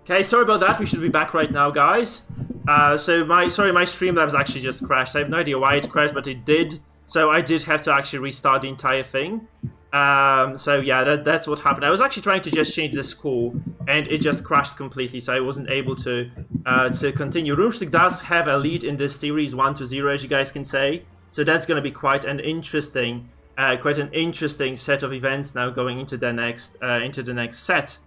Okay, sorry about that. We should be back right now, guys. So my Streamlabs actually just crashed. I have no idea why it crashed, but it did. So I did have to actually restart the entire thing. So yeah, that's what happened. I was actually trying to just change the score, and it just crashed completely. So I wasn't able to continue. Rumstick does have a lead in this series, 1-0, as you guys can say. So that's going to be quite an interesting set of events now going into the next set.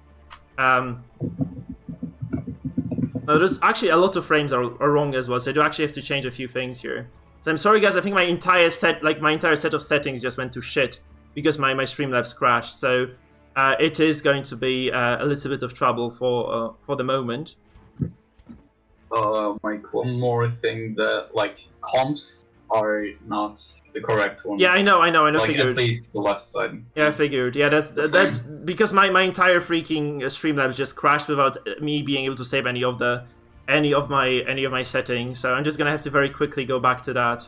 No, there's actually a lot of frames are wrong as well, so I do actually have to change a few things here. So I'm sorry, guys. I think my entire set of settings just went to shit because my Streamlabs crashed. So it is going to be a little bit of trouble for the moment. Mike, one more thing: that comps are not the correct ones. Yeah, I know. Figured. At least the left side. Yeah, I figured. Yeah, that's because my entire freaking Streamlabs just crashed without me being able to save any of my settings. So I'm just gonna have to very quickly go back to that.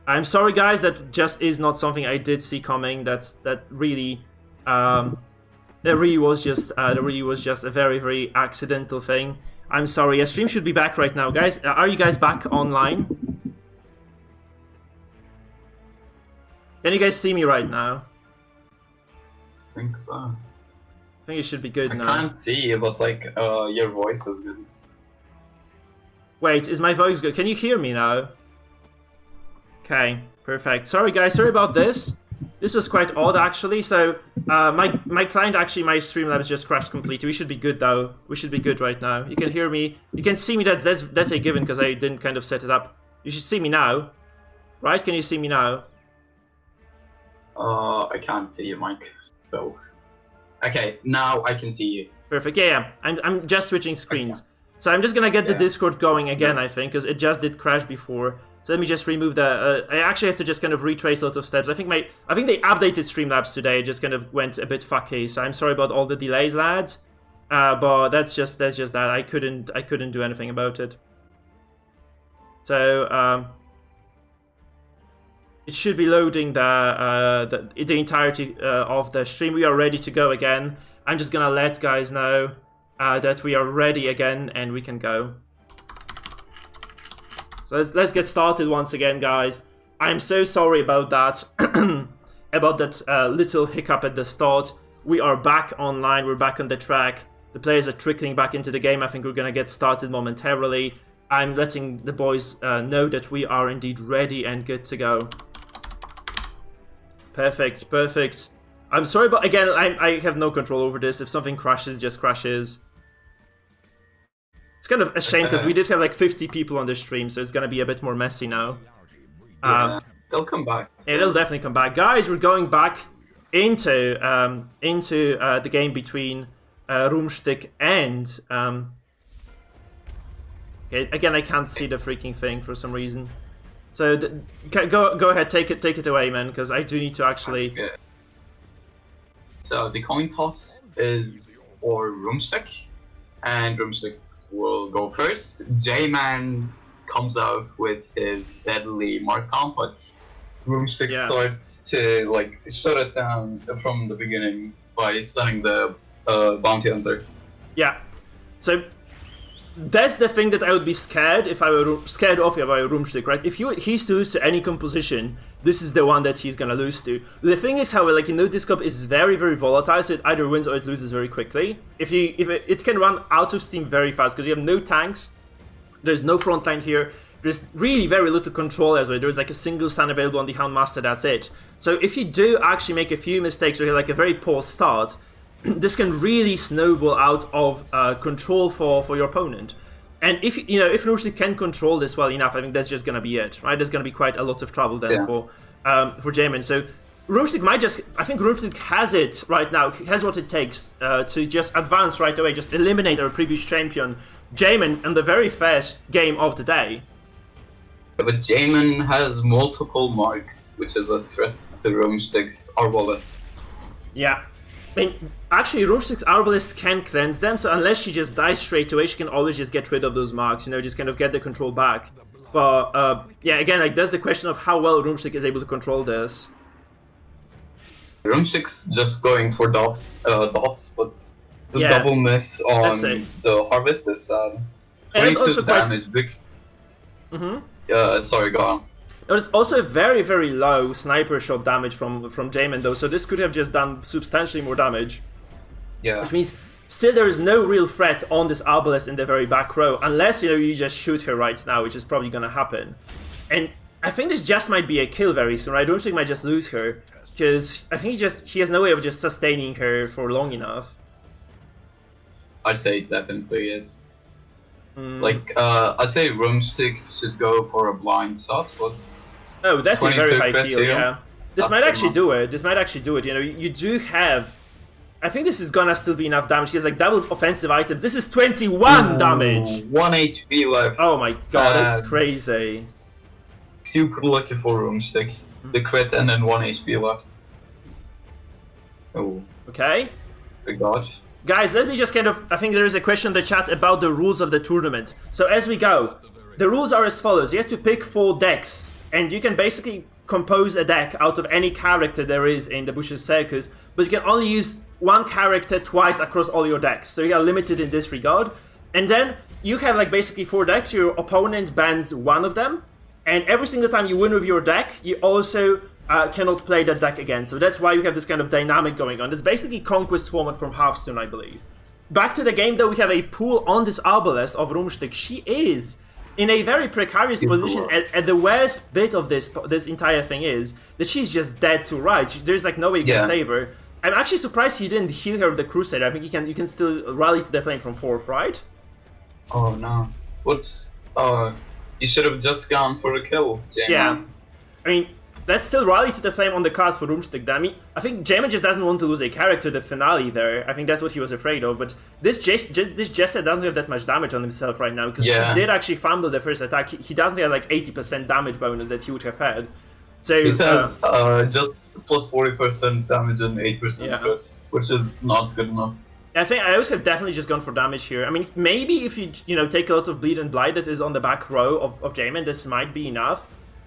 I'm sorry, guys. That just is not something I did see coming. That really was just a very, very accidental thing. I'm sorry. A stream should be back right now, guys. Are you guys back online? Can you guys see me right now? I think so. I think it should be good now. I can't see you, but your voice is good. Wait, is my voice good? Can you hear me now? Okay, perfect. Sorry guys, sorry about this. This was quite odd actually. So my client actually, my Streamlabs just crashed completely. We should be good though. We should be good right now. You can hear me. You can see me. That's a given because I didn't kind of set it up. You should see me now, right? Can you see me now? I can't see you, Mike. So, okay, now I can see you. Perfect. Yeah. I'm just switching screens. Okay. So I'm just gonna get the Discord going again, I think, because it just did crash before. So let me just remove the. I actually have to just kind of retrace a lot of steps. I think they updated Streamlabs today. It just kind of went a bit fucky. So I'm sorry about all the delays, lads. But that's just that. I couldn't do anything about it. So it should be loading the entirety of the stream. We are ready to go again. I'm just gonna let guys know that we are ready again and we can go. So let's get started once again, guys. I'm so sorry about that, about that little hiccup at the start. We are back online. We're back on the track. The players are trickling back into the game. I think we're gonna get started momentarily. I'm letting the boys know that we are indeed ready and good to go. Perfect, perfect. I'm sorry, but again, I have no control over this. If something crashes, it just crashes. It's kind of a shame because we did have like 50 people on the stream, so it's gonna be a bit more messy now. Yeah, they'll come back. Yeah, they'll definitely come back, guys. We're going back into the game between Rumstick and. Okay, again, I can't see the freaking thing for some reason. So go ahead, take it away, man, because I do need to actually. Okay. So the coin toss is for Rumstick, and Rumstick will go first. J-Man comes out with his deadly mark comp, but Rumstick starts to shut it down from the beginning by stunning the bounty hunter. Yeah. So. That's the thing that I would be scared if I were scared of if I were Rumstick, right? If he's to lose to any composition, this is the one that he's gonna lose to. The thing is, however, this comp is very, very volatile, so it either wins or it loses very quickly. It can run out of steam very fast because you have no tanks, there's no front line here, there's really very little control as well. There's like a single stun available on the Houndmaster, that's it. So if you do actually make a few mistakes or like a very poor start, this can really snowball out of control for your opponent. And if Rumstick can control this well enough, I think that's just gonna be it, right? There's gonna be quite a lot of trouble then for J-Man. So Rumstick I think Rumstick has it right now, has what it takes to just advance right away, just eliminate our previous champion, J-Man, in the very first game of the day. But J-Man has multiple marks, which is a threat to Rumstick's Arbalest. Yeah. I mean, actually, Rumstick's Arbalest can cleanse them, so unless she just dies straight away, she can always just get rid of those marks, just kind of get the control back. But, yeah, again, that's the question of how well Rumstick is able to control this. Rumstick's just going for dots, but The Yeah. double miss on That's it. the harvest is sad. And it's 22 also quite. damage. Big. Mm-hmm. Sorry, go on. There's also a very, very low sniper shot damage from Jamin though, so this could have just done substantially more damage. Yeah. Which means still there is no real threat on this Arbalest in the very back row, unless you just shoot her right now, which is probably gonna happen. And I think this just might be a kill very soon. I don't think he might just lose her, because I think he has no way of just sustaining her for long enough. I'd say it definitely is. I'd say Rumstick should go for a blind shot, but Oh, that's a very 22 high press heal, heal. yeah. This That's might pretty actually much. do it. This might actually do it. You do have... I think this is gonna still be enough damage. He has like double offensive items. This is 21 damage! 1 HP left. Oh my god, that's Sad. crazy. Super lucky for Rumstick. The crit and then 1 HP left. Oh, Okay? big dodge. Guys, let me just kind of... I think there is a question in the chat about the rules of the tournament. So as we go, the rules are as follows. You have to pick 4 decks, and you can basically compose a deck out of any character there is in the Butcher Circus, but you can only use one character twice across all your decks. So you are limited in this regard. And then you have like basically 4 decks. Your opponent bans one of them, and every single time you win with your deck, you also cannot play that deck again. So that's why you have this kind of dynamic going on. It's basically Conquest format from Hearthstone, I believe. Back to the game though, we have a pool on this Arbalest of Rumstick. She is in a very precarious position, and the worst bit of this entire thing is that she's just dead to rights. There's like no way you can save her. I'm actually surprised he didn't heal her with the Crusader. I think you can still rally to the flame from 4th, right? Oh no. You should have just gone for a kill, J-Man. Yeah. I mean, let's still rally to the flame on the cards for Rumstick. I mean, I think Jamin just doesn't want to lose a character the finale there. I think that's what he was afraid of. But this Jester doesn't have that much damage on himself right now, because he did actually fumble the first attack. He doesn't have like 80% damage bonus that he would have had. So It has just plus 40% damage and 8% crit, which is not good enough. I think I would have definitely just gone for damage here. I mean, maybe if you take a lot of bleed and blight that is on the back row of Jamin, this might be enough.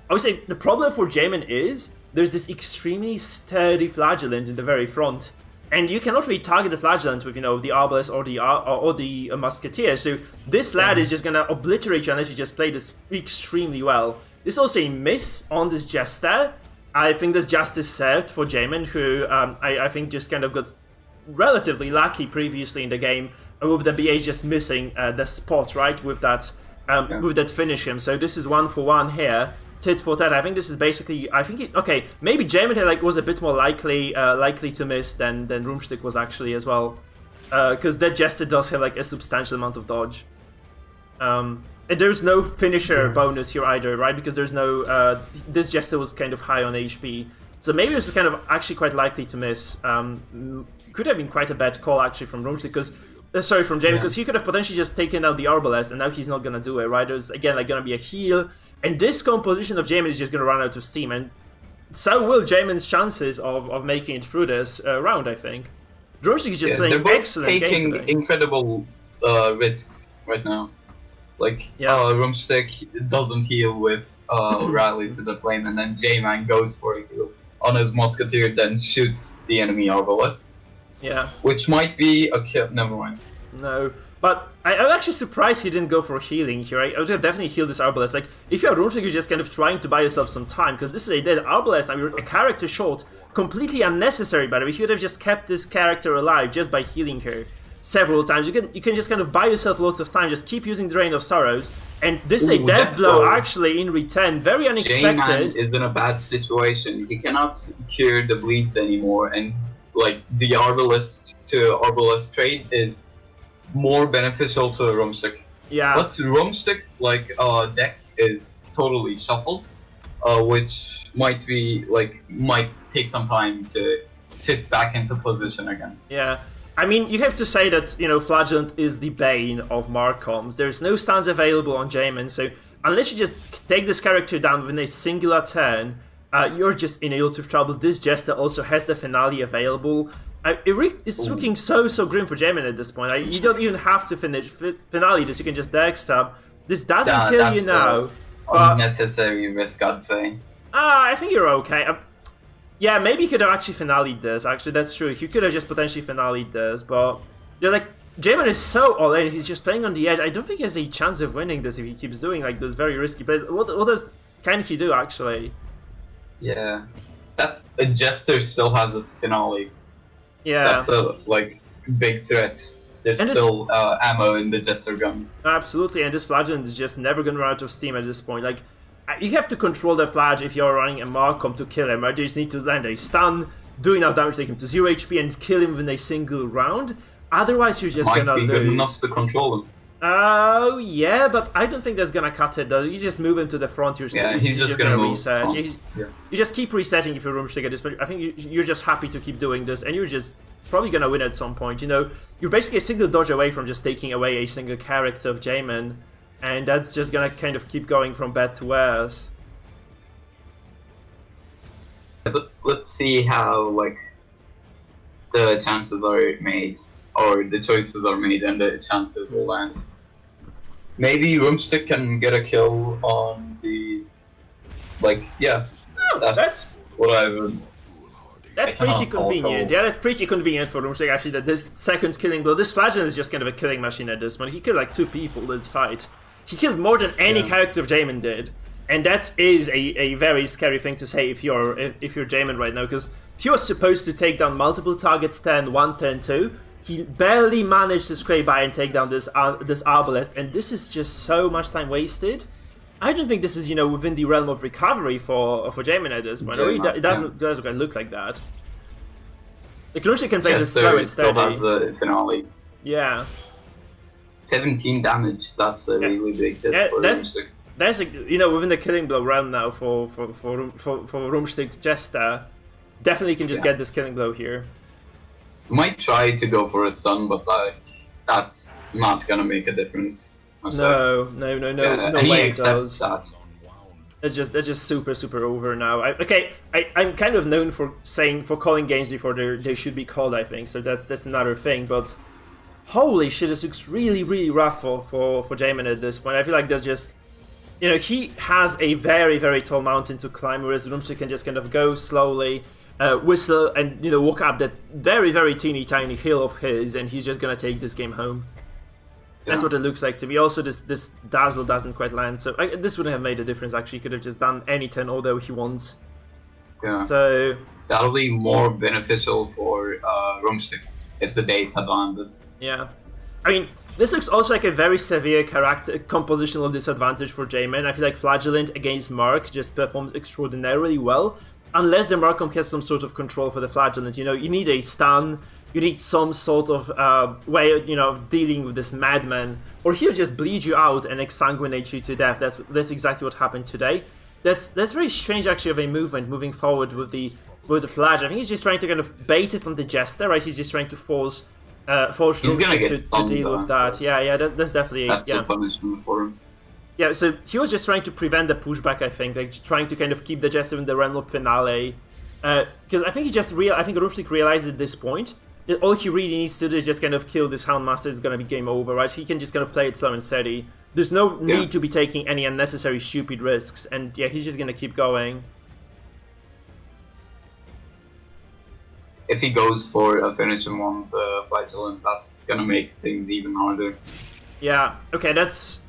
I would say the problem for Jamin is there's this extremely sturdy flagellant in the very front, and you cannot really target the flagellant with the Arbalest or the Musketeer. So this lad is just gonna obliterate you unless you just play this extremely well. This is also a miss on this Jester. I think this Justice served for Jamin, who I think just kind of got relatively lucky previously in the game with the BA just missing the spot, right, with that finish him. So this is 1 for 1 here. Tit for tat. I think this is basically. Okay, maybe Jamin was a bit more likely to miss than Rumstick was actually as well, because that Jester does have like a substantial amount of dodge. And there's no finisher bonus here either, right? Because there's no. This Jester was kind of high on HP, so maybe this is kind of actually quite likely to miss. Could have been quite a bad call actually from Rumstick, because. Sorry, from Jamin, because he could have potentially just taken out the Arbalest, and now he's not gonna do it, right? There's again like gonna be a heal. And this composition of Jamin is just going to run out of steam, and so will Jamin's chances of making it through this round, I think. Drumstick is just playing they're both excellent game taking today. incredible risks right now. Rumstick doesn't heal with Rally to the flame, and then J-Man goes for a heal on his Musketeer, then shoots the enemy Arbalest. Yeah. Which might be a kill. Never mind. No. But I'm actually surprised he didn't go for healing here. I would have definitely healed this Arbalest. Like, if you're Rumstick, you're just kind of trying to buy yourself some time, because this is a dead Arbalest. I mean, a character short, completely unnecessary, by the way. If you would have just kept this character alive just by healing her several times, you can just kind of buy yourself lots of time, just keep using Drain of Sorrows, and this is a death blow actually in return, very unexpected. J-Man is in a bad situation. He cannot cure the bleeds anymore, and like the Arbalest to Arbalest trade is more beneficial to Rumstick. Yeah. But Rumstick's deck is totally shuffled, which might take some time to fit back into position again. Yeah. I mean, you have to say that, Flagellant is the bane of Marcoms. There's no stans available on Jamin, so unless you just take this character down within a singular turn, you're just in a lot of trouble. This Jester also has the finale available. It's looking so grim for Jamin at this point. You don't even have to finale this. You can just deck stab. This doesn't kill you now. Unnecessary risk, I'd say. I think you're okay. Yeah, maybe you could have actually finale'd this. Actually, that's true. You could have just potentially finale'd this, but You're like, Jamin is so all in, he's just playing on the edge. I don't think he has a chance of winning this if he keeps doing like those very risky plays. What can he do actually? Yeah. That Jester still has his finale. Yeah. That's a like big threat. There's still ammo in the Jester gun. Absolutely, and this Flagellant is just never gonna run out of steam at this point. Like, you have to control the Flag if you're running a Markham to kill him, right? You just need to land a stun, do enough damage to take him to 0 HP, and kill him in a single round. Otherwise, you're just gonna lose. Might be good enough to control him. Oh, yeah, but I don't think that's gonna cut it, though. You just move him to the front, he's just gonna reset. You just keep resetting if you're Rumstick at this point. I think you're just happy to keep doing this, and you're just probably gonna win at some point, you know? You're basically a single dodge away from just taking away a single character of Jamin, and that's just gonna kind of keep going from bad to worse. Let's see how, like, the chances are made, or the choices are made, and the chances will land. Maybe Rumstick can get a kill on the, like, yeah. Oh, that's what I would. That's pretty convenient. Yeah, that's pretty convenient for Doomsday actually, that this second killing blow, this Flagellant is just kind of a killing machine at this point. He killed like 2 people this fight. He killed more than any character of Jamin did. And that is a very scary thing to say if you're Jamin right now, because he was supposed to take down multiple targets, 10-1, 10-2. He barely managed to scrape by and take down this Arbalest, and this is just so much time wasted. I don't think this is, you know, within the realm of recovery for Jamin at this point. It doesn't look like that. The Doomsday can play this slow and steady. Still has the finale. Yeah. 17 damage. That's a really big hit for Doomsday. That's you know, within the killing blow realm now for Rumstick Jester. Definitely can just get this killing blow here. Might try to go for a stun, but like that's not gonna make a difference. No way it does. That. That's just super over now. I'm kind of known for calling games before they should be called, I think. So that's another thing. But holy shit, this looks really rough for Jamin at this point. I feel like there's just, you know, he has a very tall mountain to climb, whereas Doomsday can just kind of go slowly, whistle, and, you know, walk up that very teeny tiny hill of his, and he's just gonna take this game home. That's what it looks like to me. Also, this Dazzle doesn't quite land, so this wouldn't have made a difference, actually. He could have just done any 10, although he wants. Yeah. So that'll be more beneficial for Rumstick if the base had landed. Yeah. I mean, this looks also like a very severe compositional disadvantage for Jamin. I feel like Flagellant against Mark just performs extraordinarily well, unless the Markham has some sort of control for the Flagellant. You know, you need a stun, you need some sort of way, you know, of dealing with this madman, or he'll just bleed you out and exsanguinate you to death. That's exactly what happened today. That's very strange, actually, of a moving forward with the Flag. I think he's just trying to kind of bait it on the Jester, right? He's just trying to force Rumstick to deal with that. Yeah, that's definitely a punishment for him. Yeah, so he was just trying to prevent the pushback, I think, like trying to kind of keep the Jester in the realm of finale. Because I think I think Rumstick realized at this point that all he really needs to do is just kind of kill this Houndmaster. It's gonna be game over, right? He can just kind of play it slow and steady. There's no need to be taking any unnecessary stupid risks, and yeah, he's just gonna keep going. If he goes for a finish in one of the Flagellant, that's gonna make things even harder. Yeah, okay, that's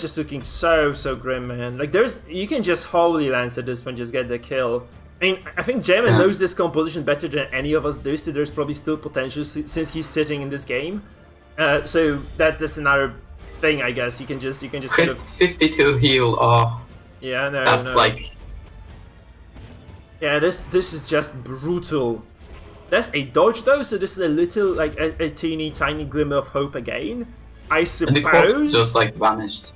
just looking so grim, man. Like, you can just Holy Lance at this point, just get the kill. I mean, I think Jamin knows this composition better than any of us do, so there's probably still potential since he's sitting in this game. So that's just another thing, I guess. You can just kind of 52 heal. Oh, yeah, no, that's like. Yeah, this is just brutal. That's a dodge though, so this is a little, like, a teeny tiny glimmer of hope again, I suppose. And the corpse just like vanished.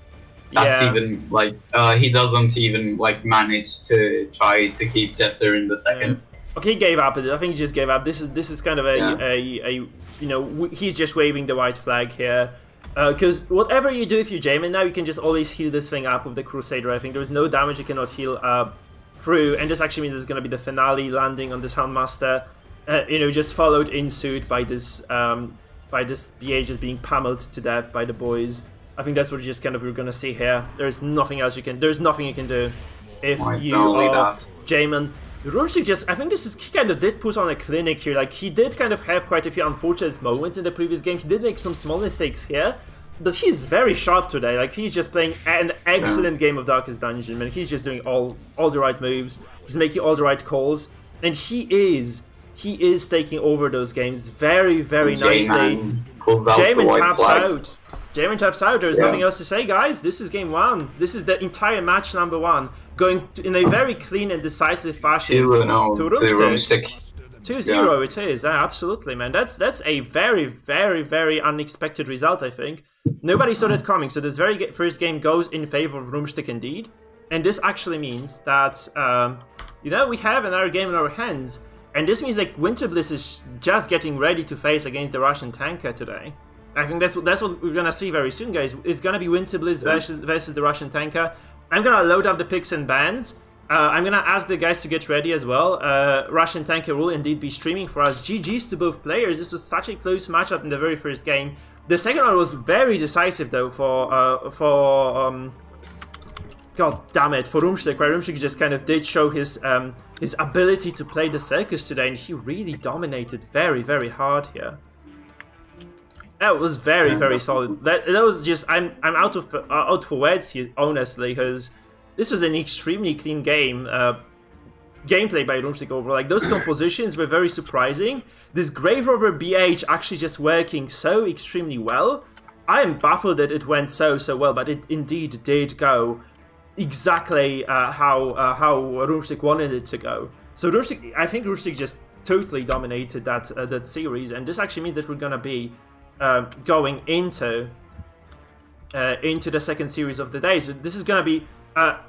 That's even like he doesn't even like manage to try to keep Jester in the second. Okay, he gave up. I think he just gave up. This is kind of a you know, he's just waving the white flag here. Because whatever you do if you're Jamin now, you can just always heal this thing up with the Crusader. I think there is no damage you cannot heal through, and this actually means there's going to be the finale landing on this Houndmaster. You know, just followed in suit by this BA just being pummeled to death by the boys. I think that's what just kind of we're gonna see here. There's nothing else you can. There's nothing you can do if you are Jamin. Rumsik just, I think he kind of did put on a clinic here. Like, he did kind of have quite a few unfortunate moments in the previous game. He did make some small mistakes here, but he's very sharp today. Like, he's just playing an excellent game of Darkest Dungeon, man. He's just doing all the right moves. He's making all the right calls, and he is taking over those games very, very nicely. J-Man taps out. J-Man taps out. There's nothing else to say, guys. This is game 1. This is the entire match number 1. Going in a very clean and decisive fashion to Rumstik. 2-0 it is. Absolutely, man. That's a very, very, very unexpected result, I think. Nobody saw that coming, so this very first game goes in favor of Rumstik indeed. And this actually means that, we have another game in our hands. And this means like Winter Bliss is just getting ready to face against the Russian tanker today. I think that's what we're gonna see very soon, guys. It's gonna be Winter Bliss versus the Russian tanker. I'm gonna load up the picks and bans. I'm gonna ask the guys to get ready as well. Russian tanker will indeed be streaming for us. GG's to both players. This was such a close matchup in the very first game. The second one was very decisive though for God damn it, for Rumstik, where Rumstik just kind of did show his ability to play the circus today, and he really dominated very, very hard here. That was very, very solid. That was just, I'm out for words here, honestly, because this was an extremely clean game. Gameplay by Rumstik overall. Like, those compositions were very surprising. This Grave Rover BH actually just working so extremely well. I am baffled that it went so well, but it indeed did go exactly how Rumstik wanted it to go. So I think Rumstik just totally dominated that series, and this actually means that we're gonna be going into the second series of the day. So this is gonna be,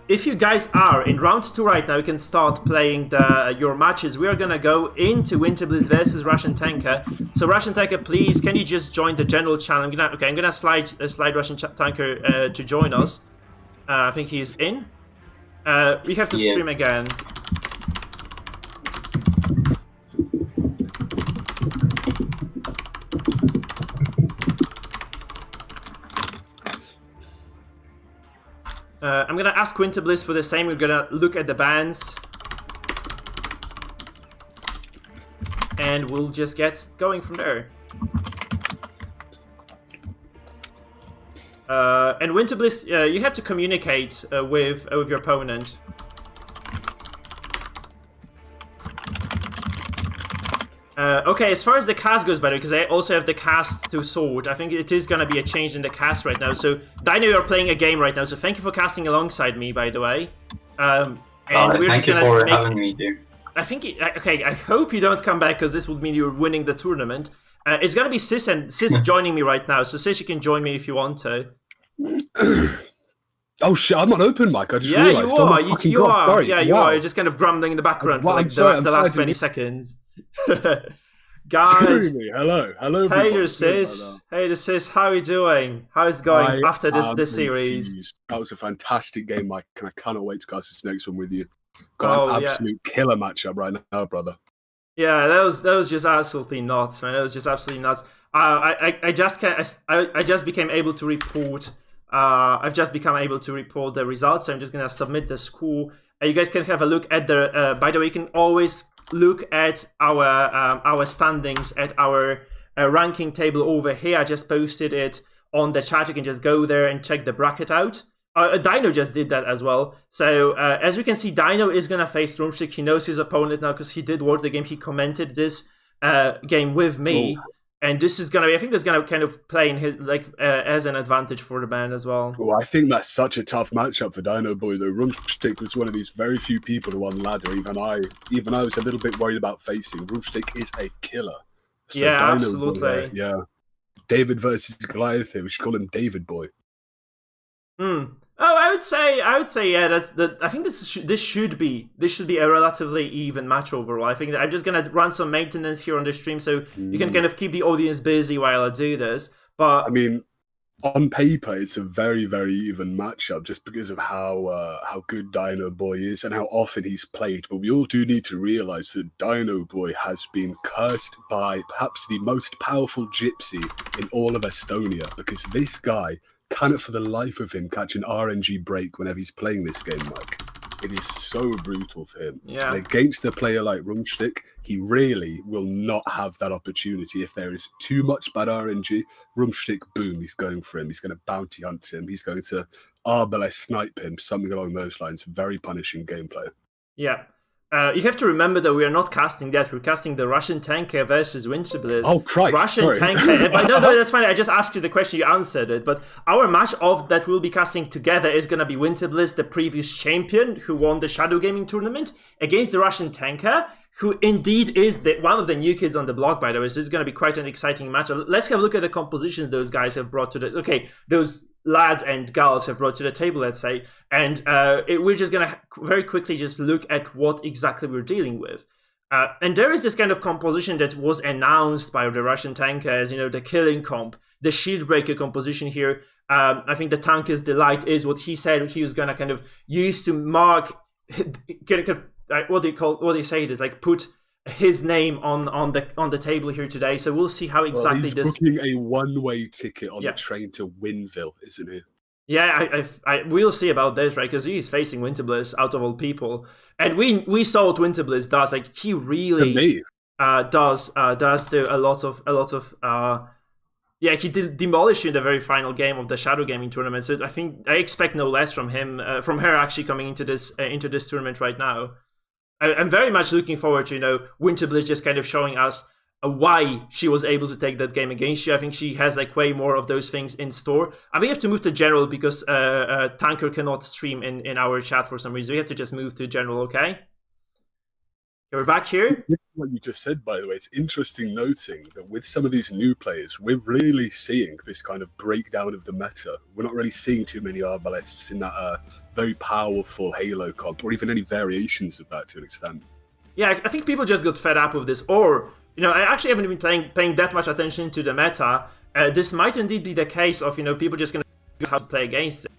if you guys are in round 2 right now, you can start playing your matches. We are gonna go into Winter Bliss versus Russian tanker. So Russian tanker, please, can you just join the general channel? I'm gonna slide Russian tanker to join us. I think he's in. We have to stream again. I'm gonna ask Winter Bliss for the same. We're gonna look at the bans. And we'll just get going from there. And Winter Bliss, you have to communicate with your opponent. Okay, as far as the cast goes, by the way, because I also have the cast to sword, I think it is going to be a change in the cast right now. So, Dino, you're playing a game right now, so thank you for casting alongside me, by the way. And we're thank you for having me, dude. I think, okay, I hope you don't come back, because this would mean you're winning the tournament. It's going to be Sis joining me right now, so Sis, you can join me if you want to. Oh shit, I'm on open mic, I just realised. You are. You are. Sorry. Yeah, you are. You're just kind of grumbling in the background for like the last 20 seconds. Guys. Hello. Hey there, Sis. Hey there, Sis. How are you doing? How is it going after this series? That was a fantastic game, Mike, and I cannot wait to cast this next one with you. Got an absolute killer matchup right now, brother. Yeah, that was just absolutely nuts, man. That was just absolutely nuts. I just became able to report. I've just become able to report the results, so I'm just gonna submit the score. You guys can have a look at the. By the way, you can always look at our standings at our ranking table over here. I just posted it on the chat. You can just go there and check the bracket out. Dino just did that as well. So as we can see, Dino is gonna face Rumstik. He knows his opponent now because he did watch the game. He commented this game with me. Oh. And this is gonna be, I think, that's gonna kind of play in his as an advantage for the band as well. Well, I think that's such a tough matchup for Dino Boy. Though Rumstik was one of these very few people who won ladder. Even I was a little bit worried about facing. Rumstik is a killer. So yeah, Dino absolutely. Boy, David versus Goliath. We should call him David Boy. Oh, I would say, yeah. I think this should be a relatively even match overall. I think that I'm just gonna run some maintenance here on the stream, so you can kind of keep the audience busy while I do this. But I mean, on paper, it's a very, very even matchup just because of how good Dino Boy is and how often he's played. But we all do need to realize that Dino Boy has been cursed by perhaps the most powerful gypsy in all of Estonia, because this guy cannot for the life of him catch an RNG break whenever he's playing this game, Mike. It is so brutal for him. Yeah. And against a player like Rumstick, he really will not have that opportunity. If there is too much bad RNG, Rumstick, boom, he's going for him. He's going to bounty hunt him. He's going to Arbalest snipe him, something along those lines. Very punishing gameplay. Yeah. You have to remember that we are not casting that. We're casting the Russian tanker versus Winter Bliss. Oh, Christ. Russian sorry. tanker. But no, that's fine. I just asked you the question. You answered it. But our match of that we'll be casting together is going to be Winter Bliss, the previous champion who won the Shadow Gaming tournament, against the Russian tanker, who indeed is one of the new kids on the block, by the way. So it's going to be quite an exciting match. Let's have a look at the compositions those guys have brought to the... Okay, those lads and gals have brought to the table, let's say. And we're just going to very quickly just look at what exactly we're dealing with. And there is this kind of composition that was announced by the Russian tanker as, the killing comp, the shield breaker composition here. I think the Tanker's Delight is what he said he was going to kind of use to mark... what do you say it is, like put his name on the table here today. So we'll see how exactly he's this... booking a one-way ticket on the train to Winville, isn't he? Yeah, we'll see about this, right? Because he's facing Winter Bliss out of all people, and we saw what Winter Bliss does. Like he really does do a lot of he did demolish you in the very final game of the Shadow Gaming tournament. So I expect no less from him, from her actually coming into this tournament right now. I'm very much looking forward to, Winter Bliss just kind of showing us why she was able to take that game against you. I think she has like way more of those things in store. We have to move to General because Tanker cannot stream in our chat for some reason. We have to just move to General, okay? We're back here. What you just said, by the way, it's interesting noting that with some of these new players, we're really seeing this kind of breakdown of the meta. We're not really seeing too many Arbalests in that very powerful Halo comp, or even any variations of that to an extent. Yeah, I think people just got fed up with this, or, I actually haven't been paying that much attention to the meta. This might indeed be the case of, people just going to figure out how to play against it.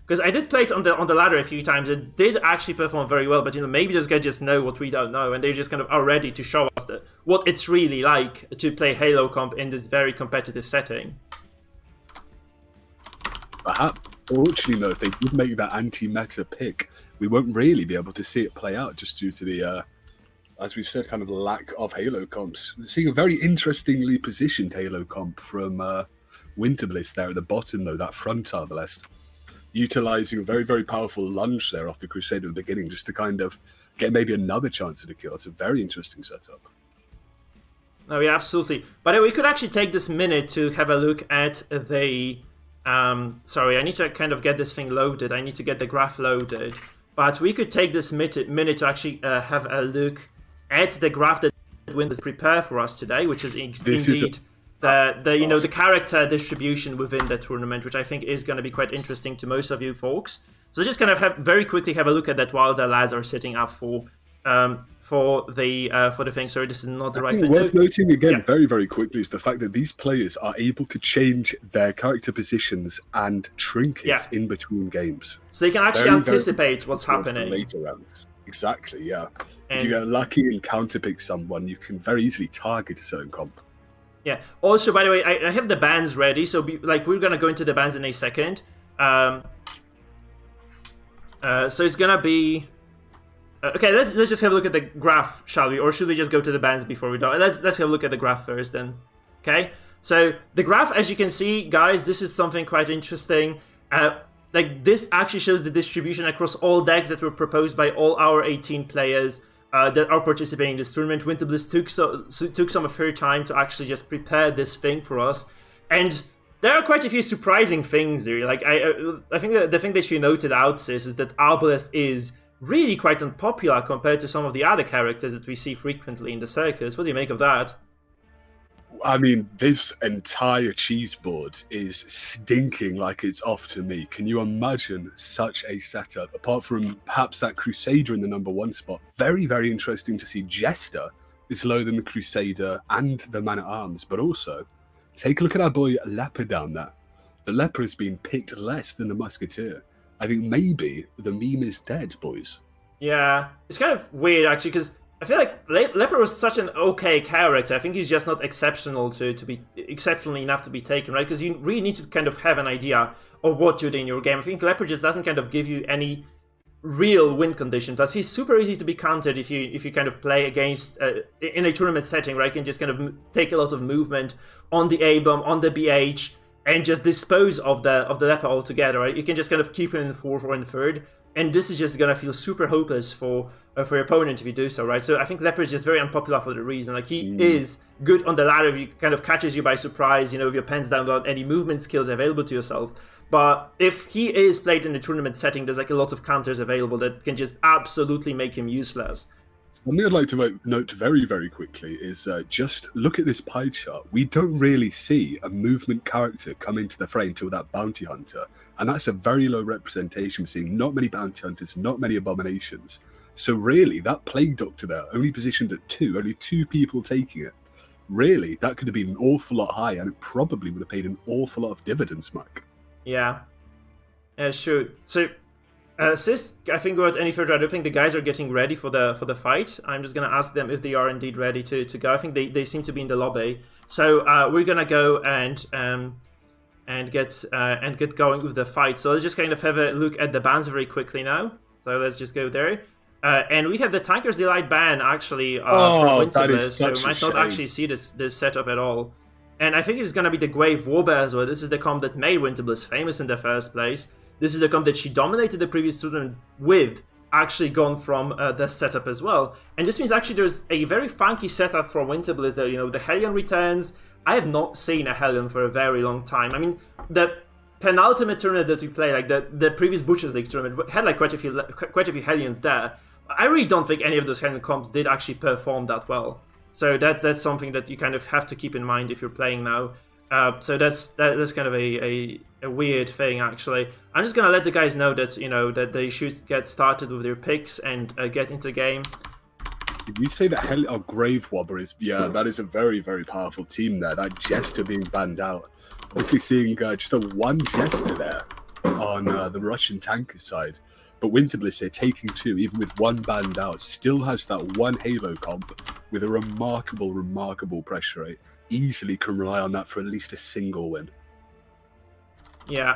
Because I did play it on the ladder a few times. It did actually perform very well, but maybe those guys just know what we don't know, and they just kind of are ready to show us what it's really like to play Halo comp in this very competitive setting. Perhaps, fortunately, though, if they did make that anti-meta pick, we won't really be able to see it play out just due to the, as we've said, kind of lack of Halo comps. We're seeing a very interestingly positioned Halo comp from Winter Bliss there at the bottom, though, that front Arbalest. Utilizing a very, very powerful lunge there off the Crusade at the beginning just to kind of get maybe another chance at a kill. It's a very interesting setup. Oh, yeah, absolutely. But we could actually take this minute to have a look at the... sorry, I need to kind of get this thing loaded. I need to get the graph loaded. But we could take this minute to actually have a look at the graph that Windows prepared for us today, which is indeed... the character distribution within the tournament, which I think is going to be quite interesting to most of you folks. So just kind of very quickly have a look at that while the lads are setting up for the thing. Sorry, this is not the right thing. Worth noting again, very, very quickly, is the fact that these players are able to change their character positions and trinkets in between games. So they can actually anticipate what's happening later rounds. Exactly, yeah. If you get lucky and counterpick someone, you can very easily target a certain comp. Yeah. Also, by the way, I have the bands ready, so we're gonna go into the bands in a second. So it's gonna be okay. Let's just have a look at the graph, shall we? Or should we just go to the bands before we do? Let's have a look at the graph first, then. Okay. So the graph, as you can see, guys, this is something quite interesting. This actually shows the distribution across all decks that were proposed by all our 18 players. That are participating in this tournament. Winter Bliss took some of her time to actually just prepare this thing for us, and there are quite a few surprising things here. Like I think the thing that she noted out is that Arbalest is really quite unpopular compared to some of the other characters that we see frequently in the circus. What do you make of that? I mean, this entire cheese board is stinking like it's off to me. Can you imagine such a setup? Apart from perhaps that Crusader in the #1 spot, very, very interesting to see Jester is lower than the Crusader and the Man-at-Arms. But also, take a look at our boy Leper down there. The Leper has been picked less than the Musketeer. I think maybe the meme is dead, boys. Yeah, it's kind of weird, actually, because I feel like Leper was such an okay character. I think he's just not exceptional to be exceptionally enough to be taken, right? Because you really need to kind of have an idea of what to do in your game. I think Leper just doesn't kind of give you any real win condition. Plus, he's super easy to be countered if you kind of play against in a tournament setting, right? You can just kind of take a lot of movement on the A bomb, on the BH, and just dispose of the leper altogether, right? You can just kind of keep him in 4th or in 3rd, and this is just gonna feel super hopeless for your opponent if you do so, right? So I think leper is just very unpopular for the reason. Like, he is good on the ladder, he kind of catches you by surprise, you know, if your pens down without any movement skills available to yourself. But if he is played in a tournament setting, there's like a lot of counters available that can just absolutely make him useless. Something I'd like to note very, very quickly is just look at this pie chart. We don't really see a movement character come into the fray until that bounty hunter. And that's a very low representation. We're seeing not many bounty hunters, not many abominations. So really, that plague doctor there, only positioned at 2, only 2 people taking it. Really, that could have been an awful lot high, and it probably would have paid an awful lot of dividends, Mike. Yeah, sure. So, Sis, I think without any further ado, I think the guys are getting ready for the fight. I'm just gonna ask them if they are indeed ready to go. I think they seem to be in the lobby. So we're gonna go and get going with the fight. So let's just kind of have a look at the bans very quickly now. So let's just go there. And we have the Tanker's Delight ban actually for Winterless, so we might not actually see this setup at all. And I think it's going to be the Grave Warbear as well. This is the comp that made Winterbliss famous in the first place. This is the comp that she dominated the previous tournament with, actually gone from the setup as well. And this means actually there's a very funky setup for Winterbliss there. You know, the Hellion returns. I have not seen a Hellion for a very long time. I mean, the penultimate tournament that we played, like the previous Butcher's League tournament, had like quite a few Hellions there. I really don't think any of those Hellion comps did actually perform that well. So that's something that you kind of have to keep in mind if you're playing now. So that's kind of a weird thing, actually. I'm just gonna let the guys know that, you know, that they should get started with their picks and get into the game. Did you say that Grave Wobber is? Yeah, that is a very, very powerful team there. That Jester being banned out. Obviously seeing just a one Jester there on the Russian tanker side. But Winterbliss here, taking 2, even with 1 banned out, still has that 1 Halo comp with a remarkable, remarkable pressure rate. Easily can rely on that for at least a single win. Yeah.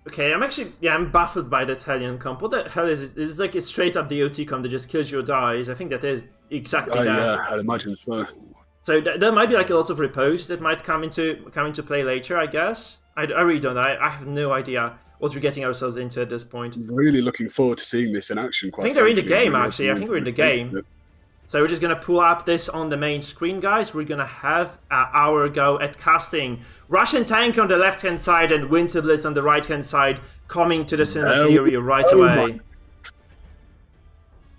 Okay, I'm baffled by that Hellion comp. What the hell is this? This is like a straight up DOT comp that just kills you or dies. I think that is exactly that. Yeah, I'd imagine so. So there might be like a lot of repos that might come into play later, I guess. I really don't know. I have no idea what we're getting ourselves into at this point. I'm really looking forward to seeing this in action. I think they're in the game, actually. I think we're in the game. So we're just going to pull up this on the main screen, guys. We're going to have our go at casting. Russian tank on the left-hand side and Winterbliss on the right-hand side coming to the Sinister area right away.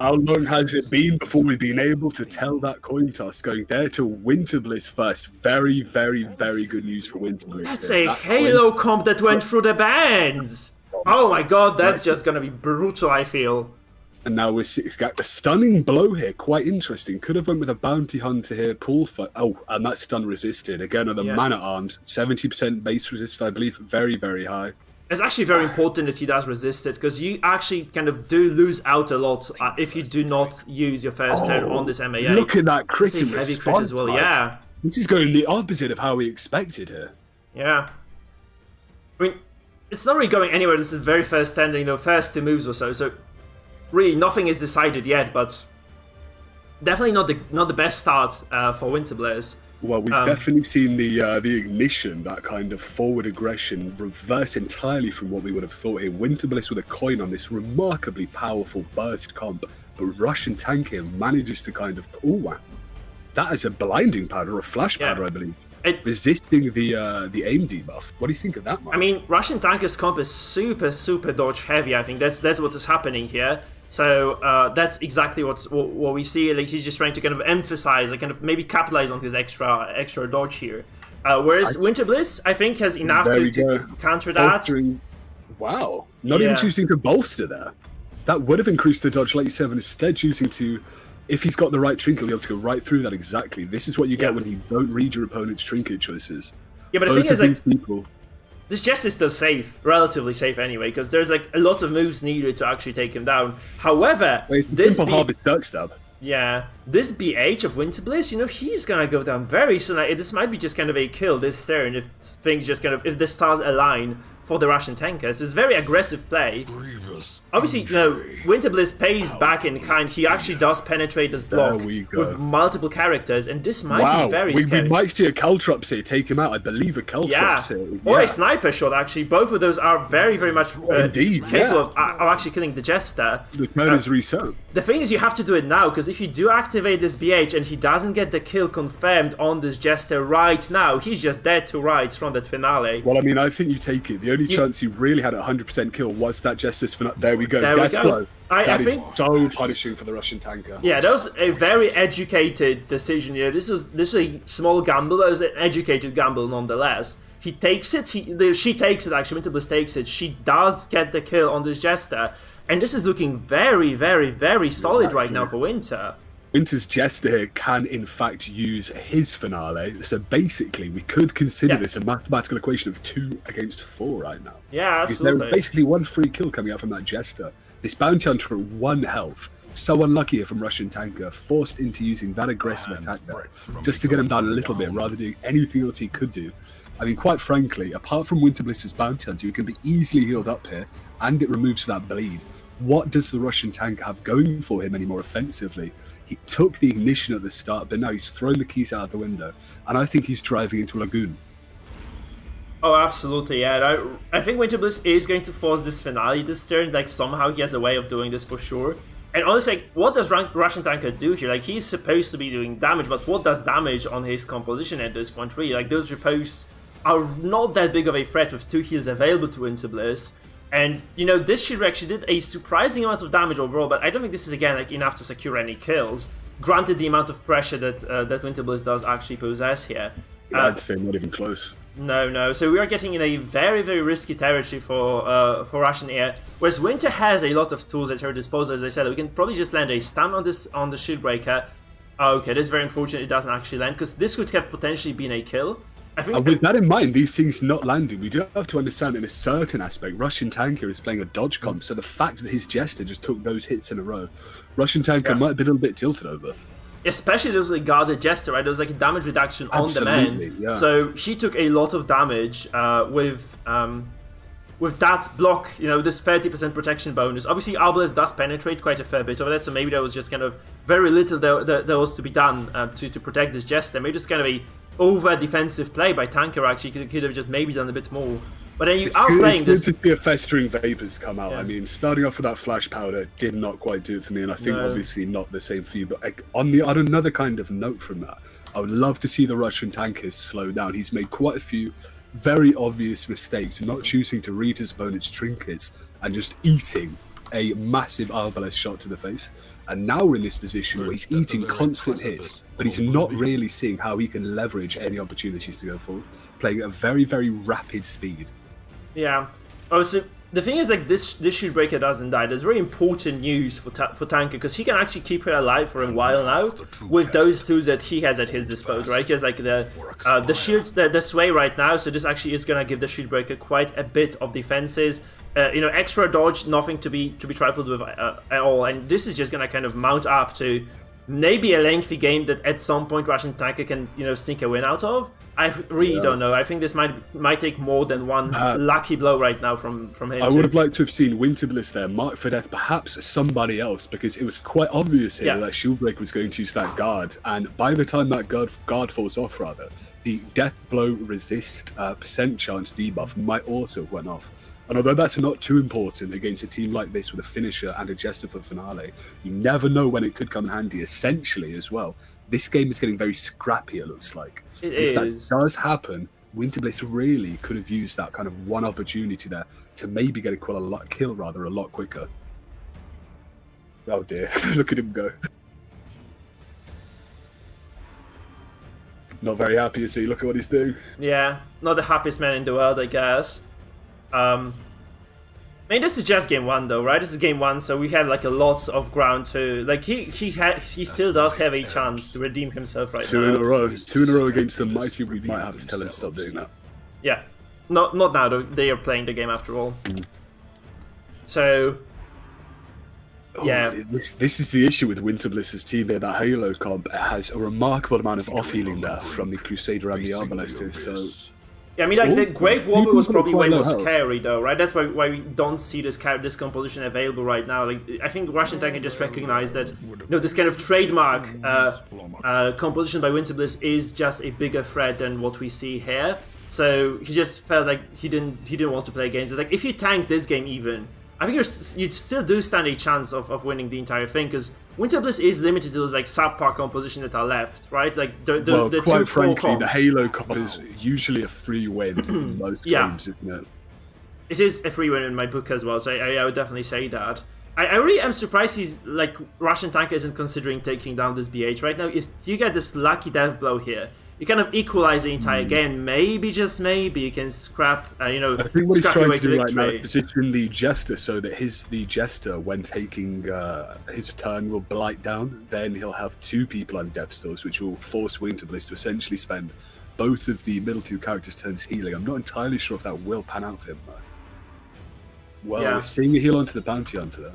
How long has it been before we've been able to tell that coin toss going there to Winterbliss first? Very, very, very good news for Winterbliss. That's a Halo comp that went through the bands. Oh my god, that's just going to be brutal, I feel. And now we've got the stunning blow here. Quite interesting. Could have went with a bounty hunter here. Pull for and that's stun resisted. Again on the man at arms. 70% base resist, I believe. Very, very high. It's actually very important that he does resist it, because you actually kind of do lose out a lot if you do not use your first turn on this MA8. Look at that crit and heavy crit as well, yeah. This is going the opposite of how we expected here. Yeah. I mean, it's not really going anywhere. This is the very first turn, you know, first 2 moves or so. So really, nothing is decided yet, but definitely not the best start for Winterbliss. Well, we've definitely seen the ignition, that kind of forward aggression, reverse entirely from what we would have thought here. Winterbliss with a coin on this remarkably powerful burst comp, but Russian tank here manages to kind of... Oh, wow. That is a blinding powder, or a flash powder, I believe. Resisting the aim debuff. What do you think of that, Mike? I mean, Russian tanker's comp is super, super dodge heavy. I think that's what is happening here. So that's exactly what we see. Like, he's just trying to kind of emphasize, like, kind of maybe capitalize on his extra dodge here. Whereas Winterbliss, I think, has enough to counter that. Wow, not even choosing to bolster there. That would have increased the dodge, like you said, and instead choosing to, if he's got the right trinket, he'll be able to go right through that exactly. This is what you get when you don't read your opponent's trinket choices. Yeah, but the thing is, like, this Jester is still safe, relatively safe anyway, because there's like a lot of moves needed to actually take him down. However, this BH of Winterbliss, you know, he's gonna go down very soon. Like, this might be just kind of a kill this turn if things just kind of, if the stars align for the Russian tankers. It's very aggressive play. Obviously, Winterbliss pays back in kind. He actually does penetrate this block with multiple characters, and this might be very scary. We might see a Caltrops here take him out. I believe a Caltrops here. Or a sniper shot, actually. Both of those are very, very much capable of actually killing the Jester. The turn is reset. The thing is, you have to do it now, because if you do activate this BH and he doesn't get the kill confirmed on this Jester right now, he's just dead to rights from that finale. Well, I mean, I think you take it. The only chance he really had at 100% kill was that Jester's finale. There we go. Death blow. That is so punishing for the Russian tanker. Yeah, that was a very educated decision. This was a small gamble, but it was an educated gamble nonetheless. He takes it. She takes it. Actually, Winterbliss takes it. She does get the kill on this Jester. And this is looking very, very, very solid right now for Winter. Winter's Jester here can, in fact, use his finale. So basically, we could consider this a mathematical equation of 2 against 4 right now. Yeah, absolutely. There's basically 1 free kill coming out from that Jester. This Bounty Hunter at 1 health. So unlucky here from Russian tanker, forced into using that aggressive attack there, just to get him down a little bit, rather than doing anything else he could do. I mean, quite frankly, apart from Winterbliss's Bounty Hunter, who can be easily healed up here, and it removes that bleed, what does the Russian tank have going for him anymore offensively? He took the ignition at the start, but now he's thrown the keys out the window, and I think he's driving into a lagoon. Oh, absolutely, yeah. I think Winterbliss is going to force this finale this turn. Like, somehow he has a way of doing this for sure. And honestly, like, what does Russian tanker do here? Like, he's supposed to be doing damage, but what does damage on his composition at this point, really? Like, those riposts are not that big of a threat with 2 heals available to Winterbliss. And, this shield actually did a surprising amount of damage overall, but I don't think this is, again, like, enough to secure any kills. Granted, the amount of pressure that Winterbliss does actually possess here. Yeah, I'd say not even close. No. So we are getting in a very, very risky territory for Russian air. Whereas Winter has a lot of tools at her disposal, as I said. We can probably just land a stun on the shield breaker. Okay, that's very unfortunate it doesn't actually land, because this could have potentially been a kill. I think with that in mind, these things not landing, we do have to understand in a certain aspect, Russian tanker is playing a dodge comp, so the fact that his Jester just took those hits in a row, Russian tanker might be a little bit tilted over. Especially there was a guarded Jester, right? There was like a damage reduction on the man. Yeah. So he took a lot of damage with that block, this 30% protection bonus. Obviously, Arbalest does penetrate quite a fair bit of that, so maybe there was just kind of very little there was to be done to protect this Jester. Maybe just kind of a over-defensive play by tanker, actually. Could have just maybe done a bit more. But then it's good to see a festering vapors come out. Yeah. I mean, starting off with that flash powder did not quite do it for me, and I think obviously not the same for you. But on another kind of note from that, I would love to see the Russian tankers slow down. He's made quite a few very obvious mistakes, not choosing to read his opponent's trinkets and just eating a massive Arbalest shot to the face. And now we're in this position where he's eating constant hits, but he's not really seeing how he can leverage any opportunities to go forward, playing at a very, very rapid speed. Yeah. Oh, so the thing is, like, this shield breaker doesn't die. That's very important news for tanker, because he can actually keep her alive for a while now with those tools that he has at his disposal, right? He has like the shields, the sway right now, so this actually is gonna give the shield breaker quite a bit of defenses. Extra dodge, nothing to be trifled with at all, and this is just gonna kind of mount up to maybe a lengthy game that at some point Russian tanker can sneak a win out of. I really don't know. I think this might take more than one lucky blow right now from him. I would have liked to have seen Winterbliss there, mark for death, perhaps somebody else, because it was quite obvious here that Shieldbreaker was going to use that guard, and by the time that guard falls off, rather, the death blow resist percent chance debuff might also have went off. And although that's not too important against a team like this with a finisher and a Jester for finale, you never know when it could come in handy, essentially, as well. This game is getting very scrappy, it looks like. If that does happen, Winterbliss really could have used that kind of one opportunity there to maybe get a kill a lot quicker. Oh dear, look at him go. Not very happy, is he? Look at what he's doing. Yeah, not the happiest man in the world, I guess. I mean, this is just game 1 though, right? This is game 1, so we have like a lot of ground to like. He still does have a chance to redeem himself right now. 2 in a row against the mighty. We might have to tell him to stop doing that. Yeah, not now though. They are playing the game after all. So. Yeah, this is the issue with Winterbliss's team there. That Halo comp has a remarkable amount of off healing there from the Crusader and the Arbalest. So Yeah, I mean, like, the Grave Warper was probably way more health. scary, though, right? That's why we don't see this composition available right now. Like, I think Russian Tanker just recognized that, this kind of trademark composition by Winterbliss is just a bigger threat than what we see here. So he just felt like he didn't want to play against it. Like, if you tank this game even, I think you still do stand a chance of winning the entire thing, because Winterbliss is limited to those like subpar composition that are left, right? Like the quite two frankly, comps. the Halo comp is usually a free win in most games, isn't it? It is a free win in my book as well, so I would definitely say that. I really am surprised he's like Russian Tanker isn't considering taking down this BH right now. If you get this lucky death blow here, you kind of equalize the entire game. Maybe, just maybe, you can scrap, I think what he's scrap your trying way to do right victory. now is position the Jester so that the Jester, when taking his turn, will blight down. Then he'll have two people on Death Stores, which will force Winterbliss to essentially spend both of the middle two characters' turns healing. I'm not entirely sure if that will pan out for him, though. Well, we're seeing a heal onto the Bounty Hunter there.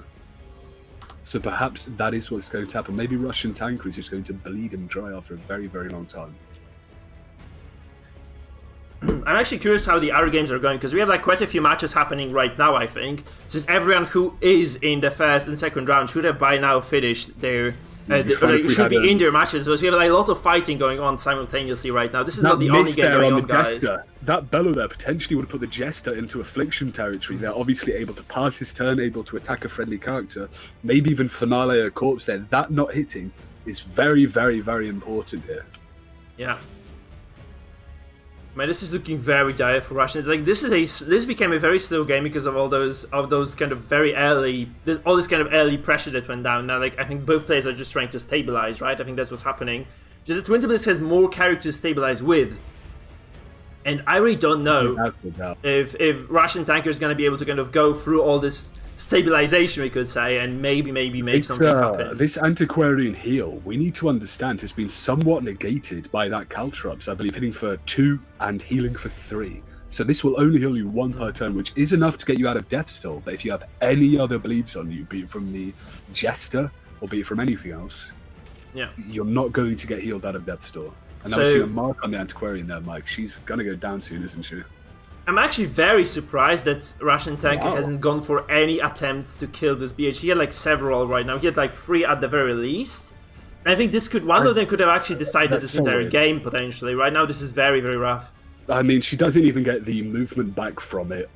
So perhaps that is what's going to happen. Maybe Russian Tanker is just going to bleed him dry after a very, very long time. I'm actually curious how the other games are going, because we have like quite a few matches happening right now, I think. Since everyone who is in the first and second round should have by now finished their... should be in their matches, because we have like, a lot of fighting going on simultaneously right now. This is not the only game going on, guys. That bellow there potentially would have put the Jester into Affliction territory. They're obviously able to pass his turn, able to attack a friendly character, maybe even finale a corpse there. That not hitting is very, very, very important here. Yeah. Man, this is looking very dire for Russian. It's like this became a very slow game because of all those kind of very early, all this kind of early pressure that went down. Now, like, I think both players are just trying to stabilize, right? I think that's what's happening. Just that Winterbliss has more characters to stabilize with, and I really don't know if Russian Tanker is going to be able to kind of go through all this stabilization, we could say, and maybe make something happen. This antiquarian heal, we need to understand, has been somewhat negated by that Caltrops, I believe, hitting for 2 and healing for 3. So this will only heal you 1 per turn, which is enough to get you out of Death's Door. But if you have any other bleeds on you, be it from the Jester or be it from anything else, you're not going to get healed out of Death's Door. And now we're seeing a mark on the antiquarian there, Mike. She's going to go down soon, isn't she? I'm actually very surprised that Russian Tanker hasn't gone for any attempts to kill this BH. He had like several right now. He had like 3 at the very least. And I think one of them could have actually decided this entire game potentially. Right now, this is very, very rough. I mean, she doesn't even get the movement back from it.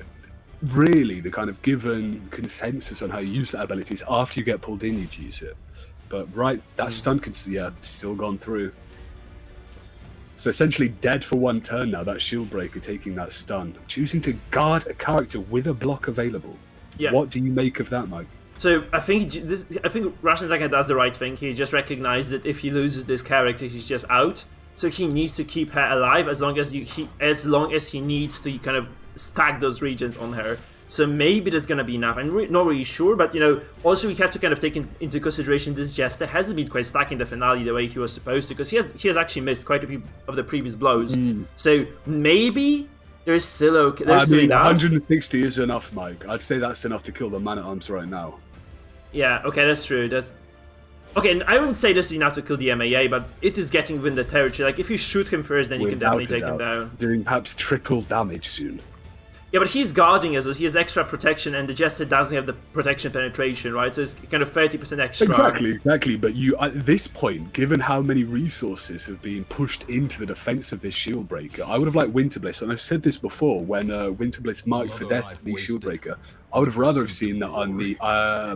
Really, the kind of given consensus on how you use that ability is after you get pulled in, you'd use it. But that stun could still gone through. So essentially dead for 1 turn now, that shield breaker taking that stun. Choosing to guard a character with a block available. Yeah. What do you make of that, Mike? So I think Russian Tanker does the right thing. He just recognized that if he loses this character, he's just out. So he needs to keep her alive as long as he needs to kind of stack those regions on her. So maybe there's gonna be enough. I'm not really sure, but also we have to kind of take into consideration this Jester hasn't been quite stuck in the finale the way he was supposed to, because he has actually missed quite a few of the previous blows. So maybe there's still okay. There's still enough. 160 is enough, Mike. I'd say that's enough to kill the Man-at-Arms right now. Yeah, okay, that's true. Okay, and I wouldn't say this is enough to kill the MAA, but it is getting within the territory. Like, if you shoot him first, then you can definitely take him down. Doing perhaps triple damage soon. Yeah, but he's guarding as well. He has extra protection, and the Jester doesn't have the protection penetration, right? So it's kind of 30% extra. Exactly. But you, at this point, given how many resources have been pushed into the defense of this shield breaker, I would have liked Winterbliss, and I've said this before, when Winterbliss marked for death the shield breaker, I would have rather have seen that on the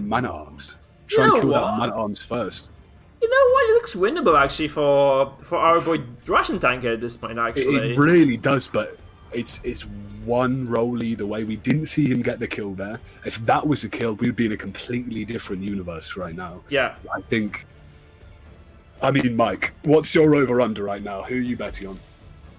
Man-at-Arms. Try and kill that Man-at-Arms first. You know what? It looks winnable, actually, for our boy Russian Tanker at this point, actually. It really does, but it's one roll either way. We didn't see him get the kill there. If that was a kill, we'd be in a completely different universe right now. Yeah. I mean, Mike, what's your over-under right now? Who are you betting on?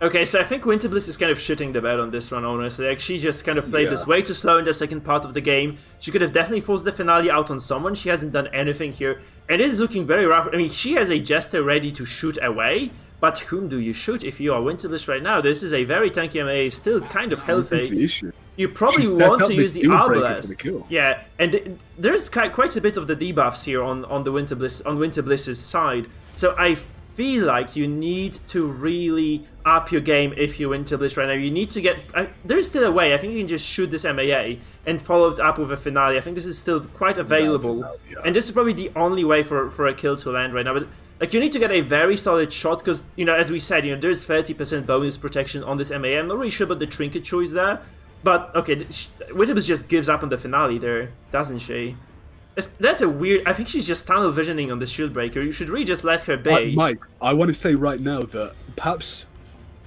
Okay, so I think Winterbliss is kind of shitting the bed on this one, honestly. Like, she just kind of played this way too slow in the second part of the game. She could have definitely forced the finale out on someone. She hasn't done anything here. And it is looking very rough. I mean, she has a Jester ready to shoot away, but whom do you shoot if you are Winterbliss right now? This is a very tanky MA, still kind of healthy. That's the issue. You probably want to use the Arbalest. Yeah, and there's quite a bit of the debuffs here on Winterbliss's side. So I feel like you need to really up your game if you win Bliss right now. You need to get... there is still a way. I think you can just shoot this MAA and follow it up with a finale. I think this is still quite available. Yeah. And this is probably the only way for a kill to land right now. But like, you need to get a very solid shot because, you know, as we said, you know, there's 30% bonus protection on this MAA. I'm not really sure about the trinket choice there. But, okay, Winterbliss just gives up on the finale there, doesn't she? That's a weird... I think she's just tunnel visioning on the shield breaker. You should really just let her be. Mike, I want to say right now that perhaps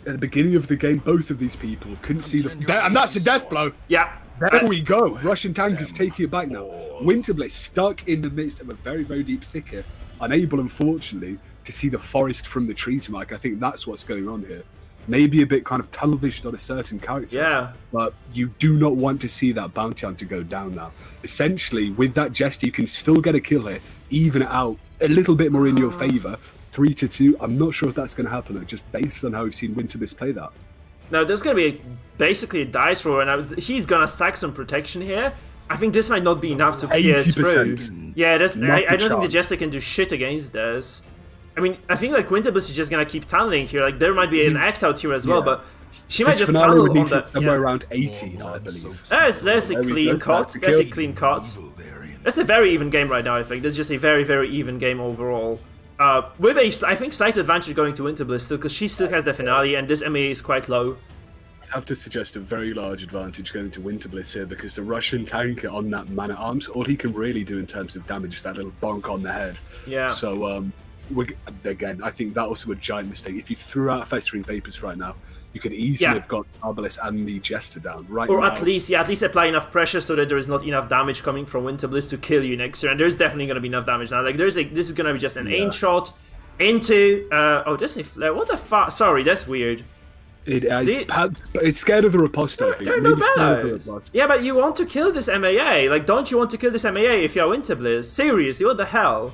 at the beginning of the game, both of these people couldn't see the... And that's a death blow! Yeah. There we go! Russian tank is taking it back now. Winterbliss stuck in the midst of a very, very deep thicket, unable, unfortunately, to see the forest from the trees, Mike. I think that's what's going on here. Maybe a bit kind of tunnel vision on a certain character. Yeah. But you do not want to see that bounty hunter go down now. Essentially, with that Jester, you can still get a kill here, even it out a little bit more in your favour. 3-2. I'm not sure if that's going to happen, though, just based on how we've seen Winterbliss play that. Now, there's going to be basically a dice roll, and he's going to stack some protection here. I think this might not be enough to pierce through. Yeah, I don't think the Jester can do shit against this. I mean, I think like Winterbliss is just gonna keep tunneling here. Like there might be an act out here as well, but she might just tunnel on the somewhere around 80, I believe. There's a clean cut. That's a clean cut. That's a very even game right now. I think that's just a very, very even game overall. With a, I think, slight advantage going to Winterbliss still because she still has the finale, and this MA is quite low. I have to suggest a very large advantage going to Winterbliss here because the Russian tanker on that man-at-arms, all he can really do in terms of damage is that little bonk on the head. Yeah. So, again, I think that was a giant mistake. If you threw out Festering Vapors right now, you could easily have got Arbalest and the Jester down right or now. at least apply enough pressure so that there is not enough damage coming from Winterbliss to kill you next turn. And there's definitely going to be enough damage now. Like this is going to be just an aim shot into. Oh, this is what the fuck? Sorry, that's weird. It's scared of the riposte, I think. There are no bellows. Yeah, but you want to kill this MAA. Like, don't you want to kill this MAA if you're Winterbliss? Seriously, what the hell?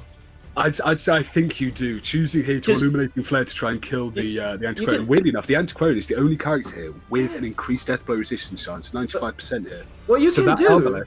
I'd say I think you do. Choosing here to Illuminating Flare to try and kill the Antiquarian. Weirdly enough, the Antiquarian is the only character here with an increased death blow resistance chance, 95% here. What you can do...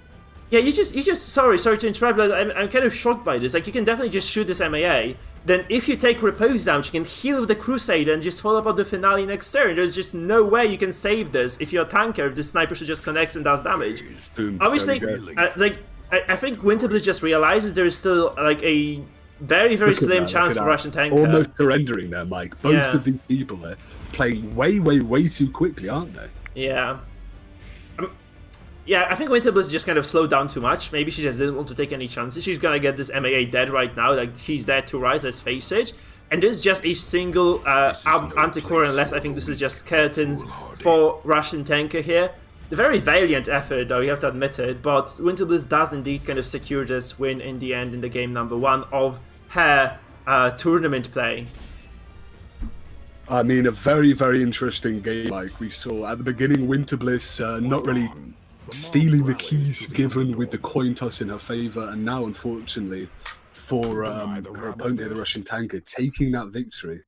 Yeah, you just sorry to interrupt, but I'm kind of shocked by this. Like, you can definitely just shoot this MAA. Then if you take repose damage, you can heal with the Crusader and just follow up on the finale next turn. There's just no way you can save this. If you're a tanker, the sniper should just connects and does damage. Boom, obviously, I think Winterbliss just realizes there is still like a very, very slim chance for Russian tanker. Almost surrendering there, Mike. Both of these people are playing way, way, way too quickly, aren't they? Yeah. Yeah, I think Winterbliss just kind of slowed down too much. Maybe she just didn't want to take any chances. She's gonna get this MAA dead right now. Like, he's dead to rise, let's face it. And there's just a single Antiquarian left. I think this is just curtains for Russian tanker here. A very valiant effort, though, you have to admit it. But Winterbliss does indeed kind of secure this win in the end in the game number 1 of her tournament play. I mean, a very, very interesting game. Like we saw at the beginning, Winterbliss not really stealing the keys given with the coin toss in her favour, and now, unfortunately, for her opponent here, the Russian tanker, taking that victory.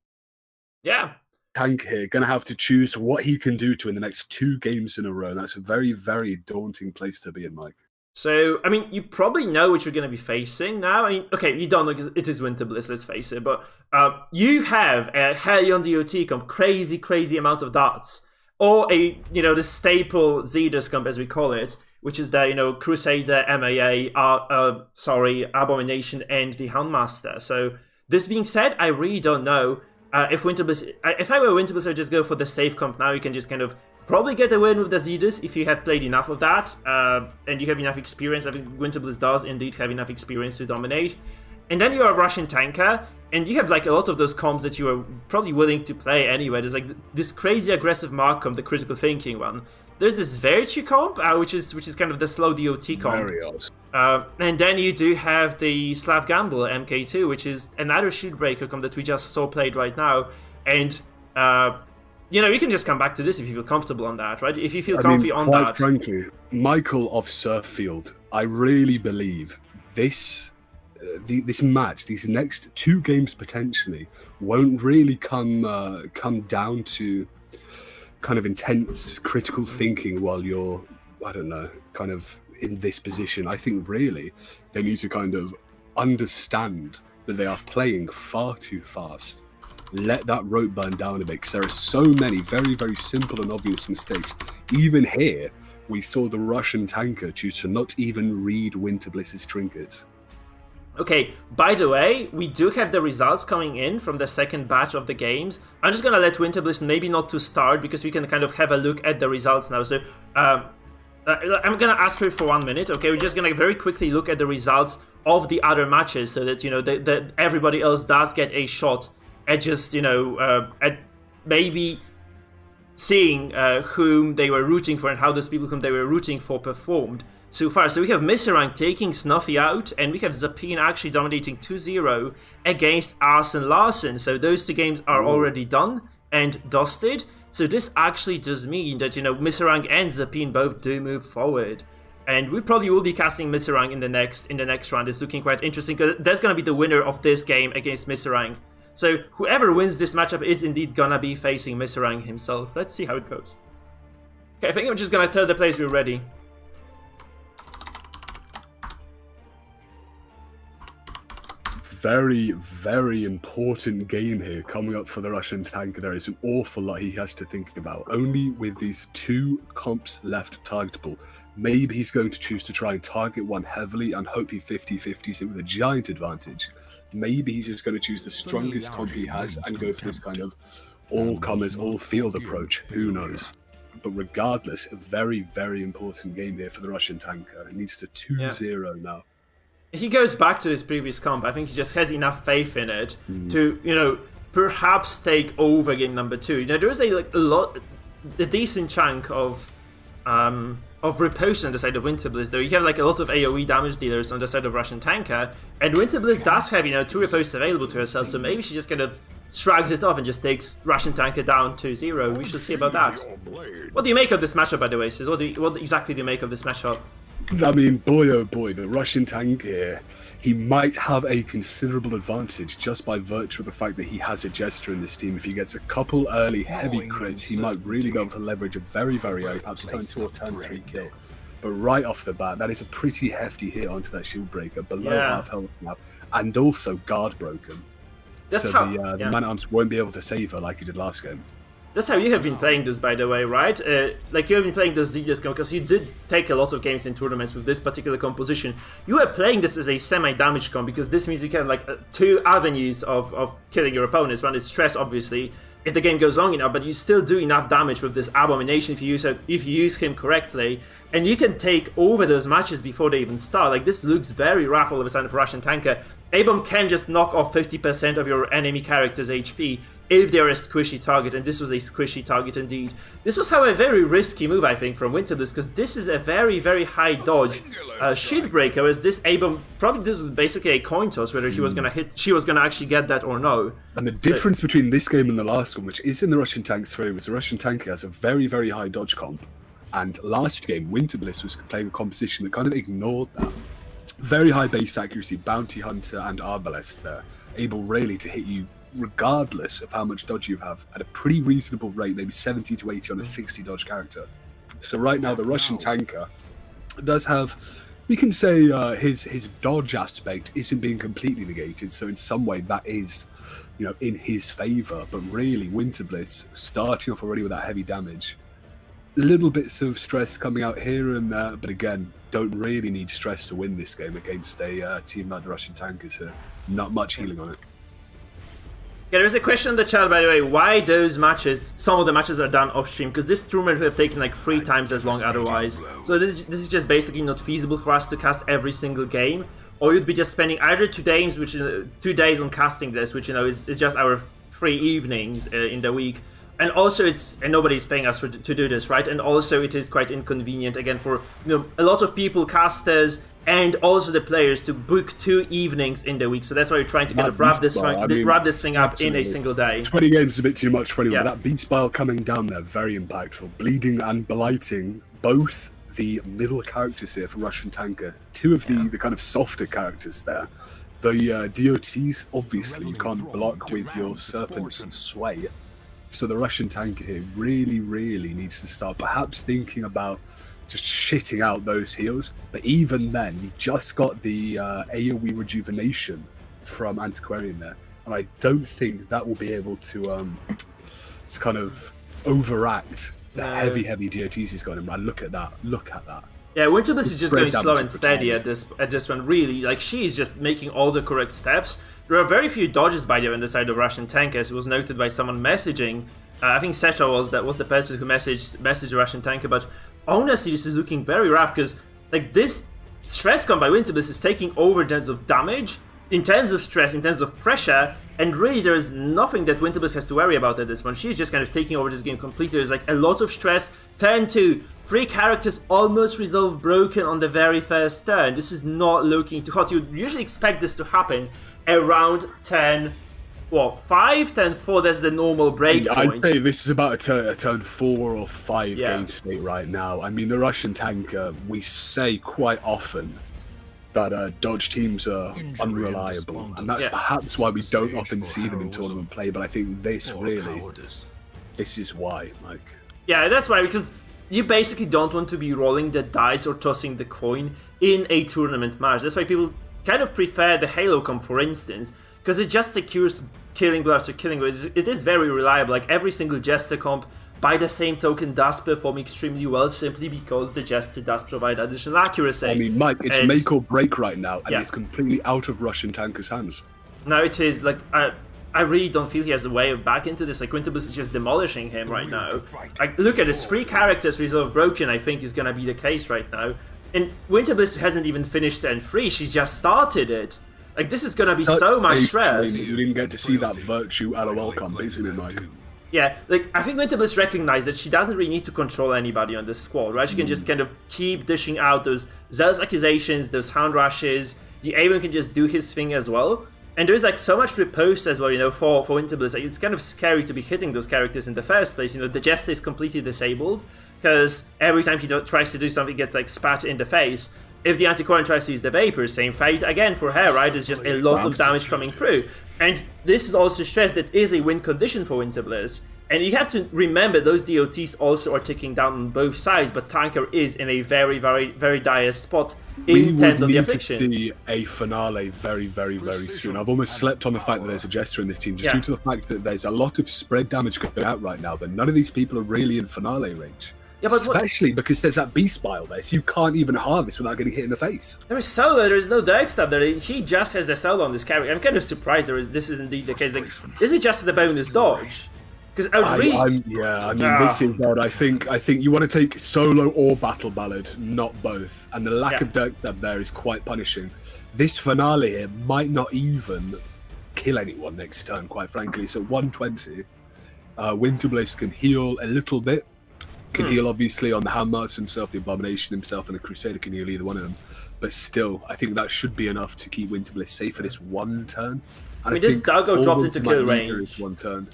Yeah. Tank here going to have to choose what he can do to in the next 2 games in a row. That's a very, very daunting place to be in, Mike. So, I mean, you probably know what you're going to be facing now. I mean, okay, you don't know because it is Winterbliss, let's face it, but you have a Helion DOT comp, crazy, crazy amount of dots, or the staple Zenith comp, as we call it, which is the, Crusader, MAA, Abomination, and the Houndmaster. So, this being said, I really don't know if Winterbliss... If I were Winterbliss, I'd just go for the safe comp now. You can just kind of probably get a win with the Zenith if you have played enough of that, and you have enough experience. I think Winterbliss does indeed have enough experience to dominate. And then you're a Russian tanker, and you have like a lot of those comps that you are probably willing to play anyway. There's like this crazy aggressive Mark comp, the critical thinking one. There's this Virtue comp, which is kind of the slow DOT comp. Very awesome. And then you do have the Slav Gamble MK2, which is another shield breaker comp that we just saw played right now. And you can just come back to this if you feel comfortable on that, right? If you feel comfy on that. Quite frankly, Michael of Surffield, I really believe this match, these next 2 games potentially, won't really come down to kind of intense critical thinking while you're, I don't know, kind of in this position. I think really they need to kind of understand that they are playing far too fast let that rope burn down a bit, because there are so many very, very simple and obvious mistakes. Even here, we saw the Russian tanker choose to not even read Winterbliss's trinkets. Okay, by the way, we do have the results coming in from the second batch of the games. I'm just gonna let Winterbliss maybe not to start, because we can kind of have a look at the results now. So, I'm gonna ask her for 1 minute, okay? We're just gonna very quickly look at the results of the other matches, so that, you know, that everybody else does get a shot at just, you know, at maybe seeing whom they were rooting for and how those people whom they were rooting for performed so far. So we have Misserang taking Snuffy out, and we have Zapine actually dominating 2-0 against Arsene Larsen. So those two games are already done and dusted. So this actually does mean that, you know, Misserang and Zapine both do move forward. And we probably will be casting Misserang in the next round. It's looking quite interesting, because that's going to be the winner of this game against Misserang. So whoever wins this matchup is indeed going to be facing Misserang himself. Let's see how it goes. Okay, I think I'm just going to tell the players we're ready. Very, very important game here coming up for the Russian tanker. There is an awful lot he has to think about. Only with these 2 comps left targetable, maybe he's going to choose to try and target one heavily and hope he 50-50s it with a giant advantage. Maybe he's just going to choose the strongest comp he has and go for this kind of all-comers, all-field approach. Who knows? But regardless, a very, very important game here for the Russian tanker. It needs to 2-0 now. He goes back to his previous comp. I think he just has enough faith in it to, you know, perhaps take over game number 2. You know, there is a decent chunk of riposte on the side of Winterbliss, though. You have like a lot of AoE damage dealers on the side of Russian tanker, and Winterbliss does have, you know, 2 ripostes available to herself, so maybe she just kind of shrugs it off and just takes Russian tanker down 2-0. We shall see about that. What do you make of this matchup, by the way, Sis? What exactly do you make of this matchup? I mean, boy oh boy, the Russian tank here, he might have a considerable advantage just by virtue of the fact that he has a Jester in this team. If he gets a couple early heavy crits, he might really be able to leverage a very, very early, perhaps turn 2 or turn 3 kill. But right off the bat, that is a pretty hefty hit onto that shield breaker, below half health now, and also guard broken. That's so how, the Man-at-Arms won't be able to save her like he did last game. That's how you have been playing this, by the way, right? Like, you have been playing this Zenith comp, because you did take a lot of games in tournaments with this particular composition. You are playing this as a semi-damage comp, because this means you can have, like, 2 avenues of killing your opponents. One is stress, obviously, if the game goes long enough, but you still do enough damage with this Abomination if you use him correctly, and you can take over those matches before they even start. Like, this looks very rough all of a sudden for Russian tanker. A-bomb can just knock off 50% of your enemy character's HP if they're a squishy target, and this was a squishy target indeed. This was, however, a very risky move, I think, from Winterbliss, because this is a very, very high dodge shield breaker, whereas this A-bomb, probably this was basically a coin toss, whether she was gonna actually get that or no. And the difference between this game and the last one, which is in the Russian tank's favor, is the Russian tanker has a very, very high dodge comp, and last game, Winterbliss was playing a composition that kind of ignored that. Very high base accuracy, Bounty Hunter and Arbalest there, able really to hit you regardless of how much dodge you have, at a pretty reasonable rate, maybe 70 to 80 on a 60 dodge character. So right now the Russian tanker does have, we can say his dodge aspect isn't being completely negated, so in some way that is, you know, in his favour, but really Winterbliss starting off already with that heavy damage. Little bits of stress coming out here and there, but again, don't really need stress to win this game against a team like the Russian tankers here. Not much healing on it. Yeah, there's a question in the chat, by the way, why those matches, some of the matches are done off stream, because this tournament would have taken like 3 times as long otherwise. So this is just basically not feasible for us to cast every single game, or you'd be just spending either 2 days, 2 days on casting this, which, you know, is just our 3 evenings in the week. And also and nobody's paying us to do this, right? And also it is quite inconvenient, again, for, you know, a lot of people, casters, and also the players to book 2 evenings in the week. So that's why we're trying to kind of wrap this thing up in a single day. 20 games is a bit too much for anyone, but that beast bile coming down there, very impactful. Bleeding and blighting both the middle characters here for Russian tanker. 2 of the kind of softer characters there. The DOTs, obviously, you can't block with your Serpents and Sway. So the Russian tanker here really, really needs to start perhaps thinking about just shitting out those heals. But even then, you just got the AoE rejuvenation from Antiquarian there. and I don't think that will be able to kind of overact the heavy DOTs he's got him. Man, look at that. Yeah, Winterbliss is just going slow and steady at this one, really. Like, she's just making all the correct steps. There are very few dodges, by the way, on the side of Russian tank, as it was noted by someone messaging. I think Seta was the person who messaged the Russian tanker, but honestly, this is looking very rough, because, like, this stress comp by Winterbliss is taking over in terms of damage, in terms of stress, in terms of pressure, and really there is nothing that Winterbliss has to worry about at this point. She's just kind of taking over this game completely. There's like a lot of stress. Turn 2, 3 characters almost resolve broken on the very first turn. This is not looking too hot. You'd usually expect this to happen around turn 5, turn 4, that's the normal break point. I'd say this is about a turn 4 or 5 game state right now. I mean, the Russian tanker, we say quite often that dodge teams are unreliable, and that's perhaps why we don't often see them in tournament play, but I think this is why, Mike. Yeah, that's why, because you basically don't want to be rolling the dice or tossing the coin in a tournament match. That's why people kind of prefer the Halo comp, for instance, because it just secures killing blow after killing blow. It is very reliable. Like, every single Jester comp, by the same token, does perform extremely well, simply because the Jester does provide additional accuracy. I mean, Mike, it's make or break right now, and it's completely out of Russian tanker's hands. No, it is. Like, I really don't feel he has a way of back into this. Like, Winterbliss is just demolishing him right now. Like, look at this, 3 characters resolve broken, I think, is gonna be the case right now. And Winterbliss hasn't even finished turn 3, she's just started it. Like, this is gonna be so much stress. You didn't get to see that Virtue LOL comp, isn't it, Mike? Yeah, like, I think Winterbliss recognized that she doesn't really need to control anybody on this squad, right? She can just kind of keep dishing out those zealous accusations, those hound rushes. The Aeon can just do his thing as well. And there's, like, so much riposte as well, you know, for Winterbliss. Like, it's kind of scary to be hitting those characters in the first place. You know, the Jester is completely disabled, because every time he tries to do something, he gets, like, spat in the face. If the Antiquarian tries to use the Vapor, same fate again for her, right? There's just a lot of damage coming through. And this is also stress that is a win condition for Winterbliss. And you have to remember those DOTs also are ticking down on both sides, but Tanker is in a very, very, very dire spot in terms of the affliction. We would need to see a finale very, very, very soon. I've almost slept on the fact that there's a Jester in this team, just due to the fact that there's a lot of spread damage going out right now, but none of these people are really in finale range. Yeah, but especially because there's that Beast Bile there, so you can't even harvest without getting hit in the face. There is solo, there is no direct stuff there. He just has the solo on this character. I'm kind of surprised this is indeed the case. Like, is it just for the bonus dodge? Because I mean, this is bad. I think you want to take solo or battle ballad, not both. And the lack of direct stab there is quite punishing. This finale here might not even kill anyone next turn, quite frankly. So 120, Winterbliss can heal a little bit. Can heal, obviously, on the Handmarks himself, the Abomination himself, and the Crusader can heal either one of them. But still, I think that should be enough to keep Winterbliss safe for this one turn. And I mean, this Dago dropped into kill range. One turn.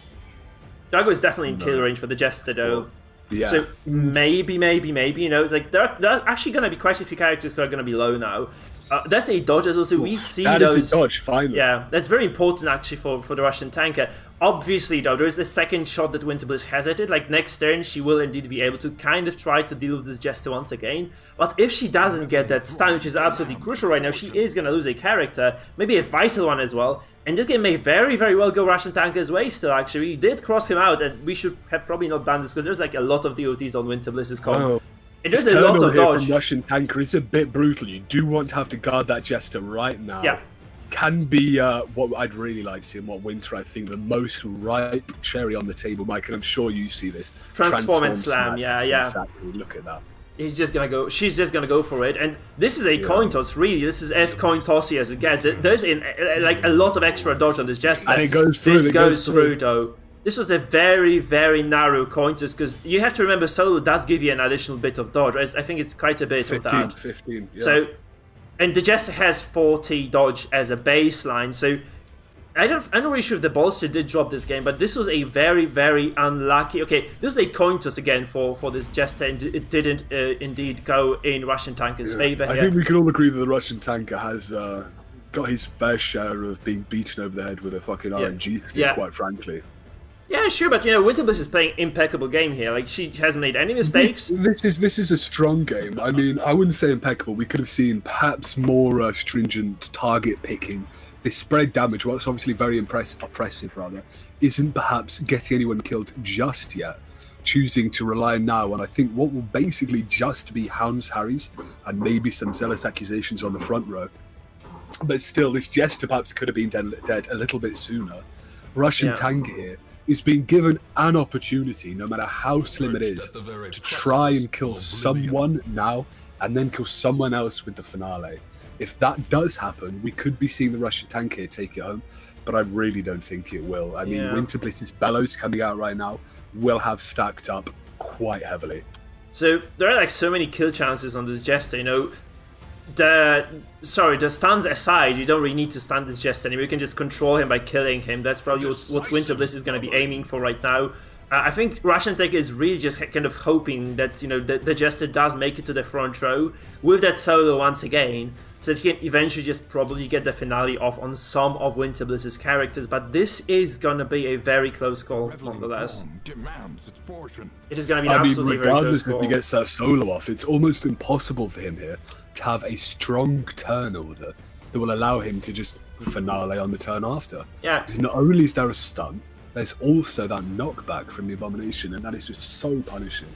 Dago is definitely in kill range for the Jester, though. Yeah. So maybe, you know, it's like there are actually going to be quite a few characters who are going to be low now. That's a dodge as well, so we see that those. That is a dodge, finally. Yeah, that's very important actually for the Russian tanker. Obviously, though, there is the second shot that Winterbliss hesitated. Like, next turn, she will indeed be able to kind of try to deal with this Jester once again. But if she doesn't get that stun, which is absolutely crucial right now, she is going to lose a character, maybe a vital one as well. And this game may very, very well go Russian tanker's way still, actually. We did cross him out, and we should have probably not done this, because there's like a lot of DOTs on Winterbliss's comp. Oh. There's a lot of dodge. From Russian tanker is a bit brutal. You do want to have to guard that Jester right now. Yeah. Can be what I'd really like to see, and what Winter, I think, the most ripe cherry on the table, Mike, and I'm sure you see this. Transform and slam, yeah. Exactly, look at that. She's just gonna go for it, and this is a coin toss, really. This is as coin tossy as it gets. There's like a lot of extra dodge on this Jester. And it goes through. This goes through, though. This was a very, very narrow coin toss, because you have to remember solo does give you an additional bit of dodge. Right? I think it's quite a bit of that. 15, yeah. So, and the Jester has 40 dodge as a baseline, so I'm not really sure if the bolster did drop this game, but this was a very, very unlucky. Okay, this was a coin toss again for this Jester, and it didn't indeed go in Russian tanker's favor. I think we can all agree that the Russian tanker has got his fair share of being beaten over the head with a fucking RNG stick, quite frankly. Yeah, sure, but you know, Winterbliss is playing impeccable game here. Like, she hasn't made any mistakes. This is a strong game. I mean, I wouldn't say impeccable. We could have seen perhaps more stringent target picking this spread damage, whilst obviously very oppressive rather, isn't perhaps getting anyone killed just yet. Choosing to rely now on, I think, what will basically just be Hounds Harrys and maybe some zealous accusations on the front row. But still, this Jester perhaps could have been dead a little bit sooner. Russian tank here is being given an opportunity, no matter how slim it is, to try and kill someone now and then kill someone else with the finale. If that does happen, we could be seeing the Russian tank here take it home, but I really don't think it will. I mean, Winterbliss's Bellows coming out right now will have stacked up quite heavily. So there are like so many kill chances on this Jester, you know. The stuns aside, you don't really need to stun this Jester anymore. You can just control him by killing him. That's probably what Winterbliss is going to be aiming for right now. I think Russian Tech is really just kind of hoping that, you know, the Jester does make it to the front row with that solo once again, so that he can eventually just probably get the finale off on some of Winterbliss's characters. But this is going to be a very close call, nonetheless. It is going to be an absolutely very close regardless call. if he gets that solo off, it's almost impossible for him here to have a strong turn order that will allow him to just finale on the turn after. Yeah. Because not only is there a stun, there's also that knockback from the Abomination, and that is just so punishing.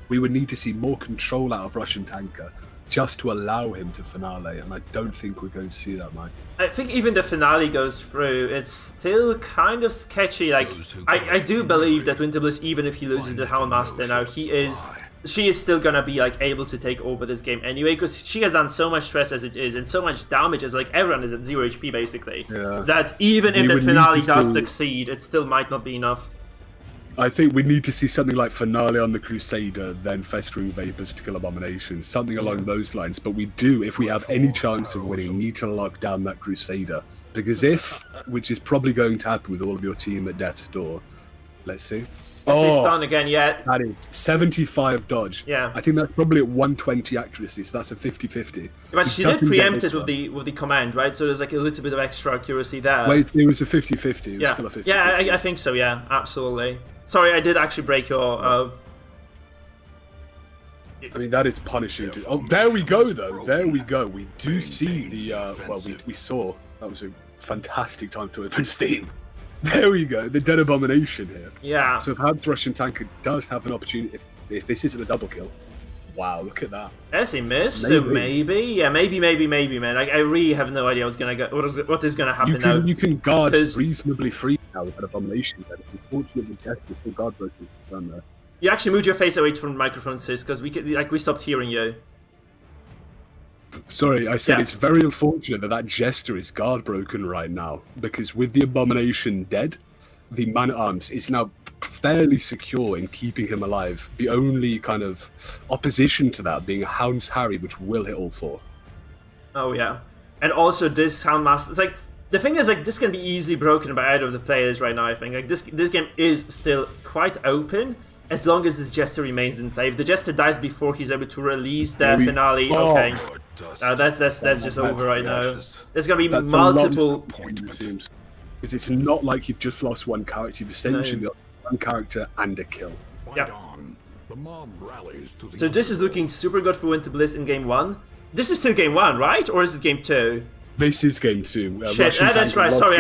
We would need to see more control out of Russian Tanker just to allow him to finale, and I don't think we're going to see that, Mike. I think even the finale goes through, it's still kind of sketchy. Like, I do believe that Winterbliss, even if he loses the Houndmaster now, she is still gonna be like able to take over this game anyway, because she has done so much stress as it is and so much damage as like everyone is at 0 HP basically, that even if the finale does succeed, it still might not be enough. I think we need to see something like finale on the Crusader, then Festering Vapors to kill Abomination, something along those lines. But we do, if we have any chance of winning, need to lock down that Crusader, because which is probably going to happen with all of your team at death's door. Let's see. Stun again, yeah. That is 75 dodge. Yeah. I think that's probably at 120 accuracy, so that's a 50-50. But she did preempt it with the command, right? So there's like a little bit of extra accuracy there. Wait, it was a 50-50. It was still a 50-50. Yeah, I think so, yeah, absolutely. Sorry, I did actually break your... I mean, that is punishing. Oh, there we go, though. There we go. We do see the... well, we saw. That was a fantastic time to open Steam. There we go, the Dead Abomination here. Yeah. So perhaps Russian Tanker does have an opportunity, if this isn't a double kill. Wow, look at that. That's a miss, so maybe. Yeah, maybe, man. Like, I really have no idea what's gonna go. What is gonna happen now? You can guard reasonably free now with an Abomination. It's unfortunate the Jester still guard broken done there. You actually moved your face away from the microphone, sis, because we stopped hearing you. Sorry, I said it's very unfortunate that Jester is guard broken right now, because with the Abomination dead, the Man-at-Arms is now fairly secure in keeping him alive. The only kind of opposition to that being a Hounds Harry, which will hit all 4. Oh yeah, and also this Houndmaster. It's like the thing is, like, this can be easily broken by either of the players right now. I think like this game is still quite open. As long as this Jester remains in play. If the Jester dies before he's able to release the finale, okay. That's just over right now. There's gonna be multiple because it's not like you've just lost one character, you've essentially got one character and a kill. Yep. So this is looking super good for Winterbliss in game 1. This is still game 1, right? Or is it game 2? This is game 2. Shit, that's right. Sorry,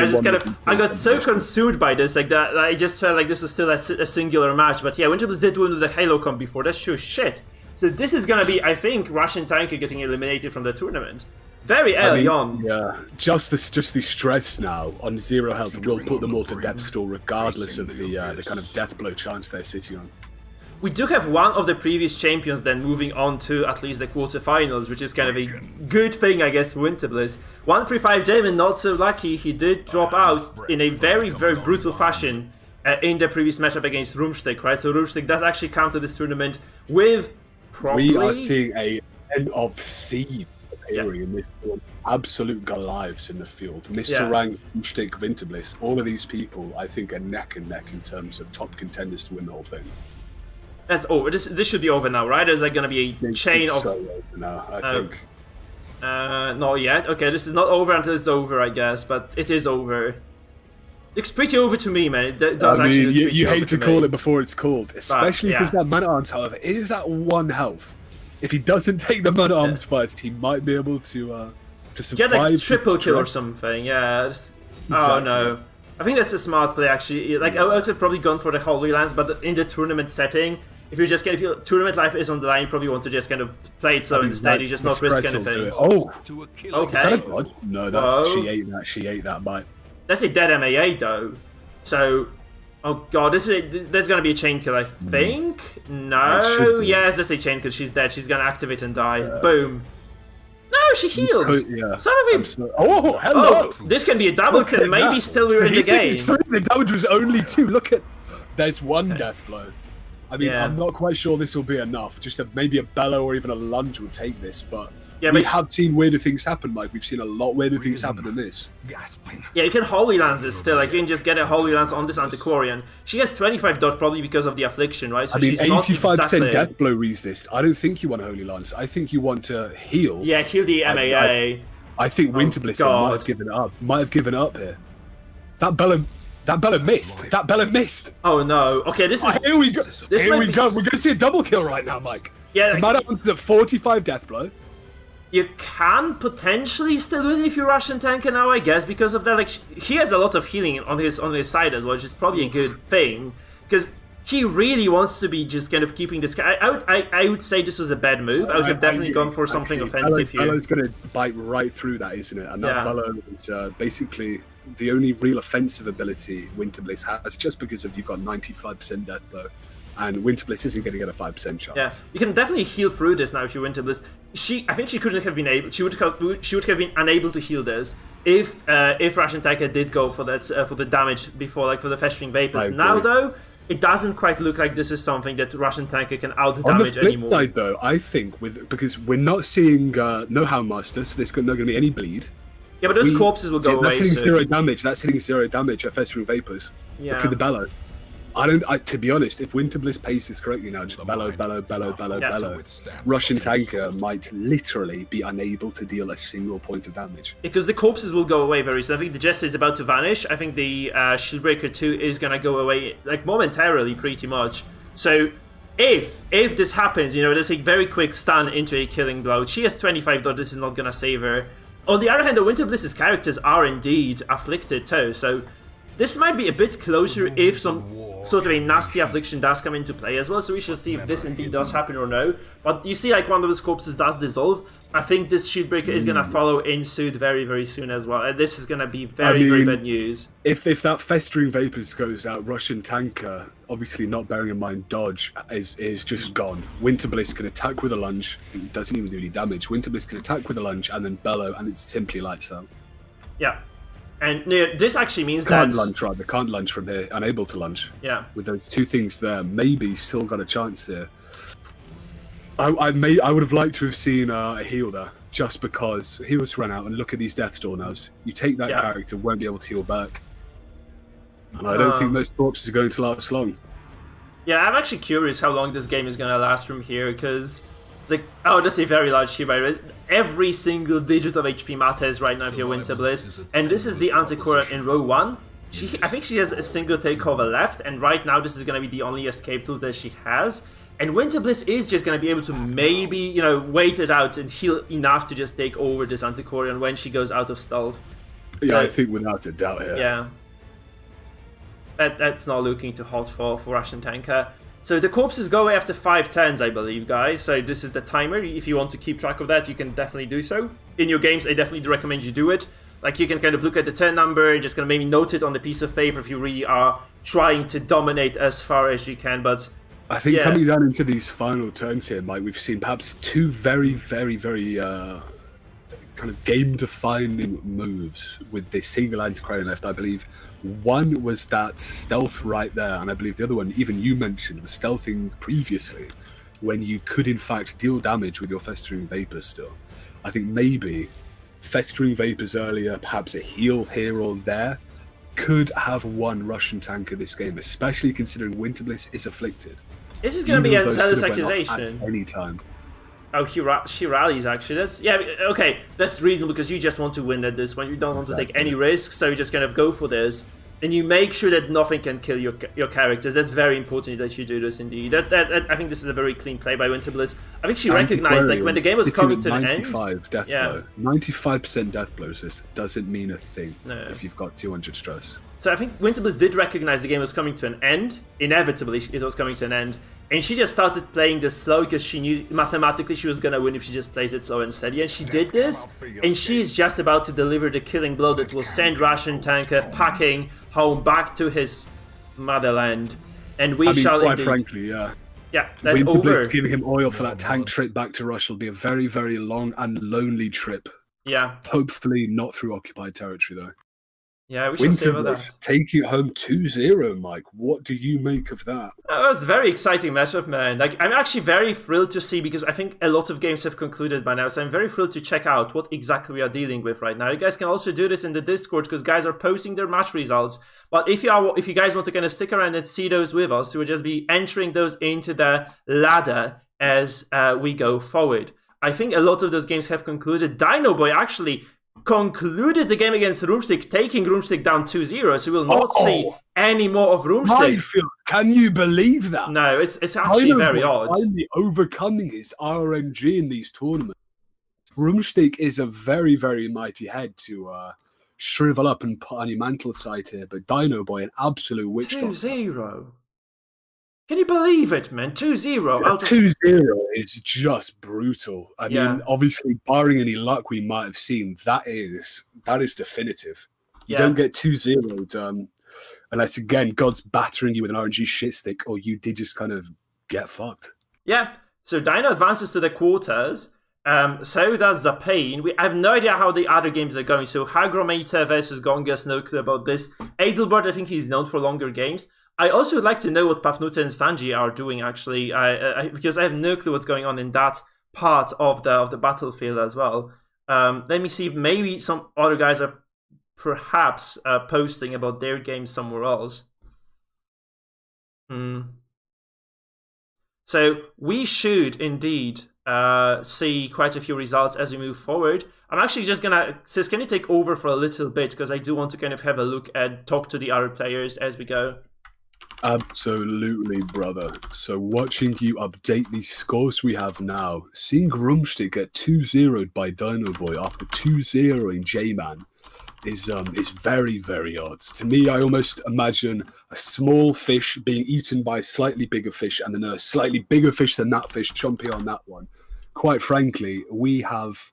I got so consumed by this, like that I just felt like this was still a singular match. But yeah, Winterbliss did win with the Halo comp before. That's true. Shit. So this is gonna be, I think, Russian Tanker getting eliminated from the tournament very early on. Yeah, just the stress now on 0 health will put them all to death's door, regardless of the kind of death blow chance they're sitting on. We do have one of the previous champions then moving on to at least the quarterfinals, which is kind of a good thing, I guess, for Winterbliss. 135 Jamin, not so lucky. He did drop out in a very, very brutal fashion in the previous matchup against Rumsteak, right? So Rumsteak does actually come to this tournament with probably... We are seeing a end of thieves appearing in this field. Absolute Goliaths in the field. Mr. Rank, Rumsteak, Winterbliss, all of these people, I think, are neck and neck in terms of top contenders to win the whole thing. That's over. This should be over now, right? Is there going to be a chain of... so over now, I think. Not yet. Okay, this is not over until it's over, I guess, but it is over. Looks pretty over to me, man. It does actually. You hate to call it before it's called, especially because that Man-at-Arms, however, is at 1 health. If he doesn't take the Man-at-Arms first, he might be able to to Get survive. like triple kill or stress. something, yeah. Oh Exactly. no. I think that's a smart play actually. Like I would have probably gone for the Holy Lance, but in the tournament setting, if your tournament life is on the line, you probably want to just kind of play it slow instead. You just not risk anything. Oh, Okay. is that a god? No, that's Whoa. she ate that bite. That's a dead MAA though. So, oh god, there's gonna be a chain kill, I think. It No, should be. yes, there's a chain kill. She's dead. She's gonna activate and die. Boom. No, she heals. Yeah. Son of a. Oh, hello. Oh, this can be a double kill. Maybe still we're in the game. The damage was only 2. Look at, there's one death blow. I mean, Yeah. I'm not quite sure this will be enough. Just maybe a bellow or even a lunge will take this, but Yeah, we but- have seen weirder things happen, Mike. We've seen a lot weirder things happen than this. Yeah, you can Holy Lance this still. Like you can just get a Holy Lance on this Antiquarian. She has 25 dodge probably because of the affliction, right? So I mean, she's not 85% exactly... death blow resist. I don't think you want Holy Lance. I think you want to heal. Yeah, heal the MAA. I think Winter Bliss God. might have given it up. Might have given up here. That bellow missed. That bellow missed. Oh no. Okay, this is... Here we go. This Here might we be- go. We're going to see a double kill right now, Mike. Yeah, The like, Mad is at 45 death blow. you can potentially still win if you Russian tanker now, I guess, because of that. Like he has a lot of healing on his side as well, which is probably a good thing because he really wants to be just kind of keeping this guy. I would say this was a bad move. I would have definitely gone for something offensive here. Bellow's going to bite right through that, isn't it? And that Yeah. Bellow is basically the only real offensive ability Winter Bliss has, just because of you've got 95% death blow, and Winter Bliss isn't going to get a 5% chance. Yes, you can definitely heal through this now if you Winter Bliss. I think she couldn't have been able. She would have been unable to heal this if Russian Tanker did go for that for the damage before, like for the festering vapors. agree. Now though, it doesn't quite look like this is something that Russian Tanker can out On the damage flip anymore. side, though, I think because we're not seeing no Houndmaster, so there's not going to be any bleed. Yeah, but those corpses will go away That's hitting soon. 0 damage. That's hitting 0 damage at Festering Vapors. Yeah. Look at the Bellow. To be honest, if Winter Bliss paces correctly now, just bellow, bellow. Russian Tanker might literally be unable to deal a single point of damage. Because the corpses will go away very soon. I think the Jester is about to vanish. I think the Shieldbreaker 2 is gonna go away like momentarily, pretty much. So if this happens, there's a very quick stun into a killing blow. She has 25 dodge. This is not gonna save her. On the other hand, the Winter Bliss's characters are indeed afflicted too. So this might be a bit closer if some sort of a nasty affliction does come into play as well, so we shall see if this indeed does happen or no. But you see, like, one of those corpses does dissolve. I think this Shieldbreaker is going to follow in suit very, very soon as well, and this is going to be very, very bad news. If that Festering Vapors goes out, Russian Tanker, obviously not bearing in mind dodge, is just gone. Winter Bliss can attack with a lunge. It doesn't even do any damage. Winter Bliss can attack with a lunge and then bellow, and it's simply lights out. Yeah. And this actually means Can't that... lunge, right? They can't lunge from here. Unable to lunge. Yeah. With those two things there, maybe still got a chance here. I would have liked to have seen a heal there, just because heals run out, and look at these Death's Door nows. You take that character, won't be able to heal back. And I don't think those corpses are going to last long. Yeah, I'm actually curious how long this game is going to last from here, because it's like, oh, that's a very large shield, right? Every single digit of HP matters right now if you're Winter Bliss, and this is the Antiquarian in row 1. I think she has a single takeover left, and right now this is going to be the only escape tool that she has. And Winter Bliss is just going to be able to maybe, wait it out and heal enough to just take over this Antiquarian when she goes out of stealth. Yeah, So, I think without a doubt here. yeah. That's not looking too hot for Russian Tanker. So the corpses go away after 5 turns, I believe, guys. So this is the timer. If you want to keep track of that, you can definitely do so. In your games, I definitely do recommend you do it. Like, you can kind of look at the turn number, just gonna maybe note it on the piece of paper if you really are trying to dominate as far as you can, but... I think coming down into these final turns here, Mike, we've seen perhaps two very, very, very kind of game-defining moves with this single Antiquarian left, I believe. One was that stealth right there, and I believe the other one, even you mentioned, was stealthing previously, when you could in fact deal damage with your Festering Vapors still. I think maybe Festering Vapors earlier, perhaps a heal here or there, could have won Russian Tanker this game, especially considering Winter Bliss is afflicted. This is going to be a Either of those zealous could have went off accusation. at any time. Oh, she rallies, actually. That's okay, that's reasonable because you just want to win at this one. You don't want to take any risks, so you just kind of go for this. And you make sure that nothing can kill your characters. That's very important that you do this indeed. I think this is a very clean play by Winterbliss. I think she recognized like when the game was coming to an end. 95 death blow. 95% death blows this doesn't mean a thing if you've got 200 stress. So I think Winterbliss did recognize the game was coming to an end. Inevitably, it was coming to an end. And she just started playing this slow because she knew mathematically she was going to win if she just plays it slow and steady. And she did this, and she is just about to deliver the killing blow that will send Russian tanker packing home back to his motherland. And shall quite indeed... frankly, yeah. Yeah, that's over. Giving him oil for that tank trip back to Russia will be a very, very long and lonely trip. Yeah. Hopefully not through occupied territory, though. Yeah, we should see about that. Taking it home 2-0, Mike. What do you make of that? That was a very exciting matchup, man. Like, I'm actually very thrilled to see, because I think a lot of games have concluded by now, so I'm very thrilled to check out what exactly we are dealing with right now. You guys can also do this in the Discord, because guys are posting their match results. But if you guys want to kind of stick around and see those with us, we'll just be entering those into the ladder as we go forward. I think a lot of those games have concluded. Dino Boy actually concluded the game against Rumstick, taking Rumstick down 2-0, so we'll not see any more of Rumstick. Mikefield, can you believe that? No, it's actually very odd. Finally overcoming his RNG in these tournaments. Rumstick is a very, very mighty head to shrivel up and put on your mantle side here, but Dino Boy, an absolute witch doctor. 2-0. Can you believe it, man? 2-0. 2-0 is just brutal. I mean, obviously, barring any luck we might have seen, that is definitive. You don't get 2-0'd unless, again, God's battering you with an RNG shit stick, or you did just kind of get fucked. Yeah. So Dino advances to the quarters. So does Zapane. I have no idea how the other games are going. So Hygrometer versus Gongas, no clue about this. Adelbert, I think he's known for longer games. I also would like to know what Pafnutse and Sanji are doing, actually, because I have no clue what's going on in that part of the battlefield as well. Let me see if maybe some other guys are perhaps posting about their games somewhere else. So we should indeed see quite a few results as we move forward. I'm actually just gonna, Sis, can you take over for a little bit, because I do want to kind of have a look and talk to the other players as we go. Absolutely, brother. So watching you update these scores we have now, seeing Rumstick get 2-0'd by Dino Boy after 2-0 J-Man is very, very odd. To me, I almost imagine a small fish being eaten by a slightly bigger fish, and then a slightly bigger fish than that fish chomping on that one. Quite frankly, we have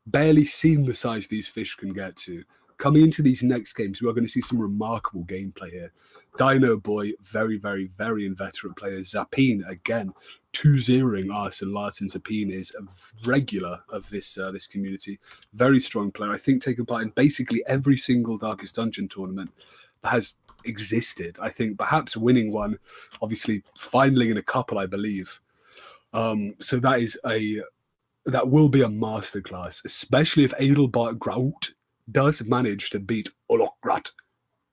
barely seen the size these fish can get to. Coming into these next games, we are going to see some remarkable gameplay here. Dino Boy, very, very, very inveterate player. Zapine, again, 2-0ing us, and Larson Zapine is a regular of this community. Very strong player. I think taken part in basically every single Darkest Dungeon tournament that has existed. I think perhaps winning one, obviously finally in a couple, I believe. So that will be a masterclass, especially if Adelbart Grout does manage to beat Olokrat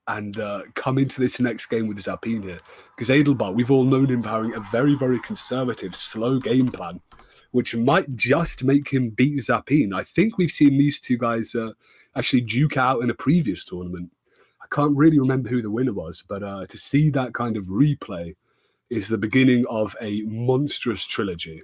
and come into this next game with Zapine here. Because Adelbart, we've all known him for having a very, very conservative, slow game plan, which might just make him beat Zapine. I think we've seen these two guys actually duke out in a previous tournament. I can't really remember who the winner was, but to see that kind of replay is the beginning of a monstrous trilogy.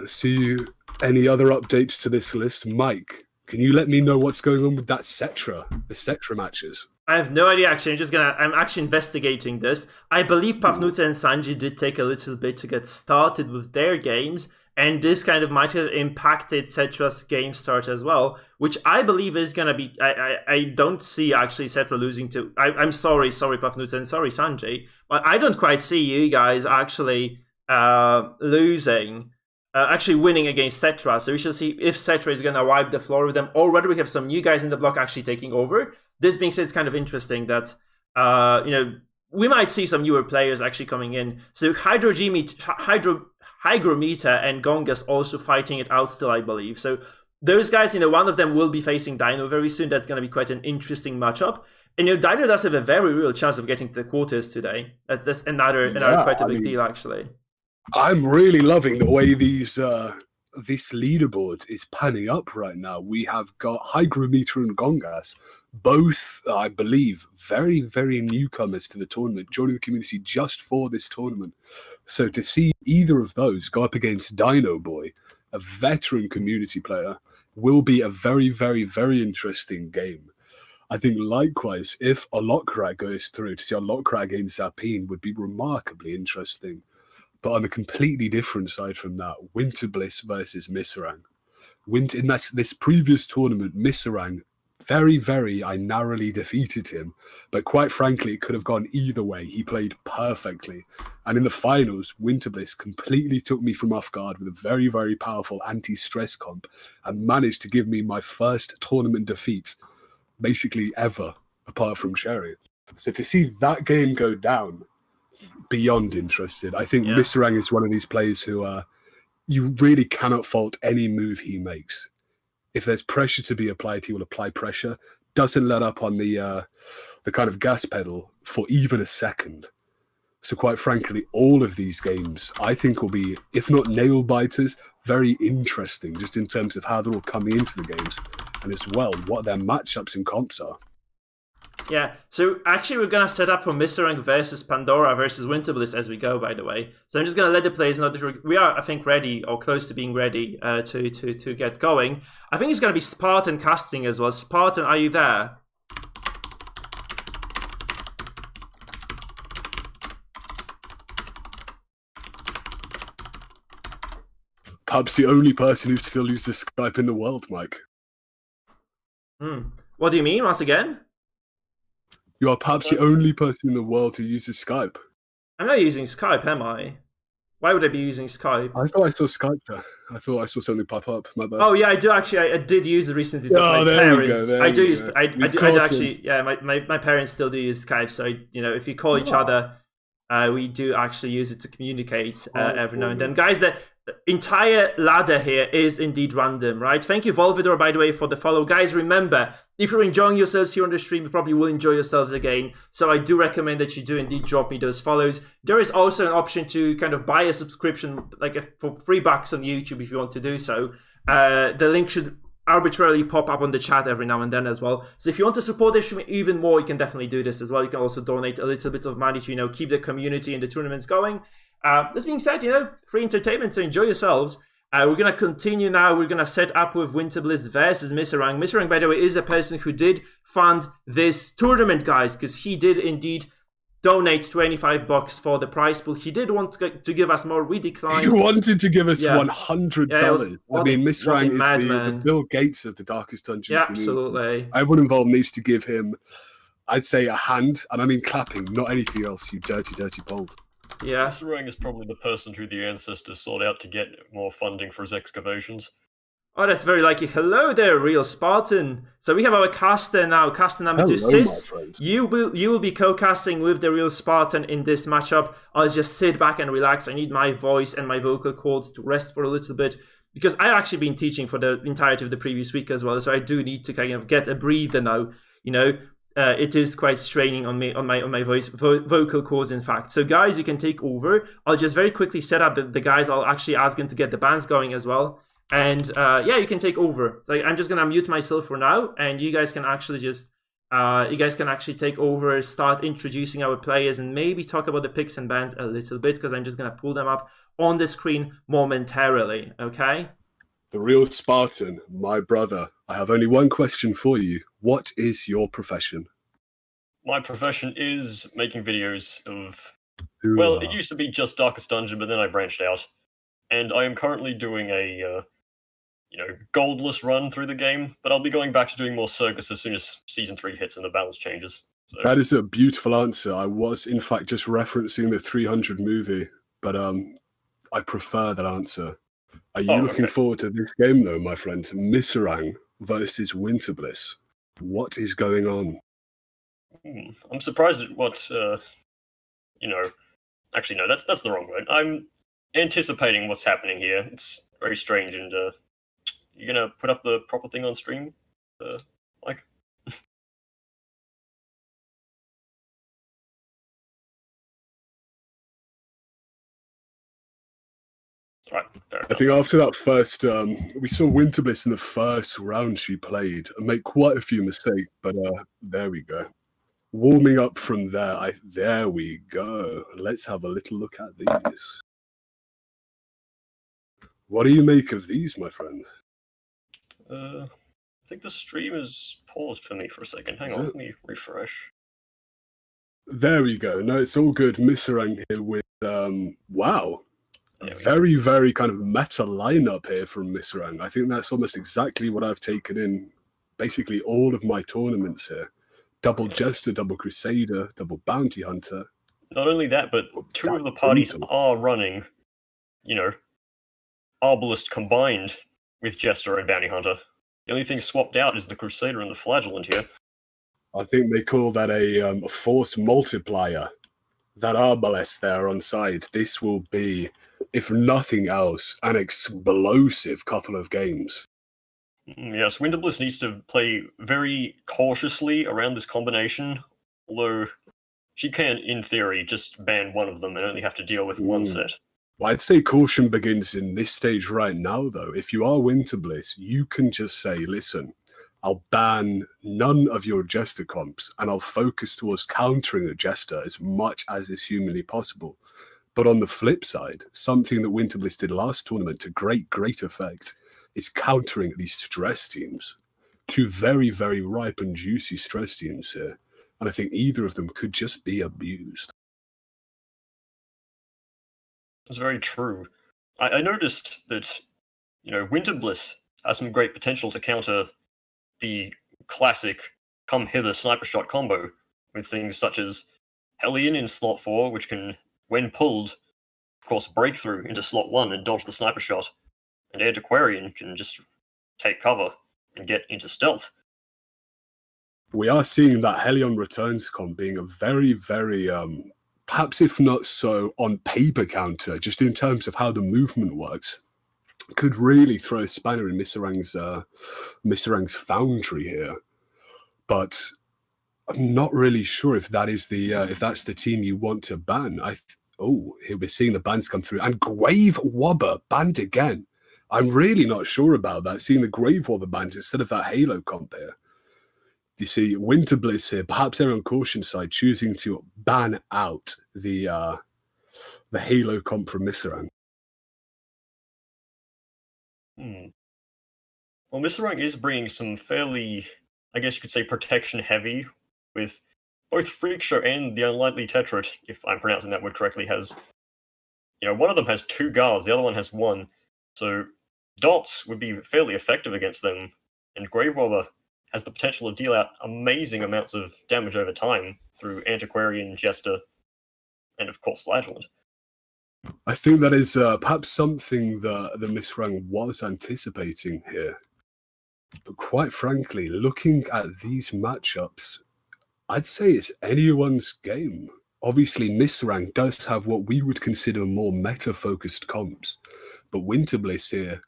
See any other updates to this list? Mike, can you let me know what's going on with that the Cetra matches? I have no idea, actually. I'm actually investigating this. I believe Pafnutse and Sanji did take a little bit to get started with their games, and this kind of might have impacted Cetra's game start as well, which I believe is going to be... I don't see, actually, Cetra losing to... I'm sorry, Pafnutse, and sorry, Sanji, but I don't quite see you guys actually losing... actually winning against Cetra, so we shall see if Cetra is going to wipe the floor with them, or whether we have some new guys in the block actually taking over. This being said, it's kind of interesting that, we might see some newer players actually coming in. So Hygrometer and Gongas also fighting it out still, I believe. So those guys, one of them will be facing Dino very soon. That's going to be quite an interesting matchup. And Dino does have a very real chance of getting to the quarters today. That's another quite a big deal, actually. I'm really loving the way this leaderboard is panning up right now. We have got Hygrometer and Gongas both, I believe, very, very newcomers to the tournament, joining the community just for this tournament. So to see either of those go up against Dino Boy, a veteran community player, will be a very, very, very interesting game. I think likewise, if Olokra goes through, to see Olokra against Zapine would be remarkably interesting. But on a completely different side from that, Winter Bliss versus Misrang. In this previous tournament, Misrang, I narrowly defeated him. But quite frankly, it could have gone either way. He played perfectly. And in the finals, Winter Bliss completely took me from off guard with a very, very powerful anti-stress comp and managed to give me my first tournament defeat, basically ever, apart from Chariot. So to see that game go down, beyond interested. I think Misrang is one of these players who you really cannot fault any move he makes. If there's pressure to be applied, he will apply pressure. Doesn't let up on the kind of gas pedal for even a second. So quite frankly, all of these games, I think, will be, if not nail biters, very interesting, just in terms of how they're all coming into the games, and as well what their matchups and comps are. Yeah, so actually we're going to set up for Misrang versus Pandora versus Winter Bliss as we go, by the way. So I'm just going to let the players know that we are, I think, ready or close to being ready to get going. I think it's going to be Spartan casting as well. Spartan, are you there? Perhaps the only person who still uses Skype in the world, Mike. What do you mean, once again? You are perhaps the only person in the world who uses Skype. I'm not using Skype, am I? Why would I be using Skype? I thought I saw Skype there. I thought I saw something pop up. My bad. Oh yeah, I do actually. I did use it recently. My parents. I do use. I actually. Yeah, my parents still do use Skype. So if you call each other, we do actually use it to communicate every now and then. Guys, the entire ladder here is indeed random, right? Thank you, Volvidor, by the way, for the follow. Guys, remember, if you're enjoying yourselves here on the stream, you probably will enjoy yourselves again. So I do recommend that you do indeed drop me those follows. There is also an option to kind of buy a subscription, like for $3 on YouTube if you want to do so. The link should arbitrarily pop up on the chat every now and then as well. So if you want to support this stream even more, you can definitely do this as well. You can also donate a little bit of money to, keep the community and the tournaments going. This being said, free entertainment, so enjoy yourselves. We're going to continue now. We're going to set up with Winter Bliss versus Misrang. Misrang, by the way, is a person who did fund this tournament, guys, because he did indeed donate $25 for the prize pool. He did want to give us more. We declined. He wanted to give us $100. Yeah, I mean, Misrang is the Bill Gates of the Darkest Dungeon community. Absolutely. Everyone involved needs to give him, I'd say, a hand, and I mean clapping, not anything else, you dirty, dirty bold. Yeah. Misrang is probably the person who the ancestors sought out to get more funding for his excavations. Oh, that's very likely. Hello there, real Spartan. So we have our caster now, caster number 2, Sis. You will be co-casting with the real Spartan in this matchup. I'll just sit back and relax. I need my voice and my vocal cords to rest for a little bit, because I've actually been teaching for the entirety of the previous week as well, so I do need to kind of get a breather now, it is quite straining on me, on my voice, vocal cords, in fact. So guys, you can take over. I'll just very quickly set up the guys. I'll actually ask them to get the bands going as well. And you can take over. So I'm just gonna mute myself for now, and you guys can actually just take over, start introducing our players, and maybe talk about the picks and bans a little bit, because I'm just gonna pull them up on the screen momentarily. Okay. The real Spartan, my brother. I have only one question for you. What is your profession? My profession is making videos of... Well, it used to be just Darkest Dungeon, but then I branched out. And I am currently doing a, goldless run through the game, but I'll be going back to doing more Circus as soon as Season 3 hits and the balance changes. So. That is a beautiful answer. I was, in fact, just referencing the 300 movie, but I prefer that answer. Are you looking forward to this game, though, my friend? Misrang versus Winter Bliss. What is going on? I'm surprised at what, Actually, no, that's the wrong word. I'm anticipating what's happening here. It's very strange, and you gonna put up the proper thing on stream, Mike? Right, fair I enough. think after that first, we saw Winterbliss in the first round she played and make quite a few mistakes, but there we go. Warming up from there, there we go. Let's have a little look at these. What do you make of these, my friend? I think the stream is paused for me for a second. Hang on, let me refresh. There we go. No, it's all good. Misserang here with, wow. Very, very kind of meta lineup here from Misserang. I think that's almost exactly what I've taken in basically all of my tournaments here. Double Jester, double Crusader, double Bounty Hunter. Not only that, but two of the parties are running, Arbalist combined with Jester and Bounty Hunter. The only thing swapped out is the Crusader and the Flagellant here. I think they call that a force multiplier. That Arbalest there on side. This will be, if nothing else, an explosive couple of games. Yes, Winterbliss needs to play very cautiously around this combination, although she can, in theory, just ban one of them and only have to deal with one set. Well, I'd say caution begins in this stage right now, though. If you are Winterbliss, you can just say, listen, I'll ban none of your Jester comps, and I'll focus towards countering a Jester as much as is humanly possible. But on the flip side, something that Winterbliss did last tournament to great effect is countering these stress teams. Two very, very ripe and juicy stress teams here. And I think either of them could just be abused. That's very true. I noticed that, Winterbliss has some great potential to counter the classic come hither sniper shot combo with things such as Hellion in slot 4, which can, when pulled, of course, break through into slot 1 and dodge the sniper shot, and Antiquarian can just take cover and get into stealth. We are seeing that Hellion Returns comp being a very, very, perhaps if not so on paper counter, just in terms of how the movement works, could really throw a spanner in Misserang's foundry here. But I'm not really sure if that is if that's the team you want to ban. Here we're seeing the bans come through, and Grave Wobber banned again. I'm really not sure about that, seeing the Grave Wobber banned instead of that Halo comp here. You see, Winterbliss here, perhaps they're on caution side, choosing to ban out the Halo comp from Misserang. Well, Misserang is bringing some fairly, I guess you could say, protection heavy, with both Freakshow and the Unlikely Tetrate, if I'm pronouncing that word correctly, has, one of them has 2 guards, the other one has 1. So dots would be fairly effective against them, and Grave Robber has the potential to deal out amazing amounts of damage over time through Antiquarian, Jester, and of course Flagellant. I think that is perhaps something that the Misserang was anticipating here. But quite frankly, looking at these matchups, I'd say it's anyone's game. Obviously, Misserang does have what we would consider more meta-focused comps, but Winterbliss here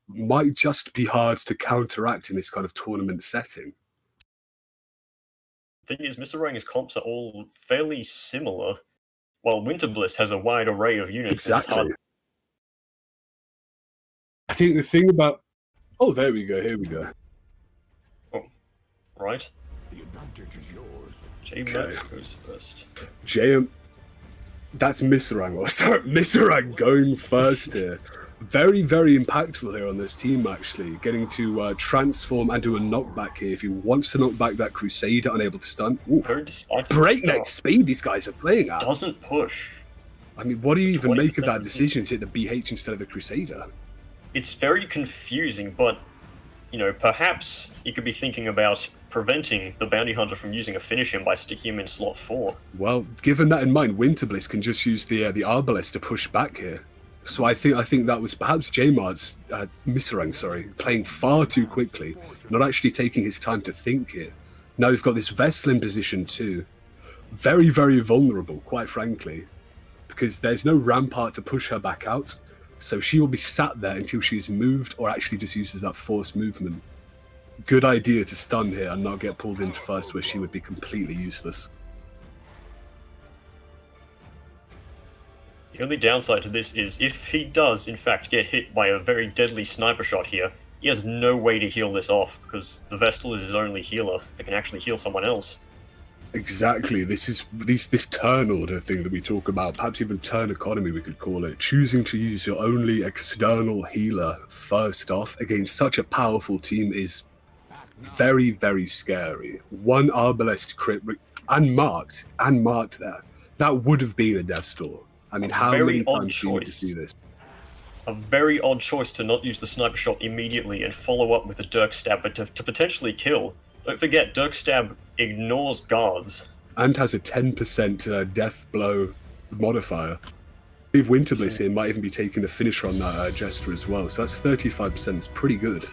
might just be hard to counteract in this kind of tournament setting. The thing is, Misserang's comps are all fairly similar, while Winterbliss has a wide array of units. Exactly. I think the thing about... Oh, there we go, here we go. Oh, right. The advantage is yours. J-Max goes first. That's Misserang. Oh, sorry, Misserang going first here. Very, very impactful here on this team, actually. Getting to transform and do a knockback here. If he wants to knock back that Crusader, unable to stun. Breakneck speed these guys are playing at. Doesn't push. I mean, what do you even make of that decision to hit the BH instead of the Crusader? It's very confusing, but, perhaps you could be thinking about preventing the Bounty Hunter from using a finish him by sticking him in slot 4. Well, given that in mind, Winterbliss can just use the Arbalest to push back here. So I think that was perhaps J-Mard's, Misserang, playing far too quickly, not actually taking his time to think here. Now we've got this Vessel in position too. Very, very vulnerable, quite frankly, because there's no rampart to push her back out, so she will be sat there until she's moved or actually just uses that forced movement. Good idea to stun here and not get pulled into first where she would be completely useless. The only downside to this is if he does, in fact, get hit by a very deadly sniper shot here, he has no way to heal this off, because the Vestal is his only healer that can actually heal someone else. Exactly. This is this turn order thing that we talk about, perhaps even turn economy we could call it. Choosing to use your only external healer first off against such a powerful team is very, very scary. One Arbalest crit unmarked there. That would have been a Death's Door. I mean, how many times do you need to see this? A very odd choice to not use the sniper shot immediately and follow up with a Dirk Stab, but to potentially kill. Don't forget, Dirk Stab ignores guards. And has a 10% death blow modifier. I believe Winterbliss here might even be taking the finisher on that Jester as well, so that's 35%. It's pretty good.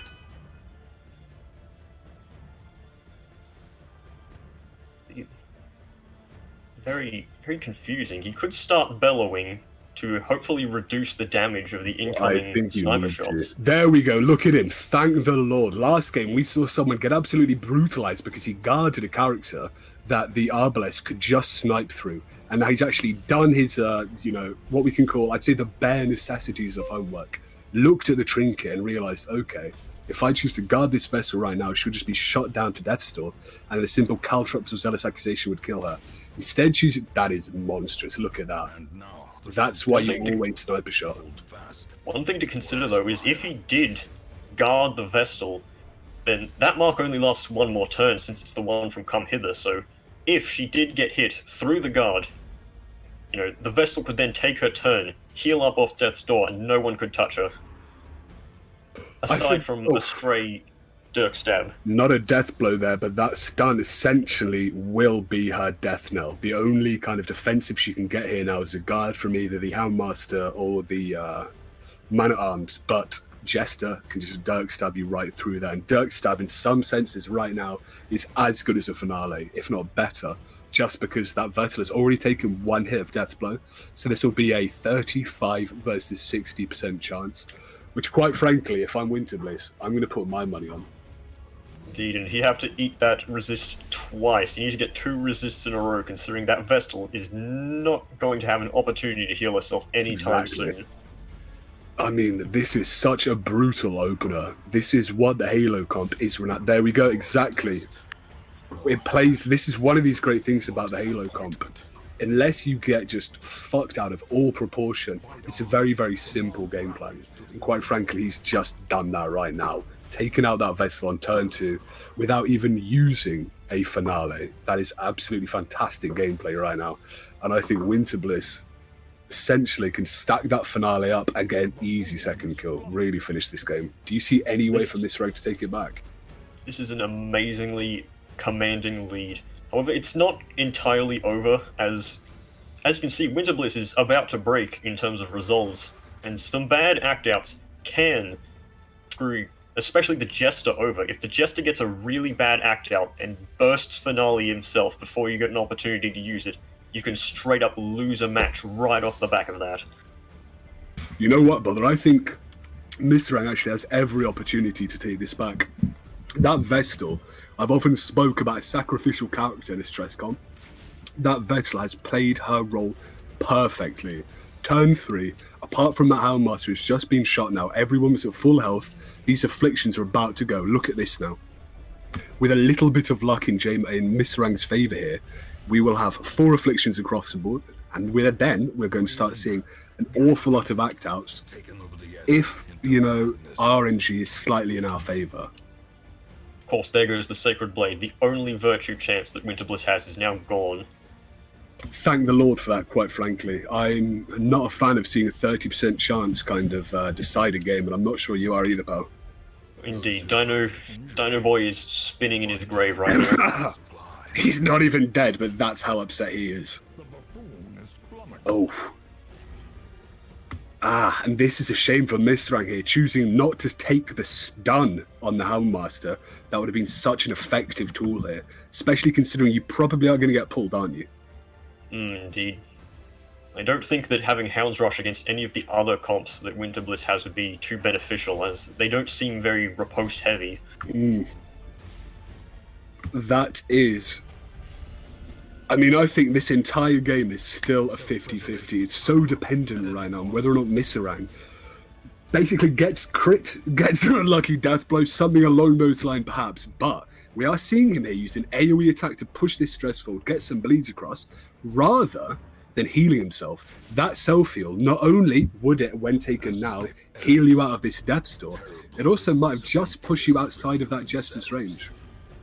Very, very confusing. He could start bellowing to hopefully reduce the damage of the incoming sniper shots. There we go, look at him, thank the Lord. Last game we saw someone get absolutely brutalized because he guarded a character that the Arbalest could just snipe through. And now he's actually done his, what we can call, I'd say, the bare necessities of homework. Looked at the trinket and realized, okay, if I choose to guard this vessel right now, she'll just be shot down to Death's Door, and then a simple Caltrops or Zealous accusation would kill her. Instead, choosing that is monstrous. Look at that. That's why you always sniper shot. One thing to consider though is if he did guard the Vestal, then that mark only lasts one more turn since it's the one from Come Hither. So if she did get hit through the guard, the Vestal could then take her turn, heal up off Death's Door, and no one could touch her. Aside from a stray Dirk Stab. Not a death blow there, but that stun essentially will be her death knell. The only kind of defensive she can get here now is a guard from either the Houndmaster or the Man-at-Arms, but Jester can just Dirk Stab you right through there. And Dirk Stab, in some senses right now, is as good as a Finale, if not better, just because that Vertil has already taken one hit of death blow. So this will be a 35 versus 60% chance, which quite frankly, if I'm Winterbliss, I'm going to put my money on. Indeed, and he'd have to eat that resist twice. You need to get 2 resists in a row, considering that Vestal is not going to have an opportunity to heal herself anytime soon. I mean, this is such a brutal opener. This is what the Halo comp is. There we go, exactly. It plays. This is one of these great things about the Halo comp. Unless you get just fucked out of all proportion, it's a very, very simple game plan. And quite frankly, he's just done that right now. Taken out that Vestal on turn 2 without even using a Finale. That is absolutely fantastic gameplay right now. And I think Winterbliss essentially can stack that Finale up and get an easy second kill. Really finish this game. Do you see any way for Misrang to take it back? This is an amazingly commanding lead. However, it's not entirely over, as you can see, Winterbliss is about to break in terms of resolves, and some bad act-outs can screw especially the Jester over. If the Jester gets a really bad act-out and bursts Finale himself before you get an opportunity to use it, you can straight up lose a match right off the back of that. You know what, brother? I think Misrang actually has every opportunity to take this back. That Vestal, I've often spoke about a sacrificial character in this stress comp. That Vestal has played her role perfectly. Turn 3, apart from that Houndmaster who's just been shot now, everyone was at full health. These afflictions are about to go. Look at this now. With a little bit of luck in Misrang's favour here, we will have 4 afflictions across the board, and we're going to start seeing an awful lot of act-outs if, RNG is slightly in our favour. Of course, there goes the Sacred Blade. The only virtue chance that Winterbliss has is now gone. Thank the Lord for that, quite frankly. I'm not a fan of seeing a 30% chance kind of decide a game, and I'm not sure you are either, pal. Indeed. Dino Boy is spinning in his grave right now. He's not even dead, but that's how upset he is. Oh. And this is a shame for Misrang here, choosing not to take the stun on the Houndmaster. That would have been such an effective tool here, especially considering you probably are going to get pulled, aren't you? Indeed. I don't think that having Hound's Rush against any of the other comps that Winterbliss has would be too beneficial, as they don't seem very riposte heavy. That is I mean, I think this entire game is still a 50-50. It's so dependent right now on whether or not Misarang basically gets crit, gets an unlucky death blow, something along those lines perhaps. But we are seeing him here use an AoE attack to push this stress forward, get some bleeds across, rather than healing himself. That self-heal, not only would it, when taken now, heal you out of this Death's Door, it also might have just pushed you outside of that Jester's range.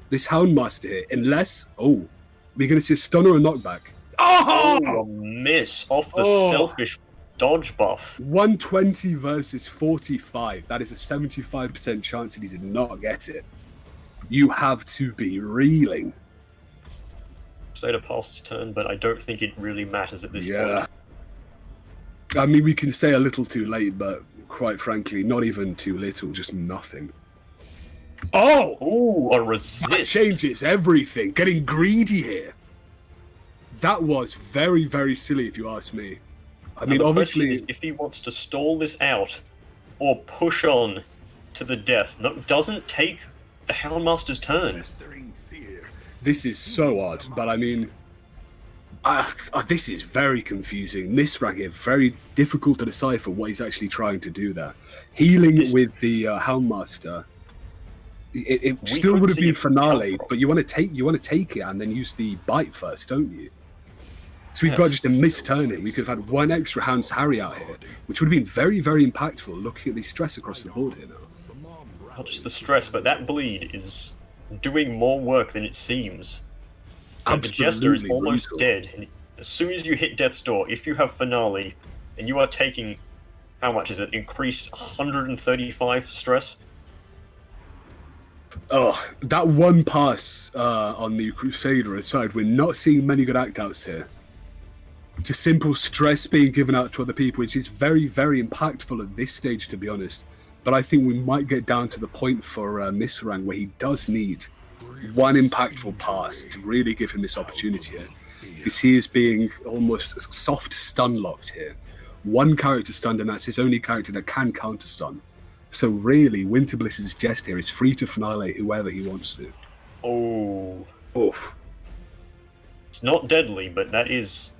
This Houndmaster here, unless... Oh, we're going to see a stun or a knockback. Oh! A miss off the selfish dodge buff. 120 versus 45. That is a 75% chance that he did not get it. You have to be reeling. Say to pass his turn, but I don't think it really matters at this point. I mean, we can say a little too late, but quite frankly, not even too little, just nothing. Oh! Ooh, a resist. That changes everything. Getting greedy here. That was very, very silly, if you ask me. I mean, obviously, is if he wants to stall this out or push on to the death, doesn't take the Houndmaster's turn. This is so odd, but I mean, this is very confusing. Misrang here, very difficult to decipher what he's actually trying to do there. Healing with the Houndmaster. It still would have been finale, but you want to take it and then use the bite first, don't you? So we've got just a missed turn here. We could have had one extra Hound's Harry out here, which would have been very, very impactful looking at the stress across the board here now. Not just the stress, but that bleed is doing more work than it seems. And the Jester is almost dead. And as soon as you hit Death's Door, if you have finale, and you are taking, how much is it? Increased 135 stress? Oh, that one pass on the Crusader aside, we're not seeing many good act-outs here. Just simple stress being given out to other people, which is very, very impactful at this stage, to be honest. But I think we might get down to the point for Misrang where he does need one impactful pass to really give him this opportunity here. Because he is being almost soft stun-locked here. One character stunned, and that's his only character that can counter-stun. So really, Winterbliss's Jest here is free to finale whoever he wants to. Oh. Oof. It's not deadly, but that is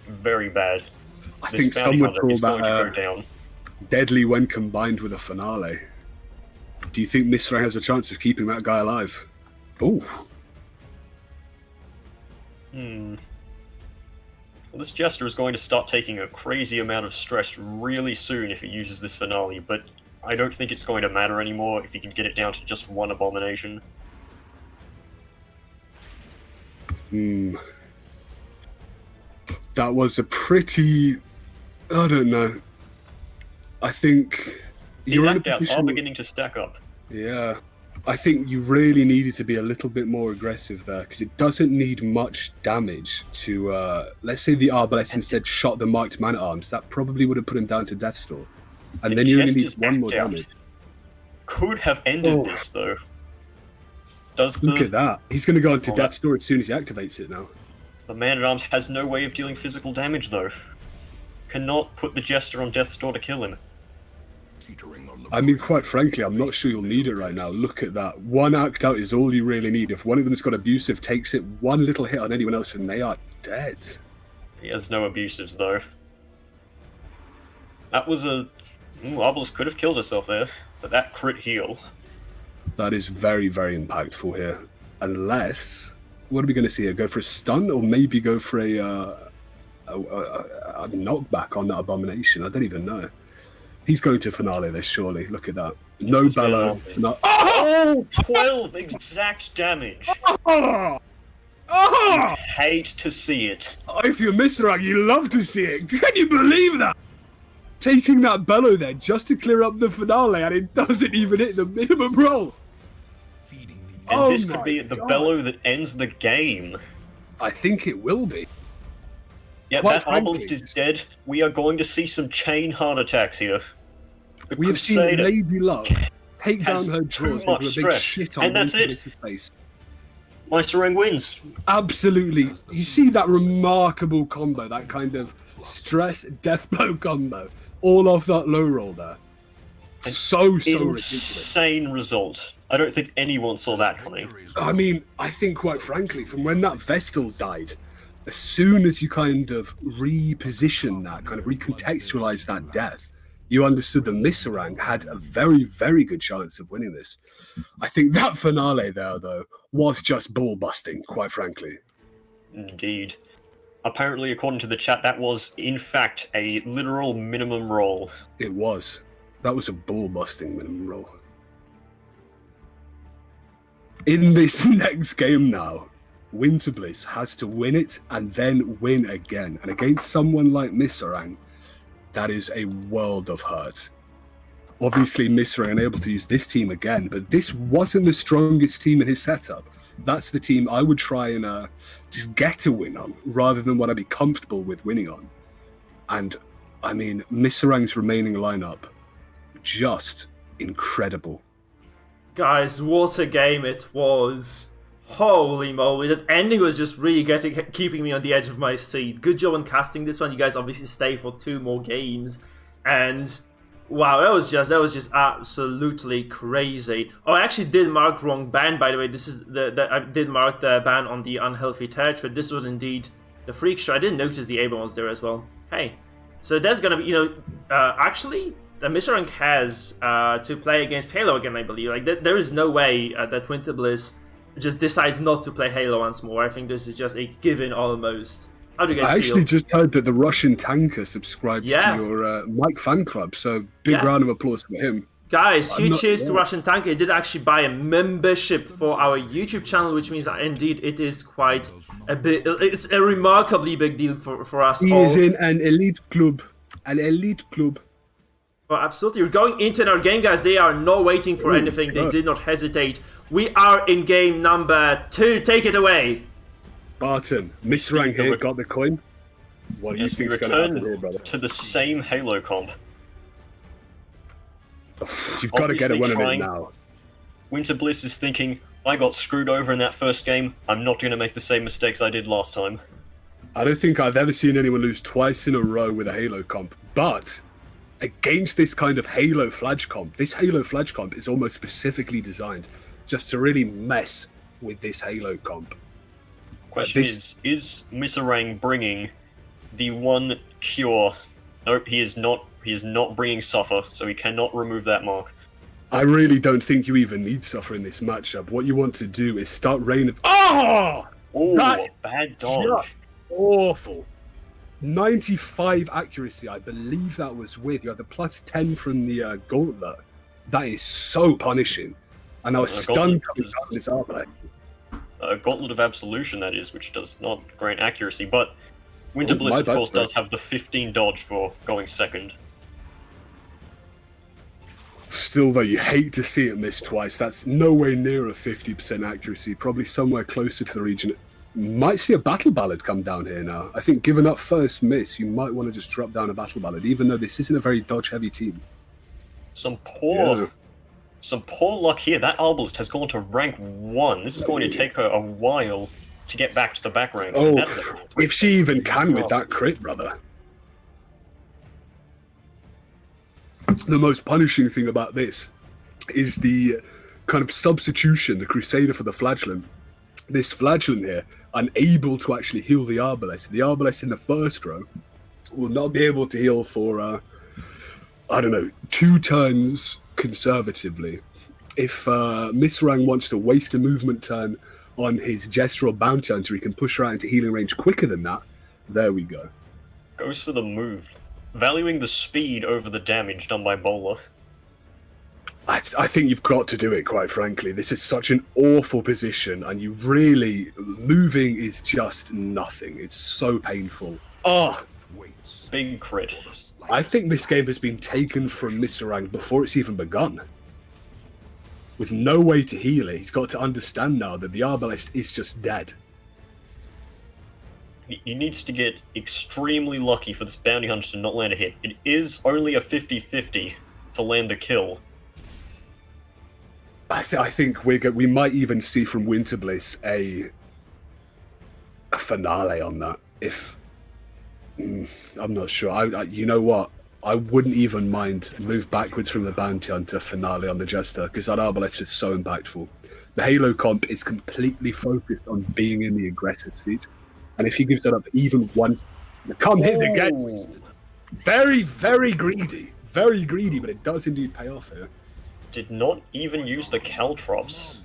very bad. I think some would call that down. Deadly when combined with a finale. Do you think Misra has a chance of keeping that guy alive? Ooh. Well, this Jester is going to start taking a crazy amount of stress really soon if he uses this finale, but I don't think it's going to matter anymore if he can get it down to just one abomination. That was a pretty... I don't know. I think... These act-outs are beginning to stack up. Yeah. I think you really needed to be a little bit more aggressive there, because it doesn't need much damage to... let's say the Arbalest instead shot the marked man-at-arms. That probably would have put him down to Death's Door. And then you only need one more damage. Could have ended this, though. Look at that. He's going to go into Death's Door as soon as he activates it now. The Man-at-Arms has no way of dealing physical damage, though. Cannot put the Jester on Death's Door to kill him. I mean, quite frankly, I'm not sure you'll need it right now. Look at that. One act out is all you really need. If one of them's got abusive, takes it, one little hit on anyone else, and they are dead. He has no abusives, though. That was a... Arbalest could have killed herself there, but that crit heal. That is very, very impactful here. Unless... What are we going to see here? Go for a stun, or maybe go for a knockback on that abomination? I don't even know. He's going to finale this, surely. Look at that. No bellow. No. Oh! 12 exact damage. You hate to see it. If you're Misrang, you love to see it. Can you believe that? Taking that bellow there just to clear up the finale, and it doesn't even hit the minimum roll. And this could be the bellow that ends the game. I think it will be. Yeah, that Arbalest is dead. We are going to see some chain heart attacks here. We have seen Lady Luck take down her drawers with a big shit on and that's it. Face. Meisterring wins. Absolutely. You see that remarkable combo, that kind of stress death blow combo, all off that low roll there. So ridiculous. Insane result. I don't think anyone saw that coming. I mean, I think quite frankly, from when that Vestal died, as soon as you kind of reposition that, kind of recontextualize that death, you understood that Misarang had a very, very good chance of winning this. I think that finale there, though, was just ball-busting, quite frankly. Indeed. Apparently, according to the chat, that was, in fact, a literal minimum roll. It was. That was a ball-busting minimum roll. In this next game now, Winterbliss has to win it and then win again. And against someone like Misarang, that is a world of hurt. Obviously, Misarang unable to use this team again, but this wasn't the strongest team in his setup. That's the team I would try and just get a win on, rather than what I'd be comfortable with winning on. And, I mean, Misarang's remaining lineup, just incredible. Guys, what a game it was. Holy moly, that ending was just really keeping me on the edge of my seat. Good job on casting this one. You guys obviously stay for 2 more games. And wow, that was just absolutely crazy. Oh, I actually did mark wrong ban, by the way. This is I did mark the ban on the unhealthy territory. This was indeed the freak show. I didn't notice the Aben was there as well. Hey, so there's gonna be, actually, Misarang has to play against Halo again, I believe. Like, there is no way that Winterbliss just decides not to play Halo once more. I think this is just a given almost. How do you guys feel? I actually just heard that the Russian tanker subscribed to your Mike fan club, so big round of applause for him. Guys, huge cheers to Russian tanker. He did actually buy a membership for our YouTube channel, which means that indeed it is quite a bit. It's a remarkably big deal for us all. He is in an elite club. An elite club. Well, absolutely. We're going into our game, guys. They are not waiting for anything. They did not hesitate. We are in game number 2. Take it away. Spartan, Misarang here got the coin. What do you think is going to happen here, brother? To the same Halo comp. You've got to get a win on it now. Winterbliss is thinking, I got screwed over in that first game. I'm not going to make the same mistakes I did last time. I don't think I've ever seen anyone lose twice in a row with a Halo comp, but against this kind of Halo flag comp, this Halo flag comp is almost specifically designed just to really mess with this Halo comp. Question is Misarang bringing the one cure? Nope, he is not. He is not bringing Suffer, so he cannot remove that mark. I really don't think you even need Suffer in this matchup. What you want to do is start Rain of... Oh! Oh, bad dodge. Awful. 95 accuracy, I believe that was with. You had the +10 from the Gauntlet. That is so punishing. And I was stunned coming out of this Arbalest. Gauntlet of Absolution, that is, which does not grant accuracy, but Winterbliss, of course, does have the 15 dodge for going second. Still, though, you hate to see it miss twice. That's nowhere near a 50% accuracy, probably somewhere closer to the region. Might see a Battle Ballad come down here now. I think given that first miss, you might want to just drop down a Battle Ballad, even though this isn't a very dodge-heavy team. Some poor luck here. That Arbalest has gone to rank 1. This is going to take her a while to get back to the back ranks. Oh, if she even can with that crit, brother. The most punishing thing about this is the kind of substitution, the Crusader for the Flagellant. This Flagellant here, unable to actually heal the Arbalest. The Arbalest in the first row will not be able to heal for, 2 turns conservatively. If Misarang wants to waste a movement turn on his Jester or Bounty Hunter, he can push her out into healing range quicker than that. There we go. Goes for the move, valuing the speed over the damage done by Bowler. I think you've got to do it, quite frankly. This is such an awful position, and you really... Moving is just nothing. It's so painful. Oh! Big crit. I think this game has been taken from Misarang before it's even begun. With no way to heal it, he's got to understand now that the Arbalest is just dead. He needs to get extremely lucky for this Bounty Hunter to not land a hit. It is only a 50-50 to land the kill. I think we might even see from Winterbliss a finale on that. If I'm not sure. You know what? I wouldn't even mind move backwards from the Bounty Hunter finale on the Jester, because that Arbalest is so impactful. The Halo comp is completely focused on being in the aggressive seat. And if he gives that up even once, come hit again. Very, very greedy. Very greedy, but it does indeed pay off here. Did not even use the Caltrops.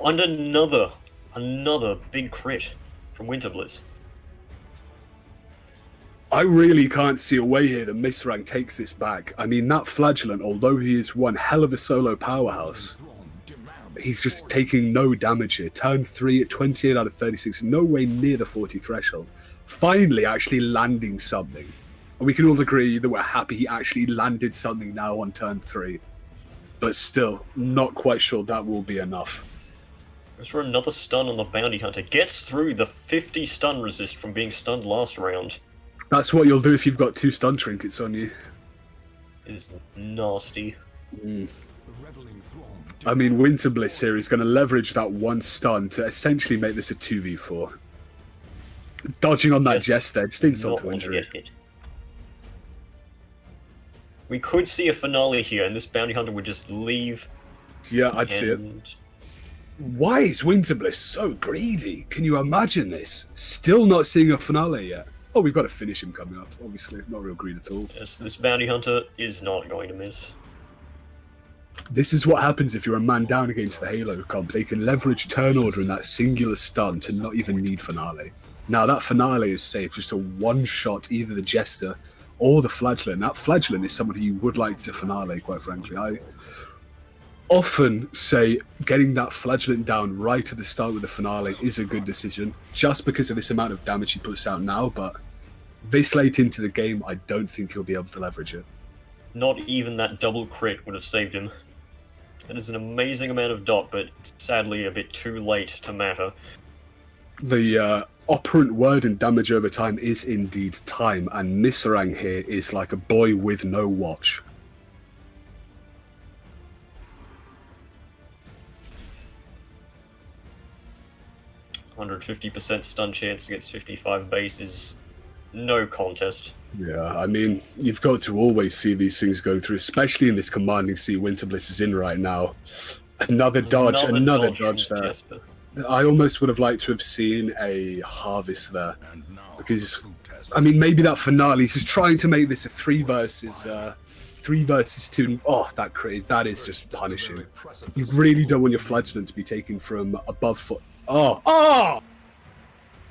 And another big crit from Winterbliss. I really can't see a way here that Misrang takes this back. I mean, that Flagellant, although he is one hell of a solo powerhouse, he's just taking no damage here. Turn 3 at 28 out of 36, no way near the 40 threshold. Finally actually landing something. And we can all agree that we're happy he actually landed something now on turn 3. But still, not quite sure that will be enough. Goes for another stun on the Bounty Hunter. Gets through the 50 stun resist from being stunned last round. That's what you'll do if you've got 2 stun trinkets on you. Is nasty. I mean, Winterbliss here is going to leverage that 1 stun to essentially make this a 2v4. Dodging on that Jest there, just insult to injury. We could see a finale here, and this Bounty Hunter would just leave. Yeah, I'd see it. Why is Winterbliss so greedy? Can you imagine this? Still not seeing a finale yet. Oh, we've got to finish him coming up, obviously. Not real greed at all. Yes, this Bounty Hunter is not going to miss. This is what happens if you're a man down against the Halo comp. They can leverage turn order in that singular stun to not even need finale. Now, that finale is safe, just a one-shot, either the Jester or the Flagellant. That Flagellant is someone who you would like to finale, quite frankly. I often say getting that Flagellant down right at the start with the finale is a good decision, just because of this amount of damage he puts out now, but this late into the game, I don't think he'll be able to leverage it. Not even that double crit would have saved him. That is an amazing amount of dot, but sadly a bit too late to matter. The operant word in damage over time is indeed time, and Misrang here is like a boy with no watch. %150% stun chance against 55 base is no contest. Yeah, I mean, you've got to always see these things going through, especially in this commanding seat Winterbliss is in right now. Another dodge there. Jester. I almost would have liked to have seen a harvest there. Because, I mean, maybe that finale is just trying to make this a 3 versus 2. Oh, that crit, that is just punishing. You really don't want your Flagellant to be taken from above foot. Oh!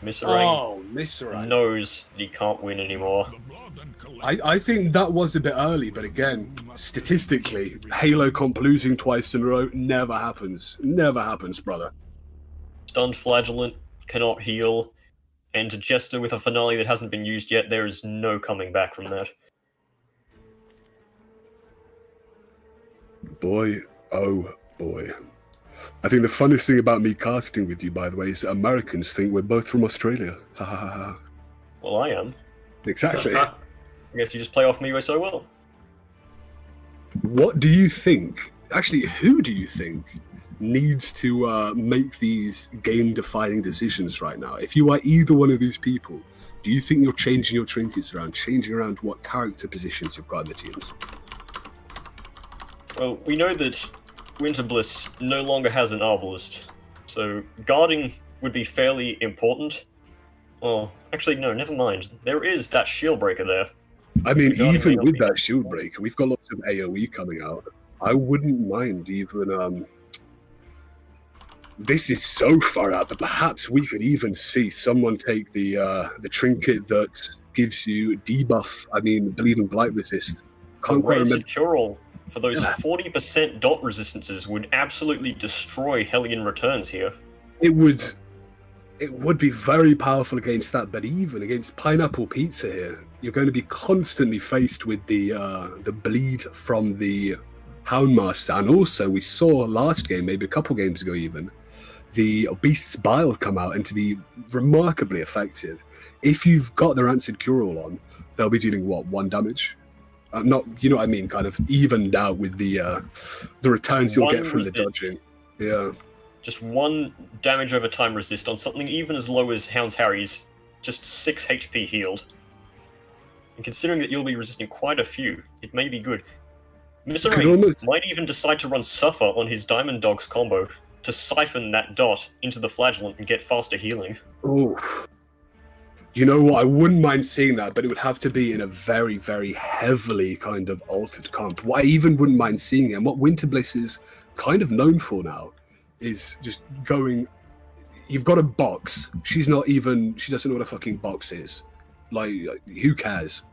Misrang knows that he can't win anymore. I think that was a bit early, but again, statistically, Halo comp losing twice in a row never happens. Never happens, brother. Stunned Flagellant cannot heal, and to Jester with a finale that hasn't been used yet, there is no coming back from that. Boy, oh boy. I think the funnest thing about me casting with you, by the way, is that Americans think we're both from Australia. Ha ha ha. Well, I am. Exactly. I guess you just play off me so well. What do you think? Actually, who do you think needs to make these game-defining decisions right now? If you are either one of these people, do you think you're changing your trinkets around, changing around what character positions you've got in the teams? Well, we know that Winterbliss no longer has an Arbalist, so guarding would be fairly important. Well, actually, no, never mind. There is that shield breaker there. I mean, even with that shield breaker, we've got lots of AoE coming out. I wouldn't mind even, this is so far out that perhaps we could even see someone take the trinket that gives you debuff, bleed and blight resist. Can't quite remember. Secure for those 40% dot resistances would absolutely destroy Hellion returns here. It would be very powerful against that, but even against Pineapple Pizza here, you're going to be constantly faced with the bleed from the Houndmaster, and also we saw last game, maybe a couple games ago even, the Beast's Bile come out and to be remarkably effective. If you've got the Rancid Cure-All on, they'll be dealing, 1 damage? Not, you know what I mean, kind of evened out with the returns you'll get from the dodging. Yeah. Just 1 damage over time resist on something even as low as Hound's Harry's, just 6 HP healed. And considering that you'll be resisting quite a few, it may be good. Misrang might even decide to run Suffer on his Diamond Dogs combo. to siphon that dot into the flagellant and get faster healing. Oh. You know what? I wouldn't mind seeing that, but it would have to be in a very, very heavily kind of altered comp. What I even wouldn't mind seeing it, and what Winter Bliss is kind of known for now, is just going... You've got a box. She doesn't know what a fucking box is. Like, who cares?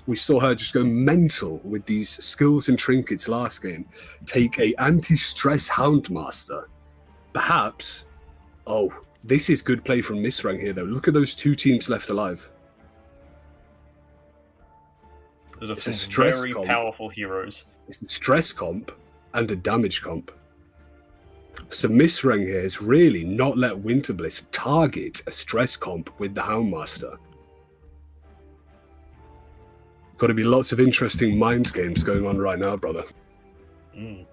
We saw her just go mental with these skills and trinkets last game. Take a anti-stress Houndmaster. Perhaps... Oh... This is good play from Misrang here, though. Look at those two teams left alive. There's some very powerful heroes. It's a stress comp and a damage comp. So Misrang here has really not let Winterbliss target a stress comp with the Houndmaster. Got to be lots of interesting mind games going on right now, brother. Mm.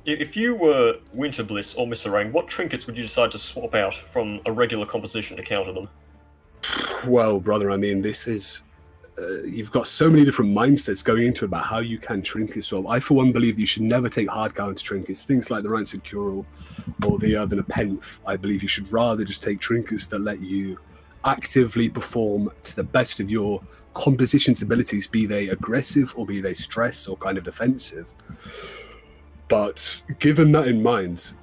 If you were Winterbliss or Misrang, what trinkets would you decide to swap out from a regular composition to counter them? Well, brother, I mean, this is... you've got so many different mindsets going into it about how you can trinket swap. I, for one, believe you should never take hard counter trinkets, things like the Rancid Curel or the Nepenthe. I believe you should rather just take trinkets that let you actively perform to the best of your composition's abilities, be they aggressive or be they stress or kind of defensive. But given that in mind,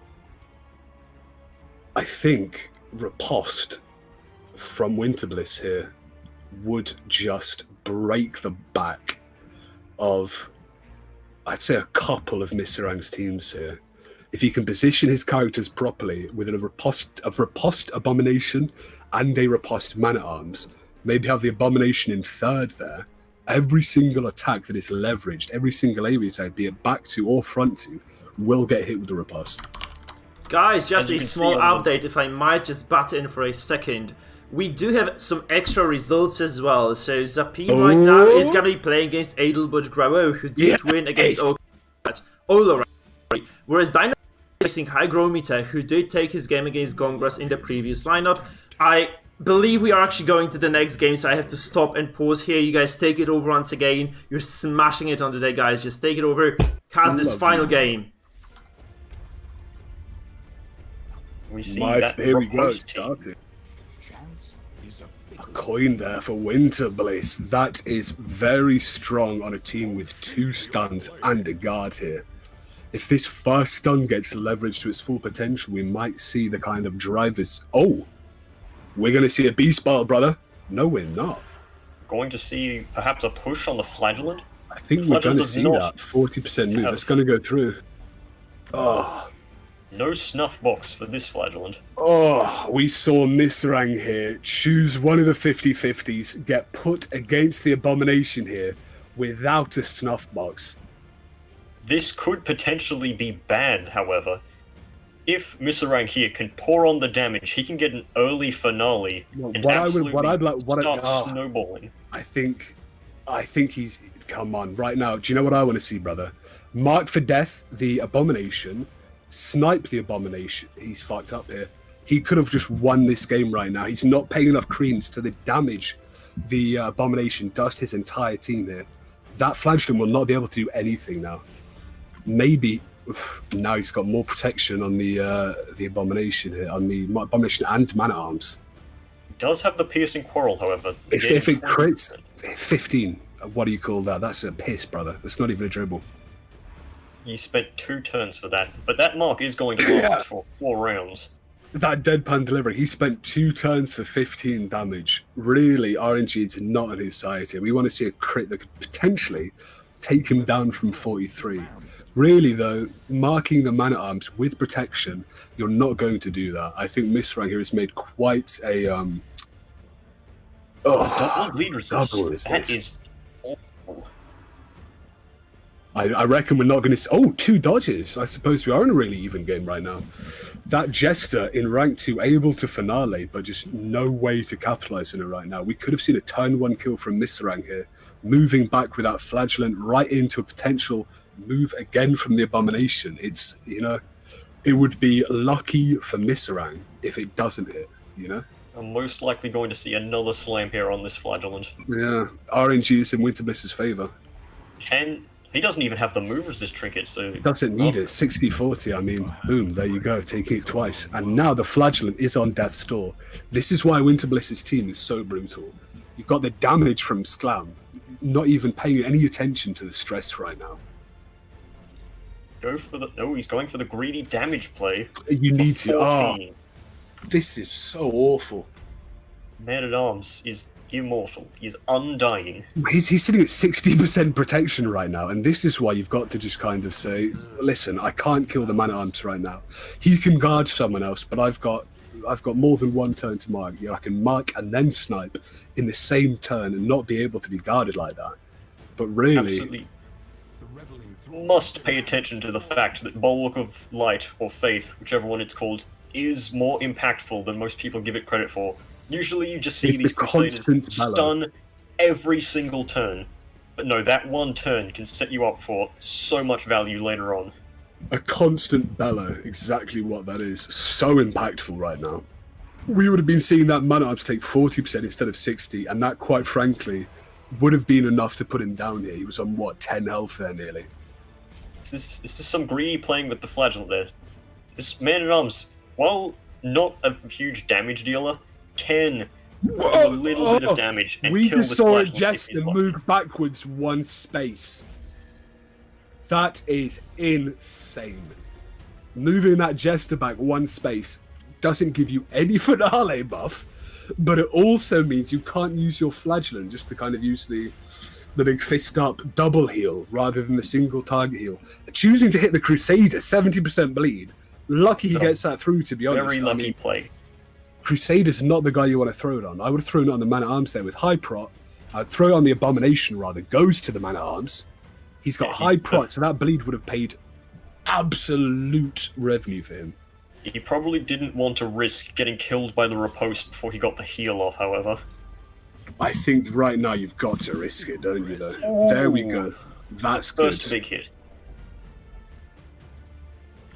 I think Riposte from Winterbliss here would just break the back of, I'd say, a couple of Misrang's teams here. If he can position his characters properly with a Riposte Abomination and a Riposte Man-at-Arms, maybe have the Abomination in third there, every single attack that is leveraged, every single AoE attack, be it back to or front to, will get hit with the Riposte. Guys, just a small update, if I might just butt in for a second. We do have some extra results as well. So Zapi right now is going to be playing against Adelbert Gravo, who did win against Ola, whereas Dino facing Hygrometer, who did take his game against Gongras in the previous lineup. I believe we are actually going to the next game, so I have to stop and pause here. You guys take it over once again. You're smashing it on today, guys. Just take it over. Cast this final game. We see that here we go, it started. A coin there for Winterbliss. That is very strong on a team with 2 stuns and a guard here. If this first stun gets leveraged to its full potential, we might see the kind of drivers... Oh! We're going to see a beast battle, brother. No, we're not. Going to see perhaps a push on the Flagellant? I think we're going to see that 40% move. It's going to go through. Oh. No snuff box for this Flagellant. Oh, we saw Misrang here choose one of the 50-50s, get put against the Abomination here without a snuff box. This could potentially be bad, however. If Misrang here can pour on the damage, he can get an early finale and start snowballing. I think he's... Come on, right now. Do you know what I want to see, brother? Mark for death, the Abomination. Snipe the Abomination. He's fucked up here. He could have just won this game right now. He's not paying enough credence to the damage the Abomination does to his entire team here. That Flagellant will not be able to do anything now. Maybe... Now he's got more protection on the Abomination here, on the Abomination and Man-at-Arms. He does have the Piercing Quarrel, however. If it crits 15, what do you call that? That's a piss, brother. That's not even a dribble. He spent 2 turns for that, but that mark is going to last for 4 rounds. That deadpan delivery, he spent 2 turns for 15 damage. Really, RNG is not on his side here. We want to see a crit that could potentially take him down from 43. Really, though, marking the Man-at-Arms with protection, you're not going to do that. I think Misrang here has made quite a... double lead resist. That is awful. I reckon we're not going to... Oh, 2 dodges. I suppose we are in a really even game right now. That Jester in rank 2, able to finale, but just no way to capitalize on it right now. We could have seen a turn 1 kill from Misrang here, moving back with that Flagellant right into a potential move again from the Abomination. It's, you know, it would be lucky for Misrang if it doesn't hit, you know? I'm most likely going to see another slam here on this Flagellant. Yeah, RNG is in Winterbliss's favor. Can He doesn't even have the move resist trinket, so... Doesn't need it. 60-40, I mean, boom, there you go, taking it twice. And now the Flagellant is on death's door. This is why Winterbliss's team is so brutal. You've got the damage from Sklam, not even paying any attention to the stress right now. Go for the... No, he's going for the greedy damage play. You need to... 14. This is so awful. Man-at-Arms is immortal. He's undying. He's sitting at 60% protection right now, and this is why you've got to just kind of say, listen, I can't kill the Man-at-Arms right now. He can guard someone else, but I've got more than one turn to mark. I can mark and then snipe in the same turn and not be able to be guarded like that. But really... Absolutely. Must pay attention to the fact that Bulwark of Light, or Faith, whichever one it's called, is more impactful than most people give it credit for. Usually you just see these Crusaders stun every single turn. But no, that one turn can set you up for so much value later on. A constant bellow, exactly what that is. So impactful right now. We would have been seeing that Man-at-Arms take 40% instead of 60, and that, quite frankly, would have been enough to put him down here. He was on, what, 10 health there nearly. Is this some greedy playing with the Flagellant there? This Man-at-Arms, while not a huge damage dealer, can do a little bit of damage and we kill just this saw a Flagellant. Jester move backwards one space. That is insane. Moving that Jester back one space doesn't give you any finale buff, but it also means you can't use your Flagellant just to kind of use the big fist up double heal rather than the single target heal. Choosing to hit the Crusader, 70% bleed. Lucky he gets that through, to be honest. Very lucky play. Crusader's not the guy you want to throw it on. I would have thrown it on the Man-at-Arms there with high prot. I'd throw it on the Abomination rather. Goes to the Man-at-Arms. He's got high prot, so that bleed would have paid absolute revenue for him. He probably didn't want to risk getting killed by the riposte before he got the heal off, however. I think right now you've got to risk it, don't you, though? Ooh. There we go. That's good. First big hit.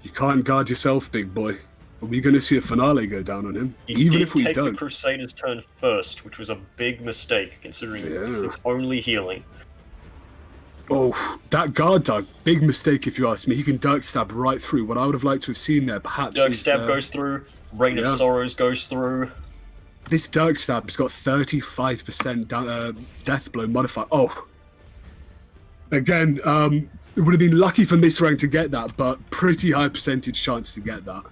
You can't guard yourself, big boy. Are we going to see a finale go down on him? He Even did if we take don't. the Crusader's turn first, which was a big mistake, considering it's its only healing. Oh, that guard dog, big mistake if you ask me. He can Dirk Stab right through. What I would have liked to have seen there, perhaps, Dirk Stab goes through, Rain of Sorrows goes through. This Dirk Stab has got 35% death blow modifier. Oh. Again, it would have been lucky for Misrang to get that, but pretty high percentage chance to get that.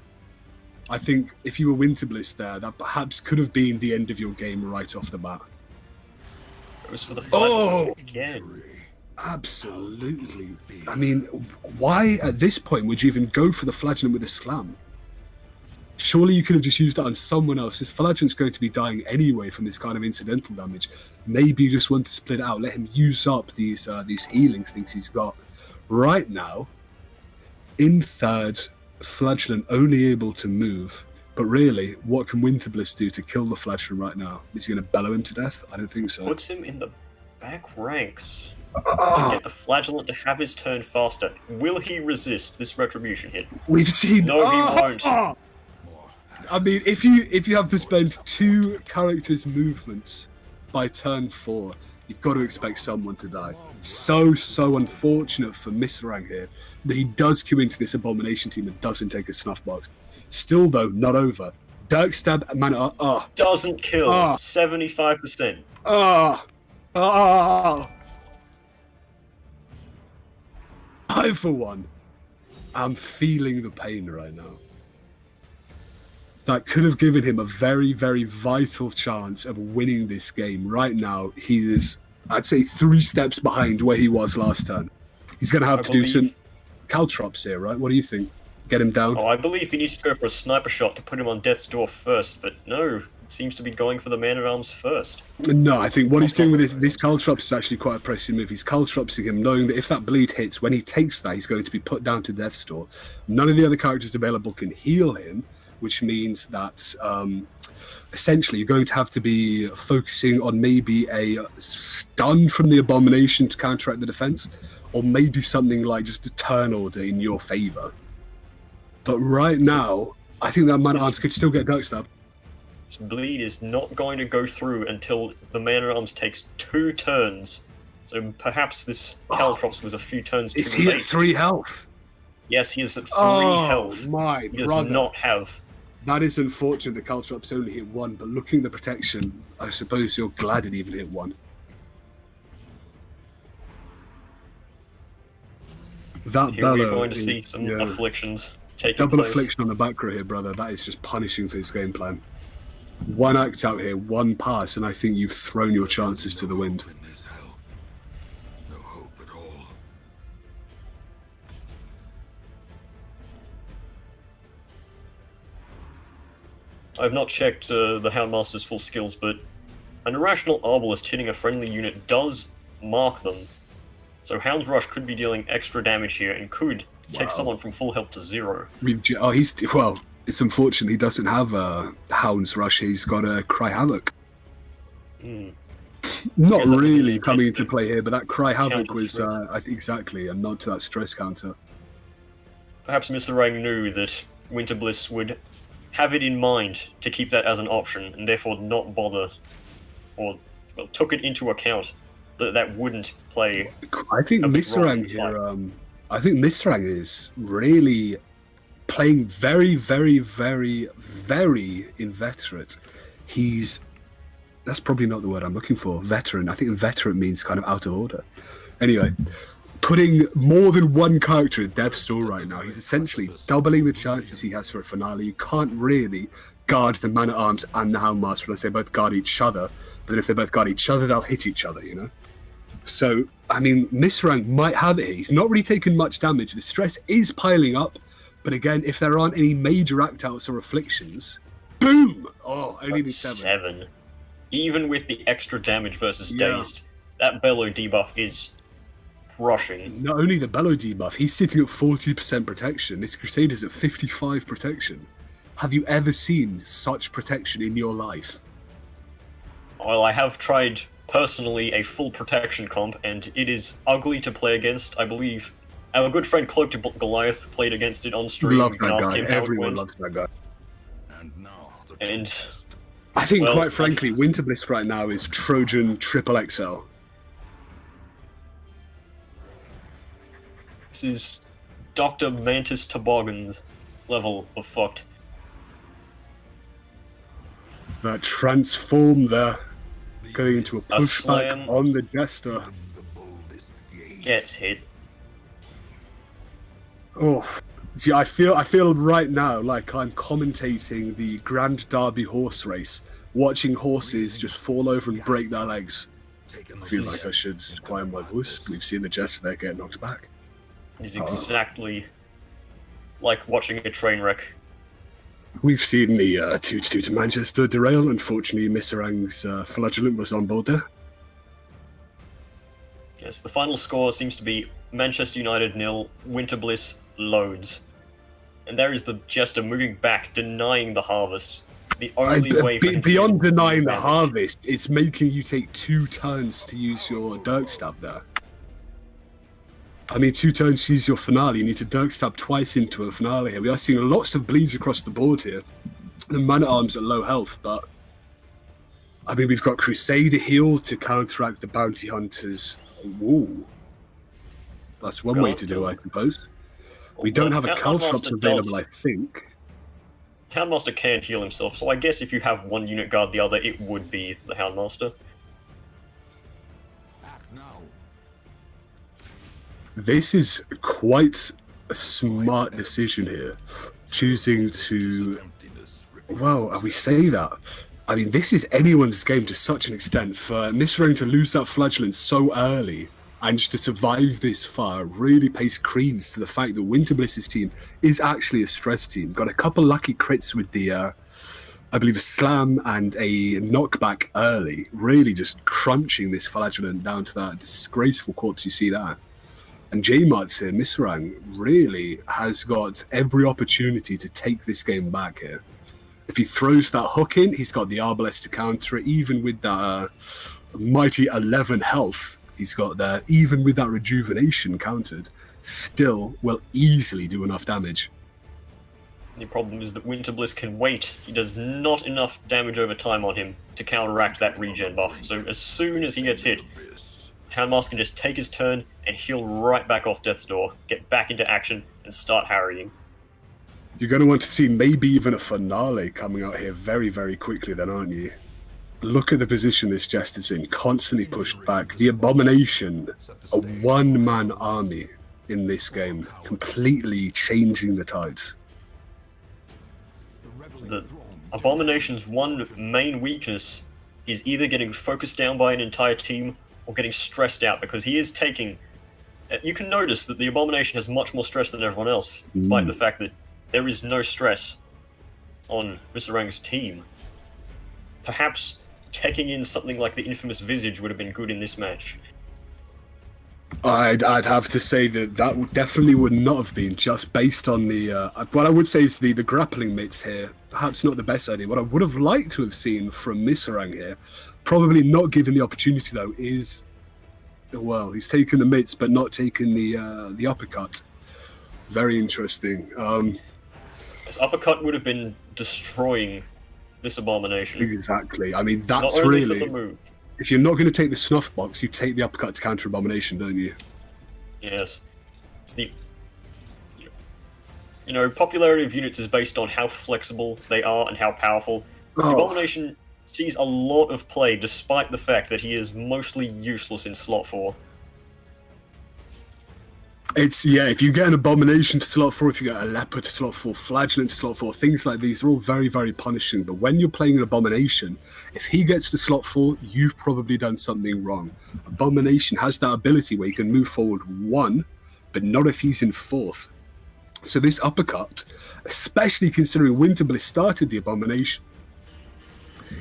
I think if you were Winterbliss there, that perhaps could have been the end of your game right off the bat. It was for the fight again. Absolutely. I mean, why at this point would you even go for the Flagellant with a slam? Surely you could have just used that on someone else. This Flagellant's going to be dying anyway from this kind of incidental damage. Maybe you just want to split it out, let him use up these healing things he's got. Right now, in third, Flagellant only able to move. But really, what can Winterbliss do to kill the Flagellant right now? Is he going to bellow him to death? I don't think so. Puts him in the back ranks. Get the Flagellant to have his turn faster. Will he resist this retribution hit? We've seen. No, he won't. I mean, if you have to spend 2 characters' movements by turn 4, you've got to expect someone to die. So unfortunate for Misrang here that he does queue into this Abomination team and doesn't take a snuff box. Still, though, not over. Dirk Stab, man, doesn't kill. 75%. I, for one, am feeling the pain right now. That could have given him a very, very vital chance of winning this game. Right now, he is, I'd say, 3 steps behind where he was last turn. He's going to have to do some caltrops here, right? What do you think? Get him down? Oh, I believe he needs to go for a sniper shot to put him on death's door first, but no. Seems to be going for the Man-at-Arms first. No, I think what he's doing with this caltrops is actually quite a pressing move. He's caltropsing him, knowing that if that bleed hits, when he takes that, he's going to be put down to death's door. None of the other characters available can heal him, which means that essentially you're going to have to be focusing on maybe a stun from the Abomination to counteract the defense, or maybe something like just a turn order in your favor. But right now, I think that Man-at-Arms could still get Dirk Stab. This bleed is not going to go through until the Man-at-Arms takes 2 turns. So perhaps this Caltrops was a few turns too Is late. he at 3 health? Yes, he is at 3 Oh, health. my He does brother. not have... That is unfortunate. The Caltrops only hit 1, but looking at the protection, I suppose you're glad it even hit 1. That Here we're bellow going to is- see some yeah. afflictions taking Double place. affliction on the back row here, brother. That is just punishing for his game plan. 1 act out here, 1 pass, and I think you've thrown your chances to the wind. In this hell. No hope at all. I've not checked the Houndmaster's full skills, but an irrational Arbalist hitting a friendly unit does mark them. So Hound's Rush could be dealing extra damage here and could take someone from full health to 0. Well, it's unfortunate he doesn't have a Hound's Rush. He's got a Cry Havoc. Hmm. Not Yes, that was really an coming intent into play here, but that Cry Havoc counter was, stress. I think, exactly a nod to that stress counter. Perhaps Mr. Rang knew that Winter Bliss would have it in mind to keep that as an option, and therefore not bother, or well, took it into account that that wouldn't play. I think a big role in Misrang this here. I think Misrang is really playing very, very, very, very inveterate. That's probably not the word I'm looking for. Veteran. I think inveterate means kind of out of order. Anyway, putting more than 1 character in death's door right now. He's essentially doubling the chances he has for a finale. You can't really guard the Man-at-Arms and the Houndmaster unless they both guard each other. But then if they both guard each other, they'll hit each other, you know? So, I mean, Misrang might have it here. He's not really taken much damage. The stress is piling up. But again, if there aren't any major act-outs or afflictions, boom! Oh, only That's 7. 7. Even with the extra damage versus Yeah. Dazed, that Bellow debuff is crushing. Not only the Bellow debuff, he's sitting at 40% protection. This Crusader's at 55 protection. Have you ever seen such protection in your life? Well, I have tried personally a full protection comp, and it is ugly to play against. I believe our good friend Cloak to Goliath played against it on stream. Love You can that ask guy. him how it Everyone went. loves that guy. And now the And test. I think, Well, quite frankly, Winter Bliss right now is Trojan triple XL. this is Dr. Mantis Toboggan's level of fucked. That transform there, going into a pushback slam. on the Jester. The boldest gate. Gets hit. Oh, gee, I feel right now like I'm commentating the Grand Derby horse race, watching horses just fall over and break their legs. I feel like I should quiet my voice. We've seen the Jester there get knocked back. It's exactly like watching a train wreck. We've seen the 2-2 to Manchester derail. Unfortunately, Misrang's Flagellant was on board there. Yes, the final score seems to be Manchester United 0, Winter Bliss loads. And there is the Jester moving back, denying the harvest. The only way for him to Beyond do denying the damage. harvest, it's making you take 2 turns to use your Dirk Stab there. I mean, 2 turns to use your finale. You need to Dirk Stab twice into a finale here. We are seeing lots of bleeds across the board here. The Man-at-Arms at low health, but I mean, we've got Crusader heal to counteract the Bounty Hunters. Woo. That's one way to do it, I suppose. We don't have a Caltrops available, I think. Houndmaster can heal himself, so I guess if you have one unit guard the other, it would be the Houndmaster. Act now. This is quite a smart decision here. Choosing to... Emptiness. Well, we say that. I mean, this is anyone's game to such an extent. For Misrang to lose that Flagellant so early and just to survive this far really pays credence to the fact that Winter Bliss's team is actually a stress team. Got a couple lucky crits with the, I believe, a slam and a knockback early, really just crunching this Flagellant down to that disgraceful corpse. You see that? And J-Mart's here, Misrang, really has got every opportunity to take this game back here. If he throws that hook in, he's got the Arbalest to counter it, even with that mighty 11 health he's got there, even with that rejuvenation countered, still will easily do enough damage. The problem is that Winter Bliss can wait. He does not enough damage over time on him to counteract that regen buff. So as soon as he gets hit, Houndmaster can just take his turn and heal right back off Death's Door, get back into action, and start harrying. You're going to want to see maybe even a finale coming out here very, very quickly then, aren't you? Look at the position this Jester's in, constantly pushed back. The Abomination, a one-man army in this game, completely changing the tides. The Abomination's one main weakness is either getting focused down by an entire team or getting stressed out, because he is taking... You can notice that the Abomination has much more stress than everyone else, despite the fact that there is no stress on Misarang's team. Perhaps teching in something like the infamous Visage would have been good in this match. I'd have to say that definitely would not have been, just based on the... what I would say is the grappling mitts here. Perhaps not the best idea. What I would have liked to have seen from Misarang here, probably not given the opportunity though, is... Well, he's taken the mitts but not taken the uppercut. Very interesting. This uppercut would have been destroying this Abomination. Exactly. I mean, that's not only really... for the move. If you're not going to take the snuff box, you take the uppercut to counter Abomination, don't you? Yes. It's the... You know, popularity of units is based on how flexible they are and how powerful. The Abomination sees a lot of play despite the fact that he is mostly useless in slot 4. It's, yeah, if you get an Abomination to slot 4, if you get a Leopard to slot 4, Flagellant to slot 4, things like these are all very, very punishing. But when you're playing an Abomination, if he gets to slot 4, you've probably done something wrong. Abomination has that ability where he can move forward 1, but not if he's in 4th. So this uppercut, especially considering Winterbliss started the Abomination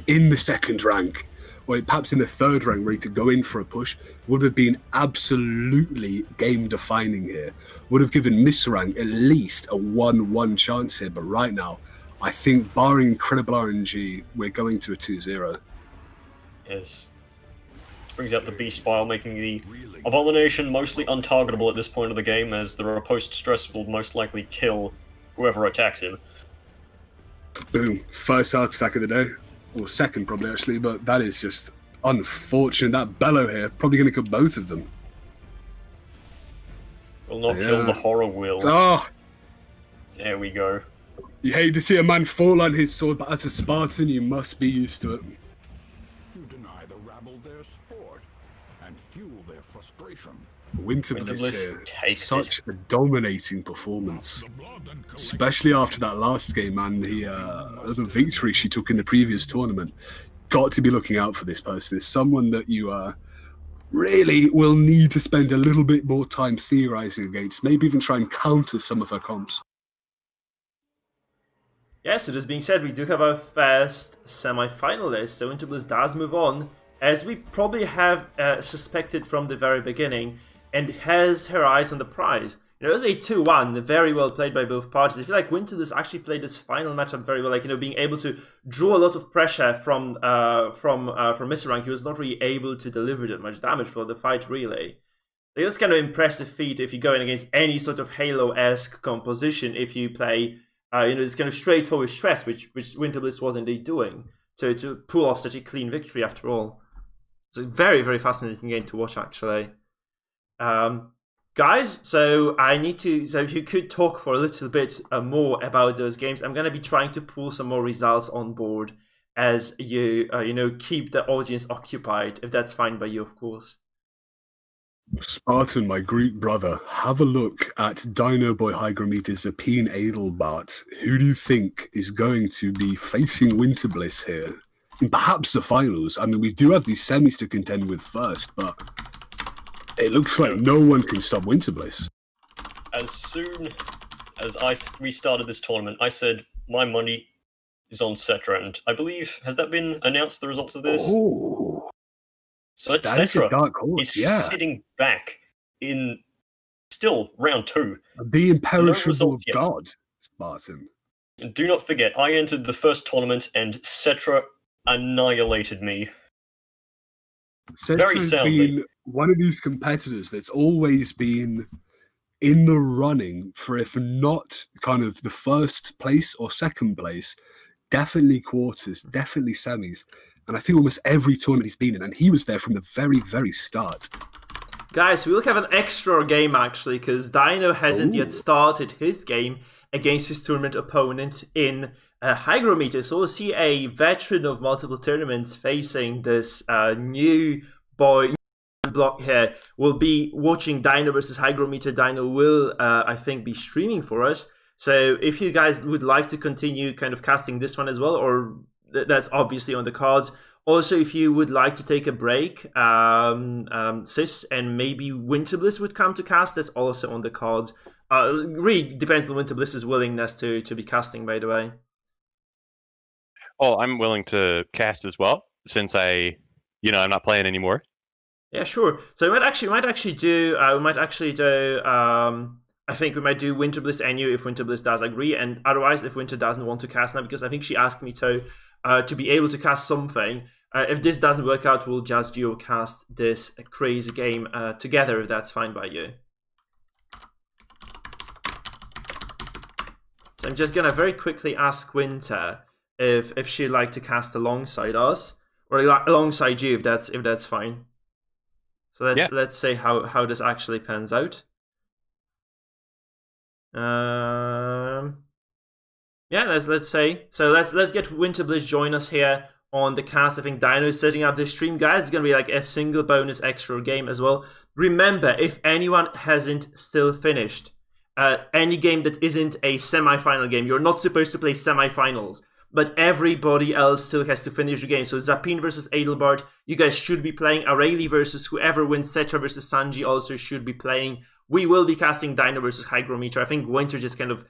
in the 2nd rank, or perhaps in the 3rd rank where he could go in for a push, would have been absolutely game-defining here. Would have given Misarang at least a 1-1 chance here, but right now, I think barring incredible RNG, we're going to a 2-0. Yes. Brings out the Beast Bile, making the Abomination mostly untargetable at this point of the game, as the riposte stress will most likely kill whoever attacks him. Boom. First heart attack of the day. Or second, probably, actually, but that is just unfortunate. That bellow here, probably going to kill both of them. Will not kill the horror will. Oh! There we go. You hate to see a man fall on his sword, but as a Spartan, you must be used to it. You deny the rabble their sport and fuel their frustration. Winterbliss here, takes such a dominating performance. Especially after that last game and the victory she took in the previous tournament. Got to be looking out for this person. It's someone that you really will need to spend a little bit more time theorizing against. Maybe even try and counter some of her comps. Yeah, so this being said, we do have our first semi-finalist, so Winterbliss does move on, as we probably have suspected from the very beginning, and has her eyes on the prize. It was a 2-1, very well played by both parties. I feel like Winterbliss actually played this final matchup very well, like, being able to draw a lot of pressure from Misarang. He was not really able to deliver that much damage for the fight, really. Like, that's kind of impressive feat if you're going against any sort of Halo-esque composition, if you play, this kind of straightforward stress, which Winterbliss was indeed doing, to pull off such a clean victory after all. It's a very, very fascinating game to watch, actually. Guys, so if you could talk for a little bit more about those games. I'm going to be trying to pull some more results on board as you, keep the audience occupied, if that's fine by you, of course. Spartan, my Greek brother, have a look at Dino Boy Hygrometer's Apine Adelbart. Who do you think is going to be facing Winterbliss here? And perhaps the finals. I mean, we do have these semis to contend with first, but it looks like no one can stop Winterbliss. As soon as we started this tournament, I said my money is on Cetra, and I believe, has that been announced, the results of this? Oh, so Cetra is sitting back in still round 2. The imperishable god, Spartan. And do not forget, I entered the first tournament and Cetra annihilated me. Cetra's been one of these competitors that's always been in the running for, if not kind of the first place or second place, definitely quarters, definitely semis. And I think almost every tournament he's been in, and he was there from the very, very start. Guys, we'll have an extra game actually, because Dino hasn't yet started his game against his tournament opponent in Hygrometer. So we'll see a veteran of multiple tournaments facing this new boy block here. We'll be watching Dino versus Hygrometer. Dino will, I think, be streaming for us. So if you guys would like to continue kind of casting this one as well, or that's obviously on the cards. Also, if you would like to take a break, Sis and maybe Winterbliss would come to cast, that's also on the cards. Really depends on Winterbliss's willingness to be casting, by the way. Oh, I'm willing to cast as well, since I'm not playing anymore. Yeah, sure. So we might actually do, I think we might do Winterbliss and you if Winterbliss does agree, and otherwise if Winter doesn't want to cast now, because I think she asked me to be able to cast something. If this doesn't work out, we'll just duo cast this crazy game together, if that's fine by you. So I'm just gonna very quickly ask Winter if she'd like to cast alongside us, or alongside you, if that's fine. So let's say how this actually pans out. Yeah, let's say. So let's get Winterbliss join us here on the cast. I think Dino is setting up this stream, guys. It's gonna be like a single bonus extra game as well. Remember, if anyone hasn't still finished any game that isn't a semi-final game, you're not supposed to play semi-finals, but everybody else still has to finish the game. So Zapine versus Adelbart, you guys should be playing. Aureli versus whoever wins. Cetra versus Sanji also should be playing. We will be casting Dino versus Hygrometer. I think Winter just kind of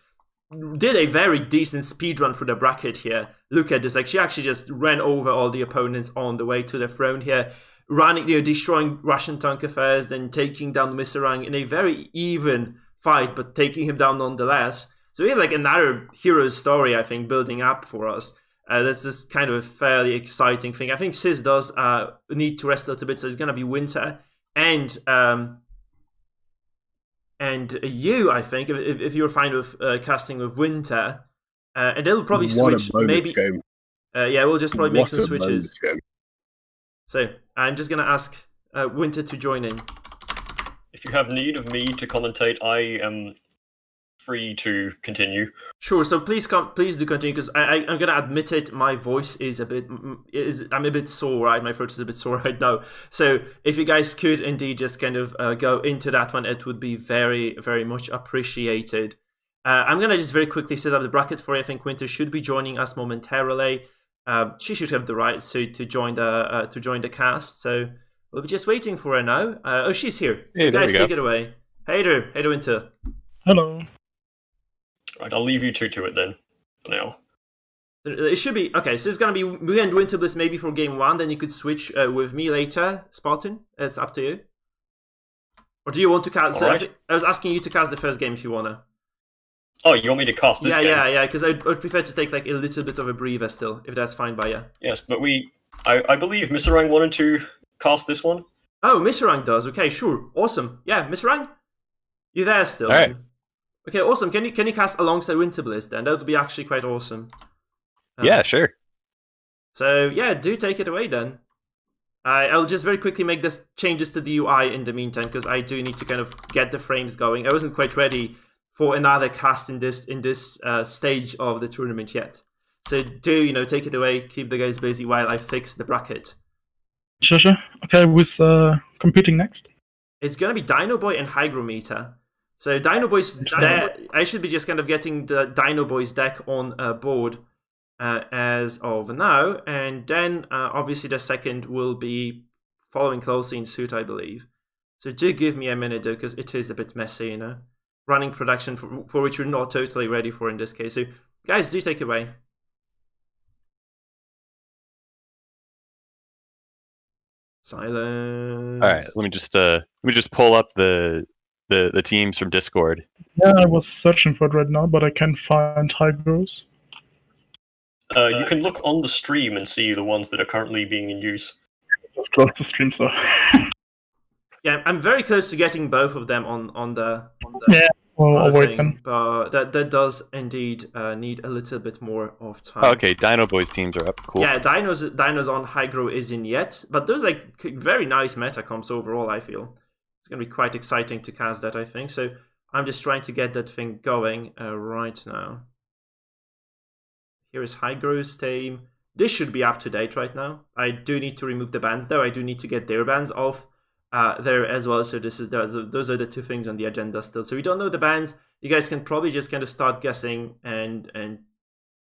did a very decent speedrun through the bracket here. Look at this, like she actually just ran over all the opponents on the way to the throne here, running, destroying Russian tank affairs, then taking down Miserang in a very even fight, but taking him down nonetheless. So we have like another hero story, I think, building up for us. That's just kind of a fairly exciting thing. I think Sis does need to rest a little bit, so it's gonna be Winter and you, I think, if you're fine with casting with Winter, and they'll probably switch. Maybe, yeah, we'll just probably make some switches. So I'm just gonna ask Winter to join in. If you have need of me to commentate, I am free to continue. Sure. So please do continue, because I'm gonna admit it. My voice is I'm a bit sore. Right, my throat is a bit sore right now. So if you guys could indeed just kind of go into that one, it would be very, very much appreciated. I'm gonna just very quickly set up the bracket for you. I think Winter should be joining us momentarily. She should have the right to join the cast. So we'll be just waiting for her now. Oh, she's here. Hey, guys, take it away. Hey there, Winter. Hello. Right, I'll leave you two to it then, for now. It should be okay. So it's gonna be me and Winterbliss maybe for game one. Then you could switch with me later, Spartan. It's up to you. Or do you want to cast? Right. I was asking you to cast the first game if you wanna. Oh, you want me to cast this game? Yeah. Because I'd prefer to take like a little bit of a breather still, if that's fine by you. Yes, but I believe Miserang wanted to cast this one. Oh, Miserang does. Okay, sure, awesome. Yeah, Miserang, you there still? All right. Okay, awesome. Can you cast alongside Winterbliss then? That would be actually quite awesome. Yeah, sure. So yeah, do take it away then. I'll just very quickly make this changes to the UI in the meantime, because I do need to kind of get the frames going. I wasn't quite ready for another cast in this stage of the tournament yet. So do take it away. Keep the guys busy while I fix the bracket. Sure. Okay, who's competing next? It's gonna be Dino Boy and Hygrometer. So Dino Boy's there. I should be just kind of getting the Dino Boy's deck on board as of now, and then obviously the second will be following closely in suit, I believe. So do give me a minute though, because it is a bit messy, running production for which we're not totally ready for in this case. So guys, do take it away. Silence. All right, let me just pull up the teams from Discord. Yeah, I was searching for it right now, but I can't find Hygros. You can look on the stream and see the ones that are currently being in use. Just close the stream, so. Yeah, I'm very close to getting both of them on the yeah, I'll wait then. But that does indeed need a little bit more of time. Oh, okay, Dino Boys teams are up. Cool. Yeah, Dino's on Hygro isn't yet, but those like very nice meta comps overall, I feel. gonna be quite exciting to cast that, I think. So I'm just trying to get that thing going right now. Here is Hygro's team. This should be up to date right now. I do need to remove the bans though. I do need to get their bans off there as well. So those are the two things on the agenda still. So we don't know the bans. You guys can probably just kind of start guessing and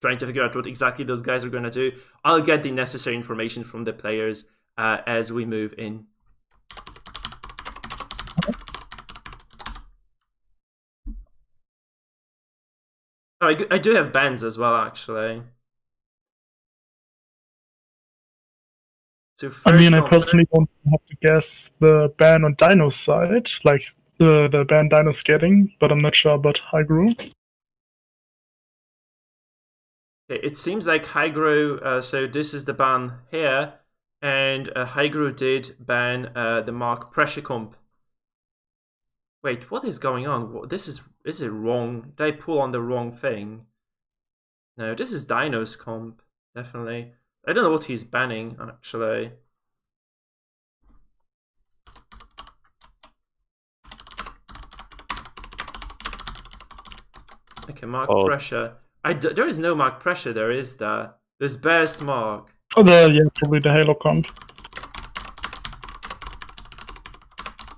trying to figure out what exactly those guys are going to do. I'll get the necessary information from the players as we move in. Oh, I do have bans as well, actually. So I mean, I personally don't have to guess the ban on Dino's side, like the ban Dino's getting, but I'm not sure about Hygro. Okay, it seems like Hygro, so this is the ban here, and Hygro did ban the Mark Pressure Comp. Wait, what is going on? Is it wrong? Did I pull on the wrong thing? No, this is Dino's comp, definitely. I don't know what he's banning, actually. Okay, Mark Pressure. There is no Mark Pressure there, is there? There's Best Mark. Oh, yeah, probably the Halo comp.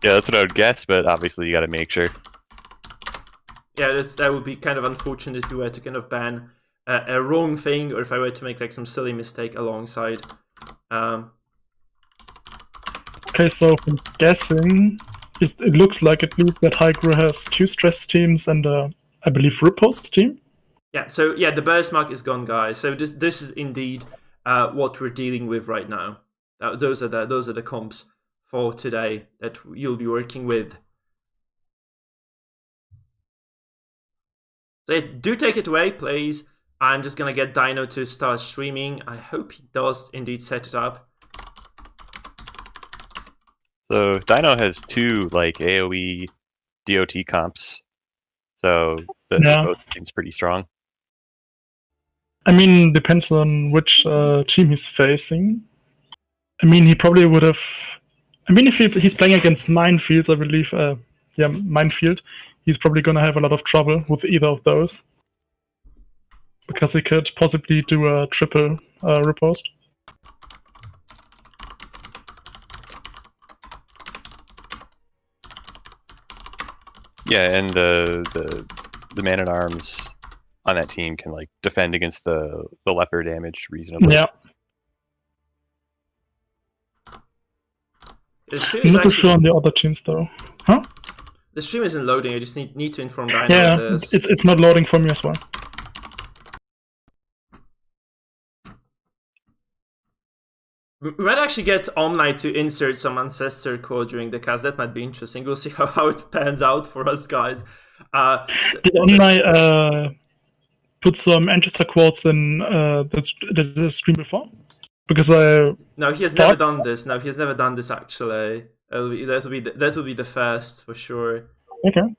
Yeah, that's what I would guess, but obviously you got to make sure. Yeah, that would be kind of unfortunate if you were to kind of ban a wrong thing, or if I were to make like some silly mistake alongside. Okay, so I'm guessing it looks like at least that Hygro has 2 stress teams and I believe riposte team. Yeah, so yeah, the burst mark is gone, guys. So this is indeed what we're dealing with right now. Those are the comps for today that you'll be working with. So do take it away, please. I'm just gonna get Dino to start streaming. I hope he does indeed set it up. So Dino has 2 like AoE DOT comps. So both seems pretty strong. I mean, depends on which team he's facing. I mean, he probably would have. I mean, if he's playing against Minefields, I believe, Minefield, he's probably going to have a lot of trouble with either of those. Because he could possibly do a triple riposte. Yeah, and the man-at-arms on that team can like defend against the leper damage reasonably. Yeah. I'm not sure on the other teams though. Huh? The stream isn't loading. I just need to inform Dino. Yeah, it's not loading for me as well. We might actually get Omni to insert some Ancestor Core during the cast. That might be interesting. We'll see how it pans out for us, guys. Did Omni put some Ancestor Quotes in the stream before? Because no, he has never done this. No, he has never done this actually. That will be the first for sure. Okay.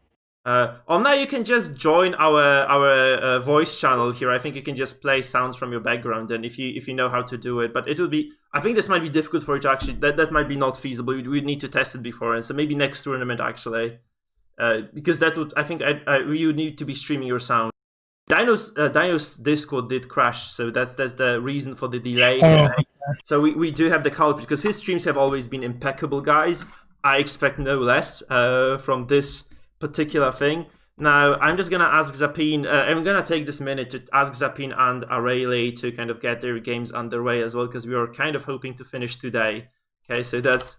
Omna, you can just join our voice channel here. I think you can just play sounds from your background, and if you know how to do it. But it will be. I think this might be difficult for you to actually. That might be not feasible. We'd need to test it before, and so maybe next tournament actually, because that would. I think you need to be streaming your sound. Dino's Discord did crash, so that's the reason for the delay. Okay. So we do have the culprit because his streams have always been impeccable, guys. I expect no less from this particular thing. Now I'm just gonna ask Zapine. I'm gonna take this minute to ask Zapine and Arayli to kind of get their games underway as well, because we are kind of hoping to finish today. Okay, so that's.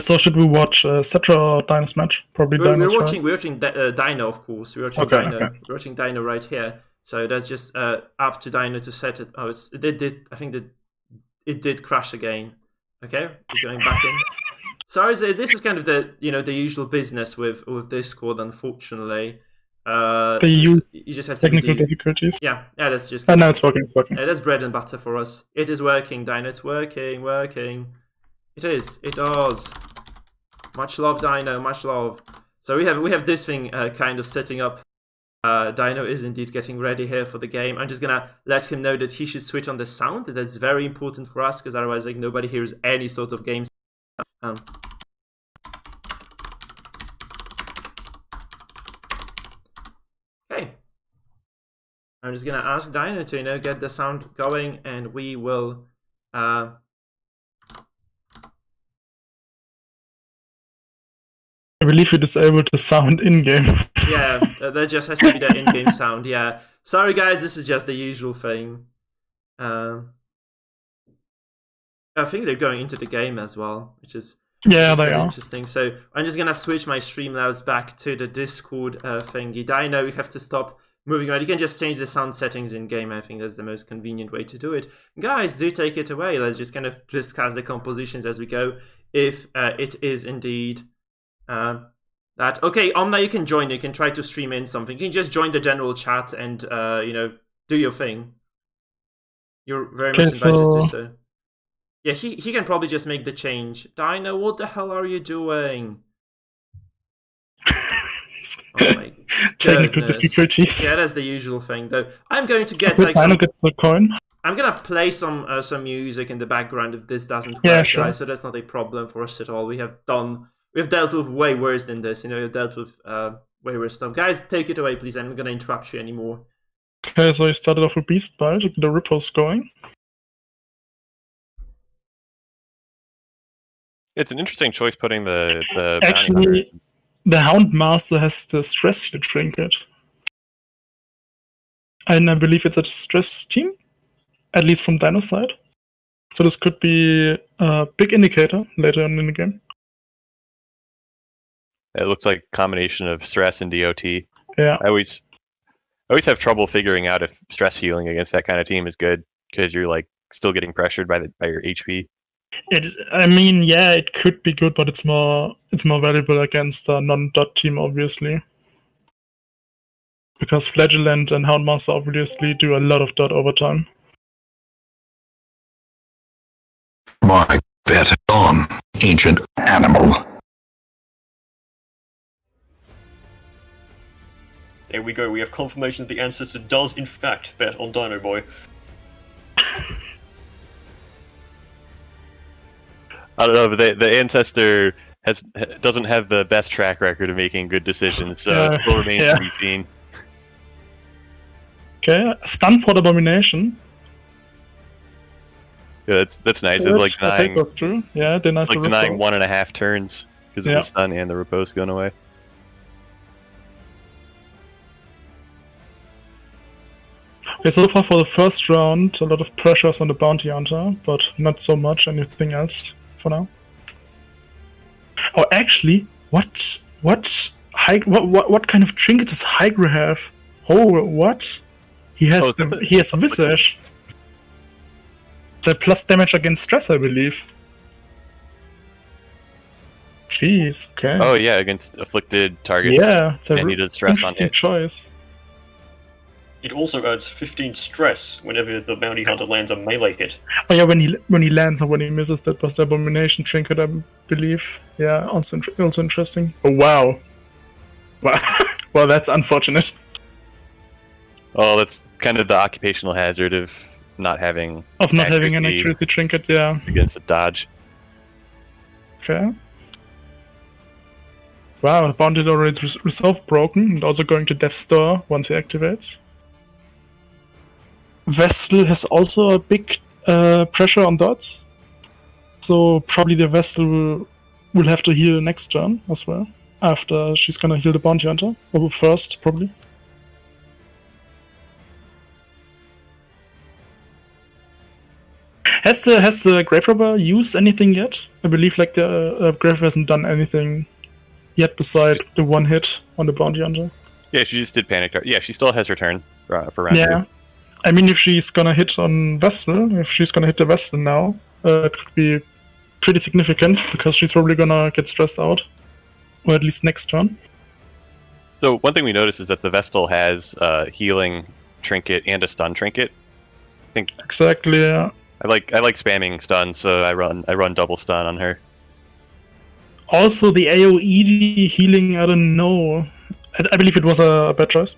So should we watch Cetra or Dino's match? Probably Dino's. We're watching Dino, of course. We're watching Dino. Okay. We're watching Dino right here. So that's just up to Dino to set it. Oh, I think that it did crash again. Okay, we're going back in. Sorry, this is kind of the the usual business with Discord, unfortunately. You just have technical difficulties. Yeah, that's just. Oh, no, it's working. It's working. Yeah, that's bread and butter for us. It is working, Dino. It's working. It is. It does. Much love, Dino. Much love. So we have this thing kind of setting up. Dino is indeed getting ready here for the game. I'm just gonna let him know that he should switch on the sound. That's very important for us, because otherwise, like, nobody hears any sort of game. I'm just gonna ask Dino to, get the sound going, and we will. I believe you disabled the sound in-game. Yeah, that just has to be the in-game sound. Yeah, sorry guys, this is just the usual thing. I think they're going into the game as well, which is they are interesting. So I'm just gonna switch my Streamlabs back to the Discord thingy. Dino, you have to stop moving around. You can just change the sound settings in game. I think that's the most convenient way to do it. Guys, do take it away. Let's just kind of discuss the compositions as we go. If it is indeed that okay, Omna, you can join. You can try to stream in something. You can just join the general chat and do your thing. You're very much invited to so. Yeah, he can probably just make the change. Dino, what the hell are you doing? Oh my technical difficulties. Yeah, that's the usual thing though. I'm going to get Dino gets the coin. I'm gonna play some music in the background if this doesn't work, sure. guys, so that's not a problem for us at all. We've dealt with way worse than this, we've dealt with way worse stuff. Guys, take it away, please. I'm not gonna interrupt you anymore. Okay, so you started off with Beast Bile to get the ripples going. It's an interesting choice putting the Actually, the Houndmaster has the stress heal trinket. And I believe it's a stress team, at least from Dino's side. So this could be a big indicator later on in the game. It looks like a combination of stress and DOT. Yeah. I always have trouble figuring out if stress healing against that kind of team is good, because you're like still getting pressured by your HP. It could be good, but it's more valuable against a non-dot team, obviously. Because Flagellant and Houndmaster obviously do a lot of dot over time. My bet on, ancient animal. There we go, we have confirmation that the Ancestor does in fact bet on Dino Boy. I don't know, but the Ancestor doesn't have the best track record of making good decisions, so it still remains to be seen. Okay, stun for the Abomination. Yeah, that's nice. It's like denying. That's true. Yeah, it's like denying 1.5 turns because of the stun and the riposte going away. Okay, so far for the first round, a lot of pressures on the Bounty Hunter, but not so much anything else for now. Oh, actually, what kind of trinket does Hydra have? Oh, what? He has Visage. The plus damage against stress, I believe. Jeez, okay. Oh yeah, against afflicted targets. Yeah, it's and he does stress on hit. Choice. It also adds 15 stress whenever the Bounty Hunter lands a melee hit. Oh yeah, when he lands or when he misses, that was the Abomination trinket, I believe. Yeah, also interesting. Oh wow. Well, that's unfortunate. Oh, that's kind of the occupational hazard of not having an accuracy trinket, yeah. Against a dodge. Okay. Wow, the Bounty already is resolve broken and also going to Death's Door once he activates. Vestal has also a big pressure on dots. So probably the Vestal will have to heal next turn as well. After she's gonna heal the Bounty Hunter. Or first, probably. Has the Grave Robber used anything yet? I believe like the Grave Robber hasn't done anything yet besides the one hit on the Bounty Hunter. Yeah, she just did Panic Dart. Yeah, she still has her turn for round 2. I mean, if she's gonna hit on Vestal, if she's gonna hit the Vestal now, it could be pretty significant because she's probably gonna get stressed out, or at least next turn. So one thing we noticed is that the Vestal has a healing trinket and a stun trinket. I think exactly. Yeah. I like spamming stun, so I run double stun on her. Also, the AoE healing, I don't know. I believe it was a bad choice.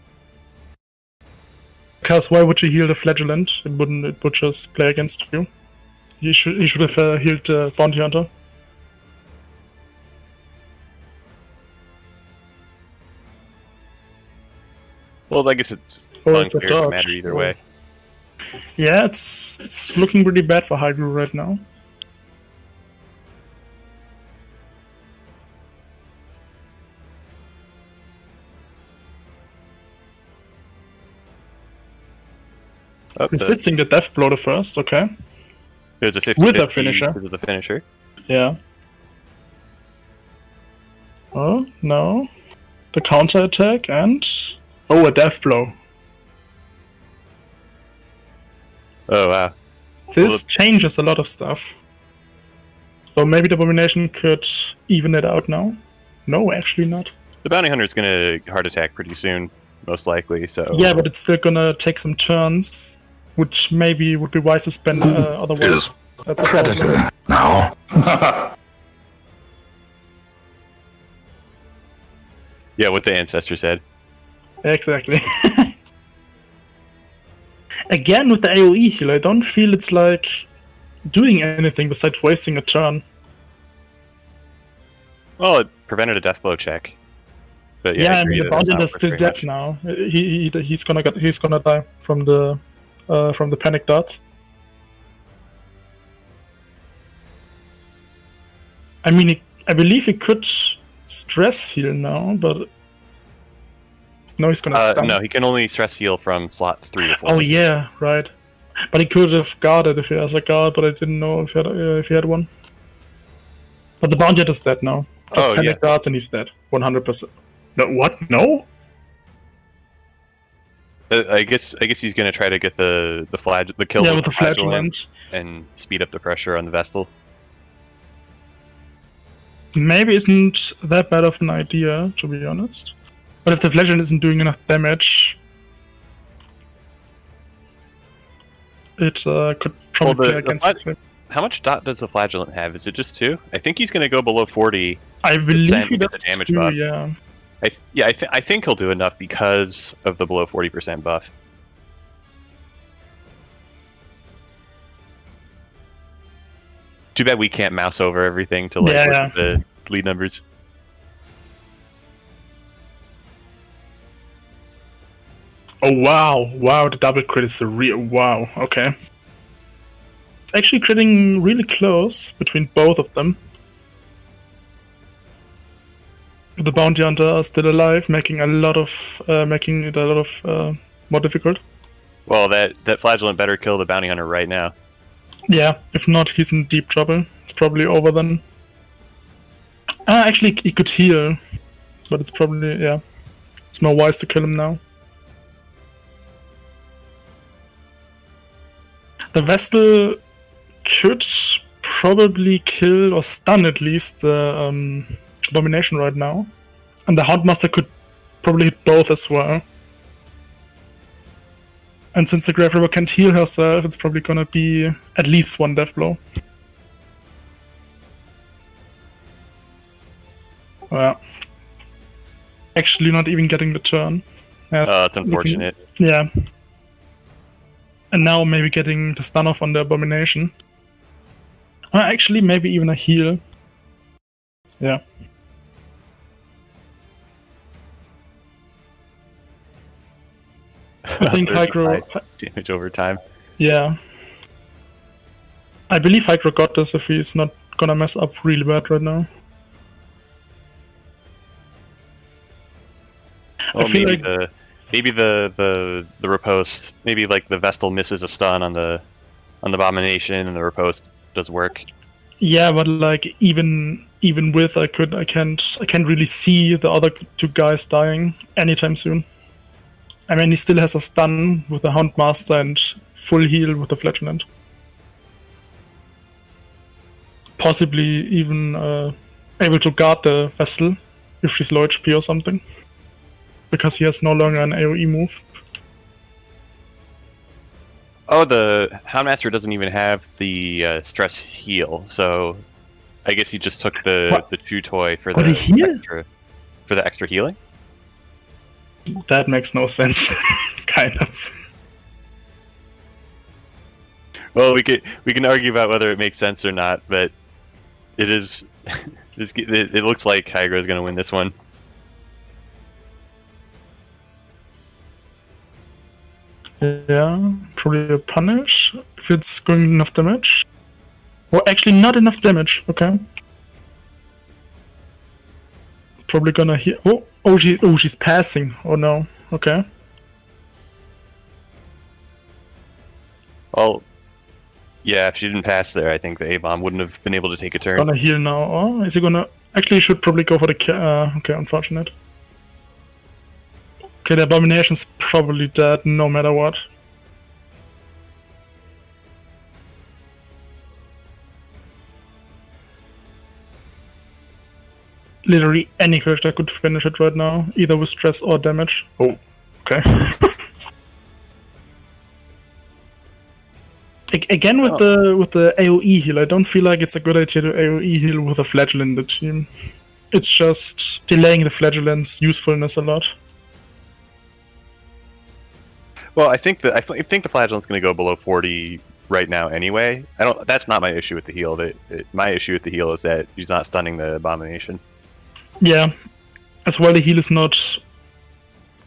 Because why would you heal the Flagellant? It would just play against you. He should have healed the Bounty Hunter. Well, I guess it's Oh, unclear it's a if it dodge. matter either Oh. way. Yeah, it's looking pretty bad for Hydro right now. Oh, Resisting the death blow the first, okay. there's a 50 With a finisher. With the finisher. Yeah. Oh, no. The counter attack and... Oh, a death blow. Oh, wow. This Well, changes a lot of stuff. So maybe the Abomination could even it out now? No, actually not. The Bounty Hunter's gonna heart attack pretty soon, most likely, so... Yeah, but it's still gonna take some turns, which maybe would be wise to spend otherwise. Is That's a problem. Predator now. Yeah, what the Ancestor said. Exactly. Again, with the AoE heal, I don't feel it's like doing anything besides wasting a turn. Well, it prevented a death blow check. But Yeah, I I agree mean the that that's Bogatyr not is worth still very dead much. now. He's gonna die from the panic darts. I mean, I believe he could stress heal now, but no, he's gonna stun. No, he can only stress heal from slots 3 to 4. Oh yeah, right. But he could have guarded if he has a guard, but I didn't know if he had one. But the Bounty is dead now. Just Oh, panic yeah. darts and he's dead, 100%. No, what? No? I guess he's gonna try to get the kill Yeah, with the flagellant flagellant. and speed up the pressure on the Vestal. Maybe isn't that bad of an idea, to be honest. But if the flagellant isn't doing enough damage, it could probably play against it. How much dot does the flagellant have? Is it just 2? I think he's gonna go below 40. I believe Then he get does the damage too, buff. yeah. I think he'll do enough because of the below 40% buff. Too bad we can't mouse over everything to like Yeah, look yeah. at the lead numbers. Oh wow, wow, the double crit is a real wow, okay. It's actually critting really close between both of them. The Bounty Hunter are still alive, making it a lot of more difficult. Well, that flagellant better kill the bounty hunter right now. Yeah, if not, he's in deep trouble. It's probably over then. Actually, he could heal, but it's probably, yeah. It's more wise to kill him now. The Vestal could probably kill or stun at least the Abomination right now. And the Houndmaster could probably hit both as well. And since the Grave Robber can't heal herself, it's probably gonna be at least one death blow. Well, actually not even getting the turn. Yeah, It's unfortunate. yeah. And now maybe getting the stun off on the Abomination. Actually, maybe even a heal. Yeah. I think 35 Hydro... damage over time. Yeah. I believe Hydro got this if he's not gonna mess up really bad right now. Well, feel maybe the riposte, maybe like the Vestal misses a stun on the Abomination and the riposte does work. Yeah, but like even with I can't really see the other two guys dying anytime soon. I mean, he still has a stun with the Houndmaster and full heal with the Flagellant. Possibly even able to guard the vessel if she's low HP or something. Because he has no longer an AoE move. Oh, the Houndmaster doesn't even have the stress heal, so I guess he just took the chew toy for the heal? for the extra healing. That makes no sense, kind of. Well, we can argue about whether it makes sense or not, but it is. It looks like Hydra is going to win this one. Yeah, probably a punish if it's going enough damage. Or actually not enough damage, okay. Probably gonna heal. Oh, she's passing. Oh no, okay. Well, yeah, if she didn't pass there, I think the A-bomb wouldn't have been able to take a turn. Gonna heal now. Oh, is he gonna... Actually, he should probably go for the... okay, unfortunate. Okay, the Abomination's probably dead no matter what. Literally any character could finish it right now, either with stress or damage. Oh, okay. Again with the AoE heal, I don't feel like it's a good idea to AoE heal with a flagellant in the team. It's just delaying the flagellant's usefulness a lot. Well, I think the flagellant's going to go below 40 right now anyway. That's not my issue with the heal. My issue with the heal is that he's not stunning the Abomination. Yeah, as well the heal is not...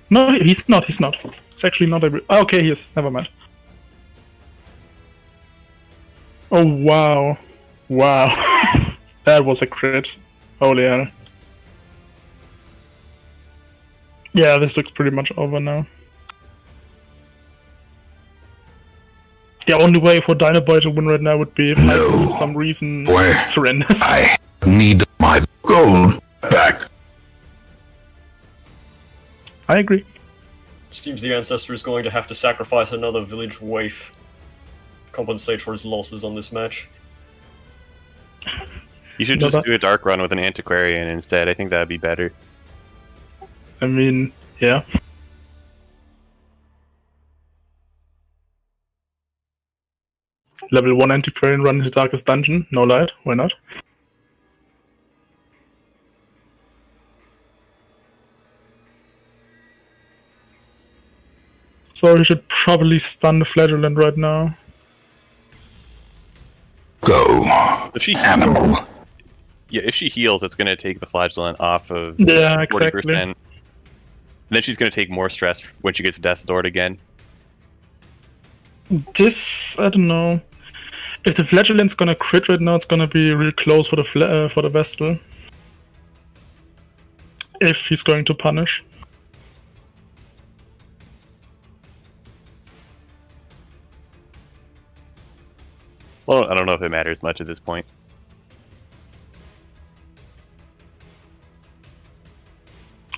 No, he's not. It's actually not a... Oh, okay, he is. Never mind. Oh, wow. Wow. That was a crit. Holy hell. Yeah, this looks pretty much over now. The only way for Dinoboy to win right now would be if for some reason surrenders. I need my gold back. I agree. Seems the Ancestor is going to have to sacrifice another village waif. Compensate for his losses on this match. You should just do a dark run with an Antiquarian instead. I think that'd be better. I mean, yeah. Level 1 Antiquarian run into Darkest Dungeon, no light, why not? So he should probably stun the Flagellant right now. Go, If she animal. Yeah, if she heals, it's going to take the Flagellant off of 40%. Yeah, exactly. And then she's going to take more stress when she gets Death Lord again. This, I don't know. If the Flagellant's gonna crit right now, it's gonna be real close for the Vestal. If he's going to punish. Well, I don't know if it matters much at this point.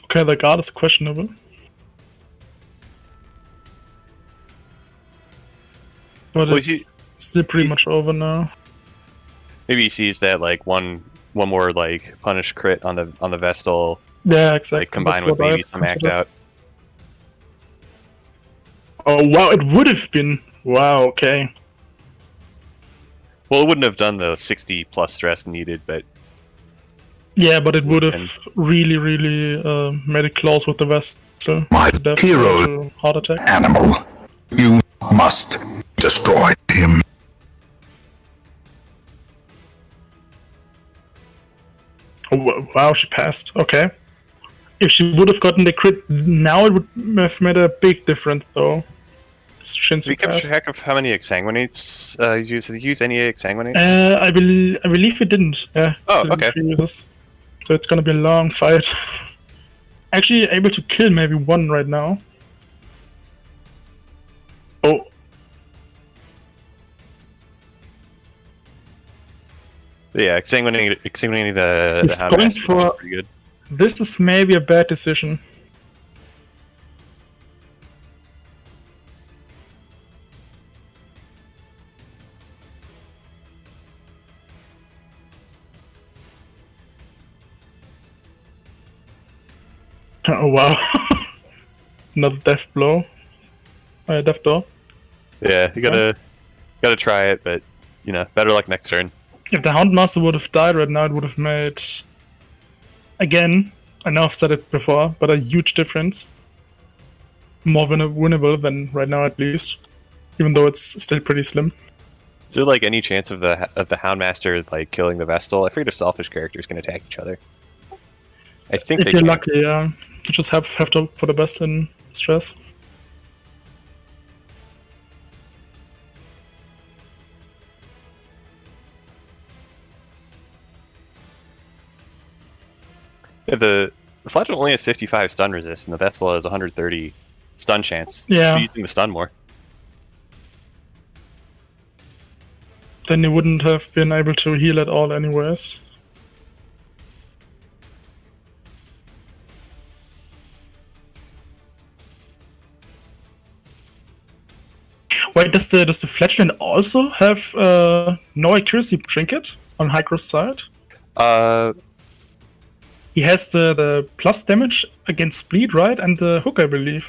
Okay, the guard is questionable. But it's still pretty much over now. Maybe he sees that like one more like punish crit on the Vestal. Yeah, exactly. Like, combined with maybe some act out. Oh wow, it would have been. Wow, okay. Well, it wouldn't have done the 60 plus stress needed, but yeah, but it would have really made it close with the Vestal. My hero, heart attack. Animal, you must destroy him. Oh, wow, she passed. Okay. If she would have gotten the crit now, it would have made a big difference, though. We kept track of how many exsanguinates he's used. Did he use any exsanguinates? I believe he didn't. Yeah. Oh, okay. So it's gonna be a long fight. Actually, able to kill maybe one right now. Oh. Yeah, exsanguinating the Hound going for pretty good. This is maybe a bad decision. Oh wow. Another death blow. Death door. Yeah, you gotta try it, but you know, better luck next turn. If the Houndmaster would have died right now, it would have made, again, I know I've said it before, but a huge difference. More winnable than right now, at least, even though it's still pretty slim. Is there like any chance of the Houndmaster like killing the Vestal? I forget if selfish characters can attack each other. I think if you're lucky, yeah. You just have to for the best in stress. Yeah, the Flagellant only has 55 stun resist, and the Vessel has 130 stun chance. Yeah. Should be using the stun more. Then you wouldn't have been able to heal at all anyways. Wait, does the Flagellant also have no accuracy trinket on Hygro's side? He has the plus damage against bleed, right? And the hook, I believe.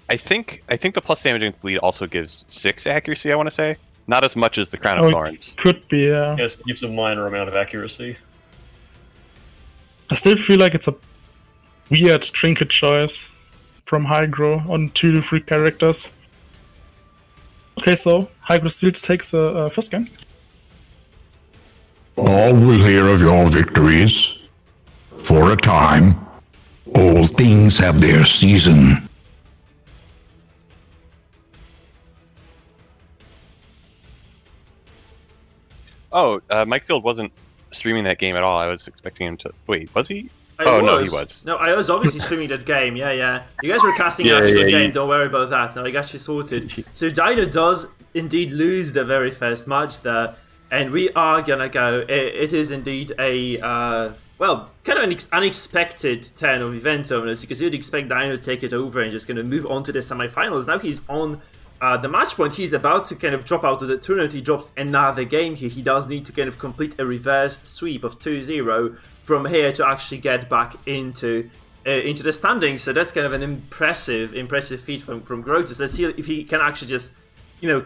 I think the plus damage against bleed also gives 6 accuracy, I want to say. Not as much as the Crown of Thorns. Could be, yeah. Yes, it gives a minor amount of accuracy. I still feel like it's a weird trinket choice from Hygro on 2 to 3 characters. Okay, so Hygro still takes the first game. All will hear of your victories. For a time, all things have their season. Oh, Mikefield wasn't streaming that game at all. I was expecting him to... Wait, was he? No, he was. No, I was obviously streaming that game, yeah. You guys were casting out the game, don't worry about that. No, I got you sorted. So Dino does indeed lose the very first match there, and we are gonna go. It is indeed a, well, kind of an unexpected turn of events on this, because you'd expect Dino to take it over and just gonna move on to the semifinals. Now he's on the match point. He's about to kind of drop out of the tournament. He drops another game here. He does need to kind of complete a reverse sweep of 2-0 from here to actually get back into the standings. So that's kind of an impressive feat from Grotus. Let's see if he can actually just,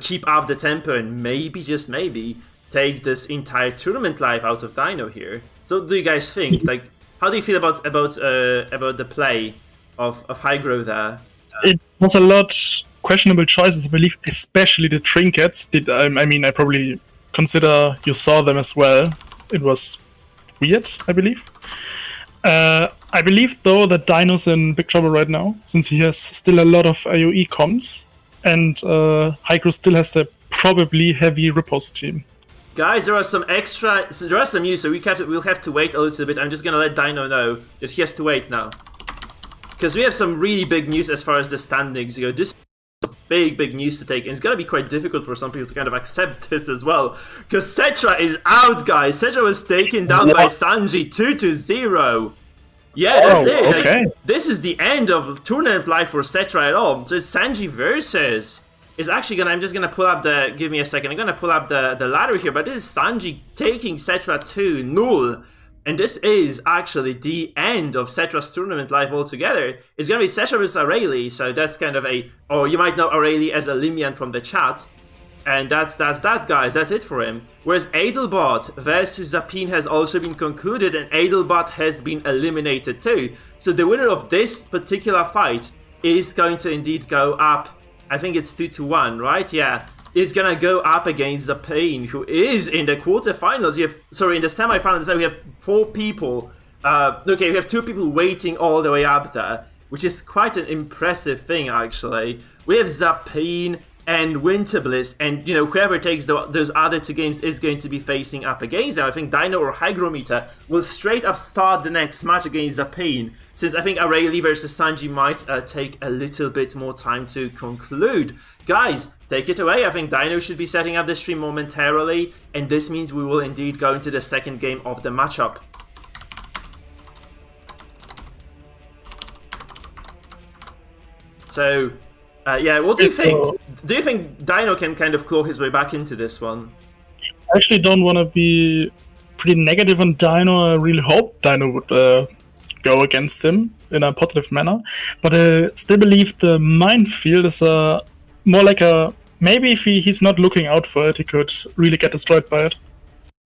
keep up the tempo and maybe, just maybe, take this entire tournament life out of Dino here. So what do you guys think? Like, how do you feel about the play of Hygro there? It was a lot questionable choices, I believe, especially the trinkets. I probably consider you saw them as well. It was weird, I believe. I believe, though, that Dino's in big trouble right now, since he has still a lot of AoE comms, and Hygro still has the probably heavy riposte team. Guys, there are some news, so we'll have to wait a little bit. I'm just gonna let Dino know that he has to wait now, because we have some really big news as far as the standings go. This is big news to take, and it's gonna be quite difficult for some people to kind of accept this as well, because Cetra is out, guys. Cetra was taken down by Sanji 2-0. Yeah, that's it. Okay. This is the end of tournament life for Cetra at all. So it's Sanji versus. It's actually gonna. I'm just gonna pull up the. Give me a second. I'm gonna pull up the ladder here. But this is Sanji taking Cetra 2-0. And this is actually the end of Cetra's tournament life altogether. It's gonna be Cetra versus Aurelie, so that's kind of or you might know Aurelie as a Limian from the chat. And that's that, guys. That's it for him. Whereas Adelbot versus Zapine has also been concluded, and Adelbot has been eliminated too. So the winner of this particular fight is going to indeed go up. I think it's 2-1, right? Yeah. Is gonna go up against Zapine, who is in the quarterfinals. In the semifinals. Now we have 4 people. We have 2 people waiting all the way up there, which is quite an impressive thing, actually. We have Zapine and Winterbliss, and whoever takes those other 2 games is going to be facing up against them. I think Dino or Hygrometer will straight up start the next match against Zapine, since I think Aurelie versus Sanji might take a little bit more time to conclude. Guys, take it away. I think Dino should be setting up the stream momentarily, and this means we will indeed go into the second game of the matchup. So, what do you think? Do you think Dino can kind of claw his way back into this one? I actually don't want to be pretty negative on Dino. I really hope Dino would go against him in a positive manner. But I still believe the Minefield is more like a... Maybe if he's not looking out for it, he could really get destroyed by it.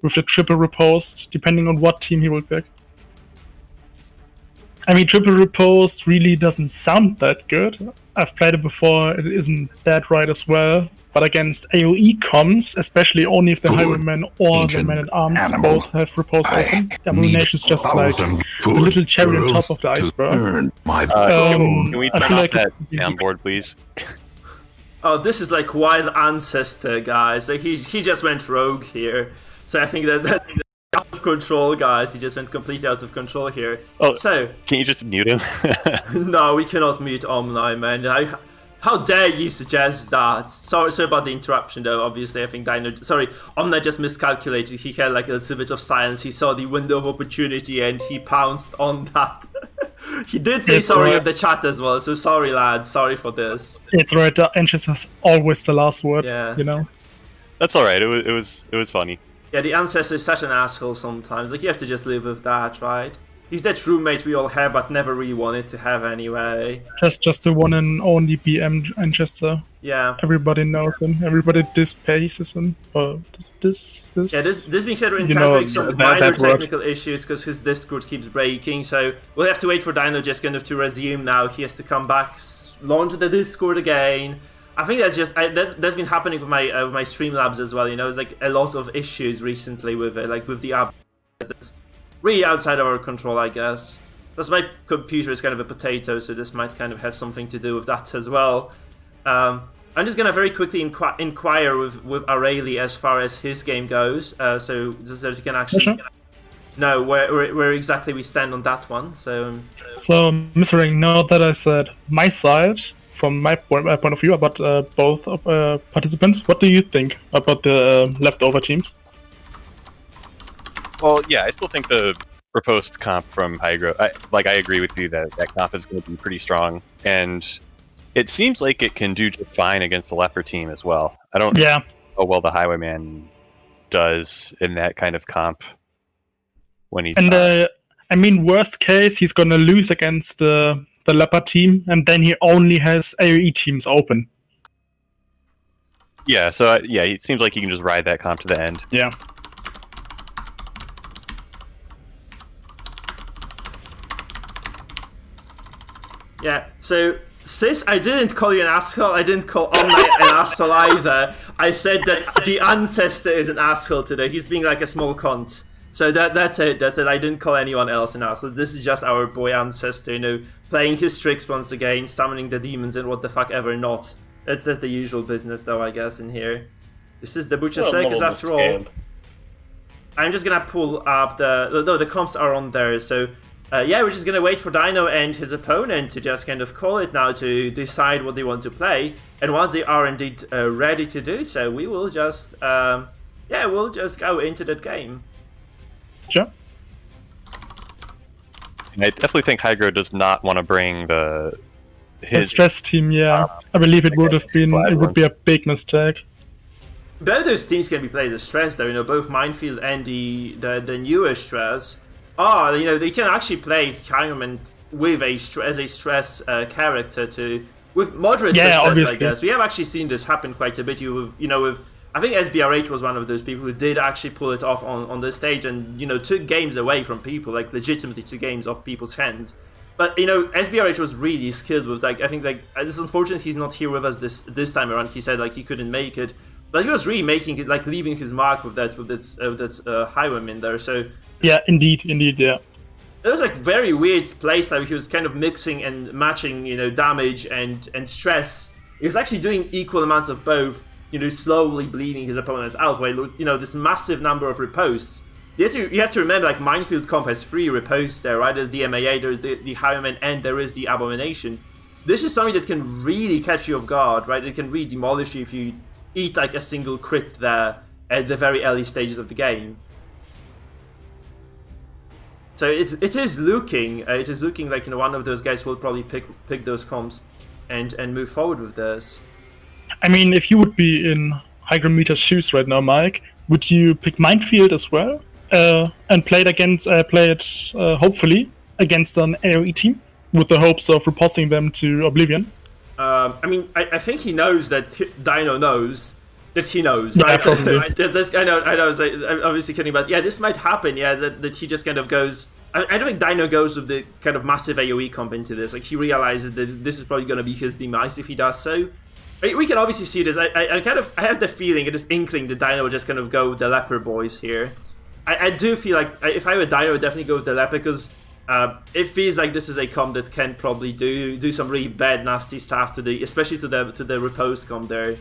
With the triple riposte, depending on what team he will pick. I mean, triple riposte really doesn't sound that good. I've played it before, it isn't that right as well. But against AoE comms, especially only if the Highwayman or the Man-at-Arms both have riposte open, Abomination is just like a little cherry on top of the iceberg. Can we turn off that soundboard, please? Oh, this is like Wild Ancestor, guys. Like he just went rogue here. So I think that control, guys. He just went completely out of control here. Oh, so can you just mute him? no, we cannot mute Omni, man. How dare you suggest that? Sorry about the interruption, though. Obviously, I think Omni just miscalculated. He had like a little bit of science. He saw the window of opportunity and he pounced on that. He did say sorry in the chat as well, so sorry, lads. Sorry for this. It's right. Anxious has always the last word. Yeah. You know. That's all right. It was funny. Yeah, the ancestor is such an asshole sometimes. Like, you have to just live with that, right? He's that roommate we all have, but never really wanted to have anyway. Just the one and only BM Ancestor. Yeah. Everybody knows him. Everybody dispaces him. This. Yeah, this being said, we're encountering some minor technical issues because his Discord keeps breaking. So we'll have to wait for Dino just kind of to resume now. He has to come back, launch the Discord again. I think that's just that's been happening with my Streamlabs as well. You know, it's like a lot of issues recently with it, like with the app. That's really outside of our control, I guess. Plus, my computer is kind of a potato, so this might kind of have something to do with that as well. I'm just gonna very quickly inquire with Aureli as far as his game goes, so that you can actually know where exactly we stand on that one. So, Mr. Ring, now that I said my side, from my point of view, about both participants, what do you think about the leftover teams? Well, yeah, I still think the proposed comp from Hydro, I agree with you that comp is going to be pretty strong, and it seems like it can do just fine against the Leper team as well. I don't know how well the Highwayman does in that kind of comp when he's I mean, worst case, he's going to lose against the Leper team, and then he only has AoE teams open. Yeah, so it seems like you can just ride that comp to the end. Yeah. Yeah, so Sis, I didn't call you an asshole. I didn't call Omni an asshole either. I said that the ancestor is an asshole today. He's being like a small cunt. So that's it. That's it. I didn't call anyone else an asshole. This is just our boy ancestor, you know, playing his tricks once again, summoning the demons and what the fuck ever not. That's the usual business, though, I guess, in here. This is the Butcher Circus after all. I'm just gonna pull up the comps are on there, so yeah, we're just gonna wait for Dino and his opponent to just kind of call it now to decide what they want to play. And once they are indeed ready to do so, we will just we'll just go into that game. Sure. I definitely think Hydro does not want to bring his stress team. Yeah, I believe it would be a big mistake. Both those teams can be played as stress, though. You know, both Mikefield and the newer stress. Oh, you know, they can actually play Highwayman with as a stress character with moderate success, obviously. I guess. We have actually seen this happen quite a bit. I think SBRH was one of those people who did actually pull it off on the stage and, you know, took games away from people, like legitimately took games off people's hands. But, you know, SBRH was really skilled with, like, I think, like, it's unfortunate he's not here with us this time around. He said, like, he couldn't make it. But he was really making it, like, leaving his mark with this Highwayman there, so... Yeah, indeed, yeah. It was like very weird playstyle. He was kind of mixing and matching, you know, damage and stress. He was actually doing equal amounts of both, you know, slowly bleeding his opponents out while, you know, this massive number of riposts. You have to remember, like, Minefield Comp has 3 riposts there, right? There's the MAA, there's the Highwayman, and there is the Abomination. This is something that can really catch you off guard, right? It can really demolish you if you eat, like, a single crit there at the very early stages of the game. So it is looking like, you know, one of those guys will probably pick those comps and move forward with this. I mean, if you would be in Hygrometer's shoes right now, Mike, would you pick Minefield as well and play it hopefully against an AoE team with the hopes of riposting them to Oblivion? I mean, I think he knows that Dino knows. That he knows, right? Yeah, probably. I know. I was like, I'm obviously kidding, but yeah, this might happen. Yeah, that he just kind of goes. I don't think Dino goes with the kind of massive AoE comp into this. Like, he realizes that this is probably going to be his demise if he does so. We can obviously see this. I have the feeling, this inkling that Dino will just kind of go with the Leper boys here. I do feel like if I were Dino, I would definitely go with the Leper because it feels like this is a comp that can probably do some really bad, nasty stuff especially to the repose comp there.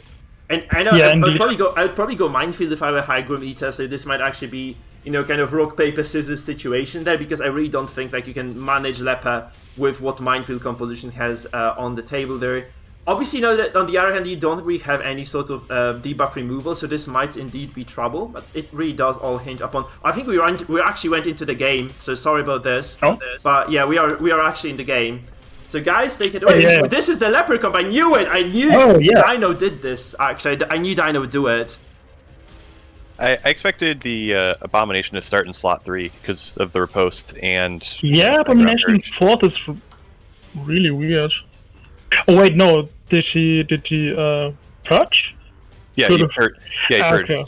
And I know I'd probably go Minefield if I were Hygrometer, so this might actually be kind of rock, paper, scissors situation there, because I really don't think like you can manage Leper with what Minefield composition has on the table there. Obviously, that on the other hand, you don't really have any sort of debuff removal, so this might indeed be trouble, but it really does all hinge upon... I think we actually went into the game, so sorry about this. Oh. But yeah, we are actually in the game. So guys, take it away. Yeah. This is the Leper comp. I knew it. I knew Dino did this, actually. I knew Dino would do it. I expected the Abomination to start in slot 3 because of the riposte and... Yeah, Abomination 4th is really weird. Oh wait, no. Did he purge? Yeah, he purged. Okay.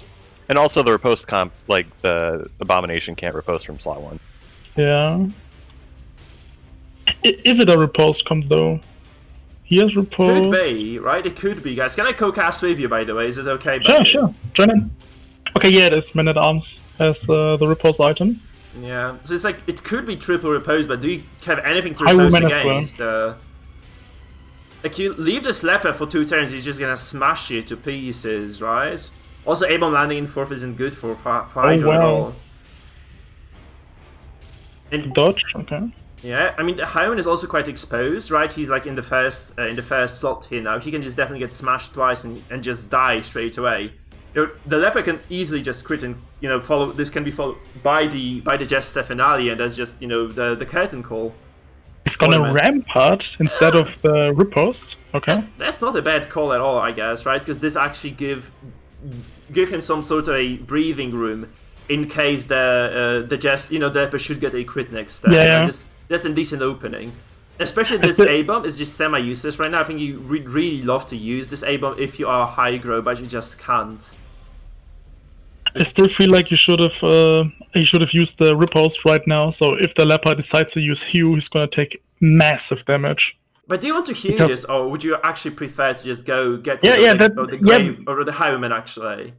And also the riposte comp, like the Abomination can't riposte from slot 1. Yeah. Is it a riposte comp though? He has riposte. Could be, right? It could be, guys. Can I co-cast with you, by the way? Is it okay? Sure. Join in. Okay, yeah, it is Men at Arms as the riposte item. Yeah, so it's like, it could be triple repose, but do you have anything to repose against? Like, you leave this Leper for 2 turns, he's just gonna smash you to pieces, right? Also, A-bomb landing in 4th isn't good for Hydra at all. And dodge, okay. Yeah, I mean, Hyman is also quite exposed, right? He's like in the first slot here now. He can just definitely get smashed twice and just die straight away. The Leper can easily just crit and follow. This can be followed by the Jester finale, and that's just the curtain call. He's gonna Rampart instead of the riposte. Okay, that's not a bad call at all, I guess, right? Because this actually give him some sort of a breathing room in case the Leper should get a crit next turn. Yeah. That's a decent opening. Especially this A-bomb is just semi-useless right now. I think you would really love to use this A-bomb if you are high grow, but you just can't. I still feel like you should have used the riposte right now. So if the Leper decides to use Hue, he's gonna take massive damage. But do you want to heal this, or would you actually prefer to just go get the grave or the Highwayman actually?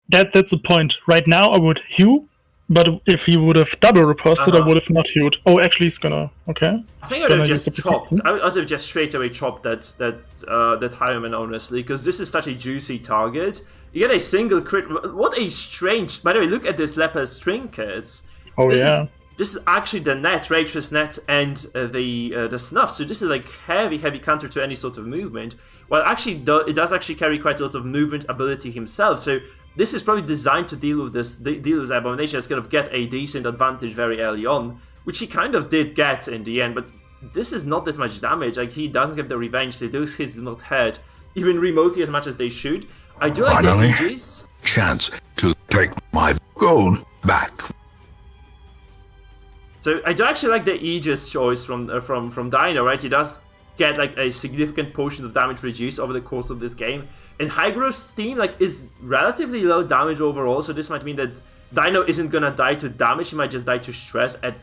That's the point. Right now I would Hue, but if he would have double riposted, I would have not Hued. Oh, actually he's gonna I think I would have just chopped. I would have just straight away chopped that Highwayman, honestly, because this is such a juicy target. You get a single crit. What a strange... By the way, look at this Leper's trinkets. Oh, this yeah. This is actually the net, Rach's net, and the snuff. So this is like heavy counter to any sort of movement. Well, actually, it does actually carry quite a lot of movement ability himself. So this is probably designed to deal with this Abomination. It's going to get a decent advantage very early on, which he kind of did get in the end. But this is not that much damage. Like, he doesn't get the revenge. So those hits do not hurt even remotely as much as they should. I do like the Aegis. Chance to take my gold back. So I do actually like the Aegis choice from Dino, right? He does get like a significant portion of damage reduced over the course of this game. And Hygro's team is relatively low damage overall, so this might mean that Dino isn't gonna die to damage, he might just die to stress at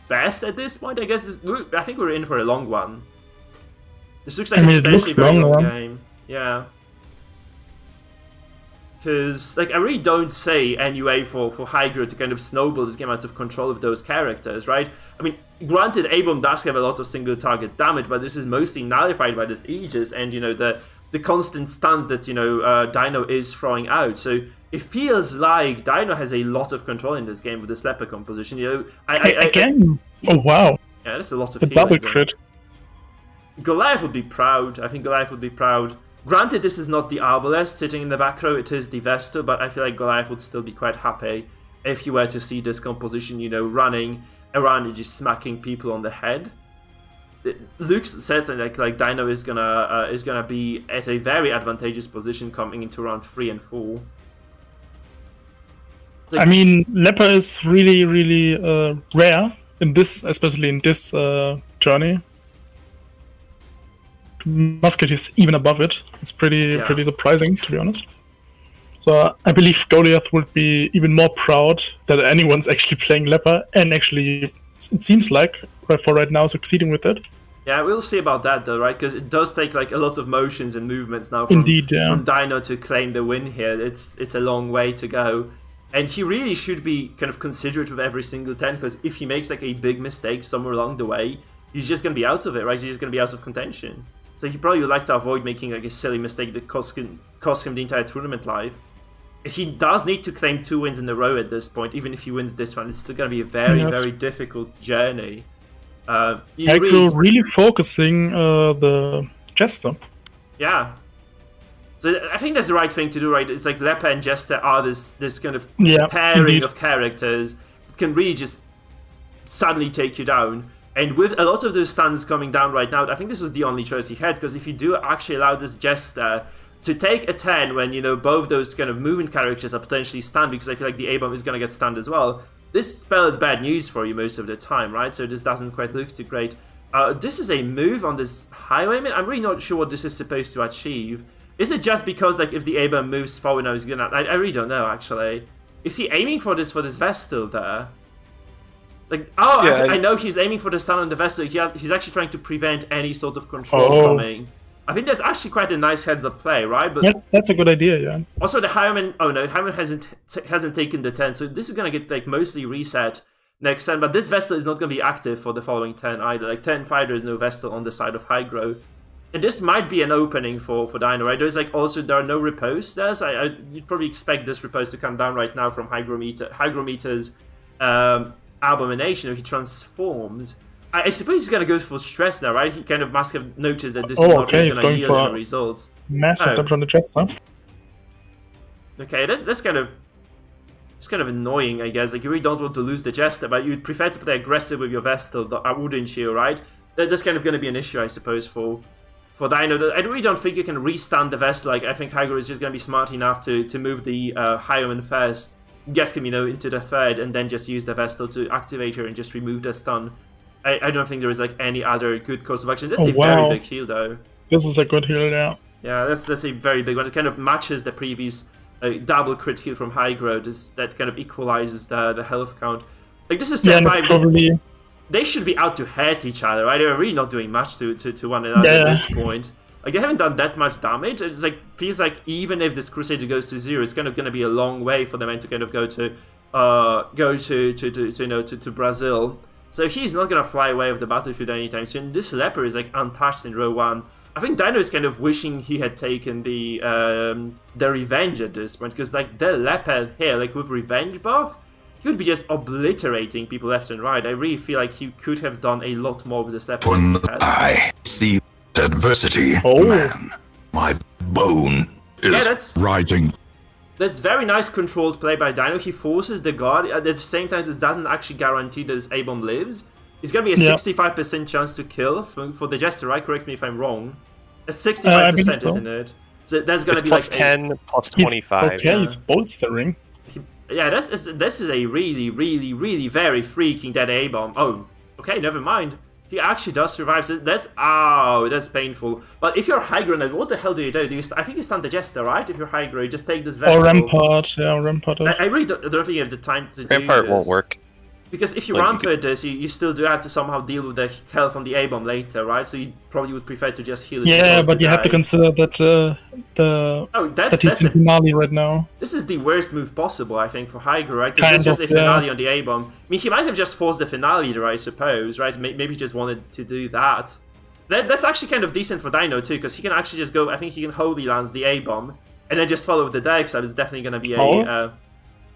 best at this point. I guess I think we're in for a long one. This looks like a potentially very long game. Yeah. Because, I really don't say NUA for Hygro to kind of snowball this game out of control of those characters, right? I mean, granted, A-bomb does have a lot of single target damage, but this is mostly nullified by this Aegis and, the constant stuns that, Dino is throwing out. So it feels like Dino has a lot of control in this game with this Leper composition. Again? Oh, wow. Yeah, that's a lot of the double crit. Goliath would be proud. I think Goliath would be proud. Granted, this is not the Arbalest sitting in the back row, it is the Vestal, but I feel like Goliath would still be quite happy if you were to see this composition, running around and just smacking people on the head. It looks certainly like Dino is gonna be at a very advantageous position coming into round 3 and 4. I mean, Leper is really, really rare in this, especially in this journey. Musket is even above it. It's pretty surprising, to be honest. So I believe Goliath would be even more proud that anyone's actually playing Leper, and actually, it seems like, for right now, succeeding with it. Yeah, we'll see about that though, right? Because it does take a lot of motions and movements now from Dino to claim the win here. It's a long way to go. And he really should be kind of considerate with every single turn, because if he makes a big mistake somewhere along the way, he's just going to be out of it, right? He's just going to be out of contention. So he probably would like to avoid making a silly mistake that cost him the entire tournament life. he does need to claim 2 wins in a row at this point. Even if he wins this one, it's still going to be a very, very difficult journey. Really focusing the Jester. Yeah. So I think that's the right thing to do, right? It's like Leper and Jester are this kind of pairing of characters that can really just suddenly take you down. And with a lot of those stuns coming down right now, I think this was the only choice he had, because if you do actually allow this Jester to take a 10 when, both those kind of movement characters are potentially stunned, because I feel like the A-bomb is going to get stunned as well, this spell is bad news for you most of the time, right? So this doesn't quite look too great. This is a move on this Highwayman. I'm really not sure what this is supposed to achieve. Is it just because, like, if the A-bomb moves forward now, he's gonna... I really don't know, actually. Is he aiming for this Vestal there? Like, I know he's aiming for the stun on the Vestal. He's actually trying to prevent any sort of control coming. I think that's actually quite a nice heads-up play, right? But that's a good idea, yeah. Also, the Highwayman... Oh, no, Highwayman hasn't taken the 10, so this is going to get, like, mostly reset next turn. But this Vestal is not going to be active for the following 10 either. Like, 10-5, there's no Vestal on the side of Hygro. And this might be an opening for Dino, right? There's, like, also, there are no repose there, so you'd probably expect this repose to come down right now from Hygrometer's Abomination, if he transforms. I suppose he's going to go for stress now, right? He kind of must have noticed that this is not really going to yield any results. Massive damage on the chest, huh? Okay, that's kind of... It's kind of annoying, I guess. Like, you really don't want to lose the Jester, but you'd prefer to play aggressive with your Vestal, wouldn't you, right? That's kind of going to be an issue, I suppose, for Dino. I really don't think you can restun the Vestal. Like, I think Hygro is just going to be smart enough to move the Highwayman first, get him, into the third, and then just use the Vestal to activate her and just remove the stun. I don't think there is, like, any other good course of action. That's a very big heal, though. This is a good heal, yeah. Yeah, that's a very big one. It kind of matches the previous double crit heal from Hygro. That kind of equalizes the health count. Like, this is turn 5. Probably... They should be out to hurt each other, right? They're really not doing much to one another at this point. Like, they haven't done that much damage. It's like, feels like even if this Crusader goes to 0, it's kind of going to be a long way for the man to kind of go to Brazil. So he's not going to fly away with the battlefield anytime soon. This Leper is, like, untouched in row 1. I think Dino is kind of wishing he had taken the Revenge at this point, because, like, the Leper here, like, with Revenge buff, he would be just obliterating people left and right. I really feel like he could have done a lot more with this Leper. When I see adversity, man, my bone is rising. That's very nice controlled play by Dino. He forces the guard. At the same time, this doesn't actually guarantee that his A-bomb lives. It's going to be a 65% chance to kill for the Jester, right? Correct me if I'm wrong. It's 65%, so. Isn't it? So that's going to be plus like 10, plus 25. He's bolstering. Yeah, this is a really, really, really very freaking dead A-bomb. Oh, okay, never mind. He actually does survive. So that's painful. But if you're Hygro, what the hell do you do? I think you stun the Jester, right? If you're Hygro, you just take this Vestal. Or Rampart, yeah, Rampart. I really don't think you have the time to do Rampart this. won't work. Because if you Rampart this, you still do have to somehow deal with the health on the A-bomb later, right? So you probably would prefer to just heal it. Yeah, but you have to consider that that's in finale right now. This is the worst move possible, I think, for Hygro, right? Because it's just a finale on the A-bomb. I mean, he might have just forced the finale there, I suppose, right? Maybe he just wanted to do that. That's actually kind of decent for Dino, too, because he can actually just go... I think he can Holy Lance the A-bomb, and then just follow with the Dark Side. It's definitely going to be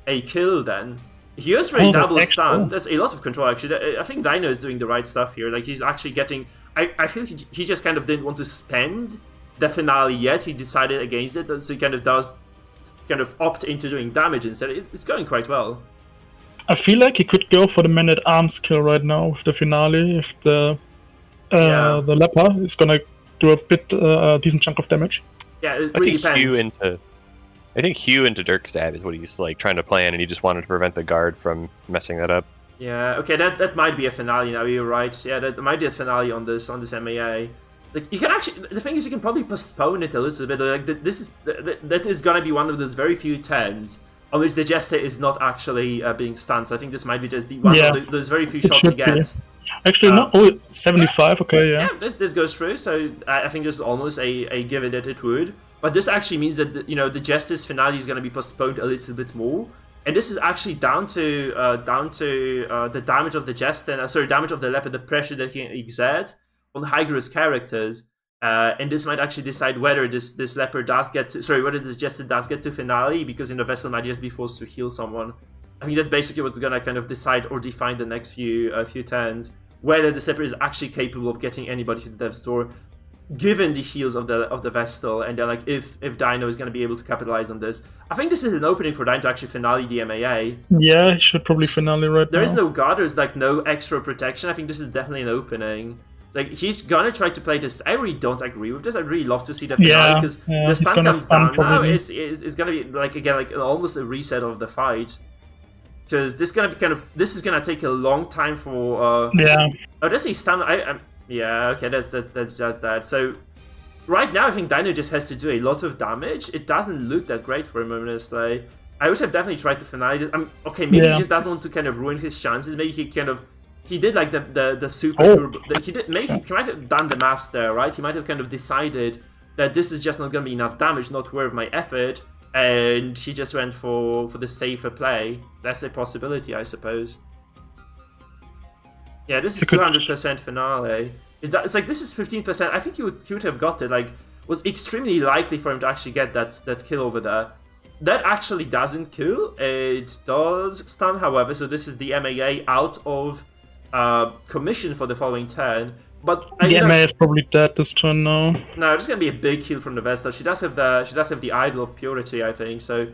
a kill, then. He goes for a double stun. That's a lot of control, actually. I think Dino is doing the right stuff here. Like, he's actually getting... I feel he just kind of didn't want to spend the finale yet. He decided against it, so he kind of opt into doing damage instead. It's going quite well. I feel like he could go for the Man-at-Arms kill right now with the finale if the Leper is gonna do a decent chunk of damage. Yeah, it really depends. I think Hugh into Dirkstad is what he's like trying to plan, and he just wanted to prevent the guard from messing that up. Yeah, okay, that might be a finale now. You're right. Yeah, that might be a finale on this MAA. Like, you can actually, the thing is, you can probably postpone it a little bit. Like, that is gonna be one of those very few turns on which the Jester is not actually being stunned. So I think this might be just one of those very few shots he gets. Actually, not 75. Okay, yeah. Yeah, this goes through. So I think there's almost a given that it would. But this actually means that the Jester's finale is going to be postponed a little bit more, and this is actually down to the damage of the Jester, damage of the Leper, the pressure that he can exert on Hygro's characters. And this might actually decide whether this leper does get to, whether this jester does get to finale, because Vessel might just be forced to heal someone. I think that's basically what's gonna kind of decide or define the next few turns, whether the leper is actually capable of getting anybody to the death's door, given the heals of the Vestal, and then if Dino is gonna be able to capitalize on this. I think this is an opening for Dino to actually finale the MAA. Yeah, he should probably finale right now. There is no guard, there's no extra protection. I think this is definitely an opening. He's gonna try to play this. I really don't agree with this. I'd really love to see the finale, because the stun comes down now. It's gonna be again almost a reset of the fight. Because this is gonna take a long time for. Oh, does he stun? Yeah. Okay. That's just that. So right now, I think Dino just has to do a lot of damage. It doesn't look that great for him, honestly. I would have definitely tried to finale it. Okay, maybe he just doesn't want to kind of ruin his chances. Maybe he kind of. He did the super turbo. He might have done the maths there, right? He might have kind of decided that this is just not gonna be enough damage, not worth my effort. And he just went for the safer play. That's a possibility, I suppose. Yeah, this is 200% finale. It's this is 15%. I think he would have got it. Was extremely likely for him to actually get that kill over there. That actually doesn't kill. It does stun, however. So this is the MAA out of commission for the following turn. But the MA is probably dead this turn now. No, there's gonna be a big heal from the Vestal. She does have the Idol of Purity, I think. So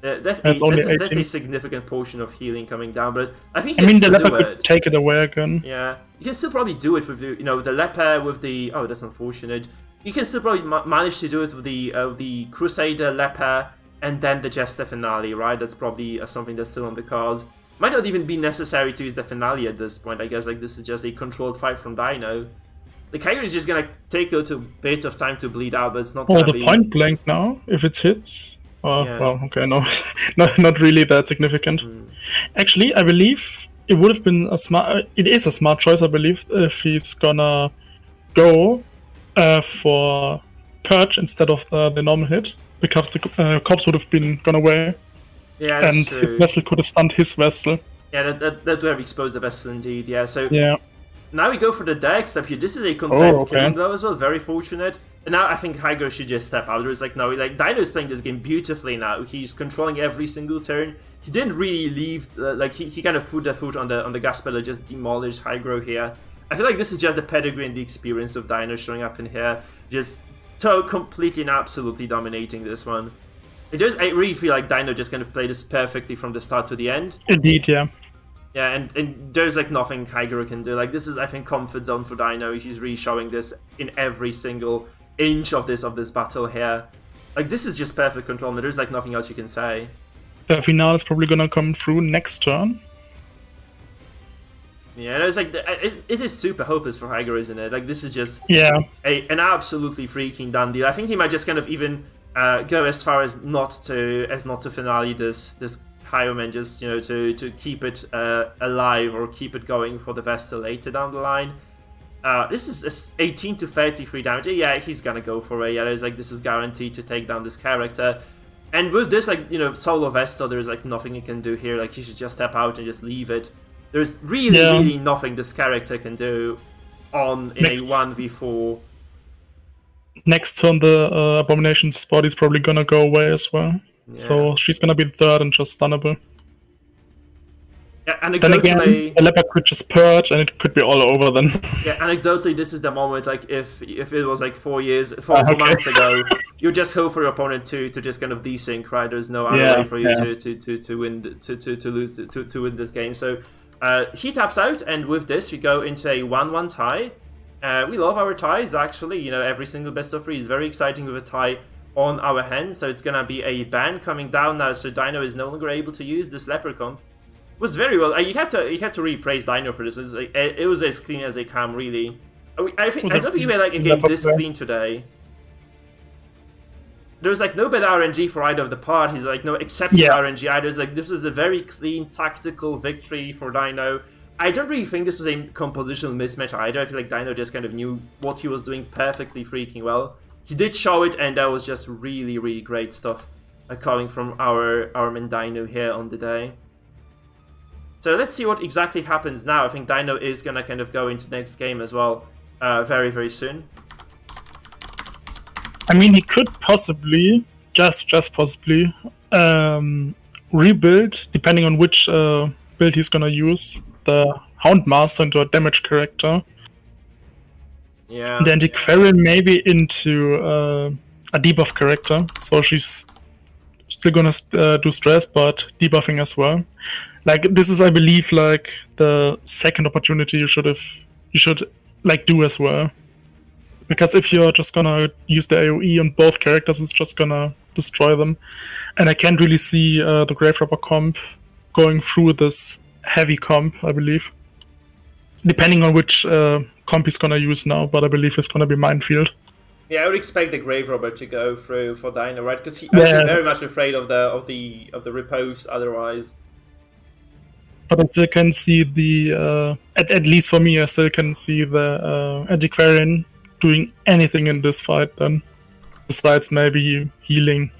that's a significant portion of healing coming down. But I think the leper could take it away again. Yeah, you can still probably do it with the leper with the. Oh, that's unfortunate. You can still probably manage to do it with the Crusader leper and then the Jester finale, right? That's probably something that's still on the cards. Might not even be necessary to use the finale at this point. I guess this is just a controlled fight from Dino. The Kyrie is just gonna take a little bit of time to bleed out, but it's not gonna be... point blank now, if it hits. Well, okay, no. not really that significant. Actually, I believe it would have been it is a smart choice, I believe, if he's gonna go for Purge instead of the normal hit, because the corpse would have been gone away. Yeah, and his vessel could have stunned his vessel. Yeah, that would have exposed the vessel indeed, yeah. So now we go for the Dex up here. This is a confirmed killing blow as well, very fortunate. And now I think Hygro should just step out. There's Dino's playing this game beautifully now. He's controlling every single turn. He didn't really leave, he kind of put the foot on the gas pedal, just demolished Hygro here. I feel like this is just the pedigree and the experience of Dino showing up in here. Just completely and absolutely dominating this one. I really feel like Dino just kind of played this perfectly from the start to the end. Indeed, yeah. Yeah, and there's nothing Hygro can do. This is, I think, comfort zone for Dino. He's really showing this in every single inch of this battle here. This is just perfect control, and there's nothing else you can say. The finale is probably gonna come through next turn. Yeah, it's it is super hopeless for Hygro, isn't it? This is just an absolutely freaking done deal. I think he might just kind of even go as far as not to finale this Hyomen, just to keep it alive or keep it going for the Vestal later down the line. This is 18 to 33 damage. Yeah, he's gonna go for it. Yeah, there's this is guaranteed to take down this character. And with this solo Vestal, there's nothing he can do here. He should just step out and just leave it. There's really nothing this character can do in a 1v4. Next turn, the Abomination's body is probably gonna go away as well. Yeah. So she's gonna be the third and just stunnable. Yeah, anecdotally... Then again, the leopard could just purge and it could be all over then. Yeah, anecdotally, this is the moment, if it was 4 months ago, you just hope for your opponent to just kind of desync, right? There's no other way for you to win this game. So he taps out, and with this, we go into a 1-1 tie. We love our ties, actually. Every single best of 3 is very exciting with a tie on our hands. So it's gonna be a ban coming down now. So Dino is no longer able to use this Leprechaun. It was very well. You have to really praise Dino for this. It was as clean as they come, really. I don't think we made a game this clean today. There was no bad RNG for either of the parties. No exceptional RNG either. This was a very clean tactical victory for Dino. I don't really think this was a compositional mismatch either. I feel like Dino just kind of knew what he was doing perfectly freaking well. He did show it, and that was just really, really great stuff coming from our main Dino here on the day. So let's see what exactly happens now. I think Dino is going to kind of go into the next game as well very, very soon. I mean, he could possibly, just possibly, rebuild, depending on which build he's gonna use, the Houndmaster into a damage character. Yeah. The Antiquarian maybe into a debuff character, so she's still gonna do stress, but debuffing as well. Like, this is, I believe, like the second opportunity you should like do as well. Because if you're just gonna use the AoE on both characters, it's just gonna destroy them. And I can't really see the Grave Robber comp going through this heavy comp, I believe. Depending on which comp he's gonna use now, but I believe it's gonna be Minefield. Yeah, I would expect the Grave Robber to go through for Dino, right? Because I'm very much afraid of the riposte otherwise. But I still can see the at least for me, I still can see the Antiquarian doing anything in this fight then, besides maybe healing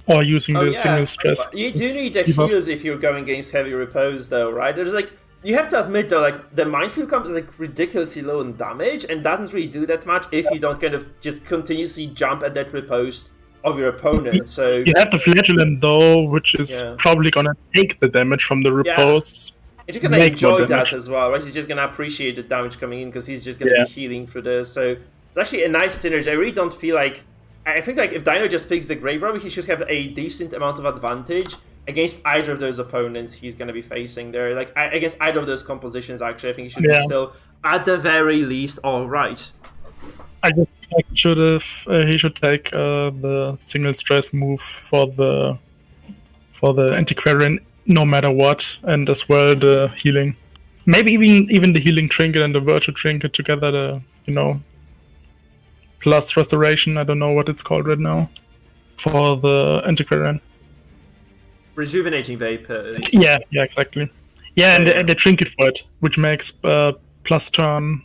or using the single stress. But you do need the heals if you're going against heavy repose, though, right? There's like, you have to admit though, like the Minefield comp is like ridiculously low in damage and doesn't really do that much if you don't kind of just continuously jump at that riposte of your opponent. So you have the Flagellant though, which is probably gonna take the damage from the riposte. And you're gonna enjoy that as well, right? He's just gonna appreciate the damage coming in because he's just gonna be healing for this. So it's actually a nice synergy. I really don't feel like, I think like if Dino just picks the Grave Robber, he should have a decent amount of advantage against either of those opponents he's gonna be facing there. Like against either of those compositions, actually, I think he should be still at the very least all right. I just think he should take the single stress move for the Antiquarian no matter what, and as well the healing. Maybe even the healing trinket and the virtual trinket together, plus restoration, I don't know what it's called right now, for the Antiquarian. Rejuvenating Vapor. Yeah, exactly. Yeah, and the trinket for it, which makes plus turn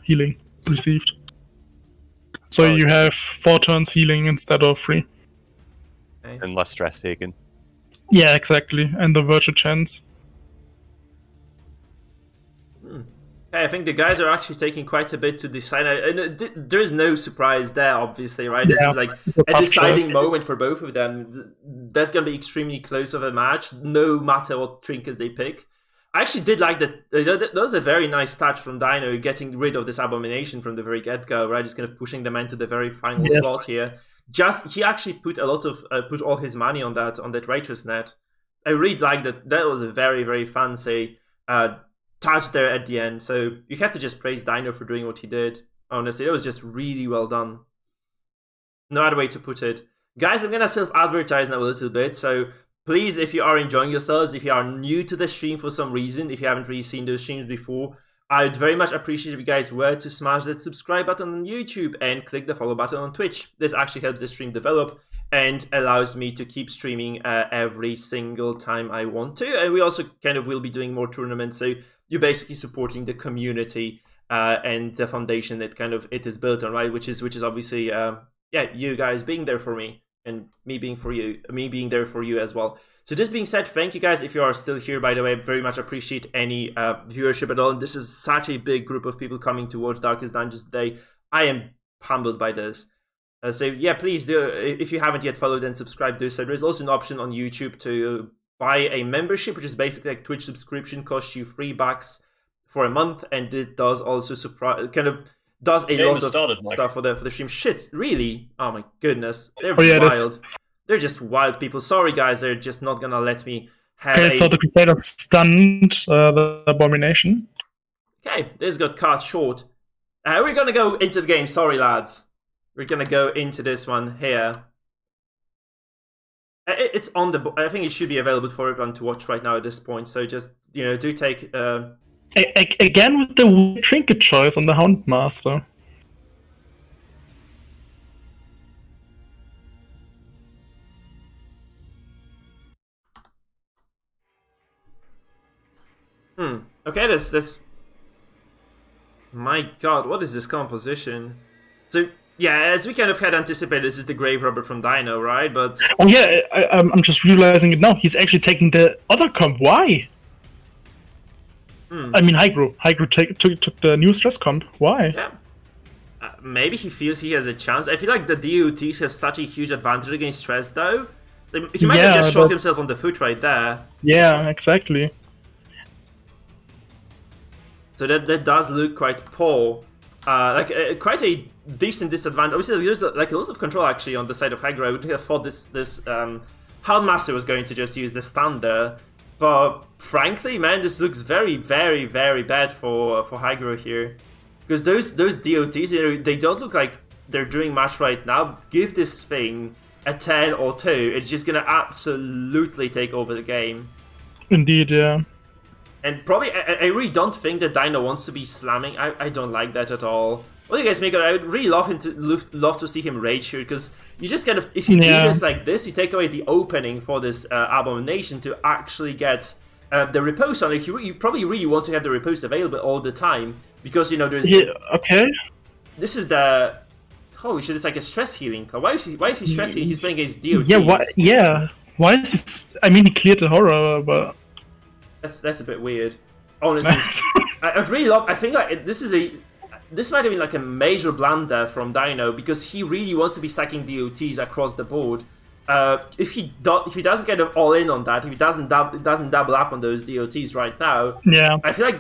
healing received. So you have 4 turns healing instead of 3. Okay. And less stress taken. Yeah, exactly. And the virtual chance. I think the guys are actually taking quite a bit to decide. And there is no surprise there, obviously, right? This is like a deciding moment for both of them. That's going to be extremely close of a match, no matter what trinkets they pick. I actually did like that. That was a very nice touch from Dino, getting rid of this Abomination from the very get-go, right? Just kind of pushing them into the very final slot here. He actually put put all his money on that Righteous Net. I really liked that. That was a very, very fancy touch there at the end. So you have to just praise Dino for doing what he did. Honestly, it was just really well done. No other way to put it. Guys, I'm gonna self-advertise now a little bit, so please, if you are enjoying yourselves, if you are new to the stream for some reason, if you haven't really seen those streams before, I'd very much appreciate if you guys were to smash that subscribe button on YouTube and click the follow button on Twitch. This actually helps the stream develop and allows me to keep streaming every single time I want to. And we also kind of will be doing more tournaments, so you're basically supporting the community and the foundation that kind of it is built on, right? Which is obviously you guys being there for me and me being there for you as well. So this being said, thank you guys if you are still here, by the way. I very much appreciate any viewership at all. And this is such a big group of people coming towards Darkest Dungeons today. I am humbled by this. So yeah, please do, if you haven't yet followed and subscribed, do so. There's also an option on YouTube to buy a membership, which is basically like Twitch subscription, costs you $3 for a month, and it does also does a lot of stuff for the stream. Shit, really? Oh my goodness, they're wild. They're just wild people. Sorry guys, they're just not gonna let me have. Okay, so the Crusaders stunned the Abomination. Okay, this got cut short. We're gonna go into the game. Sorry lads, we're gonna go into this one here. It's on the. I think it should be available for everyone to watch right now at this point. So just do take. Again with the trinket choice on the Houndmaster. Okay, this. My God, what is this composition? So yeah, as we kind of had anticipated, this is the Grave Robber from Dino, right? But oh yeah, I'm just realizing it now. He's actually taking the other comp. Why? I mean, Hygro took the new stress comp. Why? Yeah. maybe he feels he has a chance. I feel like the DOTs have such a huge advantage against Stress, though. So he might have just shot himself on the foot right there. Yeah, exactly. So that does look quite poor. Quite a decent disadvantage. Obviously, there's like lots of control actually on the side of Hydra. I would have thought this Houndmaster was going to just use the stun there. But frankly, man, this looks very, very, very bad for Hydra here. Because those DOTs, they don't look like they're doing much right now. Give this thing a 10 or 2, it's just gonna absolutely take over the game. Indeed, yeah. And probably, I really don't think that Dino wants to be slamming. I don't like that at all. What do you guys make of it? I would really love to see him rage here, because you just kind of, if you do this like this, you take away the opening for this Abomination to actually get the repose on it. You probably really want to have the repose available all the time, because, you know, there's... Yeah, okay. This is the... Holy shit, it's like a stress healing card. Why is he stress healing? He's playing against DOTs. Yeah, why is this... I mean, he cleared the horror, but... That's a bit weird. Honestly, I'd really love... I think like this might have been like a major blunder from Dino, because he really wants to be stacking DOTs across the board. If he doesn't get all in on that, if he doesn't double up on those DOTs right now, I feel like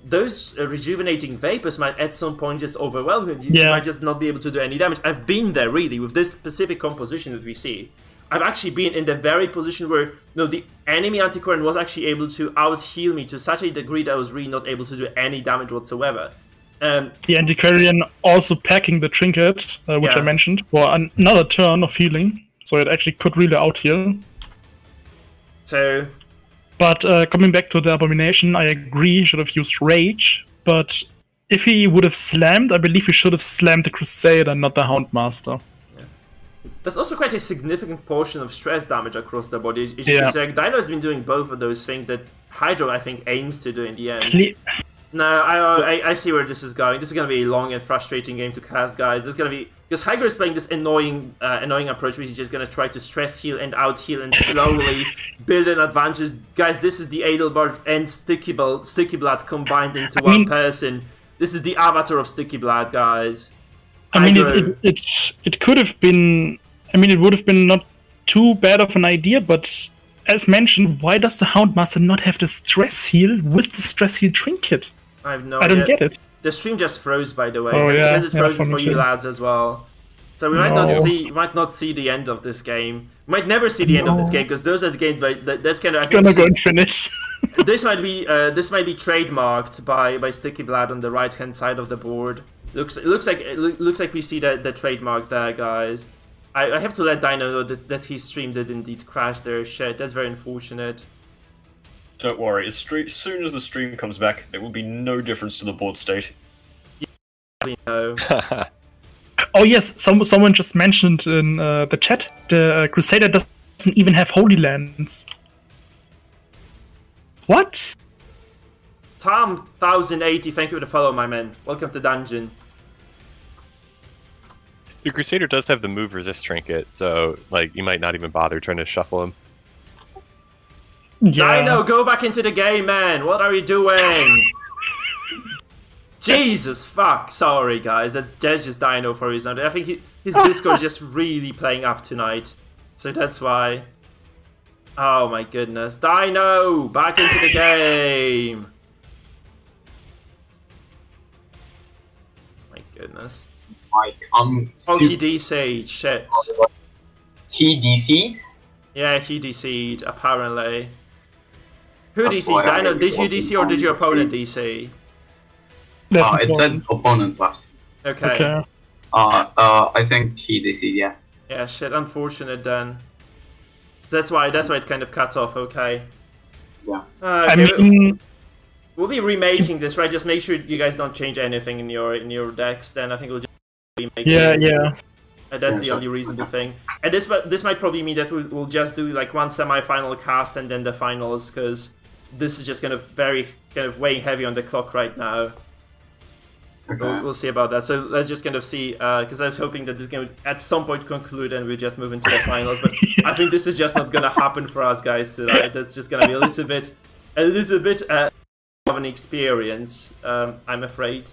those rejuvenating vapors might at some point just overwhelm him. He might just not be able to do any damage. I've been there really with this specific composition that we see. I've actually been in the very position where the enemy Antiquarian was actually able to out-heal me to such a degree that I was really not able to do any damage whatsoever. The Antiquarian also packing the trinket, which I mentioned, for another turn of healing, so it actually could really out-heal. So... But coming back to the Abomination, I agree he should have used Rage, but if he would have slammed, I believe he should have slammed the Crusader, not the Houndmaster. There's also quite a significant portion of stress damage across the body. It's like Dino has been doing both of those things that Hydro, I think, aims to do in the end. No, I see where this is going. This is going to be a long and frustrating game to cast, guys. This is going to be... Because Hydro is playing this annoying approach, which is just going to try to stress heal and out heal and slowly build an advantage. Guys, this is the Adelbard and Sticky Blood combined into one person. This is the avatar of Sticky Blood, guys. I mean, it could have been... I mean, it would have been not too bad of an idea, but as mentioned, why does the Houndmaster not have the stress heal with the stress heal trinket? I have no idea. I don't get it. The stream just froze, by the way. Oh, yeah. Because it's frozen for you lads as well. So we might not see the end of this game. We might never see the end of this game, because those are the games that's kind of... It's gonna go and finish. This might be trademarked by Sticky Blood on the right hand side of the board. Looks like we see the trademark there, guys. I have to let Dino know that his stream did indeed crash there. Shit, that's very unfortunate. Don't worry, as soon as the stream comes back, there will be no difference to the board state. Yeah, no. Oh yes, someone just mentioned in the chat, the Crusader doesn't even have Holy Lands. What? Tom 1080, thank you for the follow, my man. Welcome to Dungeon. The Crusader does have the move resist trinket, so like you might not even bother trying to shuffle him. Yeah. Dino, go back into the game, man. What are you doing? Jesus fuck. Sorry, guys. That's just Dino for his own. I think his Discord is just really playing up tonight, so that's why. Oh my goodness, Dino, back into the game. My goodness. He DC'd, shit. He DC'd? Yeah, he DC'd, apparently. Who DC'd? Dino, did you DC or did your opponent DC? It said opponent left. Okay. I think he DC'd, yeah. Yeah, shit, unfortunate then. So that's why it kind of cut off, okay. Yeah. I mean... We'll be remaking this, right? Just make sure you guys don't change anything in your decks, then I think we'll just remake it. Yeah. That's the only reasonable thing. And this might probably mean that we'll just do like one semi-final cast and then the finals, because this is just kind of weighing heavy on the clock right now. Okay. We'll see about that. So let's just kind of see, because I was hoping that this game would at some point conclude and we just move into the finals, but I think this is just not gonna happen for us guys tonight. That's just gonna be a little bit of an experience, I'm afraid.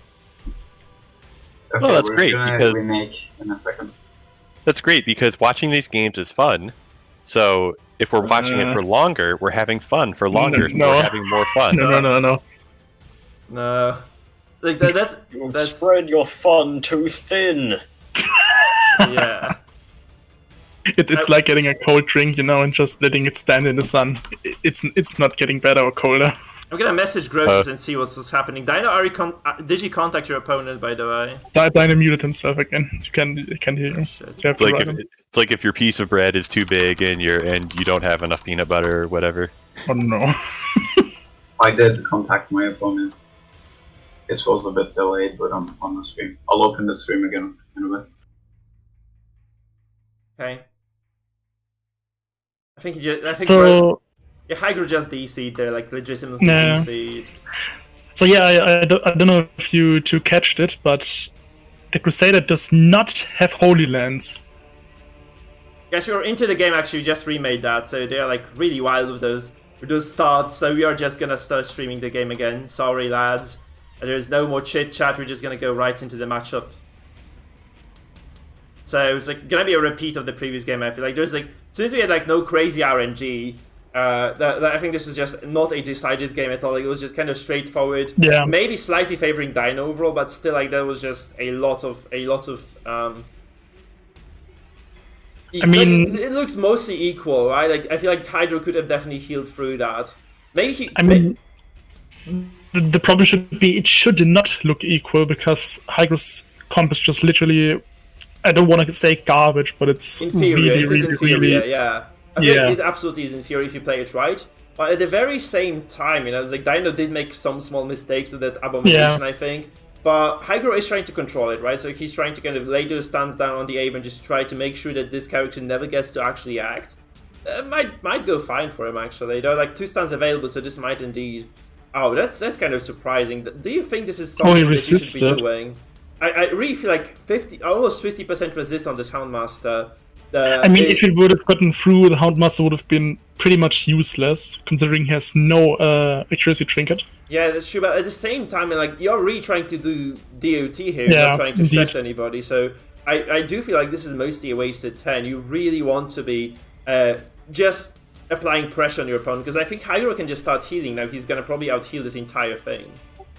Okay, Oh, that's we're great, gonna because- remake in a second. That's great because watching these games is fun. So if we're watching it for longer, we're having fun for longer. So no. we're having more fun. No. No. Like that's You've spread your fun too thin. yeah. It's like getting a cold drink, and just letting it stand in the sun. It's not getting better or colder. I'm gonna message Grotus and see what's happening. Dino, did you contact your opponent, by the way? Dino muted himself again. You can hear him. Shit. You have to write him. It's like if your piece of bread is too big and you don't have enough peanut butter or whatever. Oh no. I did contact my opponent. It was a bit delayed, but I'm on the stream. I'll open the stream again in a bit. Okay. I think So Hygro just DC'd there, like legitimately No. DC'd. So yeah, I don't know if you two catched it, but the Crusader does not have Holy Lands. Guys, we were into the game actually, we just remade that, so they're like really wild with those starts, so we are just gonna start streaming the game again. Sorry lads. There's no more chit chat, we're just gonna go right into the matchup. So it's like gonna be a repeat of the previous game, I feel like. There's like, since we had like no crazy RNG, I think this is just not a decided game at all. Like, it was just kind of straightforward. Yeah. Maybe slightly favoring Dino overall, but still like there was just a lot of I mean, like, it looks mostly equal, right? Like I feel like Hydro could have definitely healed through that. Maybe he. I mean, the problem should be it should not look equal because Hydro's comp is just literally, I don't want to say garbage, but it's inferior. really, It is really, inferior, really, yeah. I think it absolutely is inferior if you play it right. But at the very same time, it's like Dino did make some small mistakes with that abomination, I think. But Hygro is trying to control it, right? So he's trying to kind of lay those stands down on the Abe and just try to make sure that this character never gets to actually act. Might go fine for him, actually. There are like 2 stands available, so this might indeed... Oh, that's kind of surprising. Do you think this is something that you should be doing? I really feel like almost 50% resist on this Houndmaster. I mean, if it would have gotten through, the Houndmaster would have been pretty much useless, considering he has no accuracy trinket. Yeah, that's true, but at the same time, like, you're really trying to do DOT here, not trying to stress anybody, so I do feel like this is mostly a wasted 10. You really want to be just applying pressure on your opponent, because I think Hydro can just start healing now. He's going to probably out-heal this entire thing.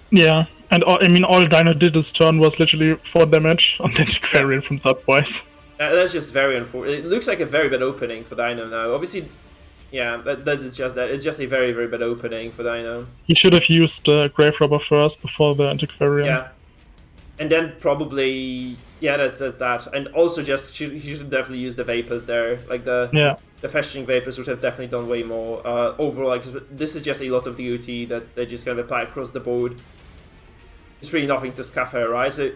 Yeah, and all Dino did this turn was literally 4 damage on the Antiquarian from Third Boys. That's just very unfortunate. It looks like a very bad opening for Dino now. Obviously, yeah, that is just that. It's just a very, very bad opening for Dino. He should have used Grave Robber first before the Antiquarian. Yeah. And then probably, yeah, that's that. And also just, he should definitely use the Vapors there. Like the Festering Vapors would have definitely done way more. Overall, like, this is just a lot of DOT that they just kind of apply across the board. It's really nothing to scuff her, right? So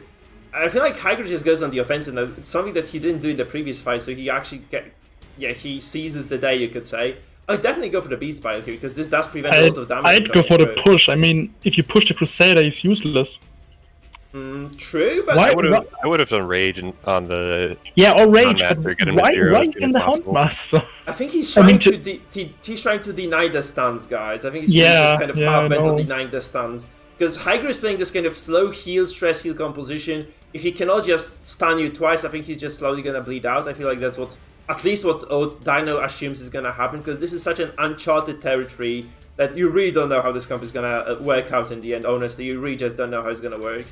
I feel like Hygro just goes on the offensive now. It's something that he didn't do in the previous fight, so he actually he seizes the day, you could say. I'd definitely go for the Beast Bile here, because this does prevent a lot of damage. I'd go for the push. I mean, if you push the Crusader, he's useless. True, but I would have done Rage on the or Rage. But why in the Houndmaster? I think he's trying he's trying to deny the stuns, guys. I think he's just kind of hard bent on denying the stuns. Because Hygro is playing this kind of slow heal, stress heal composition. If he cannot just stun you twice, I think he's just slowly gonna bleed out. I feel like that's at least what Dino assumes is gonna happen, because this is such an uncharted territory that you really don't know how this comp is gonna work out in the end. Honestly, you really just don't know how it's gonna work.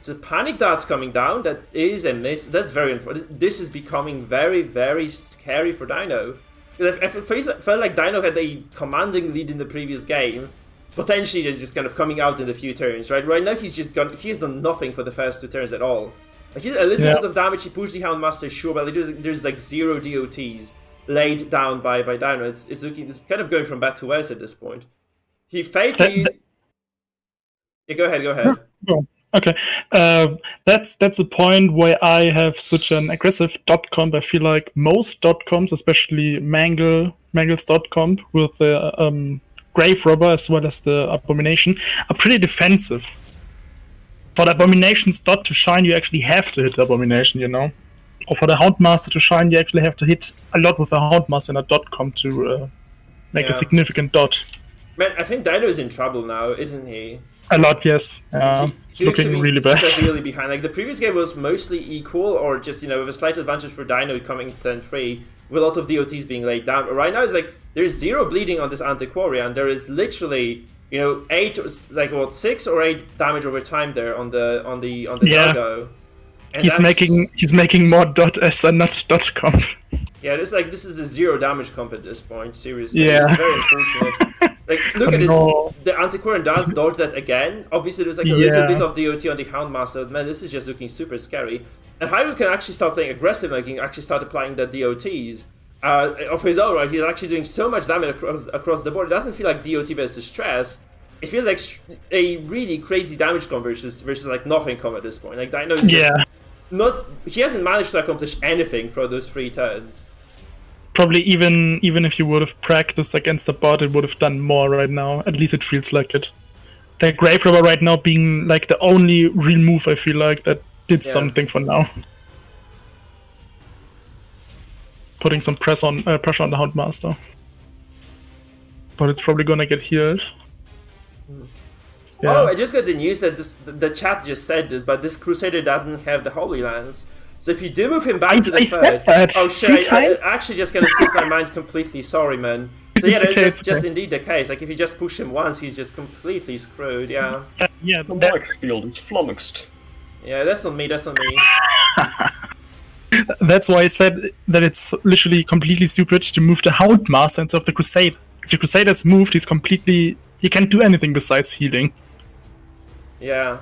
So Panic Dart's coming down. That is a miss. That's very unfortunate. This is becoming very, very scary for Dino. I felt like Dino had a commanding lead in the previous game. Potentially just kind of coming out in a few turns, right? Right now he's done nothing for the first 2 turns at all. Like, he did a little bit of damage, he pushed the Houndmaster, sure, but there's like 0 DOTs laid down by Dino. It's kind of going from bad to worse at this point. He failed to... Yeah, go ahead. Oh, okay. That's a point where I have such an aggressive dot comp. I feel like most dot comps, especially Mangle's dot comp with the Grave Robber as well as the Abomination, are pretty defensive. For the Abomination's dot to shine, you actually have to hit the Abomination, Or for the Houndmaster to shine, you actually have to hit a lot with the Houndmaster in a dot comp to make a significant dot. Man, I think Dino's in trouble now, isn't he? A lot, yes. It's He looks to looking be really bad. severely behind. Like the previous game was mostly equal, or just with a slight advantage for Dino coming turn 3, with a lot of DOTs being laid down. But right now, it's like there's 0 bleeding on this Antiquaria, and there is literally 6 or 8 damage over time there on the Doggo. And he's making more .s and not .comp. Yeah, this is a 0 damage comp at this point. Seriously, Yeah. It's very unfortunate. Like, look at this. The Antiquarian does dodge that again. Obviously, there's like a little bit of DOT on the Houndmaster. Man, this is just looking super scary. And Hyrule can actually start playing aggressive. Like, he can actually start applying the DOTs of his own. Right, he's actually doing so much damage across the board. It doesn't feel like DOT versus stress. It feels like a really crazy damage comp versus like nothing comp at this point. Like Dino is he hasn't managed to accomplish anything for those 3 turns. Probably even if you would have practiced against the bot, it would have done more right now. At least it feels like it. The Grave Robber right now being like the only real move I feel like that did something for now. Putting some pressure on the Houndmaster. But it's probably gonna get healed. Yeah. Oh, I just got the news that the chat just said this, but this Crusader doesn't have the Holy Lance. So if you do move him back to the third... Oh shit, I actually just gonna slip my mind completely, sorry man. So yeah, that's just indeed the case. Like if you just push him once, he's just completely screwed, yeah. The Mikefield is flummoxed. Yeah, that's not me. That's why I said that it's literally completely stupid to move the Houndmaster instead of the Crusader. If the Crusader's moved, he can't do anything besides healing. Yeah.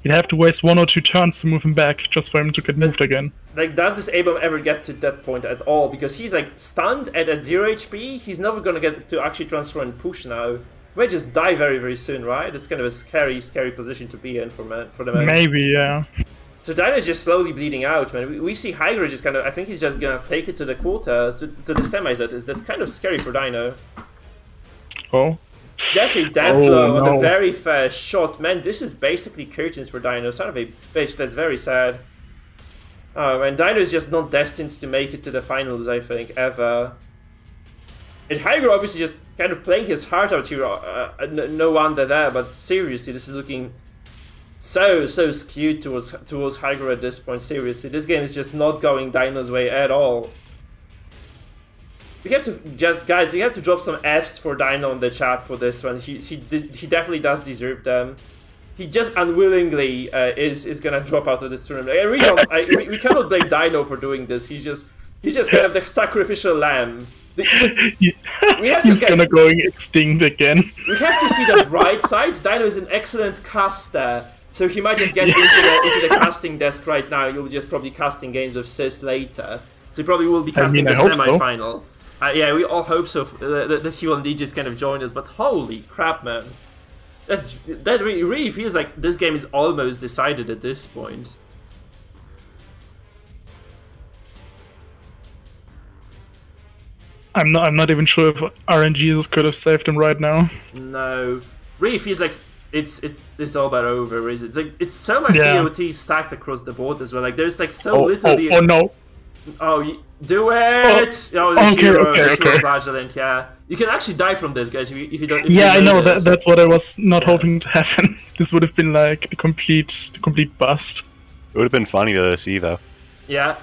You'd have to waste 1 or 2 turns to move him back just for him to get moved again. Like, does this Abram ever get to that point at all? Because he's like stunned at 0 HP. He's never gonna get to actually transfer and push now. He might just die very, very soon, right? It's kind of a scary, scary position to be in for the man. Maybe, yeah. So Dino's just slowly bleeding out, man. We see Hygro just I think he's just gonna take it to the quarters, to the semis. That's kind of scary for Dino. Oh. That's a death blow on the very first shot. Man, this is basically curtains for Dino. Son of a bitch, that's very sad. Oh, and Dino is just not destined to make it to the finals, I think, ever. And Hygro obviously just kind of playing his heart out here. No wonder there, but seriously, this is looking so skewed towards Hygro at this point. Seriously, this game is just not going Dino's way at all. We have to guys, you have to drop some Fs for Dino in the chat for this one. He definitely does deserve them. He just unwillingly is gonna drop out of this tournament. I really don't, we cannot blame Dino for doing this. He's just kind of the sacrificial lamb. He's gonna go extinct again. We have to see the bright side. Dino is an excellent caster, so he might just get into the casting desk right now. You'll just probably casting games with Sis later. So he probably will be casting the semi-final. Yeah, we all hope so, that he will indeed just kind of join us, but holy crap, man. That really feels like this game is almost decided at this point. I'm not even sure if RNG could have saved him right now. No. Really feels like it's all but over, is it? It's so much DOT stacked across the board as well. Like there's like so little DOT. Oh no. Oh, do it! Okay. Flagellant, yeah. You can actually die from this, guys, if you don't. I know that's what I was not hoping to happen. This would have been like the complete bust. It would have been funny to see, though. Yeah.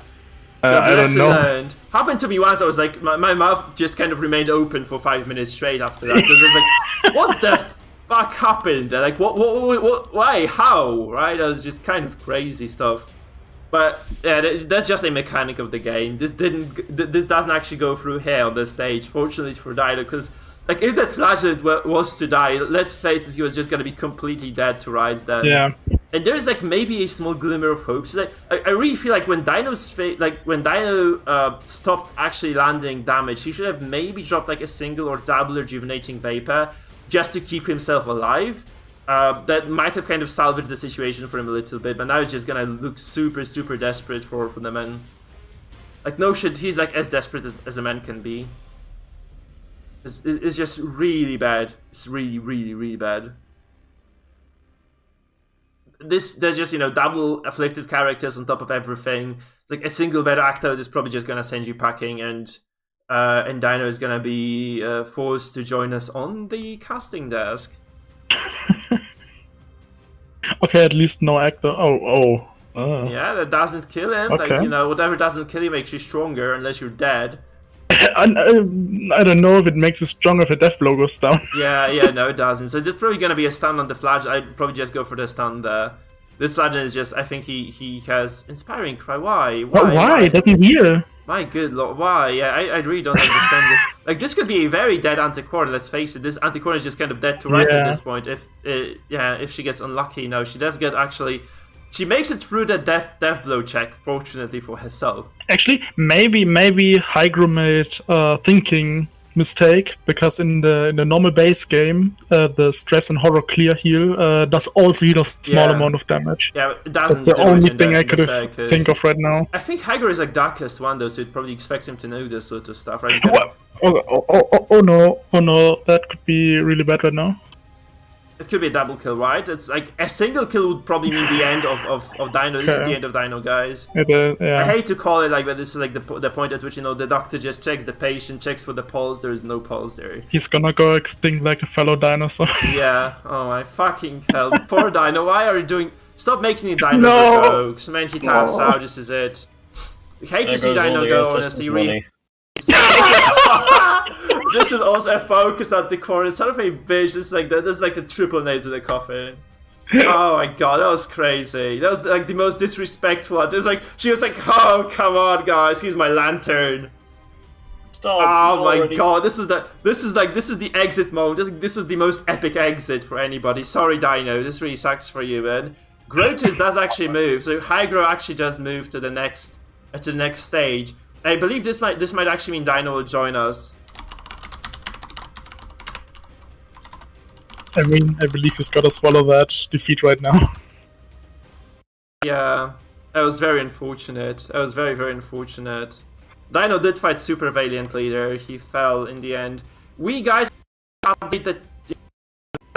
I don't know. Happened to me once. I was like, my mouth just kind of remained open for 5 minutes straight after that. Because I was like, what the fuck happened? Like, what? Why? How? Right? That was just kind of crazy stuff. But yeah, that's just a mechanic of the game. This doesn't actually go through here on the stage, fortunately for Dino, because like if that Flagellant was to die, let's face it, he was just gonna be completely dead to Rise then. Yeah. And there's like maybe a small glimmer of hope. So like, I really feel like when Dino stopped actually landing damage, he should have maybe dropped like a single or double rejuvenating vapor just to keep himself alive. That might have kind of salvaged the situation for him a little bit, but now it's just gonna look super desperate for the man. Like no shit, he's like as desperate as a man can be. It's just really bad. It's really bad. There's just double afflicted characters on top of everything. It's like a single bad act out is probably just gonna send you packing, and Dino is gonna be forced to join us on the casting desk. Okay, at least no actor. Yeah, that doesn't kill him. Okay. Like, whatever doesn't kill you makes you stronger, unless you're dead. I don't know if it makes you stronger if a death blow goes down. Yeah, no, it doesn't. So there's probably gonna be a stun on the Flagellum. I'd probably just go for the stun there. This Flagellum is just, I think he has Inspiring Cry. Why? Why? It doesn't heal. My good lord, why? Yeah, I really don't understand this. Like, this could be a very dead Antiquorn, let's face it. This Antiquorn is just kind of dead to rights at this point. If she gets unlucky. No, she does get actually... She makes it through the death blow check, fortunately for herself. Actually, maybe Hygro made thinking mistake, because in the normal base game, the stress and horror clear heal does also heal a small amount of damage. Yeah, it doesn't. That's the only thing I could think of right now. I think Hygro is like darkest one though, so you'd probably expect him to know this sort of stuff, right? What? Oh no, that could be really bad right now. It could be a double kill, right? It's like a single kill would probably mean the end of Dino. This is the end of Dino, guys. It is, yeah. I hate to call it like that. This is like the point at which, the doctor just checks the patient, checks for the pulse. There is no pulse there. He's gonna go extinct like a fellow dinosaur. Yeah. Oh my fucking hell. Poor Dino. Why are you doing... Stop making the Dino jokes. Man, he taps out. This is it. I hate to see Dino go, honestly. This is also a focus on the corner. It's sort of a bitch. This is like the triple nail to the coffin. Oh my god, that was crazy. That was like the most disrespectful. It was like she was like, "Oh come on, guys, here's my lantern." Stop. Oh my god, this is the exit moment. This was the most epic exit for anybody. Sorry, Dino, this really sucks for you, man. Grotus does actually move, so Hygro actually does move to the next stage. I believe this might actually mean Dino will join us. I mean, I believe he's gotta swallow that defeat right now. Yeah, that was very unfortunate. That was very, very unfortunate. Dino did fight super valiantly there. He fell in the end. We guys update the...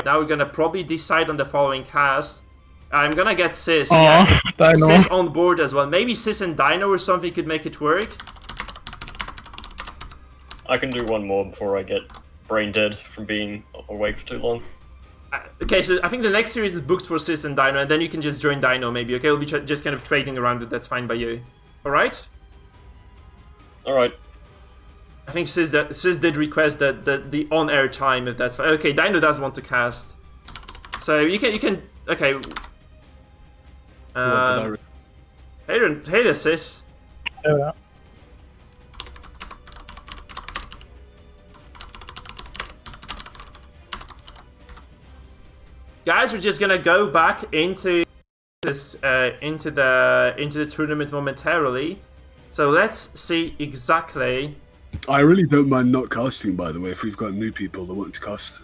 Now we're gonna probably decide on the following cast. I'm gonna get Sis. Yeah, Sis on board as well. Maybe Sis and Dino or something could make it work. I can do one more before I get brain dead from being awake for too long. Okay, so I think the next series is booked for Sis and Dino, and then you can just join Dino maybe, okay? We'll be just kind of trading around it, that's fine by you. Alright? Alright. I think Sis did request the on-air time, if that's fine. Okay, Dino does want to cast. So you can okay. Hey there, Sis. Yeah. Guys, we're just gonna go back into this into the tournament momentarily. So let's see exactly. I really don't mind not casting, by the way, if we've got new people that want to cast.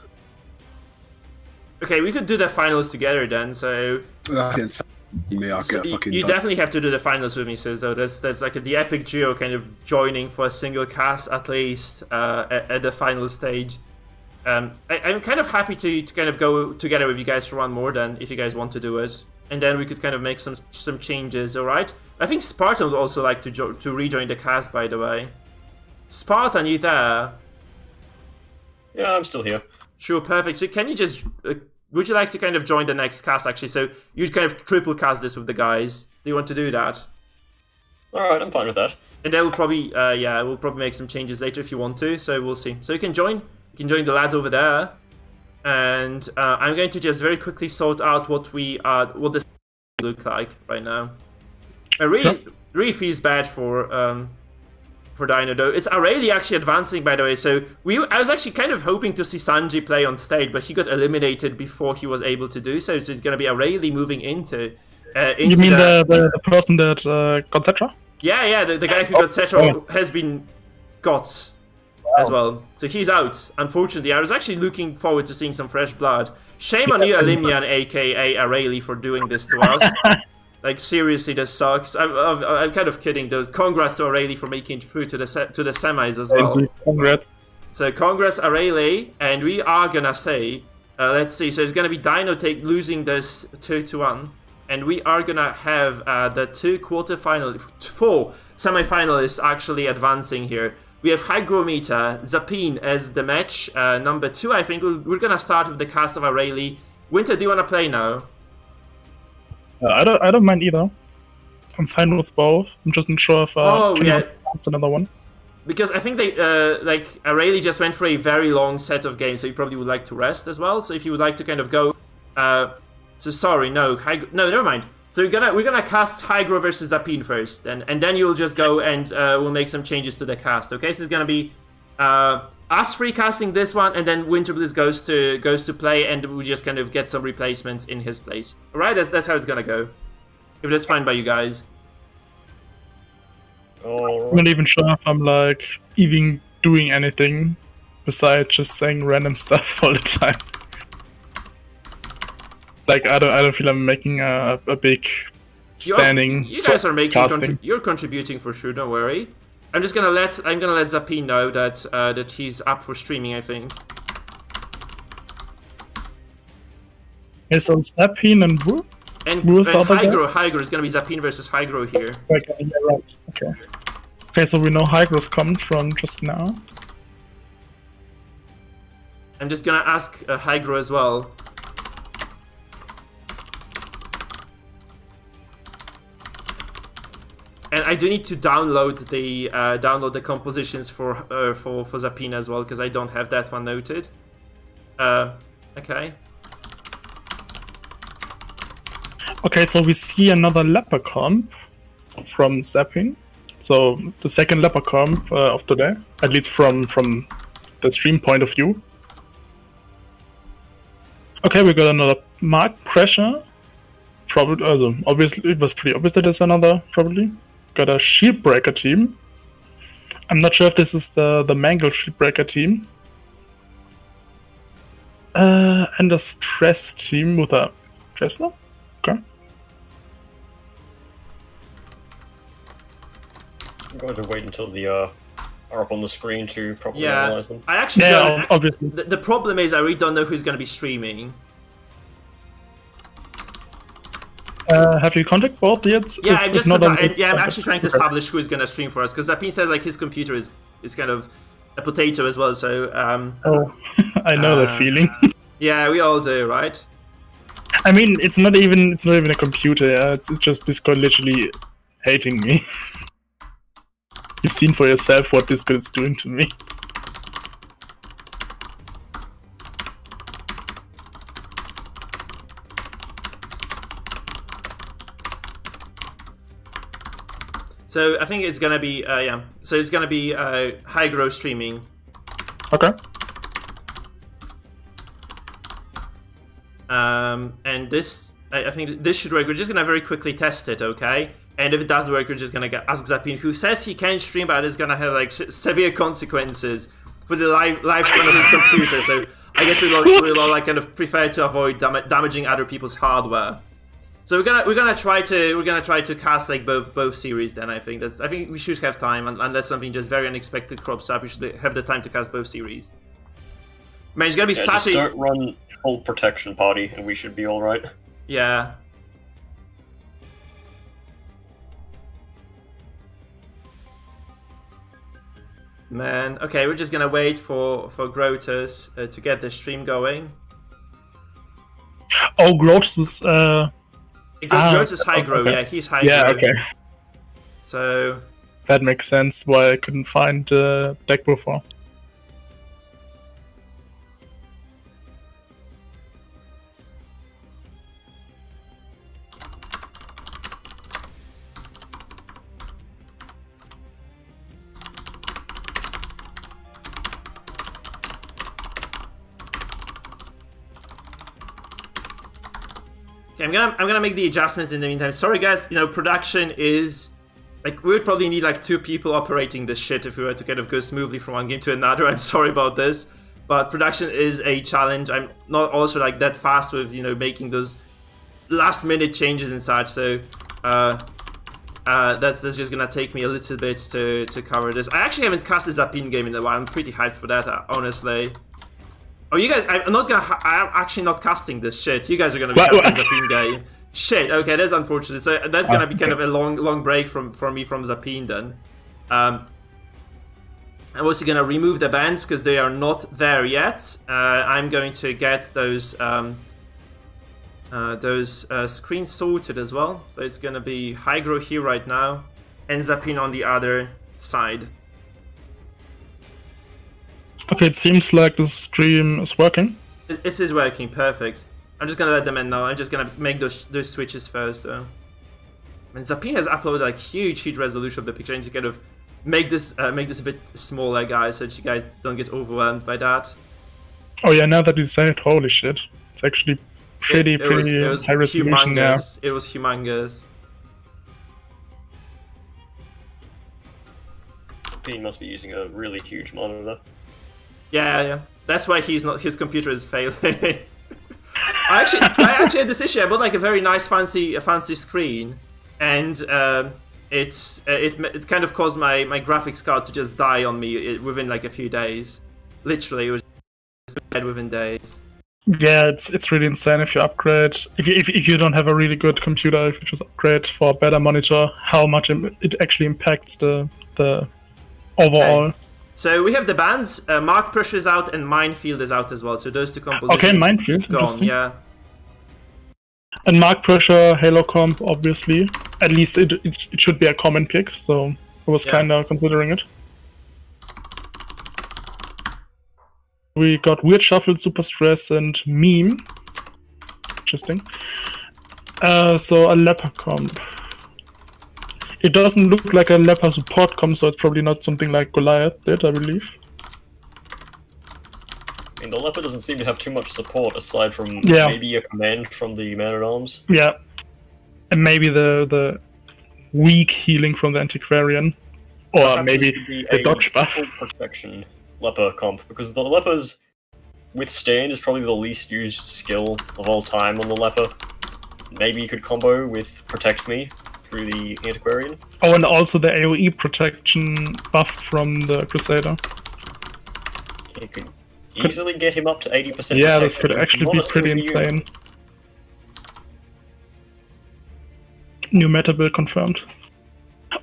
Okay, we could do the finals together then. So you definitely have to do the finals with me, Sis. Though there's like the epic duo kind of joining for a single cast at least at the final stage. I'm kind of happy to kind of go together with you guys for one more then, if you guys want to do it. And then we could kind of make some changes, alright? I think Spartan would also like to rejoin the cast, by the way. Spartan, you there? Yeah, I'm still here. Sure, perfect. So can you just... would you like to kind of join the next cast, actually? So you'd kind of triple cast this with the guys. Do you want to do that? Alright, I'm fine with that. And then we'll probably, we'll probably make some changes later if you want to, so we'll see. So you can join the lads over there, and I'm going to just very quickly sort out what this look like right now. I really feels bad for Dino though. It's Aurelie actually advancing, by the way. So I was actually kind of hoping to see Sanji play on stage, but he got eliminated before he was able to do so. So it's going to be Aurelie moving into. You mean the person that got Cetra? Yeah, the guy who got Cetra has been got. As well. So he's out, unfortunately. I was actually looking forward to seeing some fresh blood. Shame on you, Alimian, aka Aurelie, for doing this to us. Like, seriously, this sucks. I'm kind of kidding, though. Congrats to Aurelie for making it through to the semis as well. Congrats. So congrats, Aurelie, and we are gonna say, let's see, so it's gonna be Dino losing this 2-1, and we are gonna have the four semi-finalists actually advancing here. We have Hygrometa, Zapine as the match number 2. I think we're gonna start with the cast of Aurelie. Winter, do you wanna play now? I don't mind either. I'm fine with both. I'm just not sure if it's another one. Because I think they Rayleigh just went for a very long set of games, so you probably would like to rest as well. So if you would like to kind of go, never mind. So we're gonna cast Hygro versus Zapine first, and then you'll just go and we'll make some changes to the cast. Okay, so it's gonna be us free casting this one, and then Winterbliss goes to play, and we just kind of get some replacements in his place. All right, that's how it's gonna go. If that's fine by you guys. I'm not even sure if I'm like even doing anything besides just saying random stuff all the time. Like I don't feel I'm making a big standing. You guys are making casting. You're contributing for sure. Don't worry. I'm gonna let Zapine know that he's up for streaming. I think. Okay, so Zapine and Wu? And Hygro is gonna be Zapine versus Hygro here. Okay, yeah, right. Okay, so we know Hygro's coming from just now. I'm just gonna ask Hygro as well. And I do need to download the compositions for Zapine as well, because I don't have that one noted. Okay. Okay, so we see another leper comp from Zapine. So the second leper comp of today, at least from the stream point of view. Okay, we got another Mark Pressure. Probably, obviously, it was pretty obvious that there's another, probably. Got a Shield Breaker team. I'm not sure if this is the Mangle Shield Breaker team. And a Stress team with a Dressler? Okay. I'm going to wait until the are up on the screen to properly analyze them. I actually obviously. The problem is I really don't know who's going to be streaming. Have you contacted both yet? Yeah, I'm actually trying to establish who is going to stream for us, because Zapine says like his computer is kind of a potato as well. So I know that feeling. Yeah, we all do, right? I mean, it's not even a computer. It's just Discord literally hating me. You've seen for yourself what Discord is doing to me. So I think it's gonna be So it's gonna be Hygro streaming. Okay. And this, I think this should work. We're just gonna very quickly test it, okay? And if it does work, we're just gonna ask Zapine, who says he can stream, but it's gonna have like severe consequences for the live stream of his computer. So I guess we'll all like kind of prefer to avoid damaging other people's hardware. So we're gonna try to cast like both series. Then I think we should have time, unless something just very unexpected crops up. We should have the time to cast both series. Man, it's gonna be such just don't run full protection party, and we should be all right. Yeah. Man, okay, we're just gonna wait for Grotus to get the stream going. Oh, Grotus is Grotus is Hygro, okay. Yeah, he's Hygro. Yeah, okay. So that makes sense why I couldn't find deck before. okay, I'm gonna make the adjustments in the meantime. Sorry guys, production is like we would probably need like 2 people operating this shit if we were to kind of go smoothly from one game to another. I'm sorry about this, but production is a challenge. I'm not also like that fast with making those last minute changes and such. So that's just gonna take me a little bit to cover this. I actually haven't cast this Zapine game in a while. I'm pretty hyped for that, honestly. Oh, you guys! I'm actually not casting this shit. You guys are gonna be casting Zapine game. Shit. Okay, that's unfortunate. So that's gonna be kind of a long break for me from Zapine then. I'm also gonna remove the bands because they are not there yet. I'm going to get those those screens sorted as well. So it's gonna be Hygro here right now, and Zapin on the other side. Okay, it seems like the stream is working. It is working, perfect. I'm just gonna let them in now. I'm just gonna make those switches first, though. And Zapin has uploaded like huge resolution of the picture, and to kind of make this a bit smaller, guys, so that you guys don't get overwhelmed by that. Oh yeah, now that you say it, holy shit, it's actually pretty high resolution now. It was humongous. He must be using a really huge monitor. Yeah. That's why his computer is failing. I actually had this issue. I bought like a very nice fancy screen, and it kind of caused my graphics card to just die on me within like a few days. Literally, it was just dead within days. Yeah, it's really insane if you upgrade. If you don't have a really good computer, if you just upgrade for a better monitor, how much it actually impacts the overall. Okay. So we have the bans. Mark Pressure is out and Minefield is out as well. So those two compositions. Okay, Minefield. Gone, yeah. And Mark Pressure, Halo comp, obviously. At least it should be a common pick, so I was kinda considering it. We got Weird Shuffle, Super Stress, and Meme. Interesting. So a Leper comp. It doesn't look like a Leper support comp, so it's probably not something like Goliath did, I believe. I mean, the Leper doesn't seem to have too much support aside from maybe a command from the Man-at-Arms. Yeah. And maybe the weak healing from the Antiquarian. Or perhaps maybe the dodge buff. Full protection Leper comp, because the Leper's Withstand is probably the least used skill of all time on the Leper. Maybe you could combo with Protect Me through the Antiquarian. Oh, and also the AoE protection buff from the Crusader. You could easily get him up to 80%. Yeah, this could actually be pretty insane. New meta build confirmed.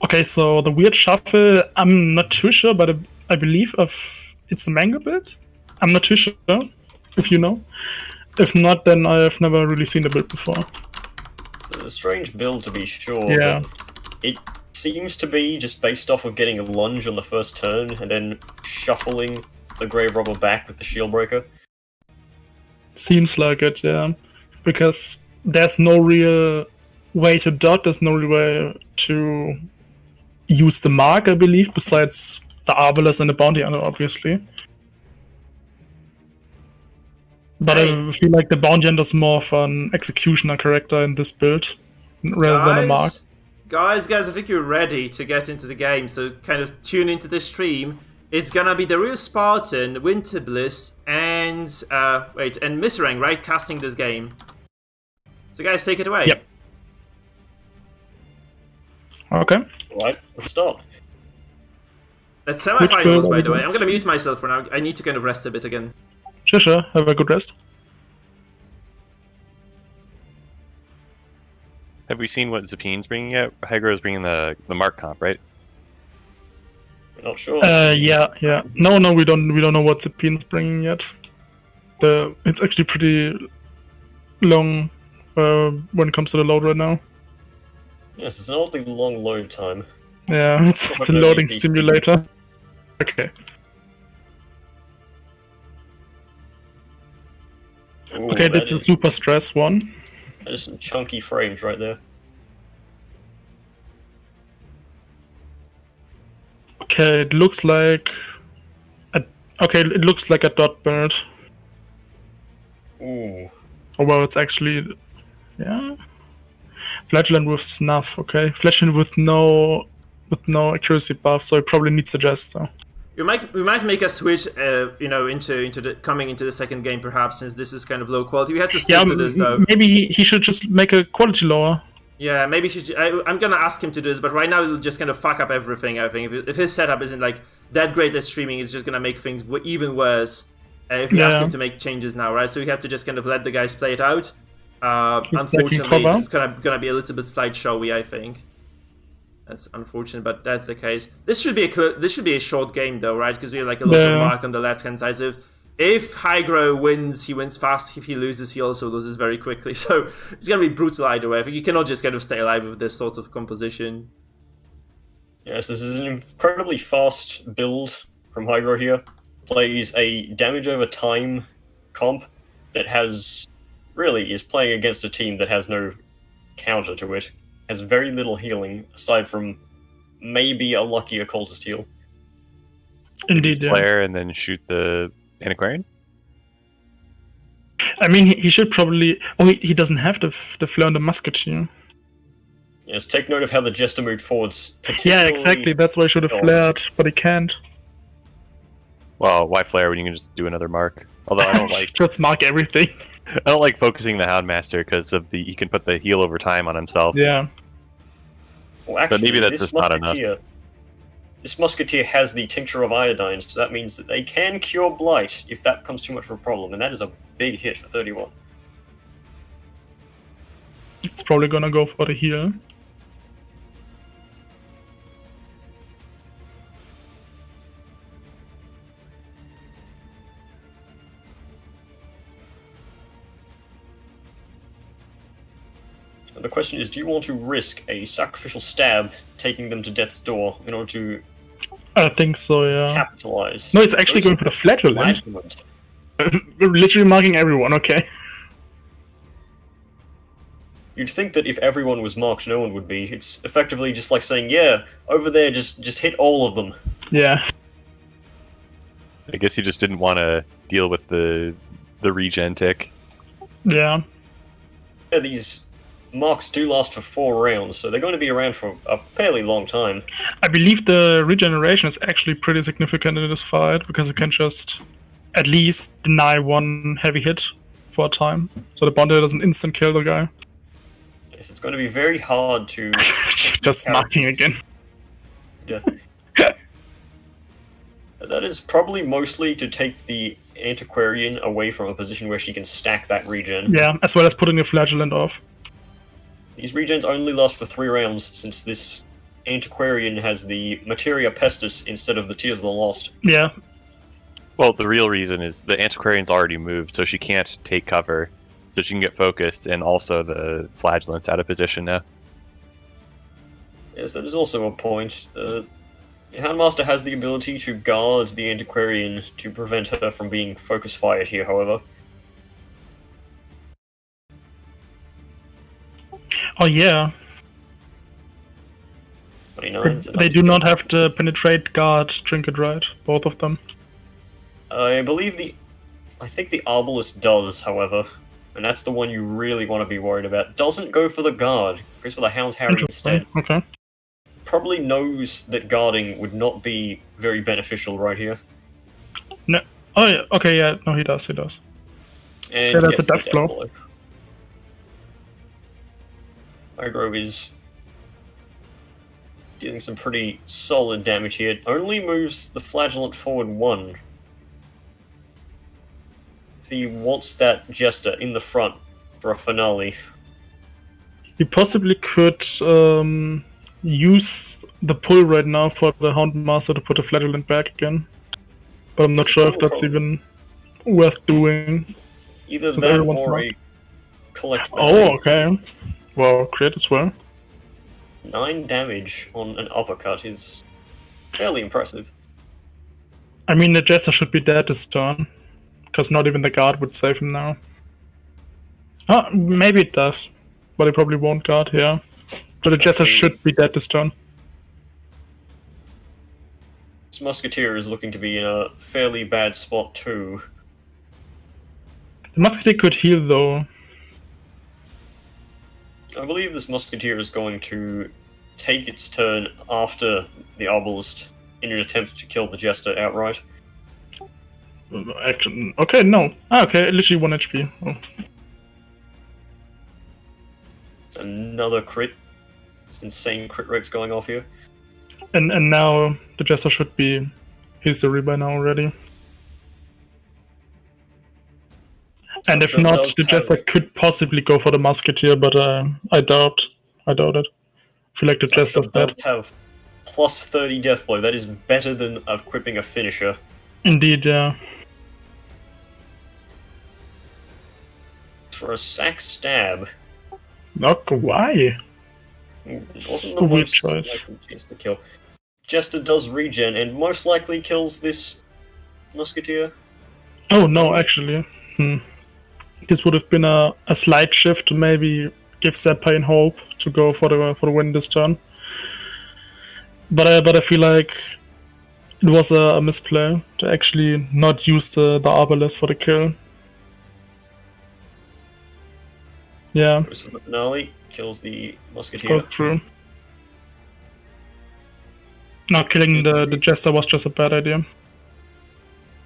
Okay, so the Weird Shuffle, I'm not too sure, but I believe it's a manga build? I'm not too sure, if you know. If not, then I've never really seen the build before. It's a strange build to be sure. Yeah. It seems to be just based off of getting a lunge on the first turn and then shuffling the Grave Robber back with the Shield Breaker. Seems like it, yeah. Because there's no real way to dot, there's no real way to use the mark, I believe, besides the Arbalest and the Bounty Hunter, obviously. But I feel like the Bounty Hunter is more of an executioner character in this build, rather than a mark. Guys, I think you're ready to get into the game, so kind of tune into this stream. It's gonna be the real Spartan, Winter Bliss, and and Misrang, right, casting this game. So guys, take it away. Yep. Okay. Alright, let's start. That's semi-finals, by the way. I'm gonna mute myself for now. I need to kind of rest a bit again. Sure. Have a good rest. Have we seen what Zapin's bringing yet? Hygro's bringing the Mark comp, right? Not sure. Yeah. No, we don't know what Zapin's bringing yet. It's actually pretty long when it comes to the load right now. Yes, it's an oddly long load time. Yeah, it's a loading simulator. Okay. Ooh, okay, that's a super stress one. That is some chunky frames right there. Okay, it looks like it looks like a dot bird. Ooh. Oh well, it's actually Flagellant with snuff. Okay, Flagellant with no accuracy buff, so it probably needs a jester. We might make a switch, into coming into the second game perhaps, since this is kind of low quality. We have to stick to this though. Maybe he should just make a quality lower. Yeah, maybe I'm gonna ask him to do this, but right now it'll just kind of fuck up everything. I think if his setup isn't like that great at streaming, it's just gonna make things even worse. If you ask him to make changes now, right? So we have to just kind of let the guys play it out. Unfortunately, it's gonna be a little bit slideshowy, I think. That's unfortunate, but that's the case. This should be a short game though, right? Because we have like a lot of mark on the left hand side. So if Hygro wins, he wins fast. If he loses, he also loses very quickly. So it's going to be brutal either way. I think you cannot just kind of stay alive with this sort of composition. Yes, this is an incredibly fast build from Hygro here. Plays a damage over time comp that is playing against a team that has no counter to it. Has very little healing, aside from maybe a lucky occultist heal. Indeed, yeah. Flare and then shoot the Antiquarian? I mean, he should probably... Oh, he doesn't have the flare and the musketeer. Yes, take note of how the Jester moved forwards. Yeah, exactly. That's why he should have flared, but he can't. Well, why flare when you can just do another mark? Although I don't like... Just mark everything. I don't like focusing the Houndmaster because of he can put the heal over time on himself. Yeah. Well, actually, but maybe that's just not enough. This Musketeer has the Tincture of Iodine, so that means that they can cure Blight if that becomes too much of a problem, and that is a big hit for 31. It's probably gonna go for the heal. The question is, do you want to risk a sacrificial stab taking them to death's door in order to I think so, yeah. capitalize? No, it's actually going for the flagellant. We're literally marking everyone, okay. You'd think that if everyone was marked, no one would be. It's effectively just like saying, yeah, over there, just hit all of them. Yeah. I guess he just didn't want to deal with the regen tick. Yeah. Yeah, these marks do last for 4 rounds, so they're going to be around for a fairly long time. I believe the regeneration is actually pretty significant in this fight, because it can just at least deny 1 heavy hit for a time. So the Banter doesn't instant kill the guy. Yes, it's going to be very hard to... just marking again. Death. That is probably mostly to take the Antiquarian away from a position where she can stack that regen. Yeah, as well as putting the Flagellant off. These regens only last for 3 rounds, since this Antiquarian has the Materia Pestis instead of the Tears of the Lost. Yeah. Well, the real reason is the Antiquarian's already moved, so she can't take cover. So she can get focused, and also the Flagellant's out of position now. Yes, that is also a point. Houndmaster has the ability to guard the Antiquarian to prevent her from being focus fired here, however. Oh yeah. 29. They do not have the penetrate guard trinket, right? Both of them. I think the Arbalest does, however. And that's the one you really want to be worried about. Doesn't go for the guard, goes for the Hound's Harry instead. Okay. Probably knows that guarding would not be very beneficial right here. No. Oh yeah. Okay. Yeah. No, he does. And yeah, that's a death blow. Hygro is dealing some pretty solid damage here. It only moves the Flagellant forward 1. He wants that Jester in the front for a finale. He possibly could use the pull right now for the Houndmaster to put the Flagellant back again. But I'm not sure if that's even worth doing. Either that or a collect. Oh, okay. Well, crit as well. 9 damage on an uppercut is fairly impressive. I mean, the Jester should be dead this turn, because not even the guard would save him now. Oh, maybe it does, but it probably won't guard here. But the Jester should be dead this turn. This Musketeer is looking to be in a fairly bad spot too. The Musketeer could heal though. I believe this Musketeer is going to take its turn after the Arbalest in an attempt to kill the Jester outright. Action. Okay, no. Okay, literally 1 HP. Oh. It's another crit. It's insane crit rates going off here. And now the Jester should be history by now already. And if not, the Jester could possibly go for the Musketeer, but I doubt it. I feel like the Jester's dead. Have plus 30 death blow. That is better than equipping a finisher. Indeed, yeah. for a sack stab. Not why? Wasn't A weird choice. likely chance to kill. Jester does regen and most likely kills this musketeer. Oh no, actually. This would have been a slight shift to maybe give Zeppane hope to go for the win this turn. But I feel like it was a misplay to actually not use the Arbalest for the kill. Yeah, Finale kills the musketeer. go through. Not killing the Jester was just a bad idea.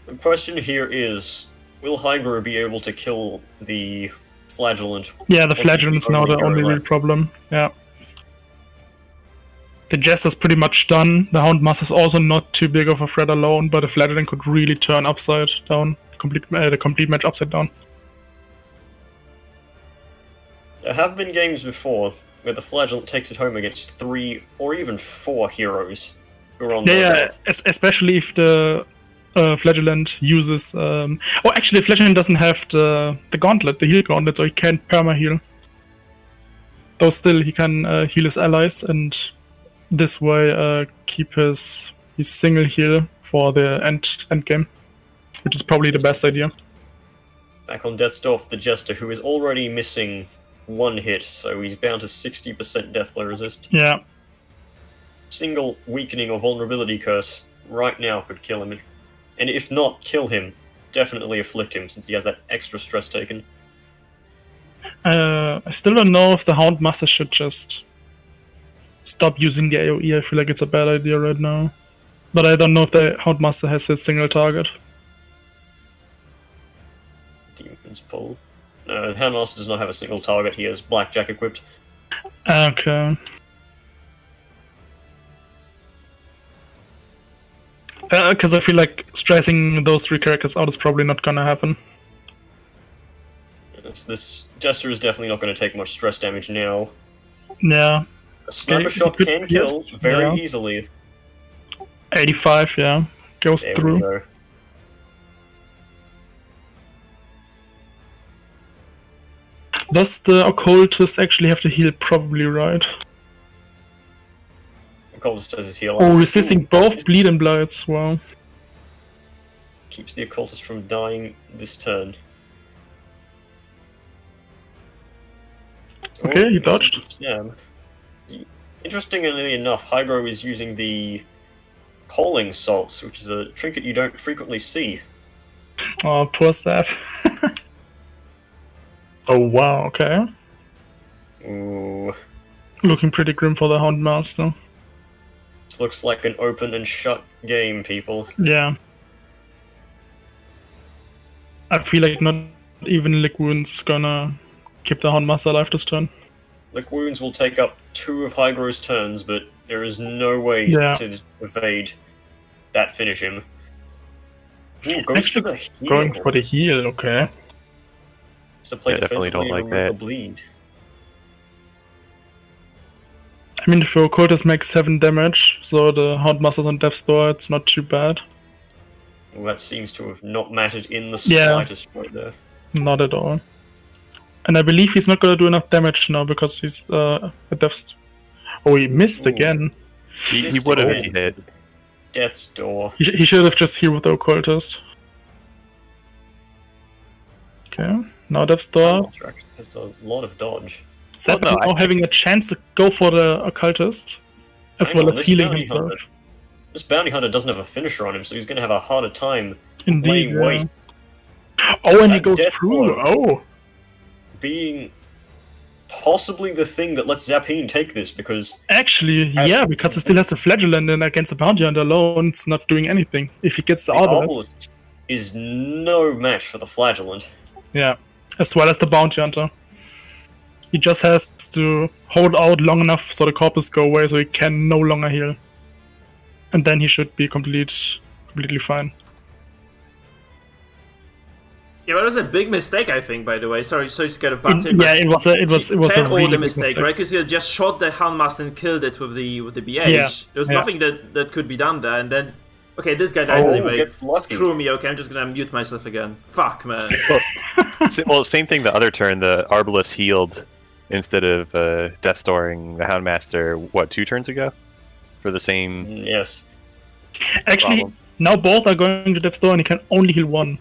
The question here is, will Hydra be able to kill the Flagellant? Yeah, the What's Flagellant is the now only the only hero real left? problem. Yeah. The Jester's pretty much done. The Houndmaster's also not too big of a threat alone, but the Flagellant could really turn upside down, the complete match upside down. There have been games before where the Flagellant takes it home against 3 or even 4 heroes who are on low Yeah, health. especially if the Flagellant uses. Actually, the Flagellant doesn't have the gauntlet, the heal gauntlet, so he can't perma heal. Though still, he can heal his allies, and this way keep his single heal for the end game, which is probably the best idea. Back on Death's Door for the Jester, who is already missing 1 hit, so he's bound to 60% death blow resist. Yeah. Single weakening or vulnerability curse right now could kill him. And if not kill him, definitely afflict him, since he has that extra stress taken. I still don't know if the Houndmaster should just stop using the AoE. I feel like it's a bad idea right now. But I don't know if the Houndmaster has his single target. Demon's Pull. No, the Handmaster does not have a single target, he has Blackjack equipped. Okay. Because I feel like stressing those 3 characters out is probably not gonna happen. This Jester is definitely not going to take much stress damage now. Yeah. A sniper Okay, shot good can kill guess, very yeah. easily. 85, yeah. Goes There we through. go. Does the Occultist actually have to heal? Probably, right? Occultist does his heal. Oh, resisting Ooh, both resistance bleed and blights. Wow. keeps the Occultist from dying this turn. Okay, he dodged. Yeah. Interestingly enough, Hydro is using the Calling Salts, which is a trinket you don't frequently see. Oh, poor Sap. Oh, wow, okay. Ooh. Looking pretty grim for the Houndmaster. This looks like an open and shut game, people. Yeah. I feel like not even Lick Wounds is gonna keep the Houndmaster alive this turn. Lick Wounds will take up 2 of Hygro's turns, but there is no way Yeah. to evade that finish him. Ooh, goes Actually, for the heal. Going for the heal, okay. To play Yeah, definitely defensively don't and like remove that. the bleed. I mean, if the Occultist makes 7 damage, so the Houndmaster's on Death's Door, it's not too bad. Well, that seems to have not mattered in the Yeah. slightest right there. Not at all. And I believe he's not gonna do enough damage now because he's at Death's. Oh, he missed Ooh. again. He would have if he hit. Death's Door. He should have just healed with the Occultist. Okay, now Death's Door. There's a lot of dodge. Zap Well, no, now having a chance to go for the Occultist, as Hang well on, as this healing bounty himself. hunter- This Bounty Hunter doesn't have a finisher on him, so he's going to have a harder time Indeed. laying Yeah. waste. Oh, and he That goes death through. blow. Oh, Being possibly the thing that lets Zapine take this, because actually, yeah, because he still has the Flagellant, and against the Bounty Hunter alone, it's not doing anything. If he gets the the Arbalest, Arbalest is no match for the Flagellant. yeah, as well as the Bounty Hunter. He just has to hold out long enough so the corpus go away, so he can no longer heal, and then he should be completely fine. Yeah, but it was a big mistake, I think. By the way, sorry to get a button. Yeah, it was a really big mistake, right? Because you just shot the Houndmaster and killed it with the BH. Yeah, There was yeah. nothing that could be done there, and then Okay, this guy dies anyway. Gets lucky. Screw me, okay, I'm just gonna mute myself again. Fuck, man. Well, same thing the other turn. The Arbalest healed instead of death storing the Houndmaster, what, 2 turns ago? For the same Yes. Actually, problem. now both are going to Death Door and he can only heal 1.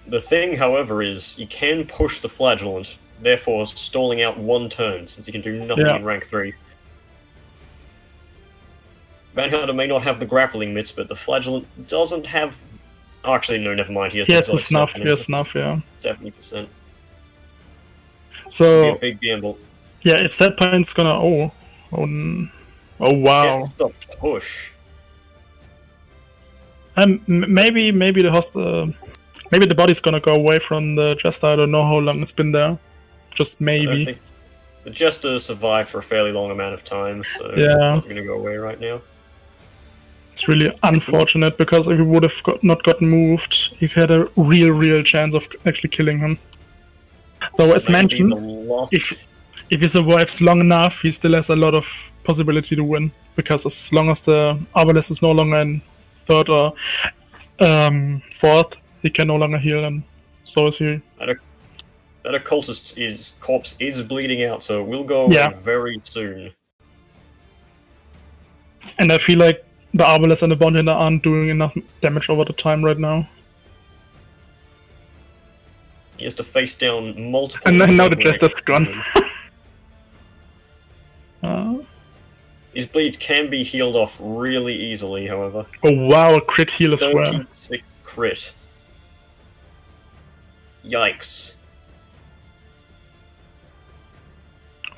The thing, however, is you can push the Flagellant, therefore stalling out 1 turn, since he can do nothing in rank 3. Manhunter may not have the grappling mitts, but the Flagellant doesn't have... Oh, actually, no, never mind. He has the snuff. He has snuff, yeah. 70%. So, a big gamble. Yeah, if that point's gonna... Oh, wow. Gets the push. Maybe the host... maybe the body's gonna go away from the Jester. I don't know how long it's been there. Just maybe. The Jester survived for a fairly long amount of time, so yeah. It's not gonna go away right now. It's really unfortunate, because if he would have not gotten moved, he had a real chance of actually killing him. So as mentioned, if he survives long enough, he still has a lot of possibility to win, because as long as the Arbalest is no longer in 3rd or 4th, he can no longer heal, and so is he. That occultist's corpse is bleeding out, so it will go away very soon. And I feel like the Arbalest and the Bounty Hunter aren't doing enough damage over the time right now. He has to face down multiple... And then now the Jester's gone. His bleeds can be healed off really easily, however. Oh wow, a crit heal as well. 36 crit. Yikes.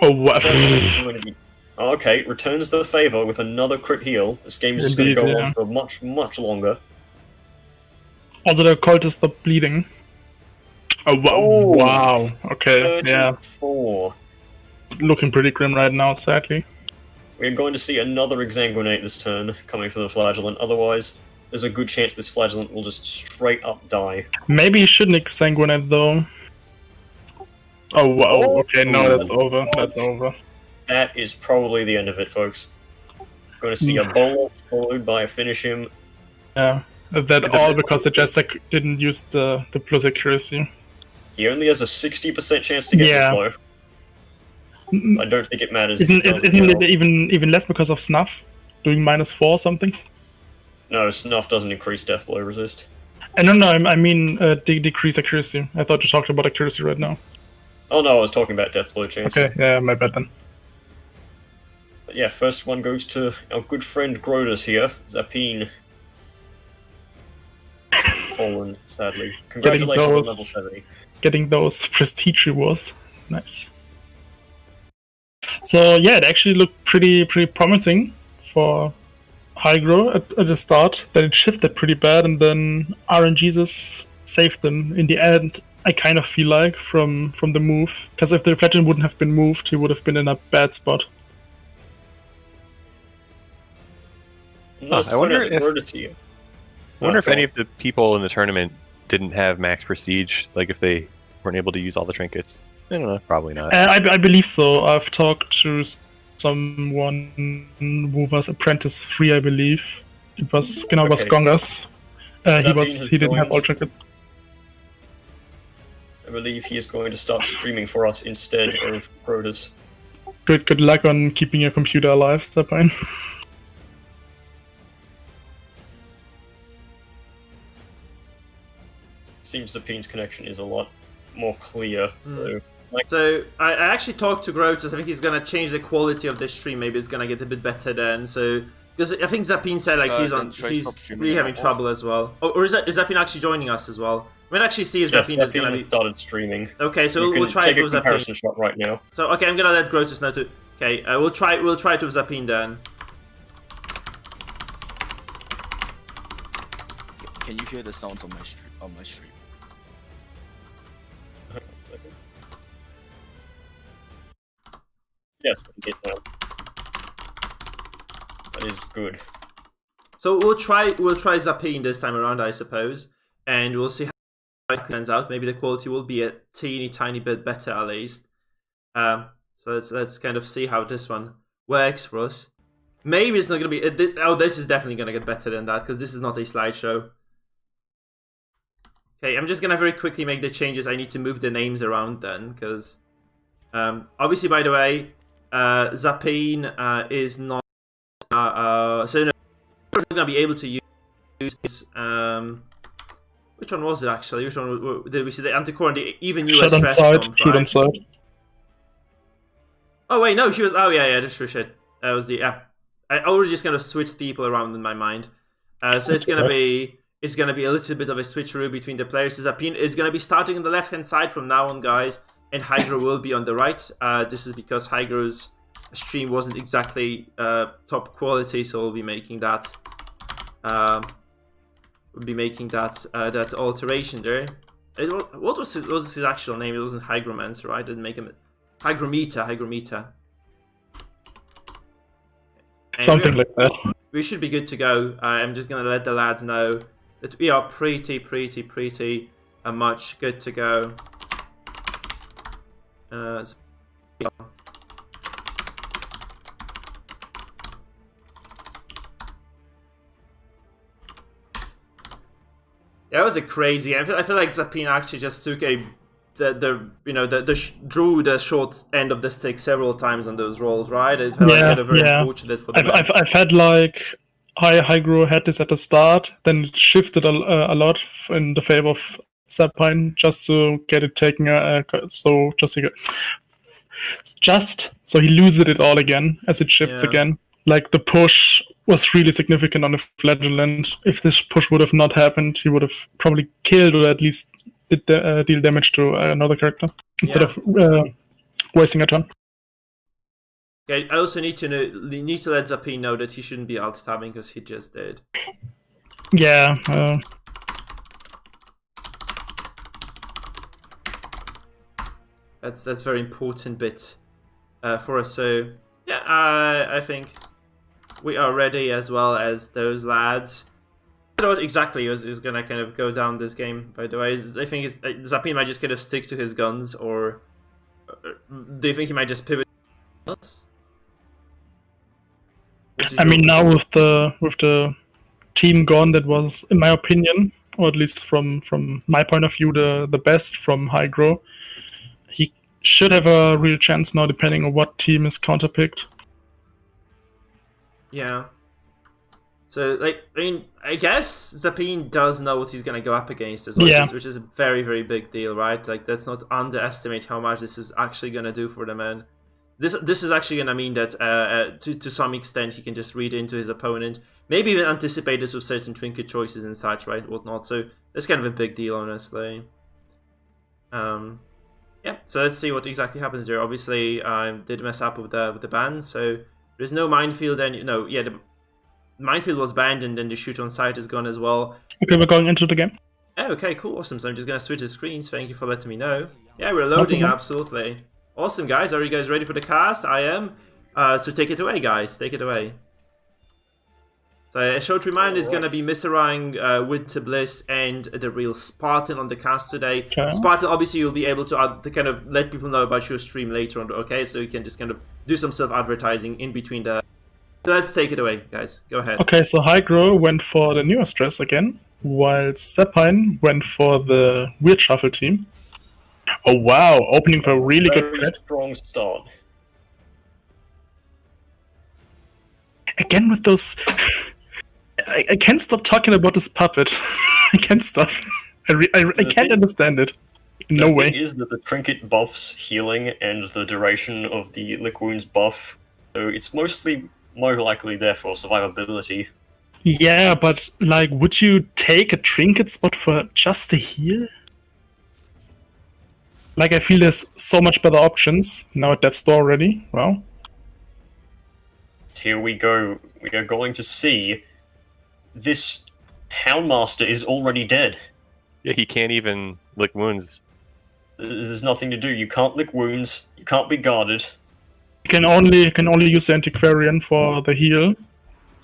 Oh wow. Okay, returns the favor with another crit heal. This game is just going to go on for much longer. Also, the occultist stopped bleeding. Oh wow. Okay, 34. Looking pretty grim right now, sadly. We're going to see another Exsanguinate this turn coming for the Flagellant. Otherwise, there's a good chance this Flagellant will just straight up die. Maybe he shouldn't Exsanguinate though. Oh wow. Okay, no, that's over. That's over. That is probably the end of it, folks. Going to see a bolt followed by a finish him. Yeah, that all because the Jester didn't use the plus accuracy. He only has a 60% chance to get this low. I don't think it matters. Isn't it even less because of Snuff? Doing -4 or something? No, Snuff doesn't increase death blow resist. No, I mean decrease accuracy. I thought you talked about accuracy right now. Oh no, I was talking about death blow chance. Okay, yeah, my bad then. But yeah, first one goes to our good friend Grotus here, Zapine. Fallen, sadly. Congratulations on level 70. Getting those prestige rewards. Nice. So yeah, it actually looked pretty promising for Hygro at the start. Then it shifted pretty bad, and then RNGesus saved them in the end. I kind of feel like from the move, because if the Flagellant wouldn't have been moved, he would have been in a bad spot. I wonder if any of the people in the tournament didn't have max prestige, like if they weren't able to use all the trinkets. I don't know, probably not. I believe so. I've talked to someone who was Apprentice 3, I believe. It was Gongas. He didn't have all trinkets. I believe he is going to start streaming for us instead of Grotus. Good luck on keeping your computer alive, Zapine. Seems Zapine's connection is a lot more clear. So I actually talked to Grotus. I think he's gonna change the quality of the stream. Maybe it's gonna get a bit better then. So because I think Zapine said like he's really having trouble as well. Or is Zapine actually joining us as well? We'll actually see if Zapine is gonna be started streaming. Okay, so we'll try take it with a comparison Zapine shot right now. So okay, I'm gonna let Grotus know too. Okay, we'll try it with Zapine then. Can you hear the sounds on my stream? Yes, we can get that. That is good. So we'll try Zapine this time around, I suppose, and we'll see how it turns out. Maybe the quality will be a tiny bit better at least. So let's kind of see how this one works for us. Maybe it's not gonna be. Oh, this is definitely gonna get better than that because this is not a slideshow. Okay, I'm just gonna very quickly make the changes. I need to move the names around then because, obviously, by the way, Zapine is not. So no, we're not gonna be able to use. Which one was it actually? Which one did we see? The Anticore and the even US Shoot on stress side. comp, Shoot right? on side. Oh wait, no, she was. Oh yeah, that's for shit. That was the. Yeah, I already just kind of switched people around in my mind. So it's gonna be. It's gonna be a little bit of a switcheroo between the players. Zapine is gonna be starting on the left-hand side from now on, guys, and Hygro will be on the right. This is because Hygro's stream wasn't exactly top quality, so we'll be making that. That alteration there. What was his actual name? It wasn't Hygromancer, right? I didn't make him Hygrometer. Something like that. We should be good to go. I'm just gonna let the lads know that we are pretty much good to go. That was a crazy. I feel like Zapine actually just took drew the short end of the stick several times on those rolls, right? I felt like kind of very unfortunate for them. I've had like Hygro had this at the start, then it shifted a lot in the favor of Zapine just to get it taken. So he loses it all again as it shifts again. Like the push was really significant on the Flagellant. If this push would have not happened, he would have probably killed or at least deal damage to another character instead of wasting a turn. Okay, I also need to let Zapine know that he shouldn't be alt tabbing because he just did. Yeah. That's very important bit for us. So yeah, I think we are ready as well as those lads. I don't know what exactly is gonna kind of go down this game. By the way, I think Zapine might just kind of stick to his guns, or do you think he might just pivot? I mean, now with the team gone, that was, in my opinion, or at least from my point of view, the best from Hygro. He should have a real chance now, depending on what team is counterpicked. Yeah. So, like, I mean, I guess Zapine does know what he's going to go up against as well, which is a very, very big deal, right? Like, let's not underestimate how much this is actually going to do for the man. This is actually going to mean that, to some extent, he can just read into his opponent. Maybe even anticipate this with certain trinket choices and such, right? Whatnot. So, it's kind of a big deal, honestly. Yeah, so let's see what exactly happens there. Obviously, did mess up with the ban, so there's no minefield, and the minefield was banned, and then the shoot on sight is gone as well. Okay, we're going into the game. Oh, okay, cool, awesome. So I'm just gonna switch the screens. Thank you for letting me know. Yeah, we're loading, absolutely. Awesome, guys. Are you guys ready for the cast? I am. So take it away, guys. Take it away. So a short reminder is going to be Misserang, Winter Bliss, and the real Spartan on the cast today. Okay. Spartan, obviously, you'll be able to kind of let people know about your stream later on, okay? So you can just kind of do some self-advertising in between the... So let's take it away, guys. Go ahead. Okay, so Hygro went for the newest dress again, while Zapine went for the Weird Shuffle team. Oh, wow. Opening for a really good... strong start. Again with those... I can't stop talking about this puppet. I can't stop. I can't understand it. No way. The thing is that the trinket buffs healing and the duration of the lick wounds buff, so it's mostly more likely there for survivability. Yeah, but like, would you take a trinket spot for just a heal? Like, I feel there's so much better options now at Death's Door already. Wow. Here we go. We are going to see. This Houndmaster is already dead. Yeah, he can't even lick wounds. There's nothing to do. You can't lick wounds. You can't be guarded. You can only use the Antiquarian for the heal.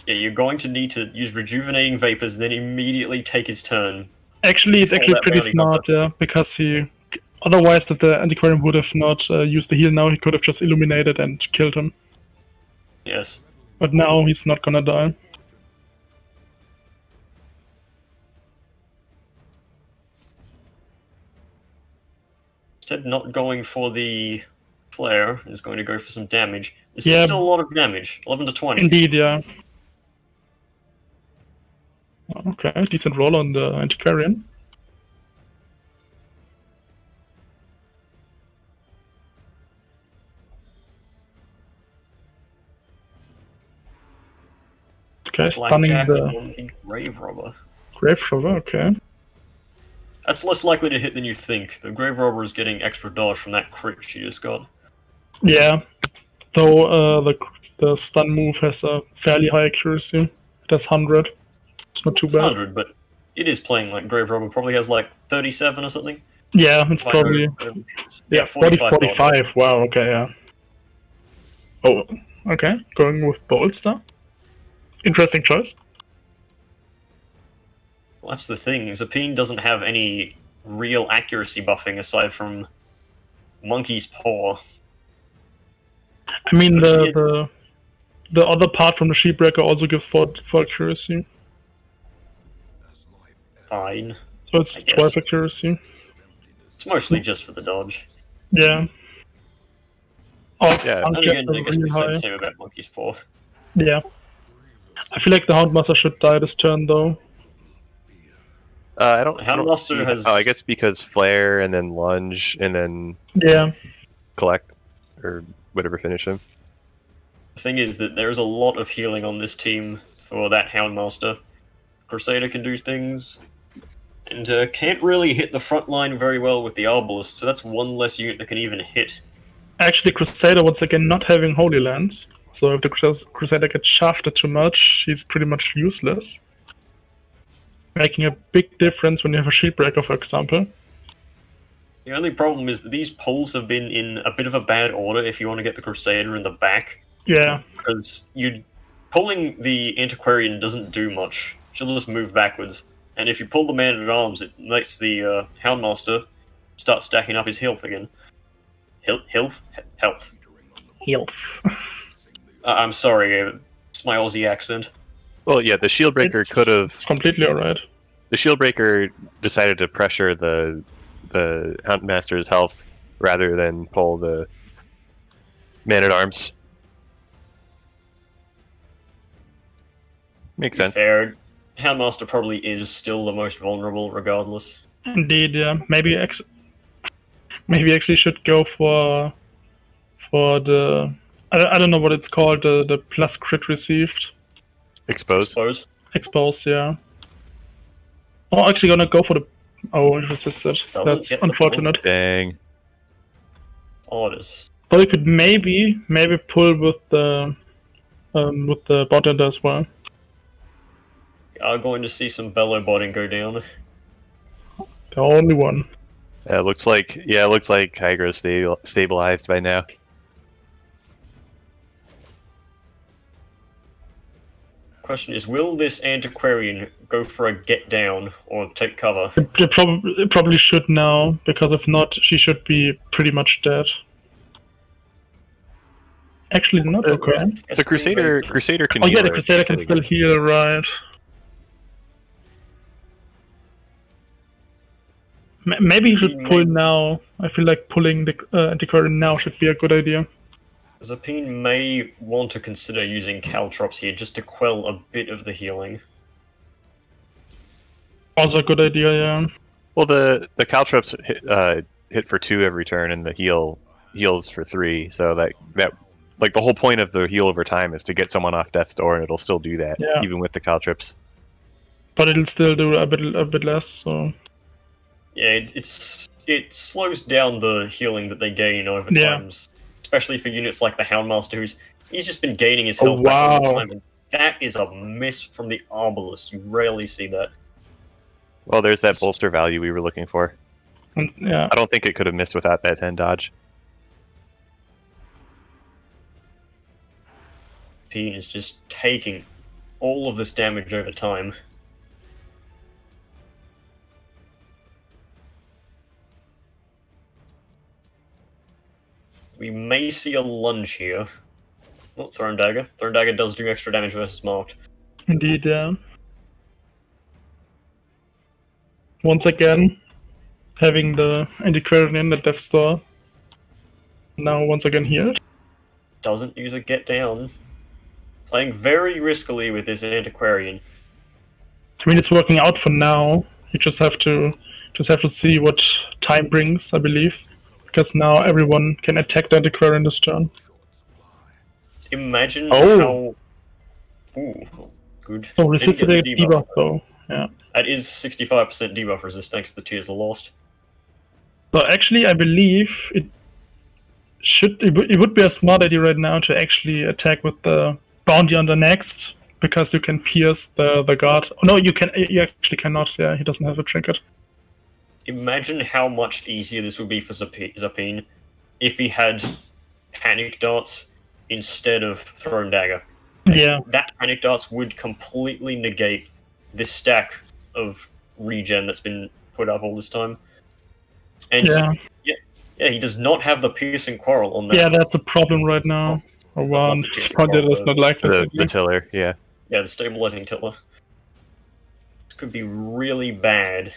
Yeah, you're going to need to use Rejuvenating Vapors and then immediately take his turn. Actually, it's actually pretty smart, because he... Otherwise, if the Antiquarian would have not used the heal now, he could have just illuminated and killed him. Yes. But now he's not gonna die. Instead, not going for the flare, is going to go for some damage. This Yeah. is still a lot of damage, 11 to 20. Indeed, yeah. Okay, decent roll on the Antiquarian. Okay, stunning Blackjack the on the Grave Robber. Grave Robber, okay. That's less likely to hit than you think. The Grave Robber is getting extra dodge from that crit she just got. Yeah, though the stun move has a fairly high accuracy. It has 100. It's not too It's bad. 100, but it is playing like Grave Robber probably has like 37 or something. Yeah, it's If I probably... know- Yeah, 45. 45. Wow, okay, yeah. Oh, okay. Going with Bolster. Interesting choice. Well, that's the thing. Zapine doesn't have any real accuracy buffing aside from Monkey's Paw. I mean, Let's see the other part from the Sheepbreaker also gives 4 accuracy. Fine. So it's I guess. 12 accuracy. It's mostly just for the dodge. Yeah. Oh, it's Yeah. And again, I guess really we said high. the same about Monkey's Paw. Yeah. I feel like the Houndmaster should die this turn, though. I don't Houndmaster see- has- Oh, I guess because flare and then lunge and then Yeah. collect or whatever finish him. The thing is that there's a lot of healing on this team for that Houndmaster. Crusader can do things, and can't really hit the front line very well with the Arbalest, so that's one less unit that can even hit. Actually, Crusader, once again, not having Holy Lands. So if the Crusader gets shafted too much, he's pretty much useless. Making a big difference when you have a Shieldbreaker, for example. The only problem is that these pulls have been in a bit of a bad order if you want to get the Crusader in the back, Yeah. because pulling the Antiquarian doesn't do much. She'll just move backwards. And if you pull the Man-at-Arms, it makes the Houndmaster start stacking up his health again. Health? Health. I'm sorry, it's my Aussie accent. Well, yeah, the Shieldbreaker could have. It's completely alright. The Shieldbreaker decided to pressure the Huntmaster's health rather than pull the Man-at-Arms. Makes sense. Fair. Houndmaster probably is still the most vulnerable, regardless. Indeed, yeah. Maybe actually should go for the... I don't know what it's called, the plus crit received. Expose. Expose, yeah. Oh, actually gonna go for the... Oh, it resisted. Doesn't That's get the unfortunate. Dang. Orders. But you could maybe pull with the bot as well. We are going to see some bellow botting go down. The only one. Yeah, it looks like Kygra's stabilized by now. Question is, will this Antiquarian go for a get down or take cover? It probably should now, because if not, she should be pretty much dead. Actually, not okay. The Crusader can. Oh heal yeah, the her Crusader can still heal, right? Maybe you should pull now. I feel like pulling the Antiquarian now should be a good idea. Zapine may want to consider using Caltrops here just to quell a bit of the healing. Also a good idea, yeah. Well, the Caltrops hit for 2 every turn, and the heals for 3. So that like the whole point of the heal over time is to get someone off death's door, and it'll still do that even with the Caltrops. But it'll still do a bit less. So yeah, it slows down the healing that they gain over time, especially for units like the Houndmaster, he's just been gaining his health back all this time. And that is a miss from the Arbalest. You rarely see that. Well, there's that bolster value we were looking for. Yeah, I don't think it could have missed without that 10 dodge. Peen is just taking all of this damage over time. We may see a lunge here. Well, Thrown Dagger. Thrown Dagger does do extra damage versus marked. Indeed, yeah. Once again, having the Antiquarian in the Death Star. Now once again healed. Doesn't use a get down. Playing very riskily with this Antiquarian. I mean, it's working out for now. You just have to see what time brings, I believe, because now everyone can attack the Antiquarian this turn. Imagine how. Ooh, good. Oh, resisted a debuff though. Yeah. That is 65% debuff resist thanks to the Tears of the Lost. So actually, I believe it would be a smart idea right now to actually attack with the bounty on the next, because you can pierce the guard. Oh, no, you actually cannot. Yeah, he doesn't have a trinket. Imagine how much easier this would be for Zapine if he had panic darts instead of thrown dagger. Yeah. That panic darts would completely negate this stack of regen that's been put up all this time. And he does not have the piercing quarrel on that. Yeah, that's a problem right now. Probably does not like this. The tiller, yeah. Yeah, the stabilizing tiller. This could be really bad.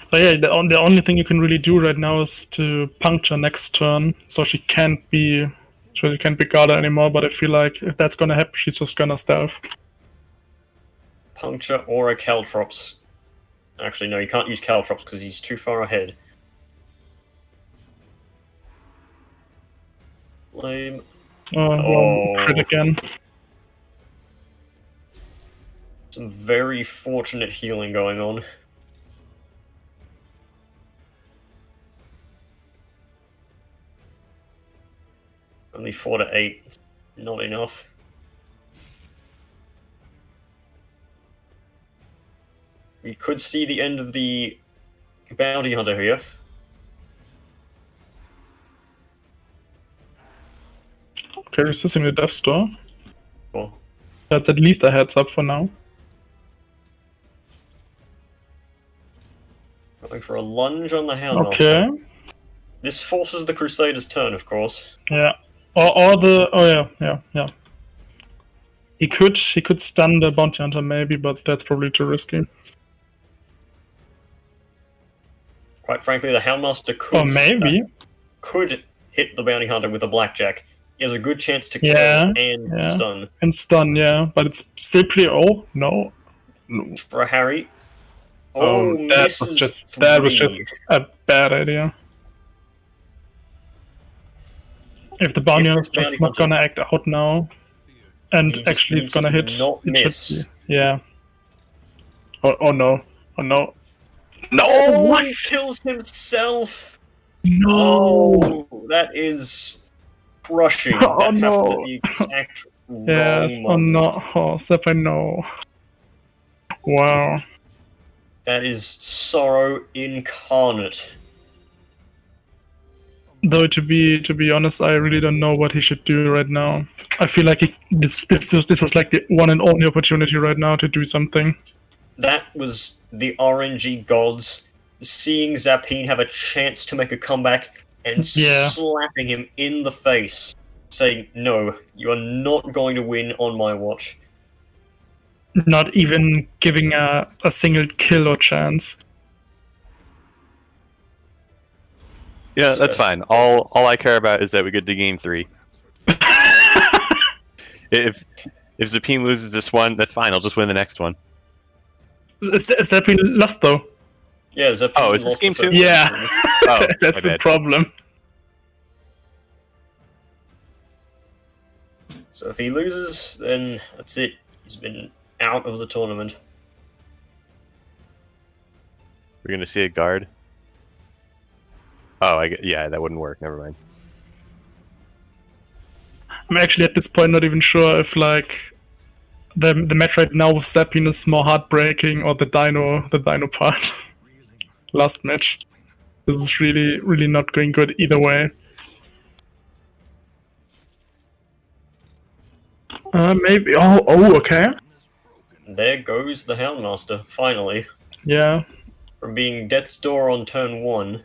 But yeah, the only thing you can really do right now is to puncture next turn, so she can't be guarded anymore. But I feel like if that's gonna happen, she's just gonna stealth. Puncture or a Caltrops. Actually, no, you can't use Caltrops because he's too far ahead. Lame. Crit again. Some very fortunate healing going on. Only 4 to 8. It's not enough. We could see the end of the bounty hunter here. Okay, resisting the Death Star. Cool. That's at least a heads up for now. Going for a lunge on the Hound. Okay. This forces the Crusader's turn, of course. Yeah. Yeah. He could stun the bounty hunter maybe, but that's probably too risky. Quite frankly, the Houndmaster could hit the bounty hunter with a blackjack. He has a good chance to kill and stun. And stun, yeah, but it's still pretty. Oh no! For a Harry. That was just a bad idea. If the bounty hunter is just not gonna act out now, and actually it's gonna hit, not miss. Yeah. Oh no! Oh no! No! Oh, What? he kills himself! No! Oh, that is crushing. Oh that no! happened at the exact Yes. wrong Oh moment. no! Oh, Seppa, no! Wow. That is sorrow incarnate. Though to be honest, I really don't know what he should do right now. I feel like this was like the one and only opportunity right now to do something. That was the RNG gods seeing Zapine have a chance to make a comeback and slapping him in the face, saying, "No, you are not going to win on my watch." Not even giving a single kill or chance. Yeah, that's fine. All I care about is that we get to game 3. If Zapine loses this one, that's fine. I'll just win the next one. Zapine lost though. Yeah, Zapine Oh, is this lost game the 2? first Yeah, Oh, that's my the bad. problem. So if he loses, then that's it. He's been out of the tournament. We're gonna see a guard. Oh, yeah, that wouldn't work. Never mind. I'm actually at this point not even sure if like the match right now with Zapine is more heartbreaking or the dino part. Last match. This is really not going good either way. Maybe. Oh, okay. There goes the Houndmaster, finally. Yeah. from being Death's Door on turn 1.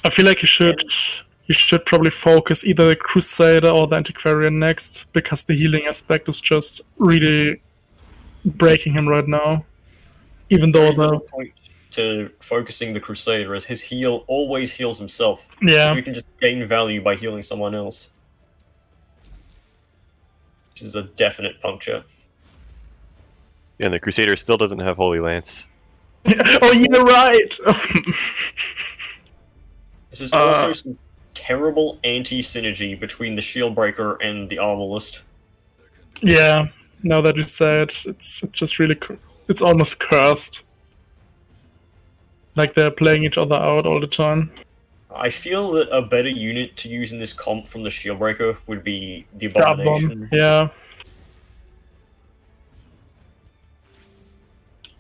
I feel like you should probably focus either the Crusader or the Antiquarian next, because the healing aspect is just really breaking him right now. Even though the point to focusing the Crusader is his heal always heals himself. Yeah. So you can just gain value by healing someone else. This is a definite puncture. And the Crusader still doesn't have Holy Lance. Oh, you're right. This is also some terrible anti-synergy between the Shieldbreaker and the Arbalist. Yeah. Now that you say it, it's just really it's almost cursed. Like they're playing each other out all the time. I feel that a better unit to use in this comp from the Shieldbreaker would be the Abomination. Yeah.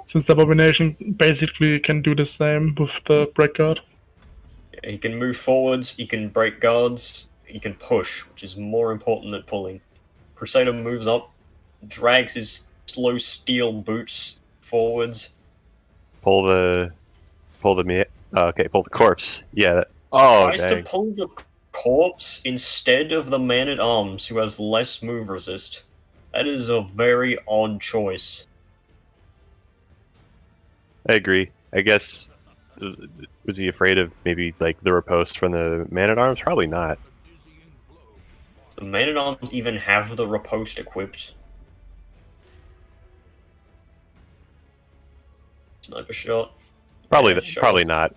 Since the Abomination basically can do the same with the Blackguard. He can move forwards, he can break guards, he can push, which is more important than pulling. Crusader moves up, drags his slow steel boots forwards. Pull the corpse. Yeah. Tries to pull the corpse instead of the man-at-arms, who has less move resist. That is a very odd choice. I agree. I guess, was he afraid of maybe like the riposte from the man-at-arms? Probably not. The man-at-arms even have the riposte equipped. Sniper shot. Probably not.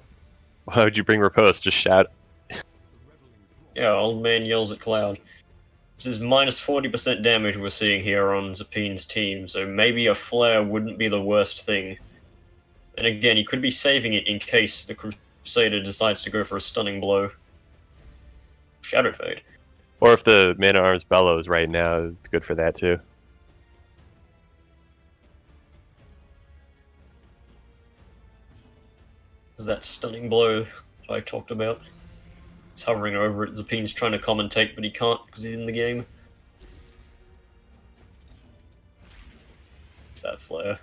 Why would you bring riposte? Just shout. Yeah, old man yells at Cloud. This is minus 40% damage we're seeing here on Zapine's team, so maybe a flare wouldn't be the worst thing. And again, he could be saving it in case the Crusader decides to go for a stunning blow. Shadow Fade. Or if the man-at-arms bellows right now, it's good for that too. That stunning blow that I talked about. It's hovering over it. Zapine's trying to commentate, but he can't because he's in the game. It's that flare.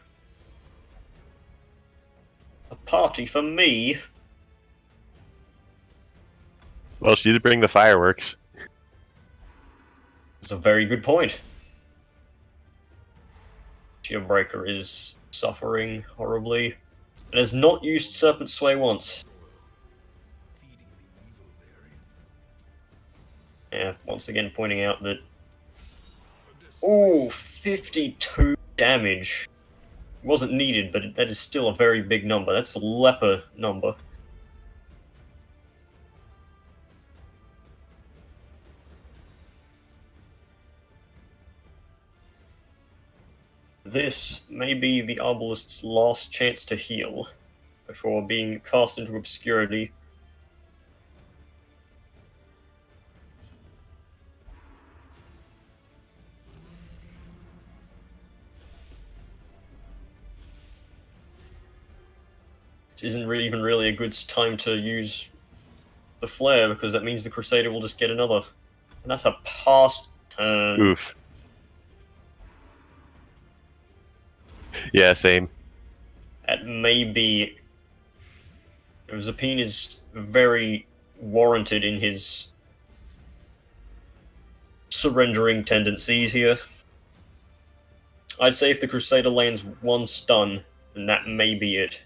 A party for me? Well, she did bring the fireworks. That's a very good point. Shieldbreaker is suffering horribly. It has not used Serpent Sway once. Yeah, once again pointing out that... Ooh, 52 damage. It wasn't needed, but that is still a very big number. That's a leper number. This may be the Arbalist's last chance to heal before being cast into obscurity. This isn't even really a good time to use the flare, because that means the Crusader will just get another. And that's a past turn. Oof. Yeah, same. That may be... Zapine is very warranted in his surrendering tendencies here. I'd say if the Crusader lands one stun, then that may be it.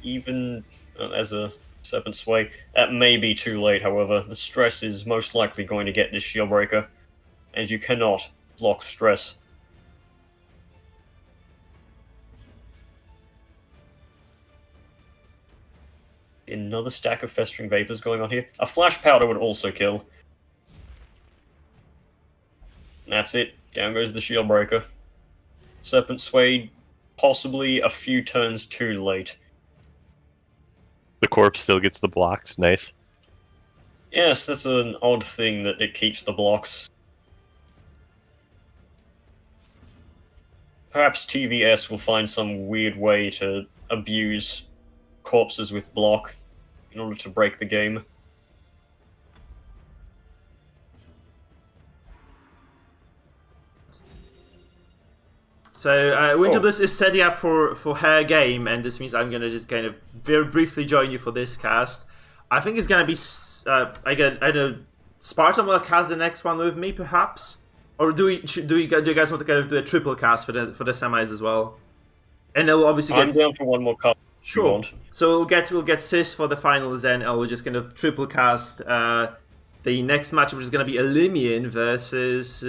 Even as a Serpent Sway, that may be too late, however. The stress is most likely going to get this Shieldbreaker, and you cannot block stress. Another stack of Festering Vapors going on here. A Flash Powder would also kill. And that's it. Down goes the Shieldbreaker. Serpent Sway, possibly a few turns too late. The corpse still gets the blocks. Nice. Yes, that's an odd thing that it keeps the blocks. Perhaps TVS will find some weird way to abuse corpses with block in order to break the game. So Winter Bliss is setting up for her game, and this means I'm gonna just kind of very briefly join you for this cast. I think it's gonna be either Spartan will cast the next one with me, perhaps, or do you guys want to kind of do a triple cast for the semis as well? And they'll obviously I'm down for one more cast. Sure. So we'll get Sis for the finals, then and we'll just kind of triple cast the next match, which is going to be Elimian versus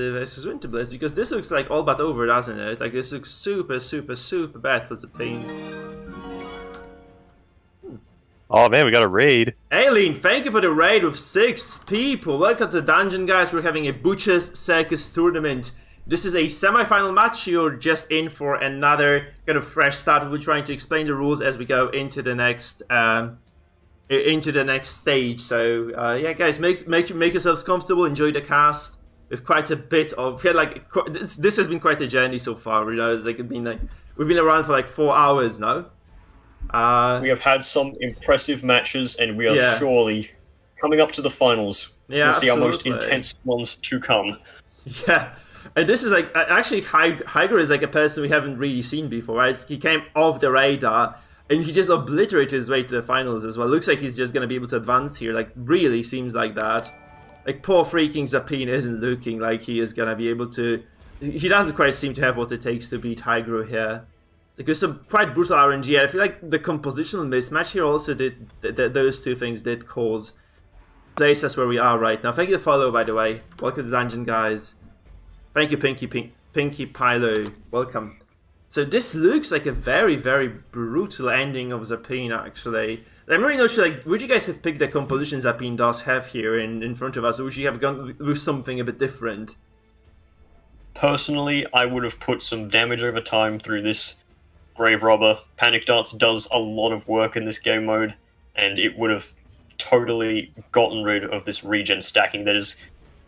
Winter Bliss, because this looks like all but over, doesn't it? Like, this looks super, super, super bad for Zapine. Oh man, we got a raid. Aileen, thank you for the raid with 6 people. Welcome to the dungeon, guys. We're having a Butcher Circus tournament. This is a semi-final match. You're just in for another kind of fresh start. We're trying to explain the rules as we go into the next stage. So yeah, guys, make yourselves comfortable. Enjoy the cast. With quite a bit of this has been quite a journey so far. You know, we've been around for like 4 hours now. We have had some impressive matches, and we are surely coming up to the finals. Yeah, we'll see our most intense ones to come. Yeah. And this is like, actually, Hydra is like a person we haven't really seen before, right? He came off the radar, and he just obliterated his way to the finals as well. Looks like he's just going to be able to advance here, like, really seems like that. Like, poor freaking Zapine isn't looking like he is going to be able to... He doesn't quite seem to have what it takes to beat Hydra here. There's some quite brutal RNG. I feel like the compositional mismatch here also did... those two things did cause places where we are right now. Thank you for the follow, by the way. Welcome to the dungeon, guys. Thank you, Pinky Pilo. Welcome. So this looks like a very, very brutal ending of Zapine, actually. I'm really not sure, like, would you guys have picked the composition Zapine does have here in front of us, or would you have gone with something a bit different? Personally, I would have put some damage over time through this Grave Robber. Panic Darts does a lot of work in this game mode, and it would have totally gotten rid of this regen stacking that is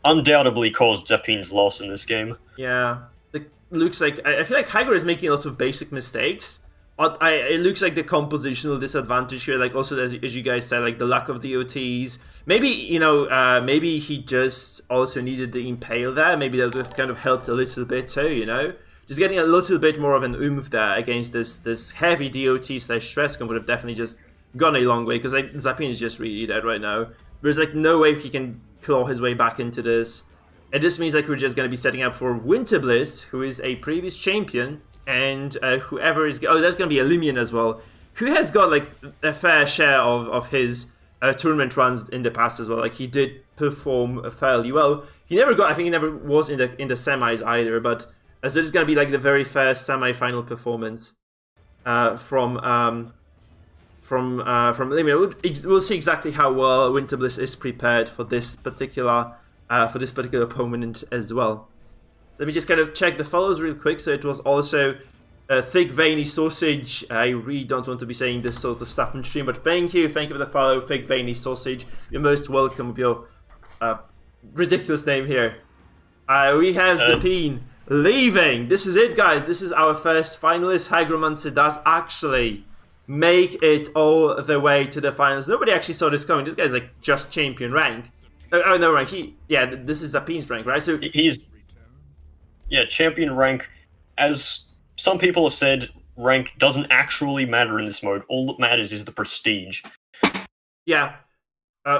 undoubtedly caused Zapine's loss in this game. Yeah, it looks like... I feel like Hydra is making a lot of basic mistakes. It looks like the compositional disadvantage here, like also as you guys said, like the lack of DOTs. Maybe, you know, maybe he just also needed the Impale there. Maybe that would have kind of helped a little bit too, you know? Just getting a little bit more of an oomph there against this heavy DOT/stress gun would have definitely just gone a long way, because like, Zapine is just really dead right now. There's like no way he can claw his way back into this. And this means like we're just going to be setting up for Winter Bliss, who is a previous champion, and whoever is... Oh, there's going to be Elimian as well, who has got like a fair share of his tournament runs in the past as well. Like, he did perform fairly well. He never got... I think he never was in the semis either, but so this is going to be like the very first semi-final performance from Elimian. We'll see exactly how well Winter Bliss is prepared for this particular opponent as well. Let me just kind of check the follows real quick. So it was also Thick Veiny Sausage. I really don't want to be saying this sort of stuff on stream, but thank you for the follow, Thick Veiny Sausage. You're most welcome with your ridiculous name here. We have Zapine leaving. This is it, guys. This is our first finalist. Hygromancer does actually make it all the way to the finals. Nobody actually saw this coming. This guy's like just champion rank. Oh no, right. This is Zapine's rank, right? So he's champion rank. As some people have said, rank doesn't actually matter in this mode. All that matters is the prestige. Yeah.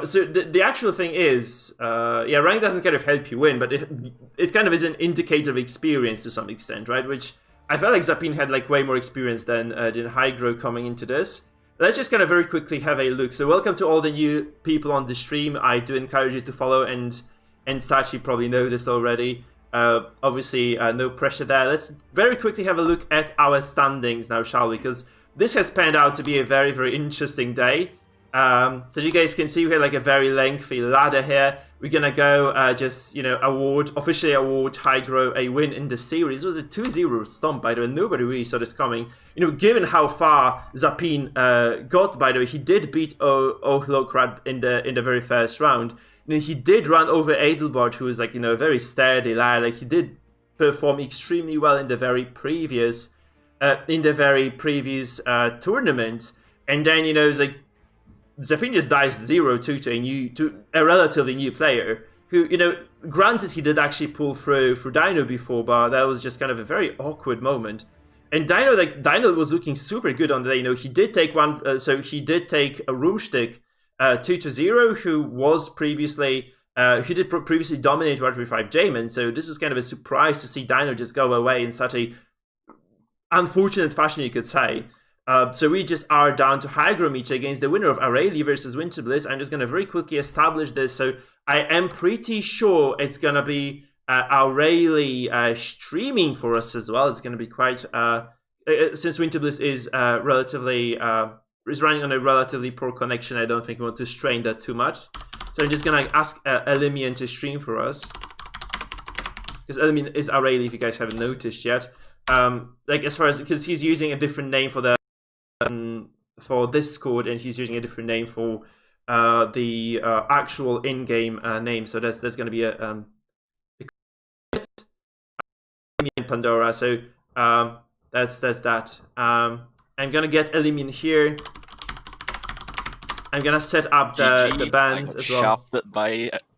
So the actual thing is, rank doesn't kind of help you win, but it kind of is an indicator of experience to some extent, right? Which I felt like Zapine had like way more experience than Hydro coming into this. Let's just kind of very quickly have a look. So welcome to all the new people on the stream. I do encourage you to follow and such. You probably know this already. Obviously, no pressure there. Let's very quickly have a look at our standings now, shall we? Because this has panned out to be a very, very interesting day. So you guys can see we have like a very lengthy ladder here. We're gonna go officially award Hydro a win in the series. It was a 2-0 stomp, by the way. Nobody really saw this coming. You know, given how far Zapine got, by the way, he did beat Ohlokrad in the very first round. You know, he did run over Adelbart, who was like, you know, a very sturdy lad. Like, he did perform extremely well in the very previous tournament. And then, you know, it's like, Zapine just dies 0-2 to a relatively new player, who, you know, granted he did actually pull through Dino before, but that was just kind of a very awkward moment. And Dino was looking super good on the day. You know, he did take he did take a Roomstick 2-0, who was previously previously dominate 135 Jamin. So this was kind of a surprise to see Dino just go away in such a unfortunate fashion, you could say. So we just are down to high ground each against the winner of Aurelie versus Winter Bliss. I'm just going to very quickly establish this. So I am pretty sure it's going to be Aurelie streaming for us as well. It's going to be quite... since Winter Bliss is relatively... is running on a relatively poor connection, I don't think we want to strain that too much. So I'm just going to ask Elimian to stream for us. Because Elimian is Aurelie, if you guys haven't noticed yet. Like, as far as... Because he's using a different name for Discord, and he's using a different name for the actual in-game name. So there's going to be a Pandora. So that's that. I'm gonna get Elimian here. I'm gonna set up the bands as well.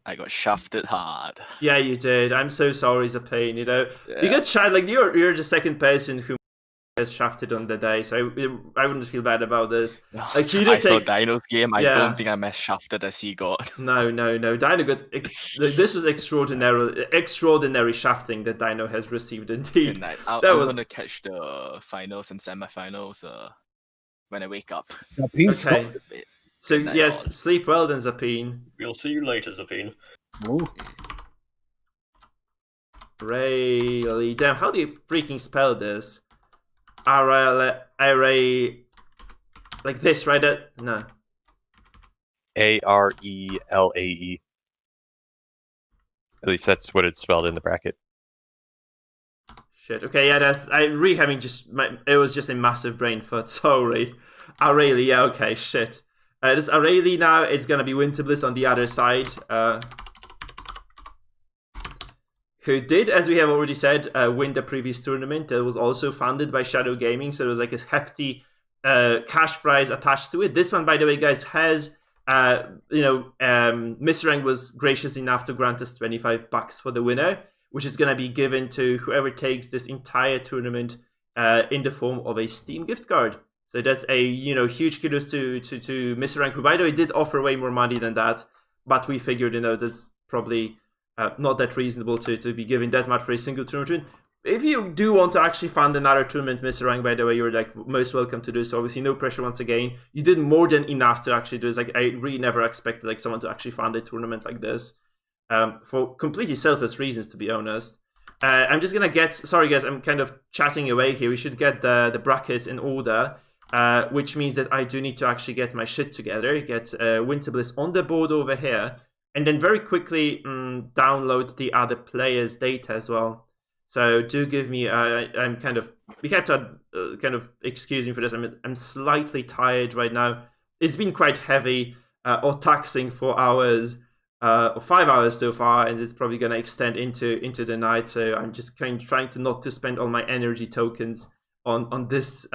I got shafted hard. Yeah, you did. I'm so sorry, Zapine. You know, you got shafted. Like you're the second person who has shafted on the day, so I wouldn't feel bad about this. Like I saw Dino's game. I don't think I'm as shafted as he got. No. Dino got this was extraordinary shafting that Dino has received. Indeed, I'm gonna catch the finals and semi-finals when I wake up. Okay. So yes, sleep well then, Zapine. We'll see you later, Zapine. Really? Damn, how do you freaking spell this? Array, like this, right? No. Arelae. At least that's what it's spelled in the bracket. Shit. Okay, yeah, it was just a massive brain fart. Sorry. Aurelie, yeah, okay, shit. This Aurelie now, it's gonna be Winter Bliss on the other side. Who did, as we have already said, win the previous tournament. That was also funded by Shadow Gaming, so there was like a hefty cash prize attached to it. This one, by the way, guys, has, Misrank was gracious enough to grant us $25 for the winner, which is going to be given to whoever takes this entire tournament in the form of a Steam gift card. So that's a, huge kudos to Misrank, who, by the way, did offer way more money than that, but we figured, that's probably... not that reasonable to be giving that much for a single tournament. If you do want to actually fund another tournament, Mr. Rank, by the way, you're like most welcome to do so. Obviously, no pressure once again. You did more than enough to actually do this. Like, I really never expected like someone to actually fund a tournament like this for completely selfless reasons, to be honest. I'm just gonna sorry guys, I'm kind of chatting away here. We should get the brackets in order, which means that I do need to actually get my shit together, get Winter Bliss on the board over here. And then very quickly download the other players' data as well. So do give me. I'm kind of. We have to kind of excuse me for this. I'm slightly tired right now. It's been quite heavy or taxing 4 hours, or 5 hours so far, and it's probably going to extend into the night. So I'm just kind of trying to not to spend all my energy tokens on this.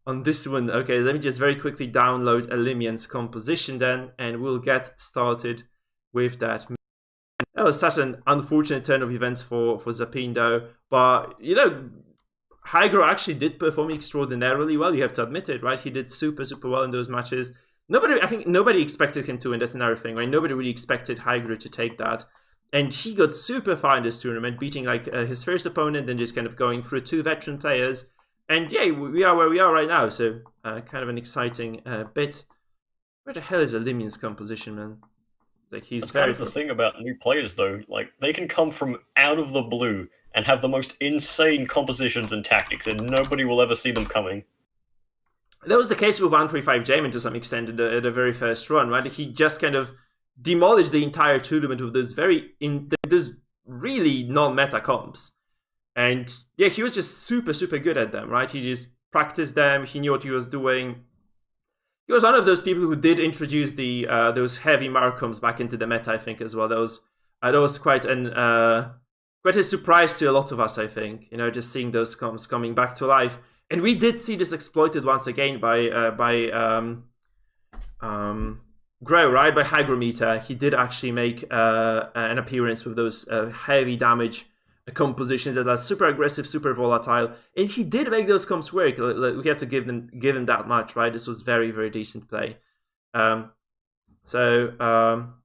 On this one, okay, let me just very quickly download Elimian's composition then, and we'll get started with that. That was such an unfortunate turn of events for Zapine though, but, Hygro actually did perform extraordinarily well, you have to admit it, right? He did super, super well in those matches. I think nobody expected him to win, that's another thing, right? Nobody really expected Hygro to take that. And he got super far in this tournament, beating like his first opponent and just kind of going through 2 veteran players. And yeah, we are where we are right now, so kind of an exciting bit. Where the hell is Elimian's composition, man? Like That's kind of the thing about new players, though. Like, they can come from out of the blue and have the most insane compositions and tactics, and nobody will ever see them coming. That was the case with 135 Jamin to some extent in the very first run, right? He just kind of demolished the entire tournament with those those really non-meta comps. And yeah, he was just super, super good at them, right? He just practiced them. He knew what he was doing. He was one of those people who did introduce those heavy Marcoms back into the meta, I think, as well. That was quite a surprise to a lot of us, I think. Just seeing those comps coming back to life. And we did see this exploited once again by Grow, right? By Hygrometer. He did actually make an appearance with those heavy damage compositions that are super aggressive, super volatile, and he did make those comps work. We have to give him that much, right? This was very, very decent play. So I'm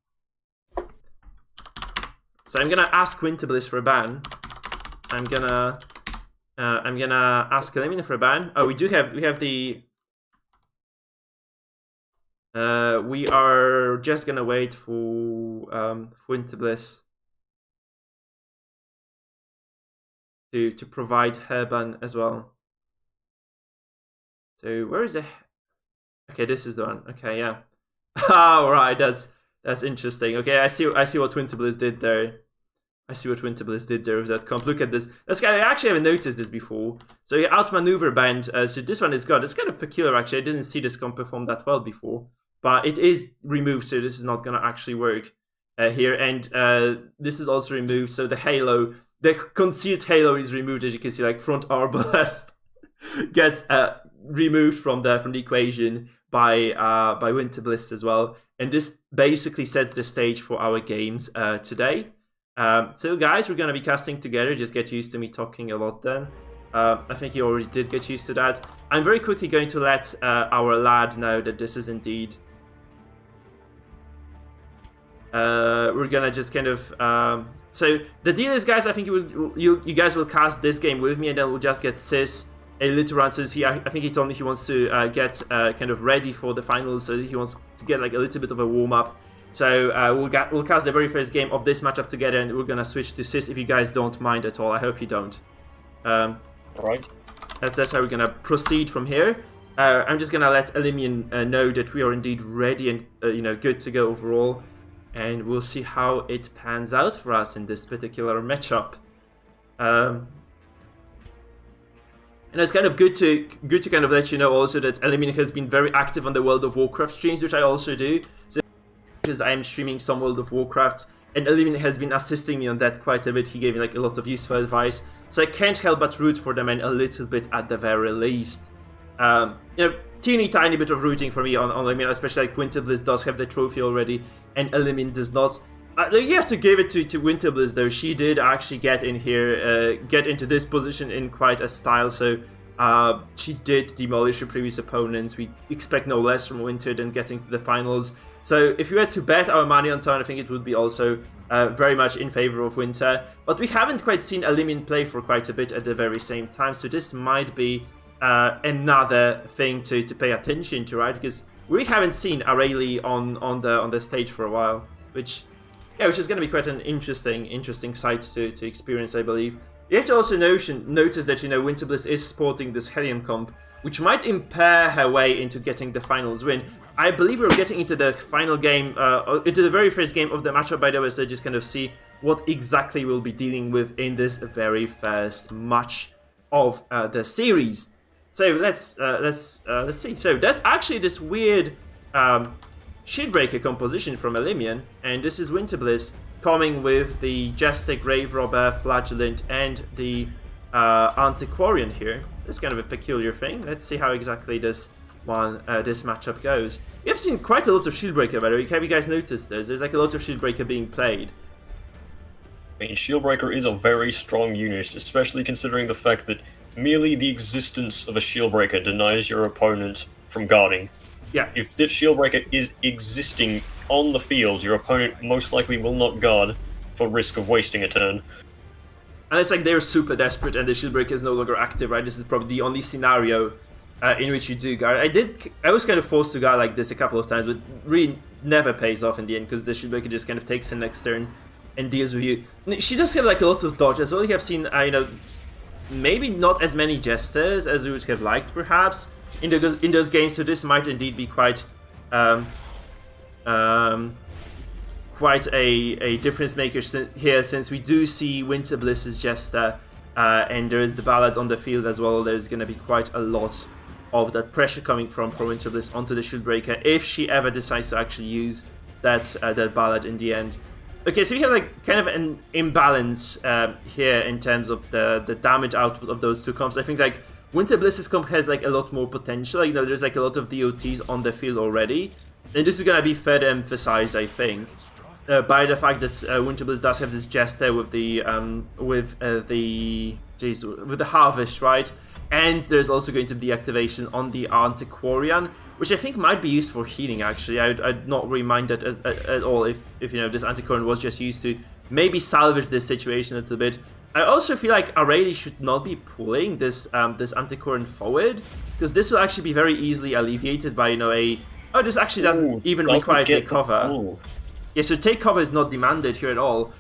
gonna ask Winterbliss for a ban. I'm gonna ask Elimina for a ban. Oh, we have the. We are just gonna wait for Winterbliss to provide her ban as well. So where is it? Okay, this is the one. Okay, yeah. All right, that's interesting. Okay, I see what Winterbliss did there. I see what Winterbliss did there with that comp. Look at this. That's kind of, I actually haven't noticed this before. So you outmaneuver band. So this one is good. It's kind of peculiar actually. I didn't see this comp perform that well before, but it is removed, so this is not gonna actually work here. And this is also removed. So the halo. The concealed halo is removed, as you can see, like front arbalest gets removed from the equation by Winterbliss as well, and this basically sets the stage for our games today. So guys, we're gonna be casting together. Just get used to me talking a lot then. I think you already did get used to that. I'm very quickly going to let our lad know that this is indeed. We're gonna just kind of. So the deal is, guys, I think you guys will cast this game with me, and then we'll just get Sis a little run. So I think he told me he wants to get kind of ready for the finals, so he wants to get like a little bit of a warm up. So we'll cast the very first game of this matchup together, and we're gonna switch to Sis if you guys don't mind at all. I hope you don't. All right. That's how we're gonna proceed from here. I'm just gonna let Elimian know that we are indeed ready and good to go overall. And we'll see how it pans out for us in this particular matchup. And it's kind of good to kind of let you know also that Elimina has been very active on the World of Warcraft streams, which I also do. So because I am streaming some World of Warcraft, and Elimina has been assisting me on that quite a bit. He gave me like a lot of useful advice, so I can't help but root for them and a little bit at the very least. Teeny tiny bit of rooting for me on Elimina, especially like Winterbliss does have the trophy already, and Elimina does not. You have to give it to Winterbliss though. She did actually get in here, get into this position in quite a style. So she did demolish her previous opponents. We expect no less from Winter than getting to the finals. So if we had to bet our money on someone, I think it would be also very much in favor of Winter. But we haven't quite seen Elimina play for quite a bit at the very same time. So this might be another thing to pay attention to, right? Because we haven't seen Aurelie on the stage for a while, which is going to be quite an interesting sight to experience, I believe. You have to also notice that Winterbliss is sporting this Helium comp, which might impair her way into getting the finals win. I believe we're getting into the final game, into the very first game of the matchup, by the way, so just kind of see what exactly we'll be dealing with in this very first match of the series. So let's see. So that's actually this weird Shieldbreaker composition from Elimian, and this is Winterbliss coming with the Jester, Grave Robber, Flagellant, and the Antiquarian here. That's kind of a peculiar thing. Let's see how exactly this matchup goes. You've seen quite a lot of Shieldbreaker, by the way. Have you guys noticed this? There's like a lot of Shieldbreaker being played. I mean, Shieldbreaker is a very strong unit, especially considering the fact that merely the existence of a Shieldbreaker denies your opponent from guarding. Yeah. If this Shieldbreaker is existing on the field, your opponent most likely will not guard for risk of wasting a turn. And it's like they're super desperate and the Shieldbreaker is no longer active, right? This is probably the only scenario in which you do guard. I was kind of forced to guard like this a couple of times, but really never pays off in the end because the Shieldbreaker just kind of takes the next turn and deals with you. She does have like a lot of dodge as well. You have seen, maybe not as many Jesters as we would have liked, perhaps, in those games. So this might indeed be quite a difference maker here, since we do see Winterbliss's Jester, and there is the Ballad on the field as well. There's going to be quite a lot of that pressure coming from Winterbliss onto the Shieldbreaker if she ever decides to actually use that Ballad in the end. Okay, so we have like kind of an imbalance here in terms of the damage output of those two comps. I think like Winter Bliss's comp has like a lot more potential. Like, there's like a lot of DOTs on the field already, and this is gonna be further emphasized, I think, by the fact that Winter Bliss does have this Jester with the Harvest, right? And there's also going to be activation on the Antiquarian, which I think might be used for healing, actually. I'd not really mind that at all if this Antiquarian was just used to maybe salvage this situation a little bit. I also feel like Aurelie should not be pulling this Antiquarian forward, because this will actually be very easily alleviated by, this actually doesn't even require take cover. Yeah, so take cover is not demanded here at all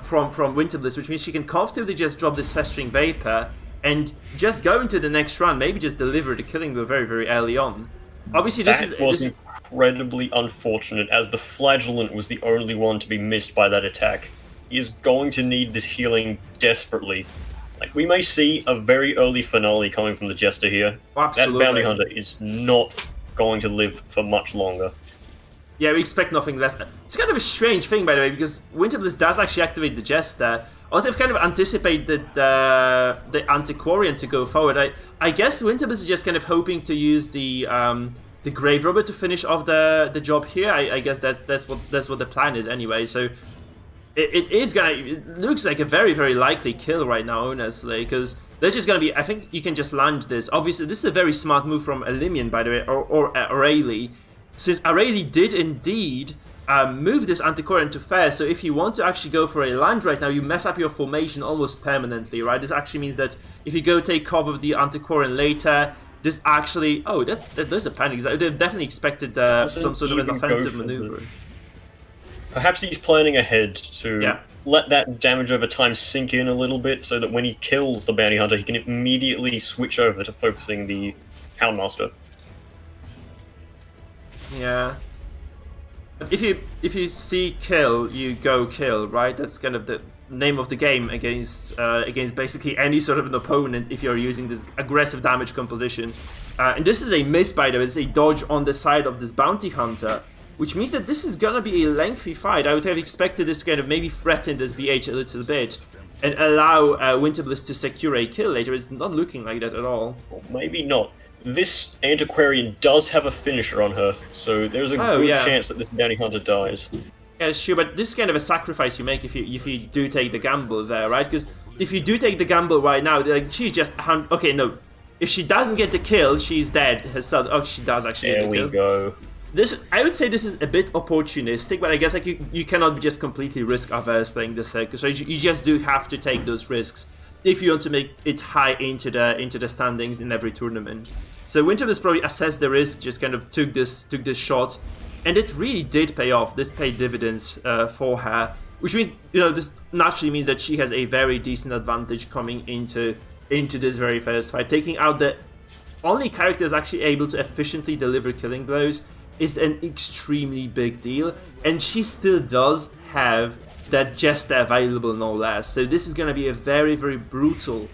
from Winter Bliss, which means she can comfortably just drop this Festering Vapor and just go into the next round, maybe just deliver the killing blow very, very early on. Obviously, this was incredibly unfortunate, as the Flagellant was the only one to be missed by that attack. He is going to need this healing desperately. Like, we may see a very early finale coming from the Jester here. Absolutely. That Bounty Hunter is not going to live for much longer. Yeah, we expect nothing less. It's kind of a strange thing, by the way, because Winter Bliss does actually activate the Jester. Also, they've kind of anticipated the Antiquarian to go forward. I guess Winter Bliss is just kind of hoping to use the Grave Robber to finish off the job here. I guess that's what the plan is anyway. So it looks like a very, very likely kill right now, honestly, because there's just gonna be. I think you can just land this. Obviously, this is a very smart move from Elimian, by the way, or Aurelie, since Aurelie did indeed move this Antiquarian to fair. So if you want to actually go for a land right now, you mess up your formation almost permanently, right? This actually means that if you go take cover of the Antiquarian later, this actually... Oh, there's a panic. They've definitely expected some sort of an offensive maneuver. Perhaps he's planning ahead to let that damage over time sink in a little bit, so that when he kills the Bounty Hunter, he can immediately switch over to focusing the Houndmaster. Yeah. If you see kill, you go kill, right? That's kind of the name of the game against basically any sort of an opponent if you're using this aggressive damage composition. And this is a miss, by the way. It's a dodge on the side of this Bounty Hunter, which means that this is gonna be a lengthy fight. I would have expected this kind of maybe threaten this BH a little bit and allow Winter Bliss to secure a kill later. It's not looking like that at all. Well, maybe not. This Antiquarian does have a finisher on her, so there's a good chance that this Bounty Hunter dies. Yeah, sure, but this is kind of a sacrifice you make if you do take the gamble there, right? Because if you do take the gamble right now, like, she's just... Okay, no. If she doesn't get the kill, she's dead herself. Oh, she does actually get the kill. There we go. This, I would say this is a bit opportunistic, but I guess like you cannot be just completely risk-averse playing the circus, right? You just do have to take those risks if you want to make it high into the standings in every tournament. So Winter Bliss probably assessed the risk, just kind of took this shot, and it really did pay off. This paid dividends for her, which means this naturally means that she has a very decent advantage coming into this very first fight. Taking out the only character that's actually able to efficiently deliver killing blows is an extremely big deal, and she still does have that Jester available, no less. So this is going to be a very, very brutal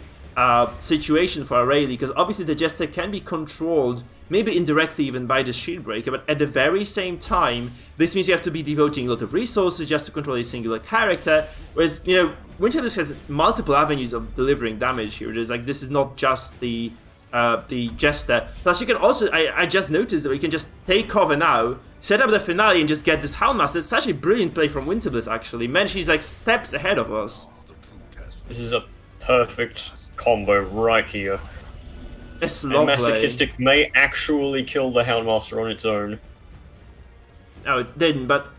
situation for Aurelie, because obviously the Jester can be controlled, maybe indirectly even by the Shield Breaker, but at the very same time, this means you have to be devoting a lot of resources just to control a singular character, whereas, Winter Bliss has multiple avenues of delivering damage here. There's like, this is not just the Jester. Plus you can also, I just noticed that we can just take cover now, set up the finale and just get this Houndmaster. It's such a brilliant play from Winter Bliss, actually. Man, she's like steps ahead of us. This is a perfect combo right here. It's and lovely. Masochistic may actually kill the Houndmaster on its own. No, it didn't, but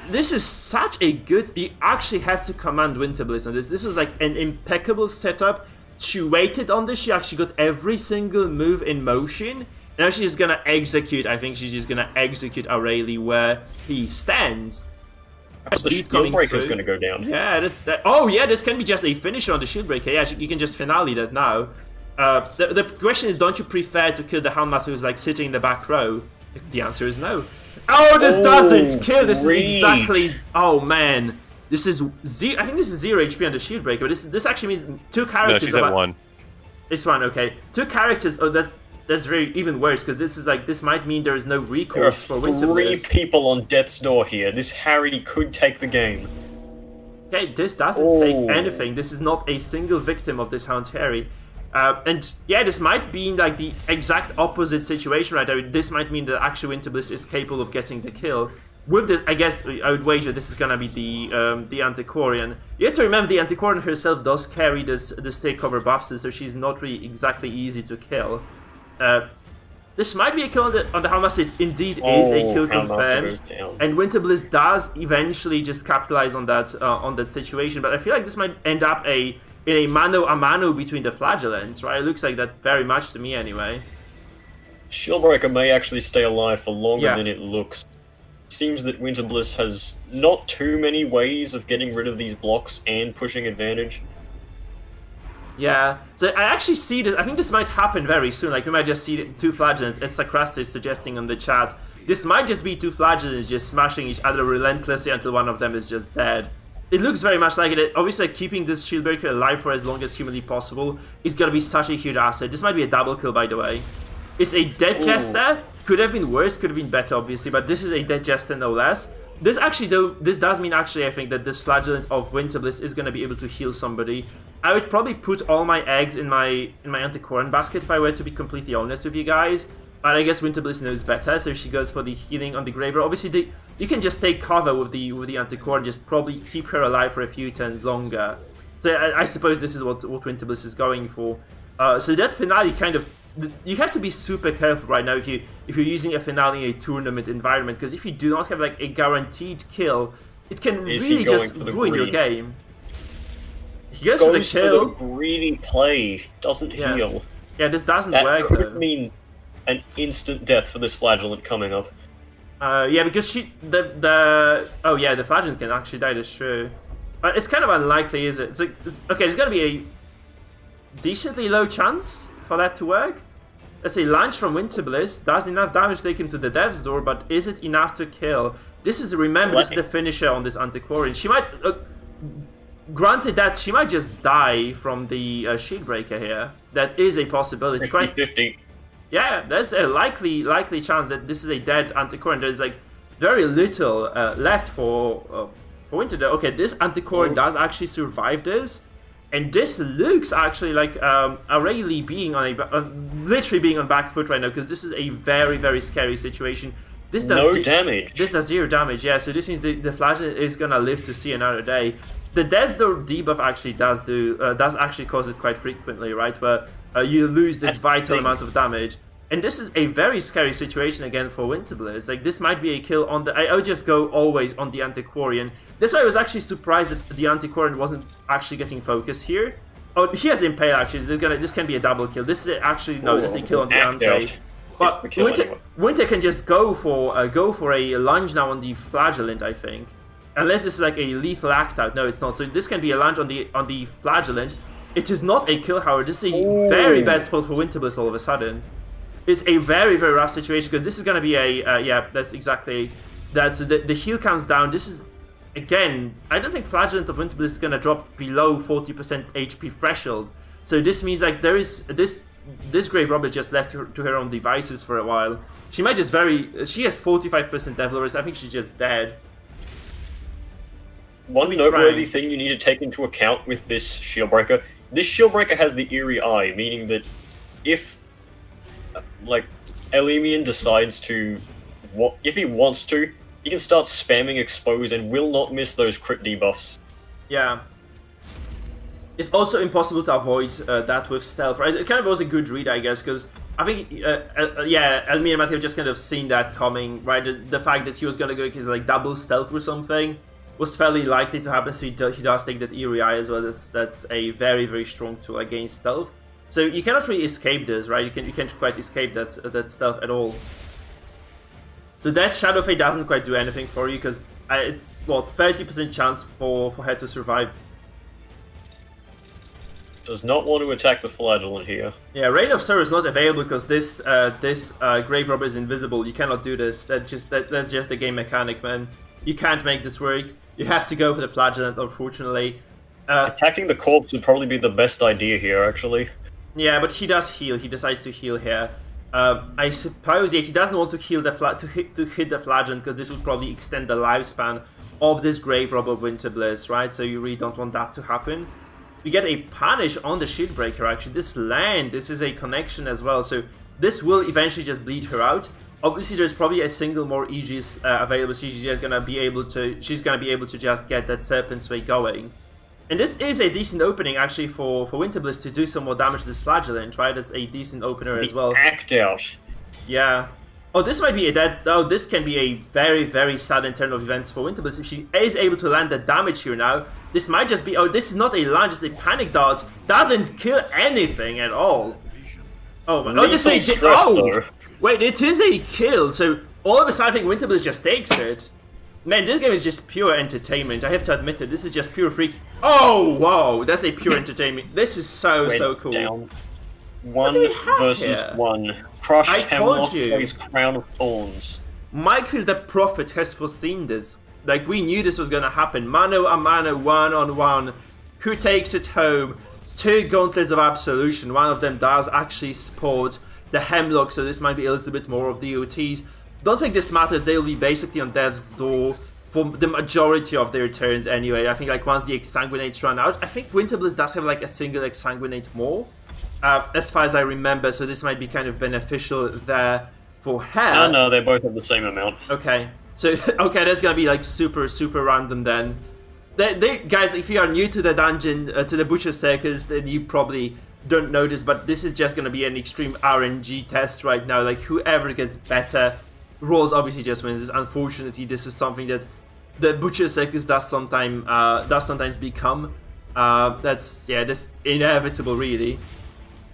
this is such a good... You actually have to command Winter Bliss on this. This was like an impeccable setup. She waited on this, she actually got every single move in motion. Now she's gonna execute, I think she's just gonna execute Aurelie where he stands. The Shield Breaker's gonna go down. Yeah, this can be just a finisher on the Shield Breaker. Yeah, you can just finale that now. The question is, don't you prefer to kill the Houndmaster who's like sitting in the back row? The answer is no. Oh, this doesn't kill, this is exactly... Oh man. This is I think this is 0 HP on the Shield Breaker, but this actually means two characters. No, she's at 1. This one, okay. Two characters. Oh, that's very even worse, because this is like, this might mean there is no recourse for Winter Bliss. 3 people on death's door here. This Harry could take the game. Okay, this doesn't take anything. This is not a single victim of this Hound's Harry. And yeah, this might be like the exact opposite situation right now. This might mean that actually Winterbliss is capable of getting the kill. With this, I guess I would wager this is gonna be the Antiquarian. You have to remember the Antiquarian herself does carry this takeover buffs, so she's not really exactly easy to kill. This might be a kill on the Hamas. It indeed is a kill confirmed, and Winterbliss does eventually just capitalize on that situation. But I feel like this might end up in a mano a mano between the Flagellants, right? It looks like that very much to me, anyway. Shieldbreaker may actually stay alive for longer than it looks. Seems that Winterbliss has not too many ways of getting rid of these blocks and pushing advantage. Yeah, so I actually see this. I think this might happen very soon. Like, we might just see two Flagellants, as Sakrasta is suggesting on the chat. This might just be two Flagellants just smashing each other relentlessly until one of them is just dead. It looks very much like it. Obviously, like, keeping this Shieldbreaker alive for as long as humanly possible is gonna be such a huge asset. This might be a double kill, by the way. It's a dead chest death. Could have been worse, could have been better, obviously, but this is a dead jester no less. This actually, though, this does mean actually, I think that this Flagellant of Winterbliss is going to be able to heal somebody. I would probably put all my eggs in my Antiquarian basket if I were to be completely honest with you guys. But I guess Winterbliss knows better, so she goes for the healing on the Graver. Obviously, you can just take cover with the Antiquarian, just probably keep her alive for a few turns longer. So I suppose this is what Winterbliss is going for. So that finale kind of... You have to be super careful right now if you're using a finale in a tournament environment, because if you do not have like a guaranteed kill, it can really just ruin your game. He goes for the kill. For the greedy play, doesn't heal. Yeah, this doesn't that work. Could mean an instant death for this Flagellant coming up. Yeah, because the Flagellant can actually die. That's true. But it's kind of unlikely, is it? Okay, there's gonna be a decently low chance for that to work. Let's say launch from Winterbliss does enough damage taken to the Dev's Door, but is it enough to kill? This is, remember, this is the finisher on this Antiquarian. She might, granted that, she might just die from the Shieldbreaker here. That is a possibility. 50-50. Yeah, there's a likely chance that this is a dead Antiquarian. There's like very little left for Winter. Okay, this Antiquarian does actually survive this. And this looks actually like Aurelie being on literally being on back foot right now, because this is a very, very scary situation. This does no damage. This does 0 damage, yeah. So this means the Flagellant is gonna live to see another day. The Dev's Door debuff actually does actually cause it quite frequently, right? Where you lose this vital amount of damage. And this is a very scary situation again for Winterbliss. Like, this might be a kill on the... I would just go always on the Antiquarian. That's why I was actually surprised that the Antiquarian wasn't actually getting focused here. Oh, he has Impale actually. So this can be a double kill. This is actually... No, this is a kill on the Ante. But Winter can just go for a lunge now on the Flagellant, I think. Unless this is like a lethal act out. No, it's not. So this can be a lunge on the Flagellant. It is not a kill, however. This is a very bad spot for Winterbliss all of a sudden. It's a very, very rough situation, because this is going to be a... yeah, that's exactly... So the heal comes down. This is... Again, I don't think Flagellant of Winterbliss is going to drop below 40% HP threshold. So this means like there is... This Grave Robber just left to her own devices for a while. She might just She has 45% Devil Race. I think she's just dead. One noteworthy thing you need to take into account with this Shieldbreaker. This Shieldbreaker has the Eerie Eye, meaning that if... like, Elemian decides to... if he wants to, he can start spamming Expose and will not miss those crit debuffs. Yeah. It's also impossible to avoid that with stealth, right? It kind of was a good read, I guess, because I think, Elemian might have just kind of seen that coming, right? The fact that he was going to go like double stealth or something was fairly likely to happen, so he does take that Eerie Eye as well. That's a very, very strong tool against stealth. So you cannot really escape this, right? You can't quite escape that stealth at all. So that Shadow Fade doesn't quite do anything for you, because it's, what, 30% chance for her to survive. Does not want to attack the Flagellant here. Yeah, Reign of Sorrow is not available because this Grave Robber is invisible. You cannot do this. That's just the game mechanic, man. You can't make this work. You have to go for the Flagellant, unfortunately. Attacking the corpse would probably be the best idea here, actually. Yeah, but he does heal. He decides to heal here. I suppose, yeah, he doesn't want to heal to hit the Flagellant, because this would probably extend the lifespan of this Grave Robber Winterbliss, right? So you really don't want that to happen. we get a punish on the shield breaker. Actually, this land, this is a connection as well, so this will eventually just bleed her out. Obviously, there's probably a single more Aegis available, so she's gonna be able to just get that Serpent Sway going. And this is a decent opening actually for Winterbliss to do some more damage to this Flagellant, right? That's a decent opener as well. Act out. Yeah. Oh, this might be a dead. Oh, this can be a very, very sudden turn of events for Winterbliss. If she is able to land the damage here now, this might just be. Oh, this is not a land, just a panic dodge. Doesn't kill anything at all. Oh, my. Oh, this is a. Oh! Wait, it is a kill. So all of a sudden, I think Winterbliss just takes it. Man, this game is just pure entertainment. I have to admit it. This is just pure freak. Oh, wow, that's a pure entertainment. This is so cool. Down. 1 versus here? 1. Crushed I told Hemlock you. plays Crown of Thorns. Mikefield the Prophet has foreseen this. Like, we knew this was gonna happen. Mano a mano, 1-on-1. Who takes it home? 2 Gauntlets of Absolution. One of them does actually support the Hemlock, so this might be a little bit more of DOTs. Don't think this matters. They'll be basically on death's door for the majority of their turns anyway. I think like once the Exsanguinates run out, I think Winterbliss does have like a single Exsanguinate more, as far as I remember, so this might be kind of beneficial there for her. No, they both have the same amount. Okay, so okay, that's gonna be like super random then. Guys, if you are new to the dungeon, to the Butcher Circus, then you probably don't know this, but this is just gonna be an extreme RNG test right now. Like whoever gets better rolls obviously just wins. Unfortunately, this is something that the Butcher Circus does sometimes become. That's inevitable, really.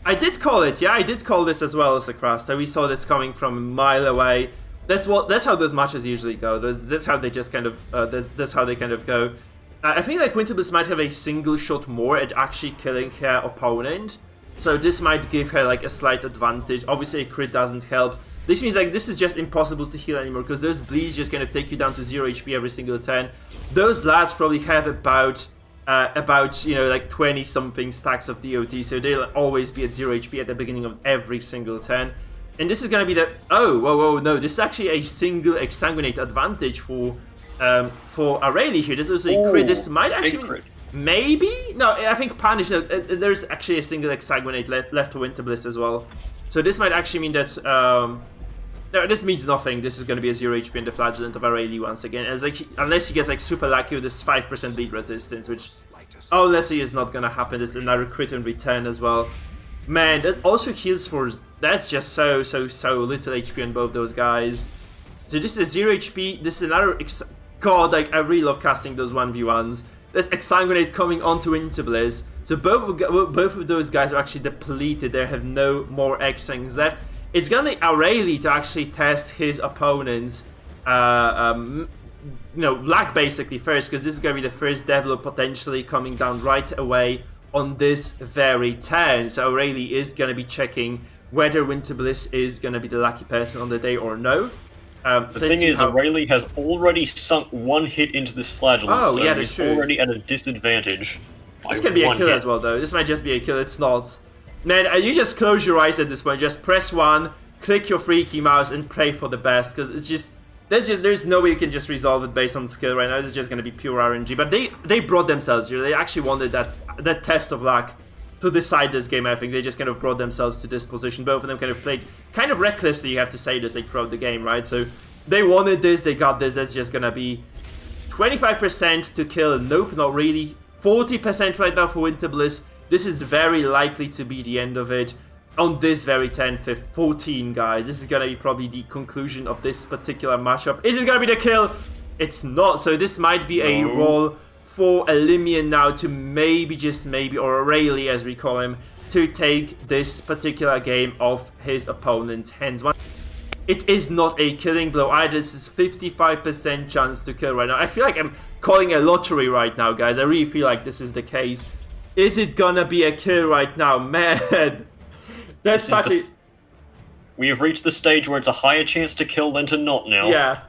I did call it. Yeah, I did call this as well as a cross. So we saw this coming from a mile away. That's how those matches usually go. That's how they just kind of. That's how they kind of go. I think like Winterbliss might have a single shot more at actually killing her opponent. So this might give her like a slight advantage. Obviously, a crit doesn't help. This means like this is just impossible to heal anymore because those bleeds just kind of take you down to 0 HP every single turn. Those lads probably have about you know like 20 something stacks of DOT, so they'll always be at 0 HP at the beginning of every single turn. And this is gonna be the whoa no, this is actually a single Exsanguinate advantage for Aurelie here. This is a crit. This might actually maybe no. I think punish. No, there's actually a single Exsanguinate left to Winterbliss as well. So this might actually mean that no, this means nothing. This is going to be a 0 HP in the Flagellant of Aurelie once again. And like, unless he gets like super lucky with this 5% bleed resistance, which honestly is not going to happen. There's another crit in return as well. Man, that also heals for. That's just so little HP on both those guys. So this is a 0 HP. This is another. God, like I really love casting those 1v1s. There's Exsanguinate coming onto Winterbliss. So both of those guys are actually depleted. They have no more Exsangs left. It's gonna be Aurelie to actually test his opponent's, luck basically first, because this is gonna be the first Devil potentially coming down right away on this very turn. So Aurelie is gonna be checking whether Winterbliss is gonna be the lucky person on the day or no. The thing is, Aurelie has already sunk 1 hit into this Flagellant, so that's he's true. already at a disadvantage. This can be a kill as well, though. This might just be a kill. It's not. Man, you just close your eyes at this point. Just press 1, click your freaky mouse, and pray for the best. Because it's just there's no way you can just resolve it based on skill right now. It's just going to be pure RNG. But they brought themselves here. They actually wanted that test of luck to decide this game. I think they just kind of brought themselves to this position. Both of them kind of played kind of recklessly. You have to say this like throughout the game, right? So they wanted this. They got this. That's just going to be 25% to kill. Nope, not really. 40% right now for Winterbliss. This is very likely to be the end of it on this very 10th, 14, guys. This is going to be probably the conclusion of this particular matchup. Is it going to be the kill? It's not. So this might be a roll for Elimian now to maybe, just maybe, or Aurelie as we call him, to take this particular game off his opponent's hands. It is not a killing blow either. This is 55% chance to kill right now. I feel like I'm calling a lottery right now, guys. I really feel like this is the case. Is it gonna be a kill right now? Man, that's such a... We have reached the stage where it's a higher chance to kill than to not now. Yeah.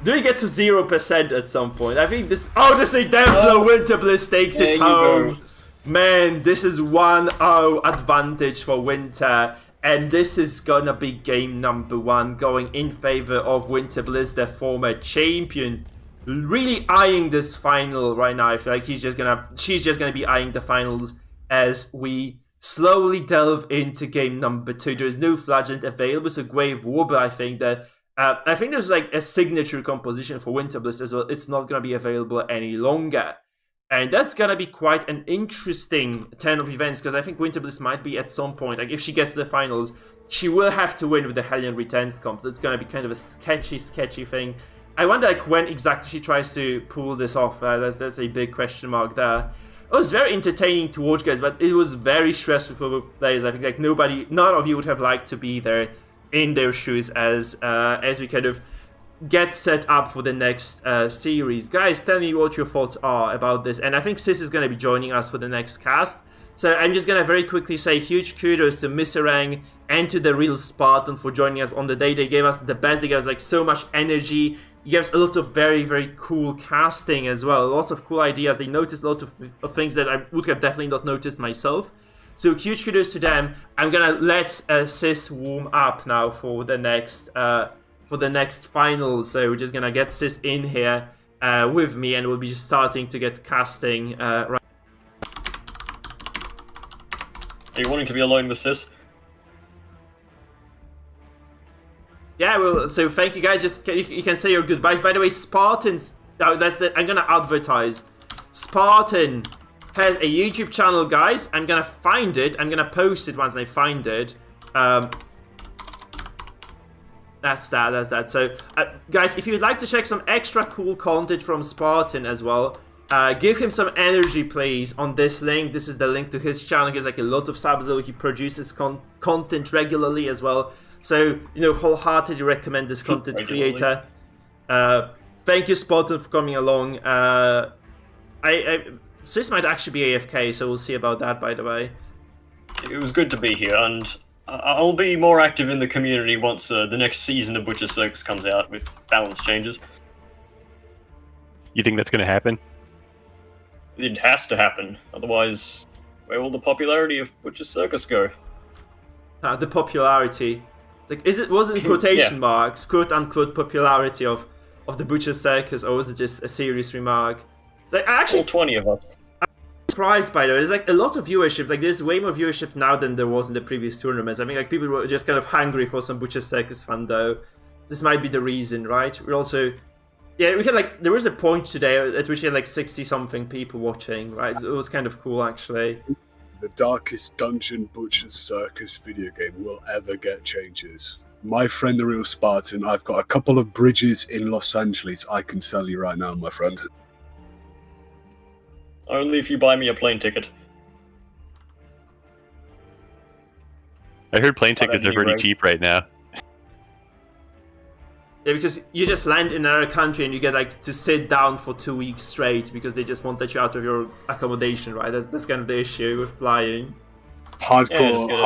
Do we get to 0% at some point? I think this... Oh, this is a death blow. Winterbliss takes it home. Man, this is 1-0 advantage for Winter. And this is gonna be game number 1 going in favor of Winterbliss, the former champion really eyeing this final right now. I feel like she's just gonna be eyeing the finals as we slowly delve into game number 2. There is no flagellant available, so Grave War, but I think there's like a signature composition for Winter Bliss as well. It's not gonna be available any longer. And that's gonna be quite an interesting turn of events, because I think Winter Bliss might be at some point, like if she gets to the finals, she will have to win with the Hellion Returns comp. So it's gonna be kind of a sketchy thing. I wonder like when exactly she tries to pull this off. That's a big question mark there. It was very entertaining to watch, guys, but it was very stressful for both players. I think like none of you would have liked to be there in their shoes as we kind of get set up for the next series. Guys, tell me what your thoughts are about this. And I think Sis is going to be joining us for the next cast. So I'm just going to very quickly say huge kudos to Misserang and to the real Spartan for joining us on the day. They gave us the best. They gave us like so much energy. It gave us a lot of very, very cool casting as well. Lots of cool ideas. They noticed a lot of things that I would have definitely not noticed myself. So huge kudos to them. I'm going to let Sis warm up now for the next finals. So we're just gonna get Sis in here with me, and we'll be just starting to get casting right. Are you wanting to be alone with Sis? Yeah, well, so thank you guys. Just you can say your goodbyes. By the way, Spartans. That's it. I'm gonna advertise. Spartan has a YouTube channel, guys. I'm gonna find it. I'm gonna post it once I find it. That's that. So, guys, if you'd like to check some extra cool content from Spartan as well, give him some energy, please, on this link. This is the link to his channel. He has like a lot of subs, though. He produces content regularly as well. So, wholeheartedly recommend this content creator. Thank you, Spartan, for coming along. Sis might actually be AFK, so we'll see about that, by the way. It was good to be here, and I'll be more active in the community once the next season of Butcher Circus comes out with balance changes. You think that's going to happen? It has to happen. Otherwise, where will the popularity of Butcher Circus go? The popularity. Like, was it in quotation marks, quote unquote popularity of the Butcher Circus, or was it just a serious remark? Like, actually, all 20 of us. Surprised by that. There's like a lot of viewership. Like there's way more viewership now than there was in the previous tournaments. I mean, like people were just kind of hungry for some Butcher Circus fun, though. This might be the reason, right? We're also, we had like there was a point today at which we had like 60-something people watching, right? It was kind of cool, actually. The darkest dungeon Butcher Circus video game will ever get changes. My friend, the real Spartan, I've got a couple of bridges in Los Angeles I can sell you right now, my friend. Only if you buy me a plane ticket. I heard plane tickets are pretty cheap right now. Yeah, because you just land in another country and you get like to sit down for 2 weeks straight because they just won't let you out of your accommodation, right? That's kind of the issue with flying. Hardcore, just get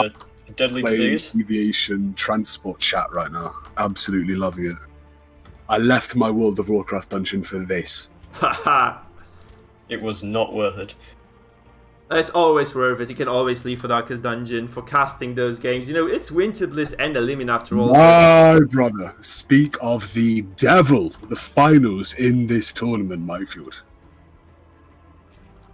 a deadly disease. Aviation transport chat right now. Absolutely loving it. I left my World of Warcraft dungeon for this. Haha. It was not worth it. It's always worth it. You can always leave for Darkest Dungeon for casting those games. It's Winter Bliss and Elimin after all. My brother, speak of the devil, the finals in this tournament, Mikefield.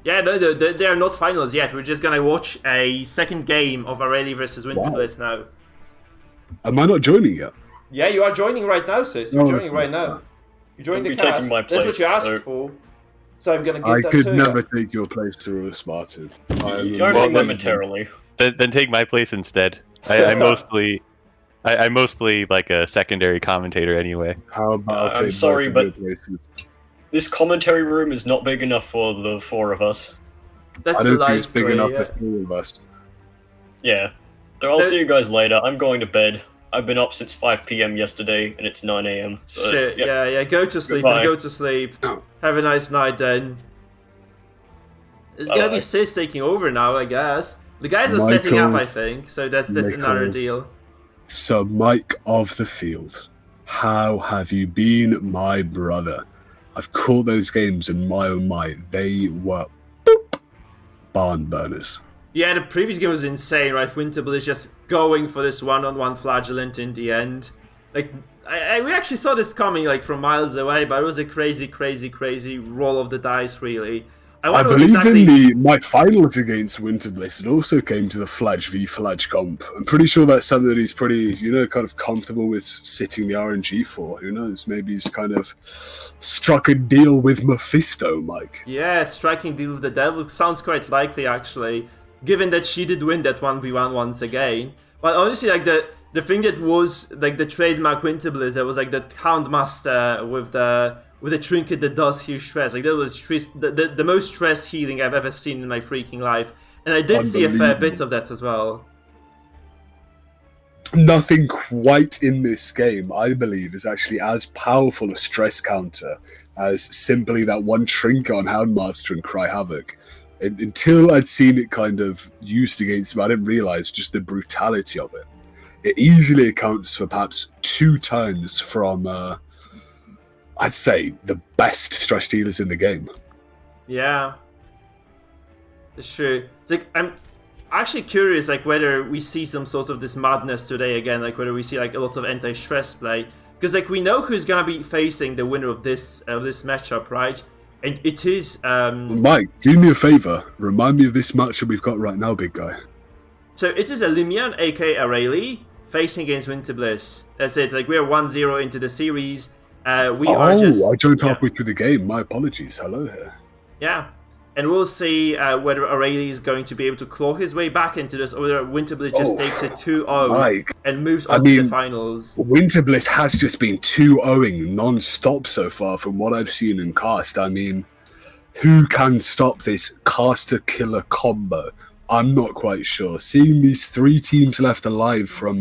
Yeah, no, they are not finals yet. We're just gonna watch a second game of Aurelia versus Winter Bliss now. Am I not joining yet? Yeah, you are joining right now, sis. You're joining right now. You're joining the cast. Taking my place, that's what you asked for. So I'm gonna give that I could to never you. take your place through a Spartan. Only momentarily. Then take my place instead. I'm mostly like a secondary commentator anyway. How about I'm sorry, but this commentary room is not big enough for the 4 of us. That's I the don't think it's big enough yeah. for 3 of us. Yeah. So I'll see you guys later. I'm going to bed. I've been up since 5 PM yesterday, and it's 9 AM. So, Shit, yeah. Go to sleep. Goodbye. Go to sleep. Have a nice night then. It's gonna be Sis taking over now, I guess. The guys are setting up, I think. So that's another deal. So, Mike of the Field, how have you been, my brother? I've caught those games, and my oh my, they were barn burners. Yeah, the previous game was insane, right? Winter Bliss just going for this one-on-one flagellant in the end. Like, we actually saw this coming like from miles away, but it was a crazy roll of the dice, really. I believe in my finals against Winterbliss, it also came to the Fladge v Fladge comp. I'm pretty sure that's something that he's pretty, kind of comfortable with sitting the RNG for. Who knows? Maybe he's kind of struck a deal with Mephisto, Mike. Yeah, striking deal with the devil sounds quite likely, actually, given that she did win that 1v1 once again. But honestly, like the thing that was like the trademark Winterbliss, that was like the Houndmaster with the trinket that does heal stress. Like that was the most stress healing I've ever seen in my freaking life. And I did see a fair bit of that as well. Nothing quite in this game, I believe, is actually as powerful a stress counter as simply that one trinket on Houndmaster and Cry Havoc. Until I'd seen it kind of used against him, I didn't realise just the brutality of it. It easily accounts for perhaps 2 turns from, I'd say, the best stress dealers in the game. Yeah, it's true. It's like, I'm actually curious, like whether we see some sort of this madness today again, like whether we see like a lot of anti-stress play, because like we know who's gonna be facing the winner of this matchup, right? And it is Mike, do me a favor, remind me of this matchup we've got right now, big guy. So it is a Limian, aka Aureli, facing against Winterbliss. That's it. Like we're 1-0 into the series. I joined halfway through the game. My apologies. Hello here. Yeah, and we'll see whether Aureli is going to be able to claw his way back into this, or whether Winterbliss just takes it 2-0 and moves on to the finals. Winterbliss has just been 2-0ing non-stop so far from what I've seen in cast. I mean, who can stop this caster-killer combo? I'm not quite sure. Seeing these 3 teams left alive from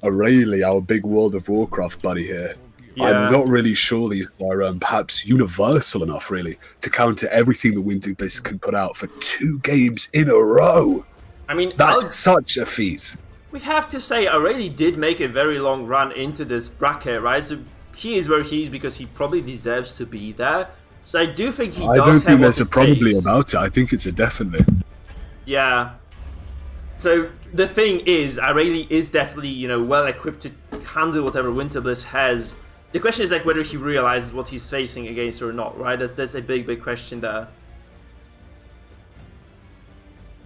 Aureli, our big World of Warcraft buddy here, I'm not really sure these are perhaps universal enough, really, to counter everything the Winterbliss can put out for 2 games in a row. I mean, that's such a feat. We have to say, Aureli did make a very long run into this bracket, right? So he is where he is because he probably deserves to be there. So I do think he does have what it takes. I don't think there's a probably about it. I think it's a definitely. Yeah. So the thing is, Aureli is definitely, well equipped to handle whatever Winterbliss has. The question is like whether he realizes what he's facing against or not, right? That's a big question there.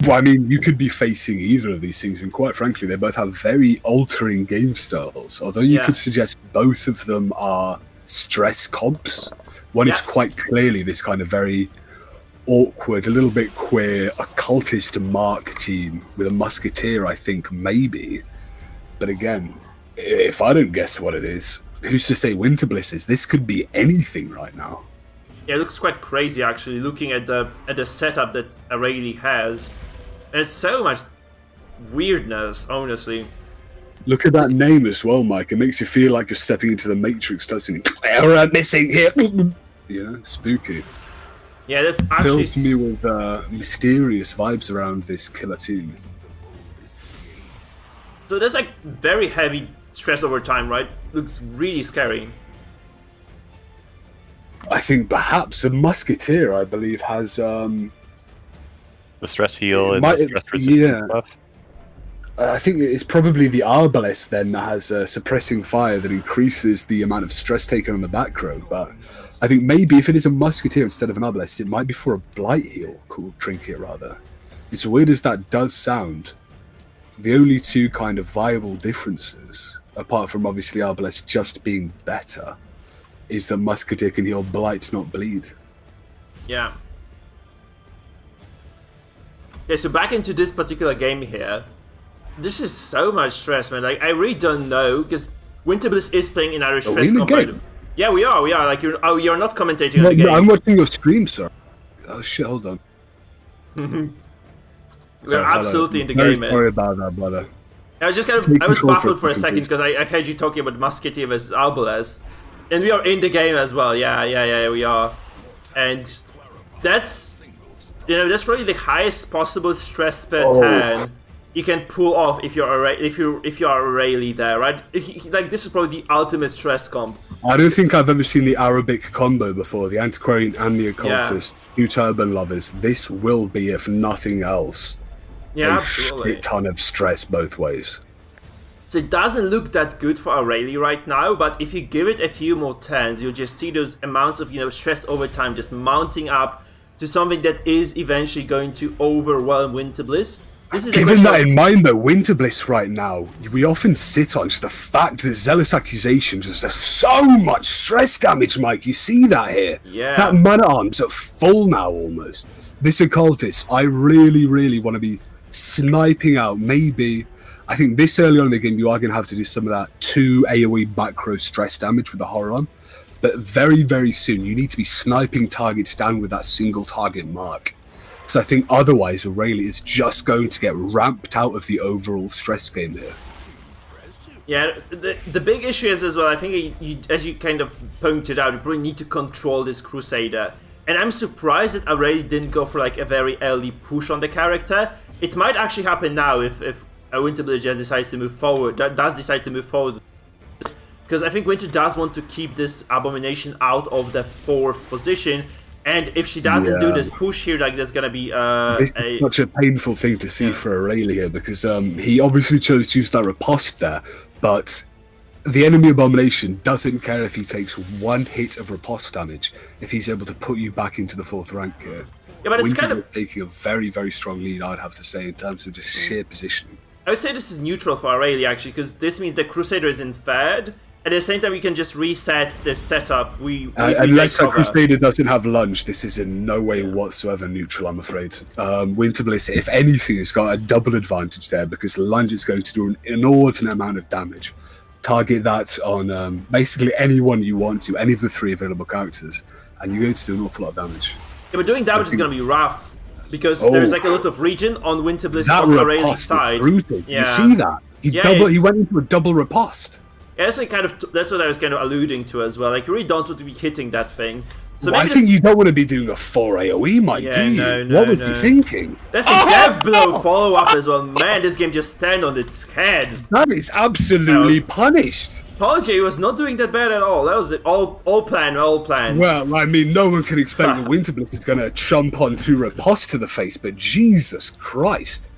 Well, I mean, you could be facing either of these things, and quite frankly, they both have very altering game styles. Although you could suggest both of them are stress comps. One is quite clearly this kind of very awkward, a little bit queer, occultist mark team with a musketeer, I think, maybe. But again, if I don't guess what it is, who's to say Winterbliss is? This could be anything right now. Yeah, it looks quite crazy actually, looking at the setup that Aureli has. There's so much weirdness, honestly. Look at that name as well, Mike. It makes you feel like you're stepping into the Matrix, doesn't it? Error missing here. Spooky. Yeah, that's actually fills me with mysterious vibes around this killer team. So there's like very heavy stress over time, right? Looks really scary. I think perhaps a musketeer, I believe, has the stress heal and the stress resistance stuff. I think it's probably the Arbalest then that has suppressing fire that increases the amount of stress taken on the back row. But I think maybe if it is a musketeer instead of an Arbalest, it might be for a blight heal, trinket rather. As weird as that does sound, the only 2 kind of viable differences, apart from obviously Arbalest just being better, is that musketeer can heal blight, not bleed. Yeah. Yeah, so back into this particular game here. This is so much stress, man. Like, I really don't know, because Winterbliss is playing in Irish stress comp. Yeah, we are. Like, you're not commentating on the game. I'm watching your stream, sir. Oh shit, hold on. We're absolutely in the game, man. Sorry about that, brother. I was just I was baffled for a second because I heard you talking about Musketeer versus Arbalest, and we are in the game as well. Yeah, we are, and that's that's probably the highest possible stress per turn you can pull off if you are Aureli there, right? Like this is probably the ultimate stress comp. I don't think I've ever seen the Arabic combo before, the Antiquarian and the Occultist, 2 Turban lovers. This will be, if nothing else, absolutely, a ton of stress both ways. So it doesn't look that good for Aurelie right now, but if you give it a few more turns, you'll just see those amounts of, stress over time just mounting up to something that is eventually going to overwhelm Winterbliss. Given that in mind, though, Winterbliss right now, we often sit on just the fact that Zealous Accusations just does so much stress damage, Mike. You see that here? Yeah. That man-at-arm's at full now, almost. This Occultist, I really, really want to be sniping out, maybe... I think this early on in the game, you are going to have to do some of that 2 AoE back row stress damage with the horror on. But very, very soon, you need to be sniping targets down with that single target mark. So I think otherwise, Aurelie is just going to get ramped out of the overall stress game here. Yeah, the big issue is as well, I think, as you kind of pointed out, you probably need to control this Crusader. And I'm surprised that Aurelie didn't go for like a very early push on the character. It might actually happen now if Winterbliss just decides to move forward, does decide to move forward. Because I think Winter does want to keep this Abomination out of the 4th position. And if she doesn't do this push here, like there's gonna be this is such a painful thing to see for Aurelie here, because he obviously chose to use that riposte there, but the enemy Abomination doesn't care if he takes 1 hit of riposte damage if he's able to put you back into the 4th rank here. Yeah, but it's kind of taking a very, very strong lead, I'd have to say, in terms of just sheer positioning. I would say this is neutral for Aurelie actually, because this means the Crusader is in 3rd. At the same time, we can just reset this setup. Unless a Crusader doesn't have lunge, this is in no way whatsoever neutral, I'm afraid. Winterbliss, if anything, has got a double advantage there, because lunge is going to do an inordinate amount of damage. Target that on basically anyone you want to, any of the 3 available characters, and you're going to do an awful lot of damage. Yeah, but doing damage is going to be rough, because there's like a lot of regen on Winterbliss on Aurelie's side. Yeah. You see that? He went into a double riposte. Yeah, that's what I was kind of alluding to as well. Like, you really don't want to be hitting that thing. So I think you don't want to be doing a 4 AoE, Mike, do you? What was you thinking? That's a Death Blow follow-up as well. Man, this game just stand on its head. That is absolutely punished. Apology, was not doing that bad at all. That was it. All planned. Well, I mean, no one can expect that Winterbliss is going to chomp on through riposte to the face, but Jesus Christ.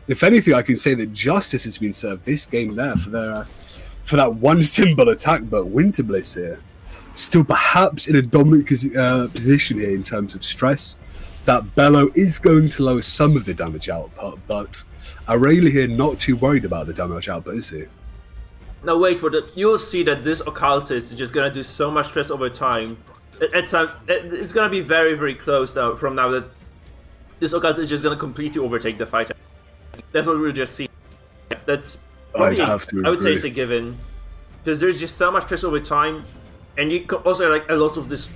If anything, I can say that justice has been served this game there for that 1 symbol attack, but Winterbliss here, still perhaps in a dominant position here in terms of stress. That Bellow is going to lower some of the damage output, but Aurelie here not too worried about the damage output, is he? Now wait for that. You'll see that this Occultist is just gonna do so much stress over time. It's gonna be very, very close now. From now that this Occultist is just gonna completely overtake the fight. That's what we'll just see. That's probably, I would say it's a given, because there's just so much stress over time, and you can also like a lot of this.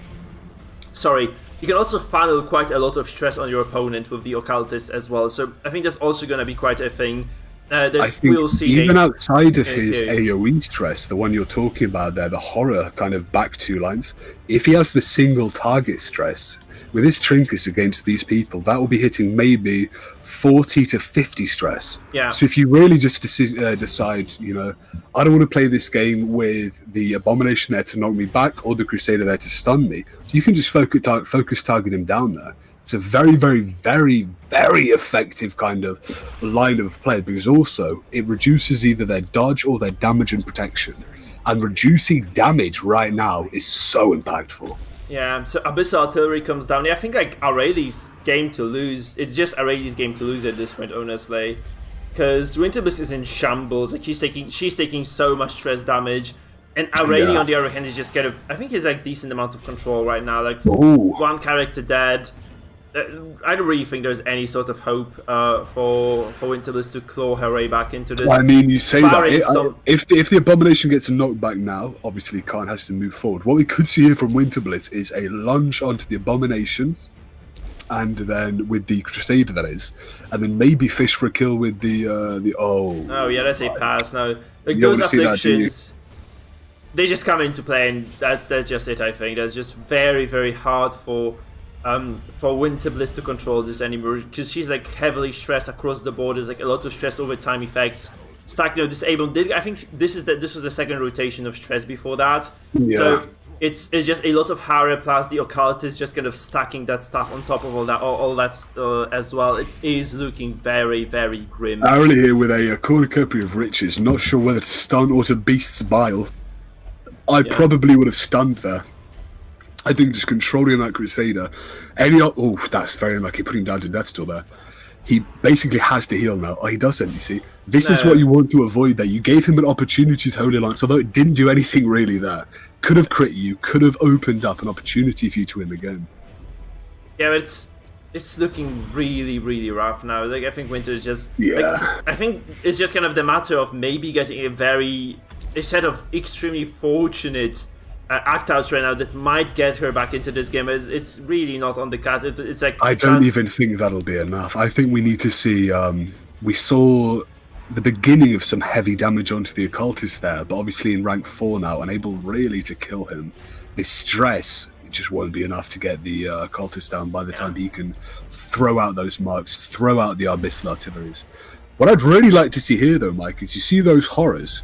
Sorry, you can also funnel quite a lot of stress on your opponent with the Occultist as well. So I think that's also gonna be quite a thing. I think we'll see even outside of his AoE stress, the one you're talking about there, the horror kind of back 2 lines, if he has the single target stress, with his trinkets against these people, that will be hitting maybe 40 to 50 stress. Yeah. So if you really just decide, I don't want to play this game with the Abomination there to knock me back or the Crusader there to stun me, you can just focus target him down there. It's a very, very, very, very effective kind of line of play, because also it reduces either their dodge or their damage and protection. And reducing damage right now is so impactful. Yeah, so Abyssal Artillery comes down. Yeah, I think like Aurelie's game to lose. It's just Aurelie's game to lose at this point, honestly. Because Winterbliss is in shambles. Like she's taking so much stress damage. And Aurelie, on the other hand, is just kind of... I think he's like decent amount of control right now. Like, 1 character dead. I don't really think there's any sort of hope for Winterbliss to claw her way back into this. Well, I mean, you say that. If the Abomination gets a knockback now, obviously Khan has to move forward. What we could see here from Winterbliss is a lunge onto the Abomination, and then with the Crusader, that is, and then maybe fish for a kill with the Oh yeah, that's a pass now. Like, those afflictions, they just come into play, and that's just it. I think that's just very, very hard for Winterbliss to control this anymore, because she's like heavily stressed across the board. There's like a lot of stress over time effects. Stack, disabled. I think this was the second rotation of stress before that. Yeah. So it's just a lot of Hara plus the Occultist just kind of stacking that stuff on top of all that as well. It is looking very, very grim. Only here with a cornucopia of riches, not sure whether to stun or to Beast's Bile. I probably would have stunned there. I think just controlling that Crusader. That's very unlucky, putting down to death still there. He basically has to heal now. Oh, he doesn't, you see. This is what you want to avoid there. You gave him an opportunity to Holy Lance, although it didn't do anything really there. Could have crit you, could have opened up an opportunity for you to win the game. Yeah, but it's looking really, really rough now. Like, I think Winter is just... I think it's just kind of the matter of maybe getting a set of extremely fortunate act outs right now that might get her back into this game. It's really not on the cards. It's like I don't even think that'll be enough. I think we need to see. We saw the beginning of some heavy damage onto the Occultist there, but obviously in rank 4 now, unable really to kill him. The stress just won't be enough to get the Occultist down by the time he can throw out those marks, throw out the Abyssal Artilleries. What I'd really like to see here, though, Mike, is you see those horrors.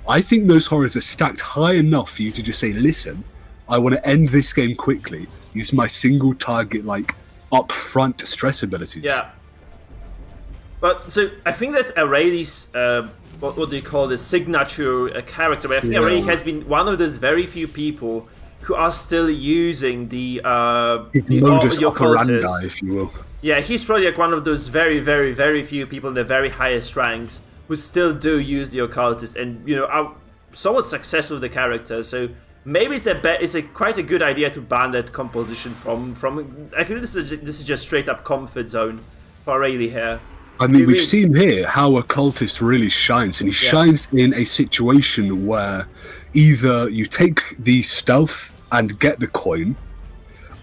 I think those horrors are stacked high enough for you to just say, listen, I want to end this game quickly, use my single target, like, up-front stress abilities. Yeah. But, so, I think that's Aureli's, what do you call this, signature character. But I think Aureli has been one of those very few people who are still using the modus operandi, if you will. Yeah, he's probably like one of those very, very, very few people in the very highest ranks who still do use the Occultist and, you know, are somewhat successful with the character. So maybe it's quite a good idea to ban that composition from. I feel this is just straight up comfort zone for Aureli here. I mean, we've seen here how Occultist really shines, and he shines in a situation where either you take the stealth and get the coin,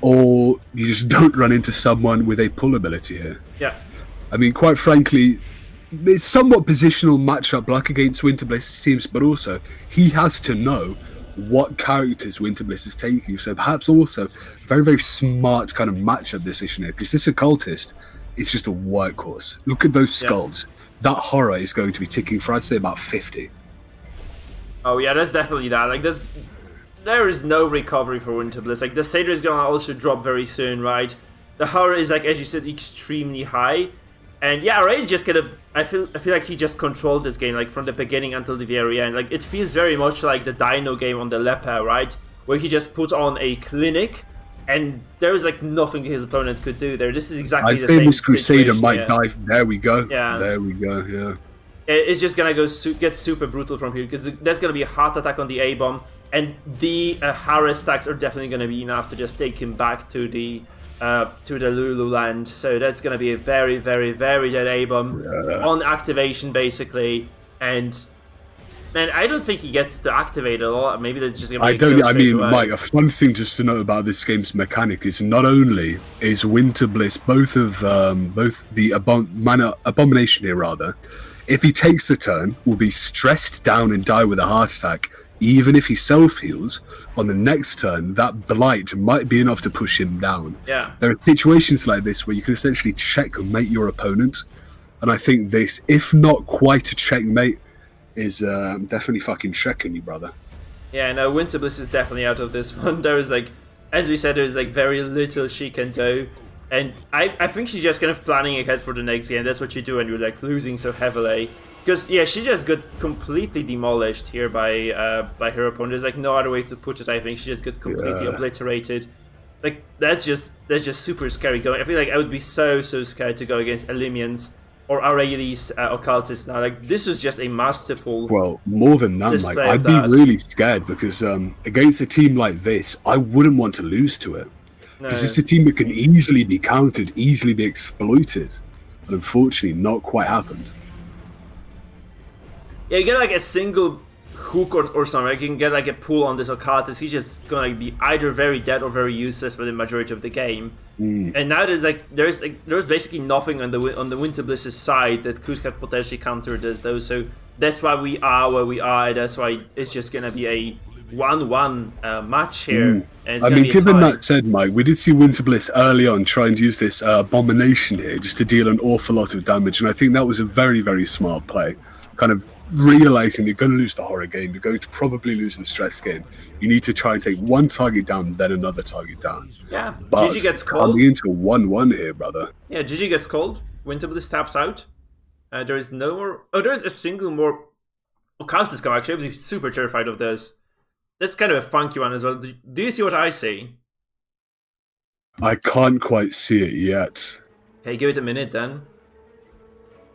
or you just don't run into someone with a pull ability here. Yeah. I mean, quite frankly, it's somewhat positional matchup luck against Winterbliss, it seems, but also he has to know what characters Winterbliss is taking. So perhaps also very, very smart kind of matchup decision here, because this Occultist is just a workhorse. Look at those skulls. That horror is going to be ticking for, I'd say, about 50. Oh yeah, that's definitely that. Like, there is no recovery for Winterbliss. Like, the Satyr is gonna also drop very soon, right? The horror is, like, as you said, extremely high. And yeah, Ray just kind of, I feel like he just controlled this game, like, from the beginning until the very end. Like, it feels very much like the Dino game on the Leper, right? Where he just put on a clinic, and there was, like, nothing his opponent could do there. This is exactly the same situation. This Crusader might here. dive. There we go. Yeah. There we go, yeah. It's just gonna get super brutal from here, because there's gonna be a heart attack on the A-bomb, and the Hara stacks are definitely gonna be enough to just take him back to the Lulu land. So that's going to be a very, very, very dead A-bomb on activation, basically. And I don't think he gets to activate it a lot. Maybe that's just going to be I mean, Mike, a fun thing just to note about this game's mechanic is not only is Winterbliss both the Abomination here, rather, if he takes the turn, will be stressed down and die with a heart attack. Even if he self-heals, on the next turn, that blight might be enough to push him down. Yeah. There are situations like this where you can essentially checkmate your opponent, and I think this, if not quite a checkmate, is definitely fucking checking you, brother. Yeah, no, Winterbliss is definitely out of this one. There is, like, as we said, there's, like, very little she can do, and I think she's just kind of planning ahead for the next game. That's what you do when you're, like, losing so heavily. Because, yeah, she just got completely demolished here by her opponent. There's, like, no other way to put it, I think. She just got completely obliterated. Like, that's just super scary going. I feel like I would be so scared to go against Elimians or Aureli's Occultist now. Like, this is just a masterful... Well, more than that, Mike, I'd be really scared, because against a team like this, I wouldn't want to lose to it. Because it's a team that can easily be countered, easily be exploited. And unfortunately, not quite happened. Yeah, you get like a single hook or something. Like, you can get like a pull on this Occultist. He's just gonna be either very dead or very useless for the majority of the game. And now there's basically nothing on the Winterbliss's side that could have potentially countered this though. So that's why we are where we are. That's why it's just gonna be a 1-1 match here. And I mean, given that said, Mike, we did see Winterbliss early on try and use this Abomination here just to deal an awful lot of damage, and I think that was a very, very smart play. Kind of realizing you're going to lose the horror game, you're going to probably lose the stress game. You need to try and take one target down, then another target down. Yeah, but GG gets cold. Coming into 1-1 here, brother. Yeah, GG gets cold. Winter Bliss taps out. There is no more... Oh, there is a single more occultist come, actually. I'm super terrified of this. That's kind of a funky one as well. Do you see what I see? I can't quite see it yet. Okay, give it a minute then.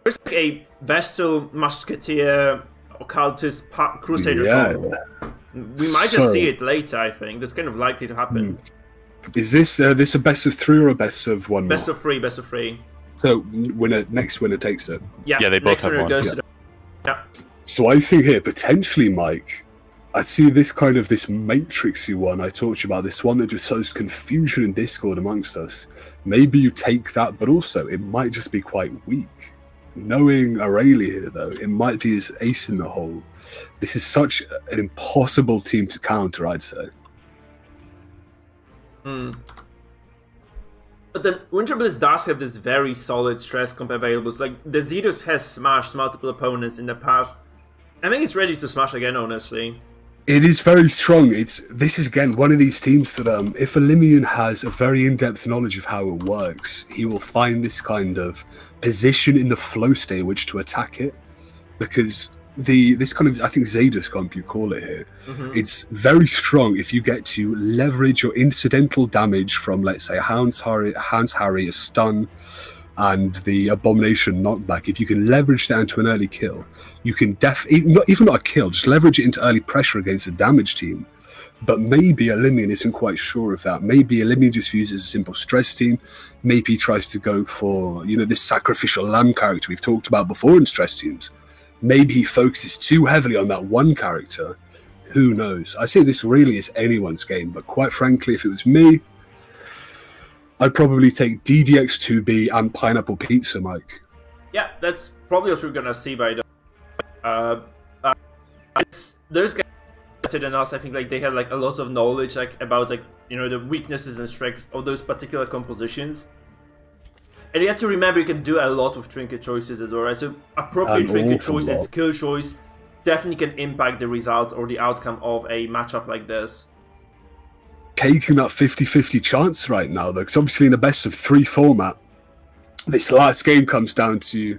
There's like a Vestal, Musketeer, Occultist, Crusader combo. We might just see it later, I think. That's kind of likely to happen. Is this a best of 3 or a best of 1? Best of 3, best of 3. So next winner takes it. Yeah, they both have one. Goes to the... Yeah. So I think here, potentially, Mike, I see this kind of this matrixy one I talked to you about, this one that just sows confusion and discord amongst us. Maybe you take that, but also it might just be quite weak. Knowing Aurelia here, though, it might be his ace in the hole. This is such an impossible team to counter, I'd say. But then Winter Bliss does have this very solid stress comp available. So, like, the Zenith has smashed multiple opponents in the past. I think it's ready to smash again, honestly. It is very strong. This is again one of these teams that if Elimian has a very in-depth knowledge of how it works, he will find this kind of position in the flow state which to attack it. Because this kind of, I think Zadus comp you call it here, it's very strong if you get to leverage your incidental damage from, let's say, Hound's Harry, a stun, and the Abomination knockback. If you can leverage that into an early kill, you can even not a kill, just leverage it into early pressure against a damage team. But maybe Elimian isn't quite sure of that. Maybe Elimian just views it as a simple stress team. Maybe he tries to go for, this sacrificial lamb character we've talked about before in stress teams. Maybe he focuses too heavily on that one character. Who knows? I say this really is anyone's game, but quite frankly, if it was me, I'd probably take DDX2B and Pineapple Pizza, Mike. Yeah, that's probably what we're gonna see by the... Those guys better than us. I think like they have like a lot of knowledge about the weaknesses and strengths of those particular compositions. And you have to remember you can do a lot with trinket choices as well, right? So appropriate trinket choice and skill choice definitely can impact the result or the outcome of a matchup like this. Taking that 50-50 chance right now, though, because obviously in a best of 3 format, this last game comes down to,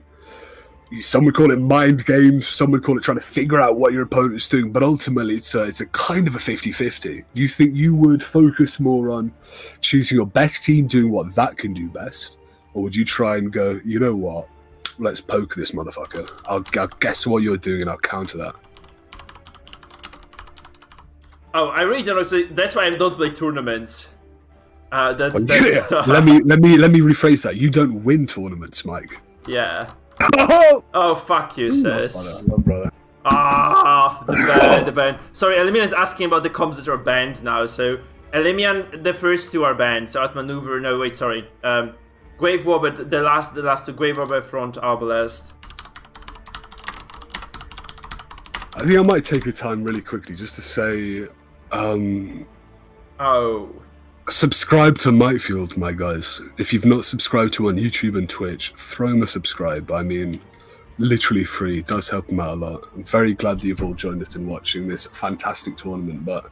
some would call it mind games, some would call it trying to figure out what your opponent's doing, but ultimately it's a kind of a 50-50. You think you would focus more on choosing your best team, doing what that can do best, or would you try and go, you know what, let's poke this motherfucker. I'll guess what you're doing and I'll counter that. Oh, I really don't know. So that's why I don't play tournaments. Let me rephrase that. You don't win tournaments, Mike. Yeah. Oh, oh fuck you, sis. Brother. Ah, the ban. Sorry, Elimian is asking about the comps that are banned now. So Elimian, the first 2 are banned. So Outmaneuver, no wait, sorry. Grave Robber, the last 2, Grave Robber, Front, Arbalest. I think I might take a time really quickly just to say, subscribe to Mikefield, my guys. If you've not subscribed to him on YouTube and Twitch, throw him a subscribe. I mean, literally free. It does help him out a lot. I'm very glad that you've all joined us in watching this fantastic tournament, but,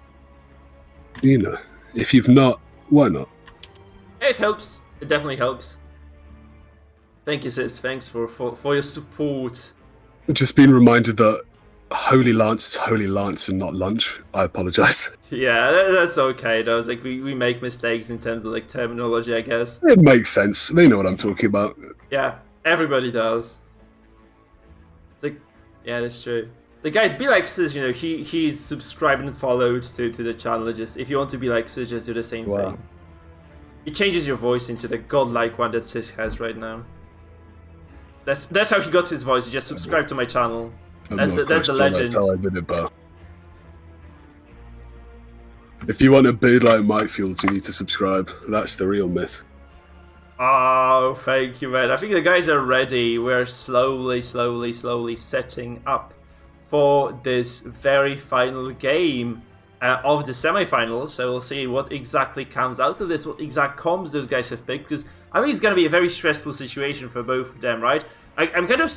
if you've not, why not? It helps. It definitely helps. Thank you, sis. Thanks for your support. Just being reminded that Holy Lance is Holy Lance and not lunch. I apologize. Yeah, that's okay though. It's like we make mistakes in terms of like terminology, I guess. It makes sense. They know what I'm talking about. Yeah, everybody does. It's like, yeah, that's true. The guys, be like Sis, he's subscribed and followed to the channel. Just if you want to be like Sis, just do the same thing. It changes your voice into the godlike one that Sis has right now. That's how he got his voice. He just subscribed to my channel. That's the legend. That's how I did it, bro. If you want a beard like Mikefield, you need to subscribe. That's the real myth. Oh, thank you, man. I think the guys are ready. We're slowly setting up for this very final game of the semi-finals. So we'll see what exactly comes out of this, what exact comms those guys have picked, because I think it's going to be a very stressful situation for both of them, right? I'm kind of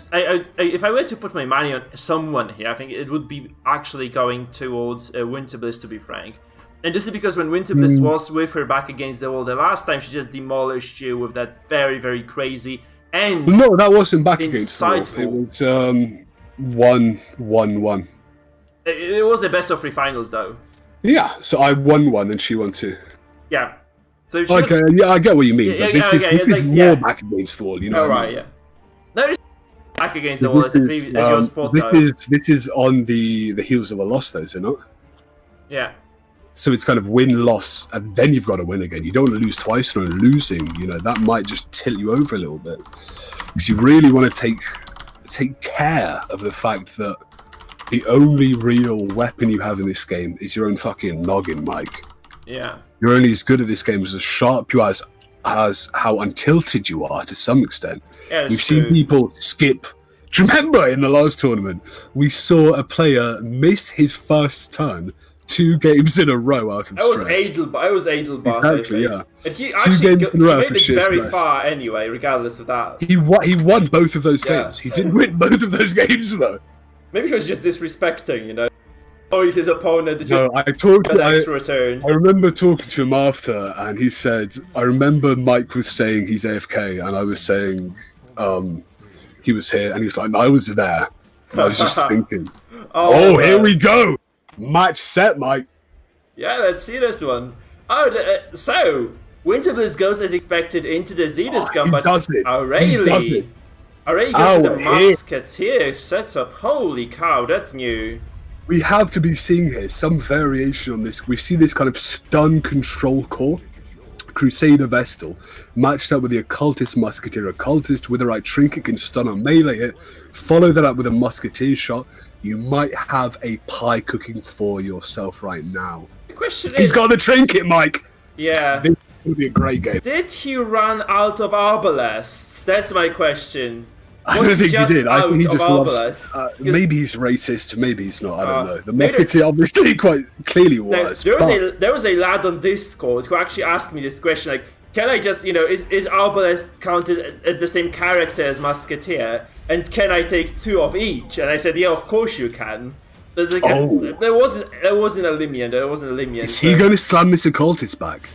if I were to put my money on someone here, I think it would be actually going towards Winterbliss, to be frank. And this is because when Winterbliss was with her back against the wall the last time, she just demolished you with that very, very crazy and no, that wasn't back against the wall. insightful. It was 1-1-1. It was the best of 3 finals, though. Yeah, so I won 1 and she won 2. Yeah. So she Okay, was, yeah, I get what you mean. Yeah, but this yeah, is it's like, more yeah. back against the wall, you know oh, what I right, mean? yeah. No, it's back against the wall as, as your sport, though. This is on the heels of a loss, though, is it not? Yeah. So it's kind of win-loss, and then you've got to win again. You don't want to lose twice, and losing, that might just tilt you over a little bit. Because you really want to take care of the fact that the only real weapon you have in this game is your own fucking noggin, Mike. Yeah. You're only as good at this game as sharp you are, as how untilted you are to some extent. Yeah, We've seen people skip. Do you remember in the last tournament, we saw a player miss his first turn 2 games in a row out of stress? I was Adelbart. Exactly, yeah. And he 2 actually games in a row made for it sheer very stress. far anyway, regardless of that. He won both of those Yeah. games. He didn't win both of those games, though. Maybe he was just disrespecting, Oh, his opponent. No, I talked. An extra turn. I remember talking to him after, and he said, "I remember Mike was saying he's AFK, and I was saying he was here, and he was like, no, I was there. And I was just thinking, here we go, match set, Mike. Yeah, let's see this one. So Winterbliss goes as expected into the Zenith gun, but Aurelie goes to the Musketeer setup. Holy cow, that's new. We have to be seeing here some variation on this. We see this kind of stun control core, Crusader Vestal, matched up with the Occultist Musketeer. Occultist with the right trinket can stun on melee hit. Follow that up with a Musketeer shot. You might have a pie cooking for yourself right now. The question is... He's got the trinket, Mike! Yeah. This will be a great game. Did he run out of arbalests? That's my question. I don't think he did. I think he just loves... maybe he's racist, maybe he's not, I don't know. The Musketeer obviously quite clearly was. There was a lad on Discord who actually asked me this question, like, can I just, is Arbalest counted as the same character as Musketeer? And can I take 2 of each? And I said, yeah, of course you can. There's like there wasn't a Limian. Is he going to slam this Occultist back?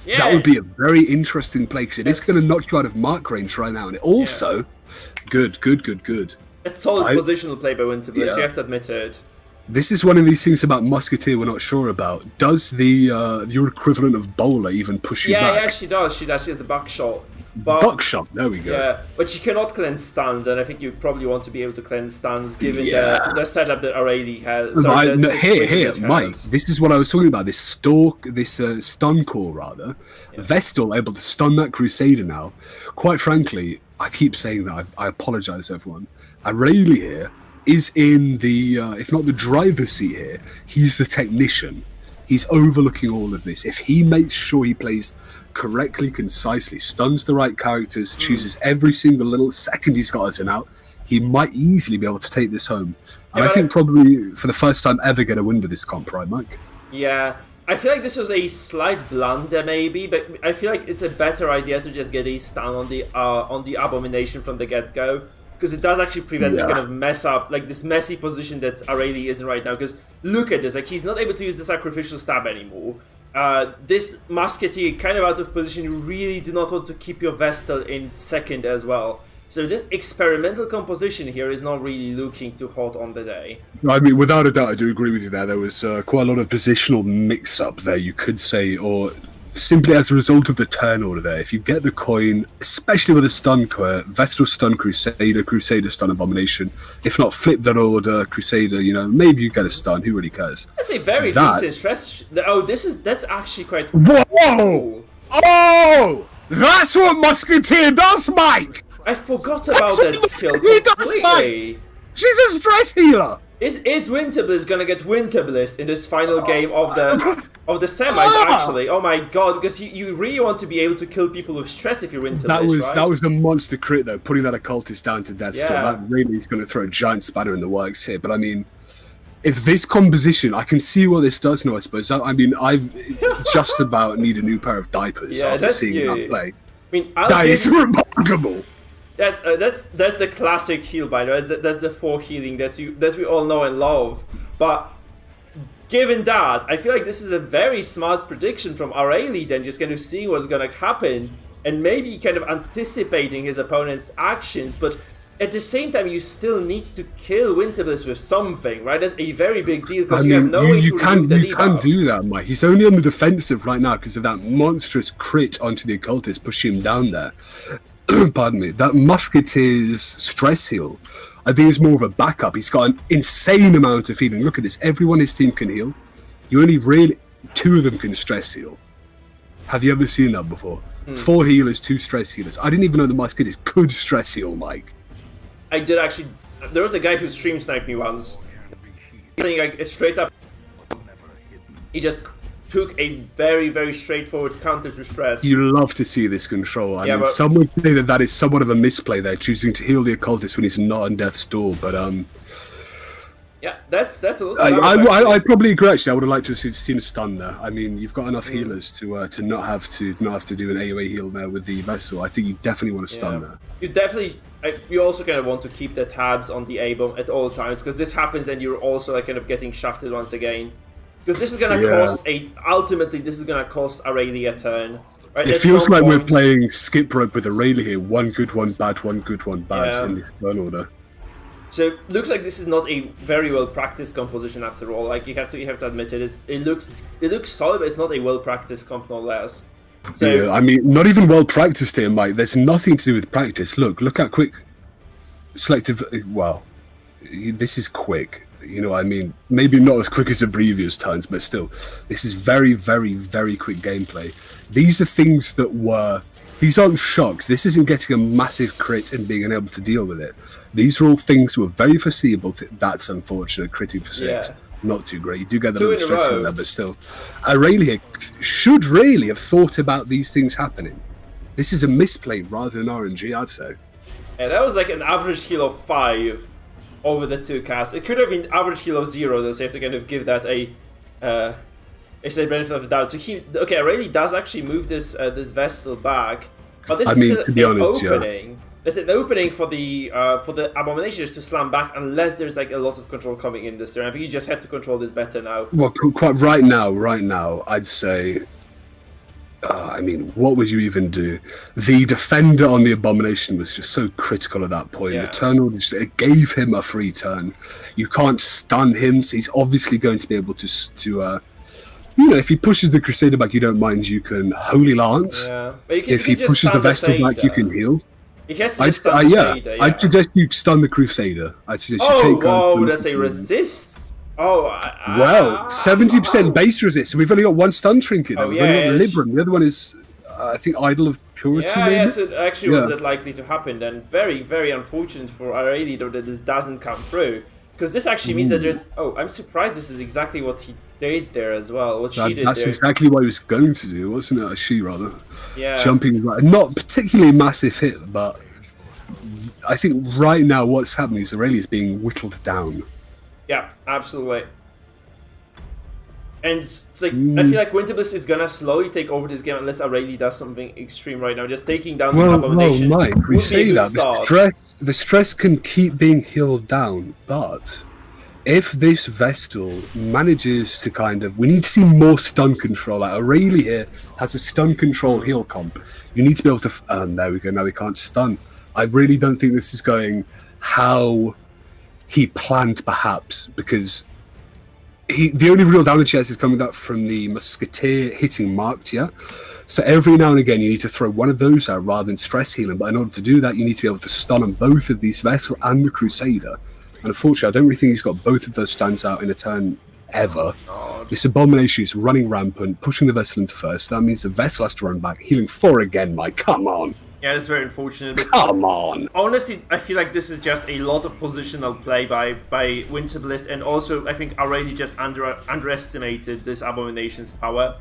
Yeah. That would be a very interesting play, because it is going to knock you out of mark range right now. And it also, good. It's solid positional play by Winterbliss, you have to admit it. This is one of these things about Musketeer we're not sure about. Does your equivalent of Bowler even push you back? Yeah, she does. She has the buckshot. Buckshot, there we go. Yeah, but she cannot cleanse stuns, and I think you probably want to be able to cleanse stuns given the setup that Aurelie has. Here, Mike, this is what I was talking about. This stun core, rather. Yeah. Vestal able to stun that Crusader now. Quite frankly, I keep saying that. I apologize, everyone. Aurelie here is in the, if not the driver's seat here, he's the technician. He's overlooking all of this. If he makes sure he plays correctly, concisely, stuns the right characters, chooses every single little second he's got as an out, he might easily be able to take this home. And I think probably for the first time ever get a win with this comp, right, Mike? Yeah. I feel like this was a slight blunder, maybe, but I feel like it's a better idea to just get a stun on the Abomination from the get-go, because it does actually prevent this kind of mess up, like this messy position that Aurelie is in right now. Because look at this, like he's not able to use the Sacrificial Stab anymore. This Musketeer kind of out of position. You really do not want to keep your Vestal in second as well. So this experimental composition here is not really looking too hot on the day. I mean, without a doubt, I do agree with you there. There was quite a lot of positional mix-up there, you could say, or simply as a result of the turn order there. If you get the coin, especially with a stun core, Vestal stun Crusader, Crusader stun Abomination. If not, flip that order, Crusader, maybe you get a stun, who really cares? That's a very decent stress. That's actually quite... Whoa! Cool. Oh! That's what Musketeer does, Mike! I forgot about that skill completely. She's a stress healer! Is Winterbliss gonna get Winterbliss in this final game of the semis? Actually, oh my god! Because you really want to be able to kill people with stress if you're Winterbliss. That was a monster crit though, putting that Occultist down to death. So that really is going to throw a giant spanner in the works here. But I mean, if this composition, I can see what this does now. I suppose. I mean, I just about need a new pair of diapers after seeing that play. I mean, that is remarkable. That's the classic heal, by the way. That's the 4 healing that we all know and love. But given that, I feel like this is a very smart prediction from Aurelie, then just kind of seeing what's gonna happen and maybe kind of anticipating his opponent's actions. But at the same time, you still need to kill Winterbliss with something, right? That's a very big deal because you have no way to remove the debuffs. You can do that, Mike. He's only on the defensive right now because of that monstrous crit onto the occultist pushing him down there. Pardon me. That Musketeer's stress heal, I think, is more of a backup. He's got an insane amount of healing. Look at this. Everyone his team can heal. You only really 2 of them can stress heal. Have you ever seen that before? 4 healers, 2 stress healers. I didn't even know the Musketeers could stress heal, Mike. I did actually. There was a guy who stream sniped me once. Like straight up, he just took a very, very straightforward counter to stress. You love to see this control. I mean, some would say that is somewhat of a misplay there, choosing to heal the occultist when he's not on death's door. But yeah, that's a little. I probably agree. Actually, I would have liked to have seen a stun there. I mean, you've got enough healers to not have to do an AOE heal there with the vessel. I think you definitely want to stun there. You definitely. You also kind of want to keep the tabs on the A-bomb at all times, because this happens and you're also like kind of getting shafted once again. Because this is gonna cost ultimately this is gonna cost Aurelie a turn. Right? It feels like we're playing skip rope with Aurelie here. 1 good, 1 bad, 1 good, 1 bad in this turn order. So looks like this is not a very well practiced composition after all. Like you have to admit it. It looks solid, but it's not a well practiced comp nonetheless. So, yeah, I mean, not even well practiced here, Mike. There's nothing to do with practice. Look how quick selective. Well, this is quick. You know, I mean, maybe not as quick as the previous turns, but still, this is very, very, very quick gameplay. These are things that these aren't shocks. This isn't getting a massive crit and being unable to deal with it. These are all things that were very foreseeable. That's unfortunate. Critting for 6. Yeah. Not too great. You do get the little stress in there, but still. Aurelie should really have thought about these things happening. This is a misplay rather than RNG, I'd say. Yeah, that was like an average heal of 5 over the 2 casts. It could have been average heal of 0, though, so you have to kind of give that a benefit of the doubt. So Aurelie does actually move this Vestal back, but this is still an opening. Yeah. There's an opening for the Abominations to slam back unless there's like a lot of control coming in this turn. I think you just have to control this better now. Well, quite right now, I'd say. I mean, what would you even do? The defender on the Abomination was just so critical at that point. Yeah. The turn order it gave him a free turn. You can't stun him, so he's obviously going to be able to if he pushes the Crusader back, you don't mind. You can Holy Lance. Yeah. But if he pushes the Vestal back, you can heal. I'd suggest you stun the Crusader. I'd suggest you take. Oh, that's a resist. Well, 70% base resist. So we've only got 1 stun trinket. We've only got Libram. The other one is, I think, Idol of Purity. Yes, it actually wasn't likely to happen. Then very, very unfortunate for Aurelie though that this doesn't come through, because this actually means that there's. Oh, I'm surprised. This is exactly what he did there as well. That's exactly what he was going to do, wasn't it? She rather. Yeah. Jumping right, not particularly massive hit, but I think right now what's happening is Aurelie is being whittled down. Yeah, absolutely. And it's like I feel like Winterbliss is gonna slowly take over this game unless Aurelie does something extreme right now. Just taking down this Abomination. Well, Mike, we say that the stress can keep being healed down, but if this Vestal manages to we need to see more stun control. Like Aurelie here has a stun control heal comp. You need to be able to. There we go. Now we can't stun. I really don't think this is going how he planned, perhaps, because the only real damage he has is coming up from the Musketeer hitting marked. Yeah. So every now and again, you need to throw one of those out rather than stress healing. But in order to do that, you need to be able to stun on both of these Vestal and the Crusader. And unfortunately, I don't really think he's got both of those stands out in a turn ever. This Abomination is running rampant, pushing the Vestal into first. That means the Vestal has to run back, healing 4 again, Mike. Come on. Yeah, that's very unfortunate. Come on. Honestly, I feel like this is just a lot of positional play by Winterbliss, and also I think Aurelie just underestimated this Abomination's power.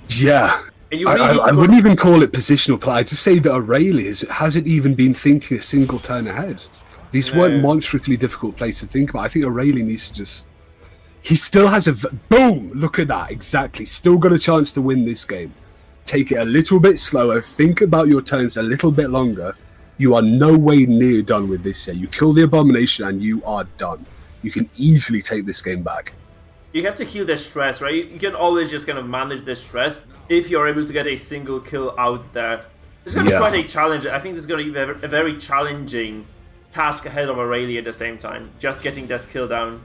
Yeah. And I wouldn't even call it positional play. I'd just say that Aurelie hasn't even been thinking a single turn ahead. These weren't monstrously difficult plays to think about. I think Aurelie needs to just... He still has boom! Look at that, exactly. Still got a chance to win this game. Take it a little bit slower. Think about your turns a little bit longer. You are no way near done with this here. You kill the Abomination and you are done. You can easily take this game back. You have to heal the stress, right? You can always just kind of manage the stress if you're able to get a single kill out there. It's going to be quite a challenge. I think this is going to be a very challenging task ahead of Aurelia at the same time. Just getting that kill down.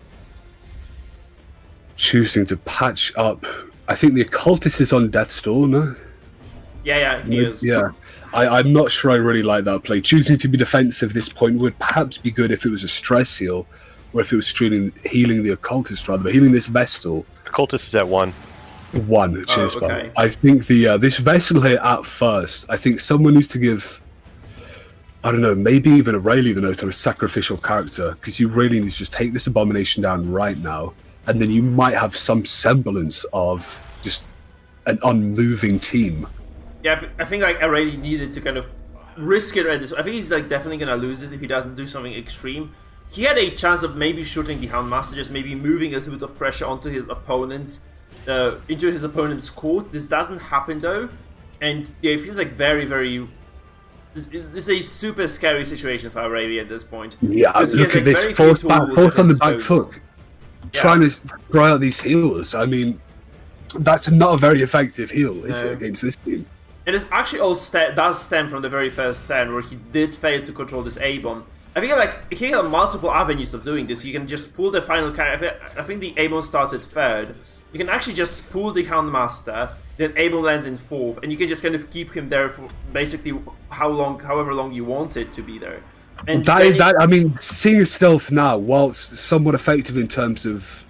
Choosing to patch up. I think the Occultist is on Death's Door, no? Yeah, he is. Yeah. I'm not sure I really like that play. Choosing to be defensive at this point would perhaps be good if it was a stress heal, or if it was healing the Occultist rather, but healing this Vestal. Occultist is at 1. 1, cheers, okay. I think this Vestal here at first, I think someone needs to give, I don't know, maybe even Aurelia the note on a sacrificial character, because you really need to just take this Abomination down right now, and then you might have some semblance of just an unmoving team. Yeah, I think like Aurelia needed to kind of risk it at this. I think he's like definitely gonna lose this if he doesn't do something extreme. He had a chance of maybe shooting the Houndmaster, just maybe moving a little bit of pressure onto his opponents, into his opponent's court. This doesn't happen though, and yeah, it feels like very, very. This is a super scary situation for Aurelia at this point. Yeah, look at this force on the back foot, trying to throw out these healers. I mean, that's not a very effective heal, is it, against this team? It is actually all does stem from the very first stand where he did fail to control this A-bomb. I think like he had multiple avenues of doing this. You can just pull the final character. I think the A-bomb started third. You can actually just pull the Houndmaster, then A-bomb lands in fourth, and you can just kind of keep him there for basically however long you want it to be there. And I mean, seeing his stealth now, whilst somewhat effective in terms of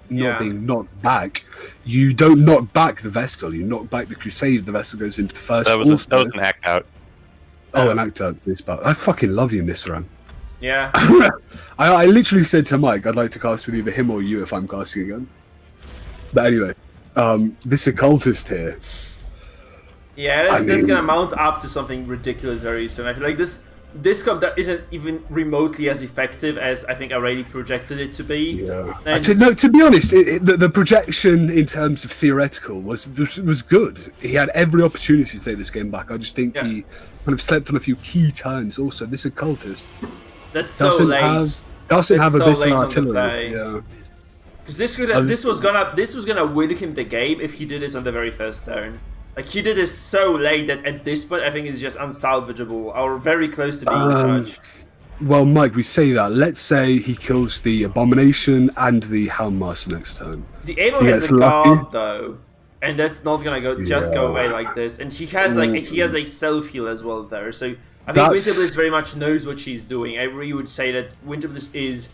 not being knocked back, you don't knock back the Vestal, you knock back the Crusade, the Vestal goes into first. That was an act out. Oh, an act out this part. I fucking love you in this run. Yeah. I literally said to Mike, I'd like to cast with either him or you if I'm casting again. But anyway, this Occultist here. Yeah, that's gonna mount up to something ridiculous very soon. I feel like this comp that isn't even remotely as effective as I think I already projected it to be. Yeah. To be honest, the projection in terms of theoretical was good. He had every opportunity to take this game back. I just think he kind of slept on a few key turns. Also, this Occultist that's so late. Doesn't have so Abyssal late Artillery. Yeah. Because this was gonna win him the game if he did this on the very first turn. Like, he did this so late that at this point, I think it's just unsalvageable, or very close to being such. Well, Mike, we say that. Let's say he kills the Abomination and the Houndmaster next turn. The A-bomb has a guard, though, and that's not gonna go away like this. And he has a self-heal as well there, so I think Winterbliss very much knows what she's doing. I really would say that Winterbliss is,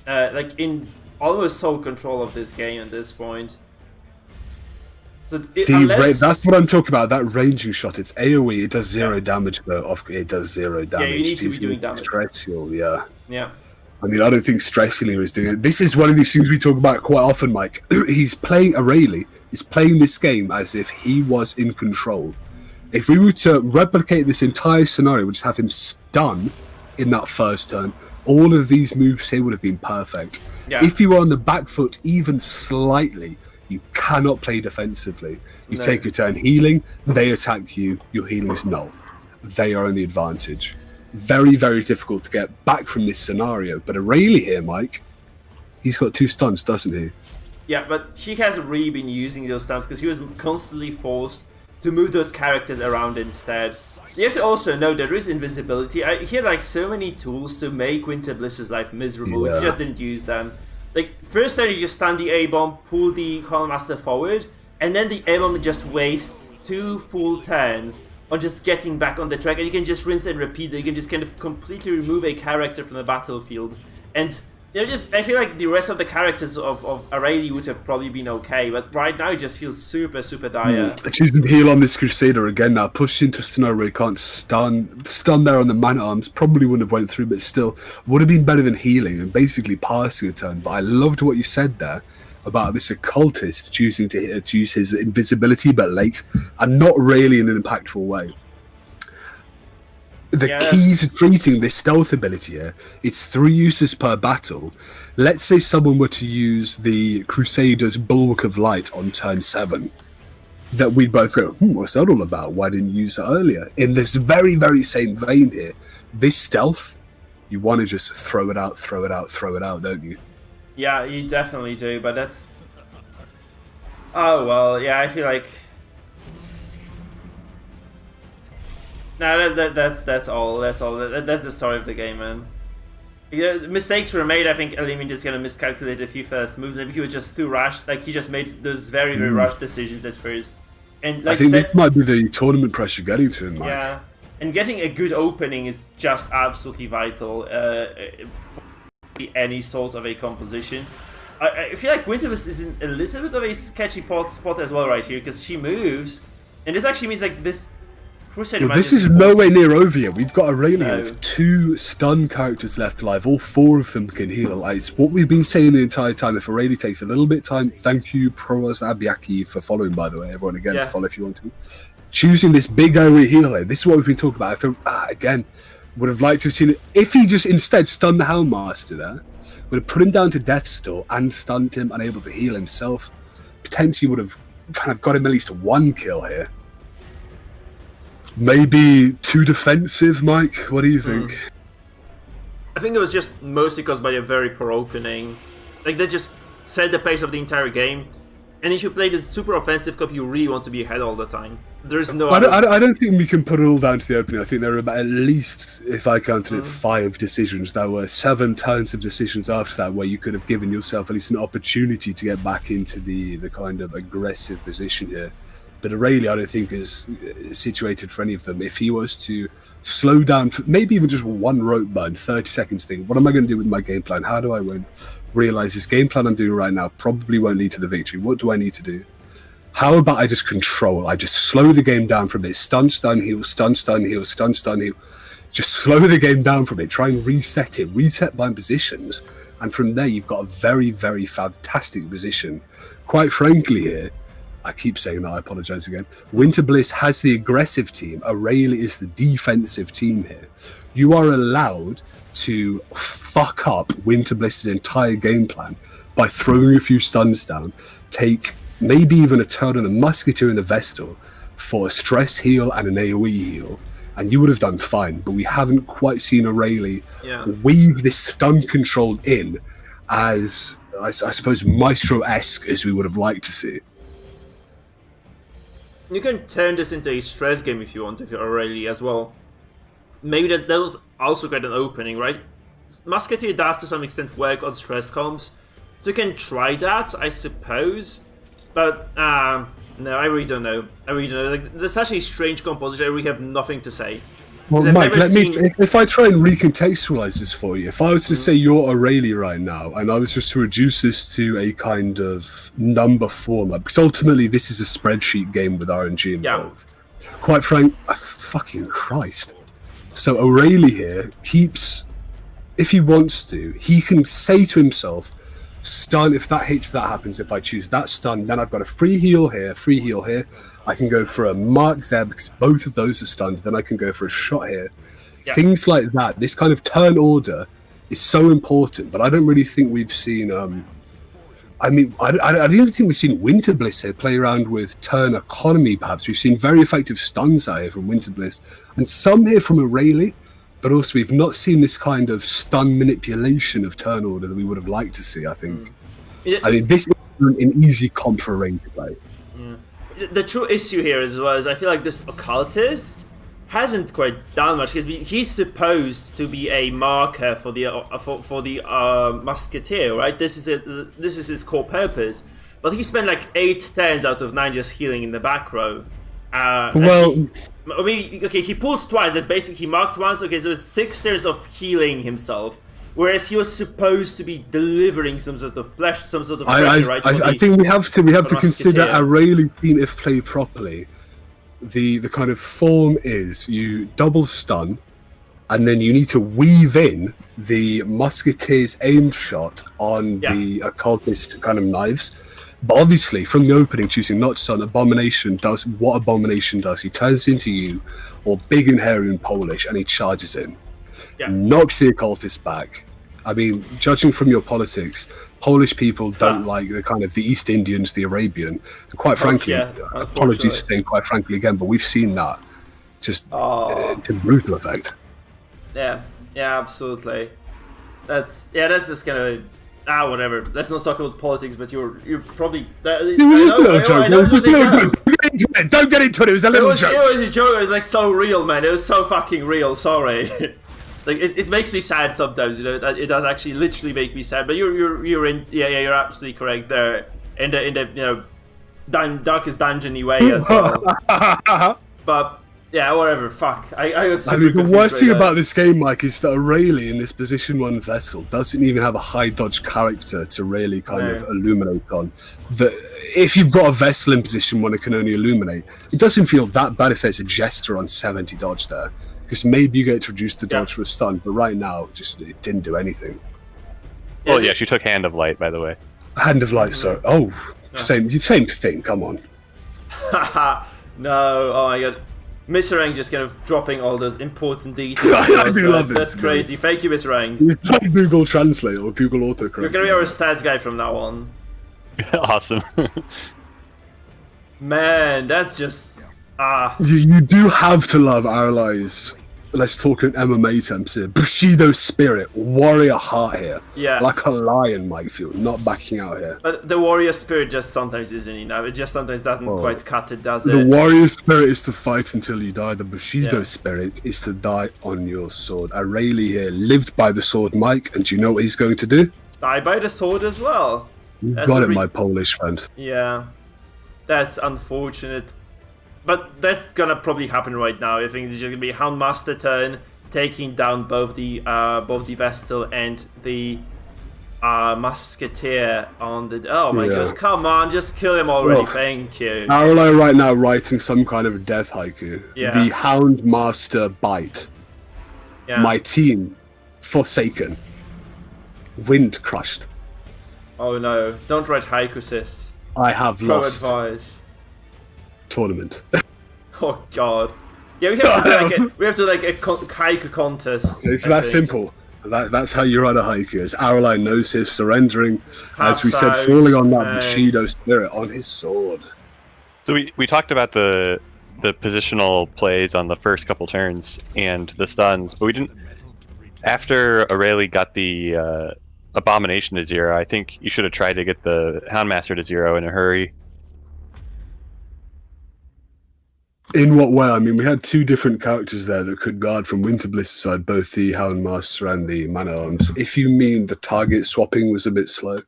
like, in almost sole control of this game at this point. So that's what I'm talking about. That ranging shot, it's AoE. It does 0 damage though. It does 0 damage. Yeah, you need to be doing damage. Stress heal, yeah. I mean, I don't think stress healing is doing it. This is one of these things we talk about quite often, Mike. He's playing Aurelia. He's playing this game as if he was in control. If we were to replicate this entire scenario, we'd just have him stun in that first turn. All of these moves here would have been perfect. Yeah. If you were on the back foot even slightly, you cannot play defensively. You take your turn healing, they attack you, your healing is null. They are on the advantage. Very, very difficult to get back from this scenario. But Aurelia here, Mike, he's got 2 stuns, doesn't he? Yeah, but he hasn't really been using those stuns because he was constantly forced to move those characters around instead. You have to also know there is invisibility. He had like so many tools to make Winterbliss's life miserable. He just didn't use them. Like, first time you just stun the A-bomb, pull the Houndmaster forward, and then the A-bomb just wastes 2 full turns on just getting back on the track, and you can just rinse and repeat. You can just kind of completely remove a character from the battlefield. And, you know, I feel like the rest of the characters of Aurelia would have probably been okay, but right now it just feels super, super dire. Choosing to heal on this Crusader again now, pushed into a scenario where he can't stun. Stun there on the man-at-arms probably wouldn't have went through, but still would have been better than healing and basically passing a turn. But I loved what you said there about this Occultist choosing to use his invisibility but late, and not really in an impactful way. The key to treating this stealth ability here, it's 3 uses per battle. Let's say someone were to use the Crusader's Bulwark of Light on turn 7. That we'd both go, what's that all about? Why didn't you use that earlier? In this very, very same vein here, this stealth, you want to just throw it out, don't you? Yeah, you definitely do, but that's... Oh, well, yeah, I feel like... No, that's all. That's the story of the game, man. Yeah, mistakes were made. I think Elimin just gonna miscalculate a few first moves. Maybe he was just too rushed. Like, he just made those very rushed decisions at first. And like I think this might be the tournament pressure getting to him, Mike. Yeah, and getting a good opening is just absolutely vital for any sort of a composition. I feel like Winterless is in a little bit of a sketchy spot as well right here, because she moves, and this actually means like this Crusader... Well, this is nowhere near over yet. We've got Aurelian with 2 stun characters left alive. All 4 of them can heal. It's what we've been saying the entire time. If Aurelian takes a little bit of time, thank you, Proas Abiaki, for following, by the way. Everyone, again, follow if you want to. Choosing this big area healer, this is what we've been talking about. I feel, again, would have liked to have seen it. If he just instead stunned the Houndmaster there, would have put him down to Death's Door and stunned him, unable to heal himself, potentially would have kind of got him at least 1 kill here. Maybe too defensive, Mike? What do you think? I think it was just mostly caused by a very poor opening. Like, they just set the pace of the entire game. And if you play this super offensive cup, you really want to be ahead all the time. There's no... I don't think we can put it all down to the opening. I think there were about at least, if I counted it, 5 decisions. There were 7 turns of decisions after that where you could have given yourself at least an opportunity to get back into the kind of aggressive position here. But Aurelia, I don't think, is situated for any of them. If he was to slow down, for maybe even just 1 rope burn, 30 seconds thing, what am I going to do with my game plan? How do I win? Realize this game plan I'm doing right now probably won't lead to the victory. What do I need to do? How about I just control? I just slow the game down for a bit. Stun, heal, stun, heal, stun, heal. Just slow the game down for a bit. Try and reset it. Reset my positions. And from there, you've got a very, very fantastic position. Quite frankly here, I keep saying that, I apologize again. Winter Bliss has the aggressive team. Aurelia is the defensive team here. You are allowed to fuck up Winter Bliss's entire game plan by throwing a few stuns down, take maybe even a turn on the Musketeer and the Vestal for a stress heal and an AoE heal, and you would have done fine. But we haven't quite seen Aurelia weave this stun control in as, I suppose, Maestro-esque as we would have liked to see. You can turn this into a stress game if you want, if you're Aurelia as well. Maybe that was also quite an opening, right? Musketeer does to some extent work on stress comps, so you can try that, I suppose. But, no, I really don't know. Like, there's such a strange composition, I really have nothing to say. Well, Mike, if I try and recontextualize this for you, if I was to say you're Aurelia right now, and I was just to reduce this to a kind of number format, because ultimately this is a spreadsheet game with RNG involved. Yeah. Quite frank, fucking Christ. So Aurelia here keeps, if he wants to, he can say to himself, stun, if that hits, that happens. If I choose that stun, then I've got a free heal here. I can go for a mark there because both of those are stunned. Then I can go for a shot here. Yeah. Things like that. This kind of turn order is so important, but I don't really think we've seen... I don't even think we've seen Winter Bliss here play around with turn economy, perhaps. We've seen very effective stuns out here from Winter Bliss, and some here from Aurelia, but also we've not seen this kind of stun manipulation of turn order that we would have liked to see, I think. I mean, this is an easy comp for Rain to play. The true issue here as well is I feel like this occultist hasn't quite done much. He's supposed to be a marker for the Musketeer, right? This is his core purpose. But he spent like 8 turns out of 9 just healing in the back row. He pulled twice. That's basically, he marked once. Okay, so it's 6 turns of healing himself. Whereas he was supposed to be delivering some sort of pressure, right? I think we have to consider Aurelia team if played properly. The kind of form is you double stun, and then you need to weave in the Musketeer's aim shot on the occultist kind of knives. But obviously, from the opening, choosing not stun, Abomination does what Abomination does. He turns into you, or big and hairy and Polish, and he charges in. Knocks the occultist back. I mean, judging from your politics, Polish people don't like the kind of the East Indians, the Arabian. And quite frankly, apologies saying quite frankly again, but we've seen that just to brutal effect. Yeah, absolutely. That's just gonna whatever. Let's not talk about politics. But you're probably. It was just a little joke. It was a joke. Don't get into it. It was a little joke. It was a joke. It was like so real, man. It was so fucking real. Sorry. Like it makes me sad sometimes. You know, it does actually literally make me sad. But you're in. Yeah, you're absolutely correct there. In the darkest dungeony way as well. But. Yeah, whatever, fuck. I mean, the worst thing about this game, Mike, is that Aurelie in this position 1 vessel doesn't even have a high dodge character to really kind of illuminate on. If you've got a vessel in position 1 that can only illuminate, it doesn't feel that bad if there's a jester on 70 dodge there. Because maybe you get to reduce the dodge for a stun, but right now, it didn't do anything. Well, yeah, she took Hand of Light, by the way. Hand of Light, so... Oh, same thing, come on. Haha, no, oh my god. Mr. Rang just kind of dropping all those important details. I do love it. That's crazy. Thank you, Mr. Rang. It's like Google Translate or Google Autocorrect. You're gonna be our stats guy from now on. Awesome. Man, that's just You do have to love Aralai's. Let's talk in MMA terms here. Bushido spirit, warrior heart here. Yeah. Like a lion, Mikefield, not backing out here. But the warrior spirit just sometimes isn't enough. It just sometimes doesn't quite cut it, does it? The warrior spirit is to fight until you die. The Bushido spirit is to die on your sword. Aurelie here lived by the sword, Mike, and do you know what he's going to do? Die by the sword as well. You got it, my Polish friend. Yeah. That's unfortunate. But that's gonna probably happen right now. I think there's just gonna be Houndmaster turn, taking down both the Vestal and the Musketeer on the. Oh my gosh! Come on, just kill him already. Thank you. Aralai right now writing some kind of death haiku. Yeah. The Houndmaster bite. Yeah. My team forsaken. Wind crushed. Oh no! Don't write haiku, sis. I have Pro lost. advice. Tournament. Oh god. Yeah, we have to like a haiku contest. It's that simple. That's how you run a haiku. As Aralai knows his surrendering, as we said, falling on that Bushido spirit on his sword. So we talked about the positional plays on the first couple turns and the stuns, but we didn't. After Aurelie got the Abomination to 0, I think you should have tried to get the Houndmaster to 0 in a hurry. In what way? I mean, we had 2 different characters there that could guard from Winterbliss's side, both the Houndmaster and the Man-at-Arms. If you mean the target swapping was a bit slow,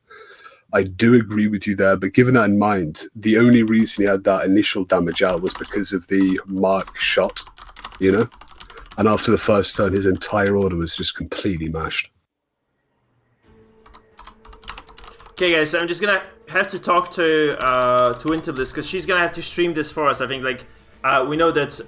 I do agree with you there, but given that in mind, the only reason he had that initial damage out was because of the Mark shot, you know? And after the first turn, his entire order was just completely mashed. Okay, guys, so I'm just gonna have to talk to Winterbliss, because she's gonna have to stream this for us. I think, like, we know that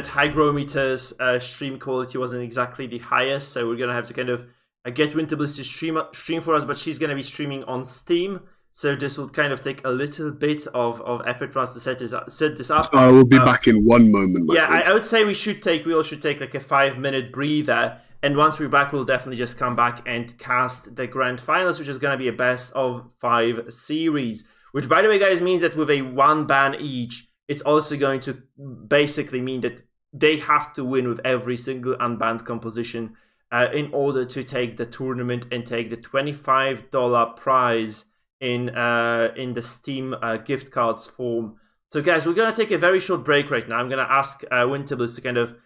Hygrometer's stream quality wasn't exactly the highest, so we're gonna have to kind of get Winterbliss to stream for us. But she's gonna be streaming on Steam, so this will kind of take a little bit of effort for us to set this up. I will be back in 1 moment. My friend. I would say we all should take like a 5-minute breather. And once we're back, we'll definitely just come back and cast the Grand Finals, which is going to be a best of 5 series. Which, by the way, guys, means that with a 1 ban each, it's also going to basically mean that they have to win with every single unbanned composition in order to take the tournament and take the $25 prize in the Steam gift cards form. So, guys, we're going to take a very short break right now. I'm going to ask Winterbliss to kind of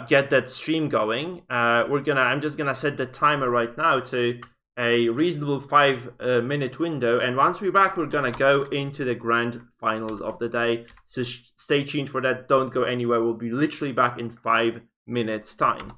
get that stream going. I'm just gonna set the timer right now to a reasonable 5-minute window, and once we're back, we're gonna go into the grand finals of the day. So stay tuned for that. Don't go anywhere. We'll be literally back in 5 minutes time.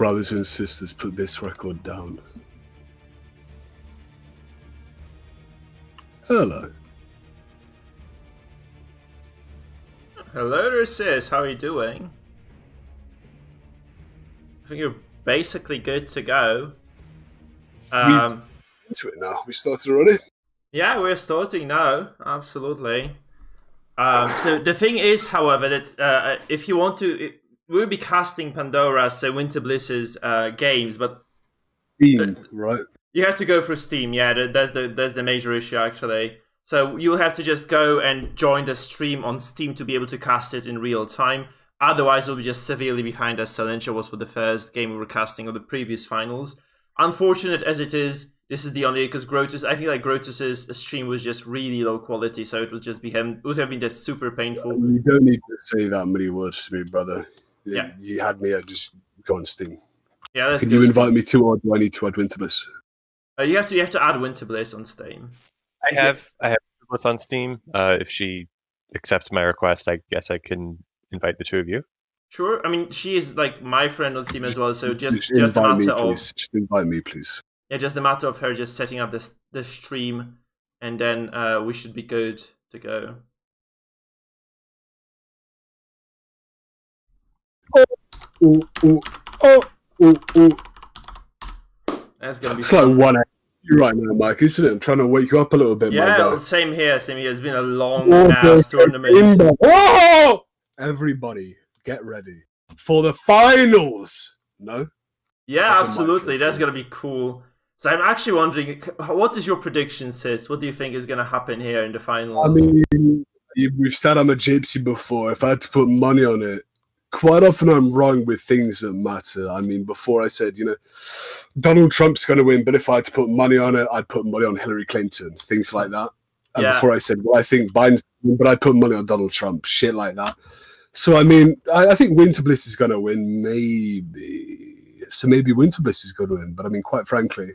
brothers and sisters, put this record down. Hello. Hello there, sis. How are you doing? I think you're basically good to go. Into it now. We started already? Yeah, we're starting now. Absolutely. So the thing is, however, that if you want to, we'll be casting Pandora's Winter Bliss's games, but Steam, right? You have to go through Steam. Yeah, that's the major issue actually. So you'll have to just go and join the stream on Steam to be able to cast it in real time. Otherwise, you'll be just severely behind as Salentia was for the first game we were casting of the previous finals. Unfortunate as it is, this is the only, because Grotus, I feel like Grotus's stream was just really low quality, so it would just be him. It would have been just super painful. You don't need to say that many words to me, brother. Yeah. You had me at just go on Steam. Yeah, let's Can go you Steam. invite me to, or do I need to add Winter Bliss? You have to add Winter Bliss on Steam. I have Bliss on Steam. If she accepts my request, I guess I can invite the two of you. Sure. I mean, she is like my friend on Steam as well, so just a invite matter me, of please. Just invite me, please. Yeah, just a matter of her just setting up this stream, and then we should be good to go. That's gonna be. It's like 1 a.m. right now, Mike, isn't it? I'm trying to wake you up a little bit, my Yeah, guy. same here. Same here. It's been a long ass tournament. Whoa! Everybody, get ready for the finals. No? Yeah, absolutely. That's gonna be cool. So I'm actually wondering, what is your prediction, Sis? What do you think is gonna happen here in the finals? I mean, we've said I'm a gypsy before. If I had to put money on it, quite often I'm wrong with things that matter. I mean, before I said, Donald Trump's going to win, but if I had to put money on it, I'd put money on Hillary Clinton, things like that. And before I said, well, I think Biden's going to win, but I'd put money on Donald Trump, shit like that. So, I mean, I think Winter Bliss is going to win, maybe. So maybe Winter Bliss is going to win, but I mean, quite frankly,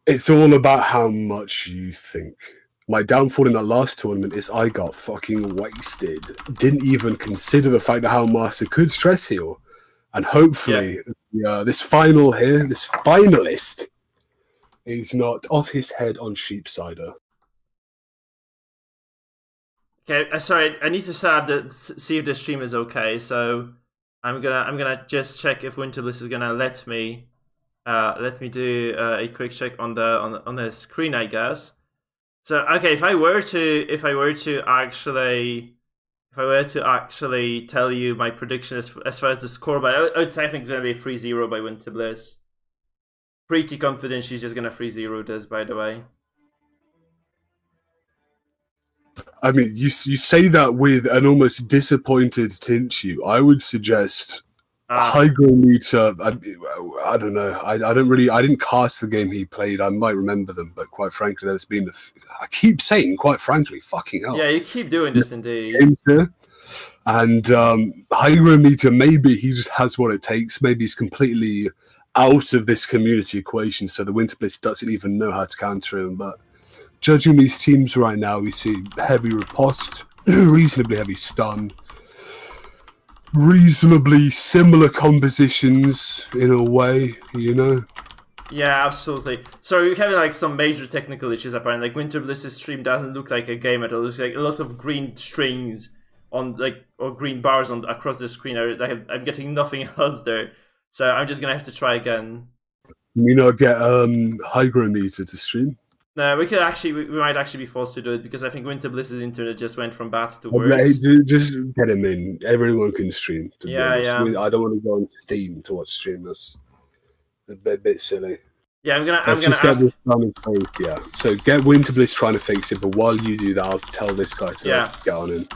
it's all about how much you think. My downfall in that last tournament is I got fucking wasted. Didn't even consider the fact that how Master could stress heal. And hopefully, this final here, this finalist, is not off his head on Sheepsider. Okay, sorry, I need to see if the stream is okay. So I'm gonna just check if Winter Bliss is gonna let me do a quick check on the screen, I guess. So okay, if I were to actually tell you my prediction as far as the score, but I would say I think it's gonna be a 3-0 by Winter Bliss. Pretty confident she's just gonna 3-0 this, by the way. I mean, you say that with an almost disappointed tint to you. I would suggest Hygrometer. I don't know. I didn't cast the game he played. I might remember them, but quite frankly, there's been. I keep saying, quite frankly, fucking hell. Yeah, you keep doing this indeed. And Hygrometer, maybe he just has what it takes. Maybe he's completely out of this community equation, so the Winter Bliss doesn't even know how to counter him. But judging these teams right now, we see heavy riposte, reasonably heavy stun. Reasonably similar compositions in a way, Yeah, absolutely. So you're having like some major technical issues apparently. Like Winter Bliss's stream doesn't look like a game at all. It looks like a lot of green strings on or green bars across the screen. I'm getting nothing else there. So I'm just gonna have to try again. You not get Hygrometer to stream? No, we might actually be forced to do it because I think Winter Bliss's internet just went from bad to worse. Just get him in. Everyone can stream. Yeah. I don't want to go on Steam to watch stream. That's a bit silly. Yeah, I'm gonna ask. Yeah. So get Winter Bliss trying to fix it, but while you do that, I'll tell this guy to get on in.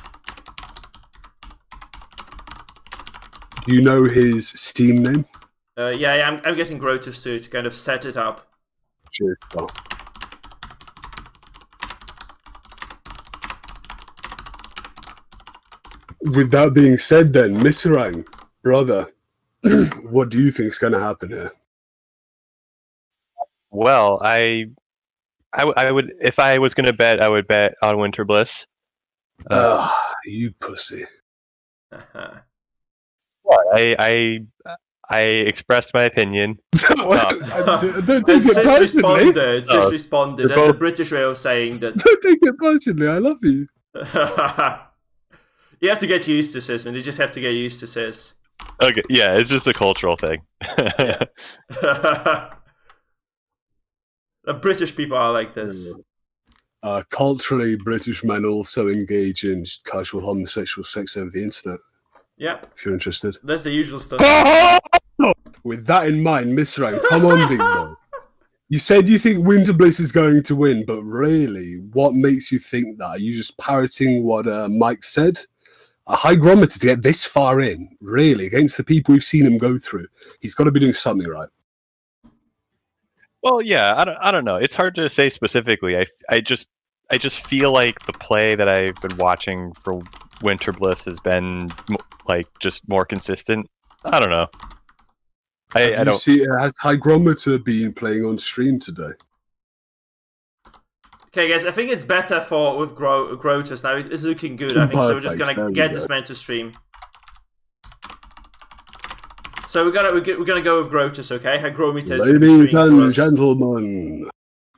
Do you know his Steam name? Yeah. I'm getting Grotus to kind of set it up. Sure. Oh. With that being said, then, Misrang, brother, what do you think is going to happen here? Well, I would, if I was going to bet, I would bet on Winter Bliss. You pussy. What? I I expressed my opinion. Don't take it personally. Sis responded. That's the British way of saying that. Don't take it personally. I love you. You have to get used to sis, man. You just have to get used to sis. Okay, yeah, it's just a cultural thing. British people are like this. Culturally, British men also engage in casual homosexual sex over the internet. Yeah. If you're interested. That's the usual stuff. With that in mind, Miss Rank, come on, big boy. You said you think Winter Bliss is going to win, but really, what makes you think that? Are you just parroting what Mike said? A hygrometer to get this far in, really, against the people we've seen him go through. He's got to be doing something right. Well, yeah, I don't know. It's hard to say specifically. I just feel like the play that I've been watching for Winter Bliss has been like just more consistent. I don't know. I don't see. Has Hygrometer been playing on stream today? Okay, guys, I think it's better with Grotus now. It's looking good, I think. So we're just gonna get this man to stream. So we're gonna go with Grotus, okay? Hygrometer. Ladies and gentlemen,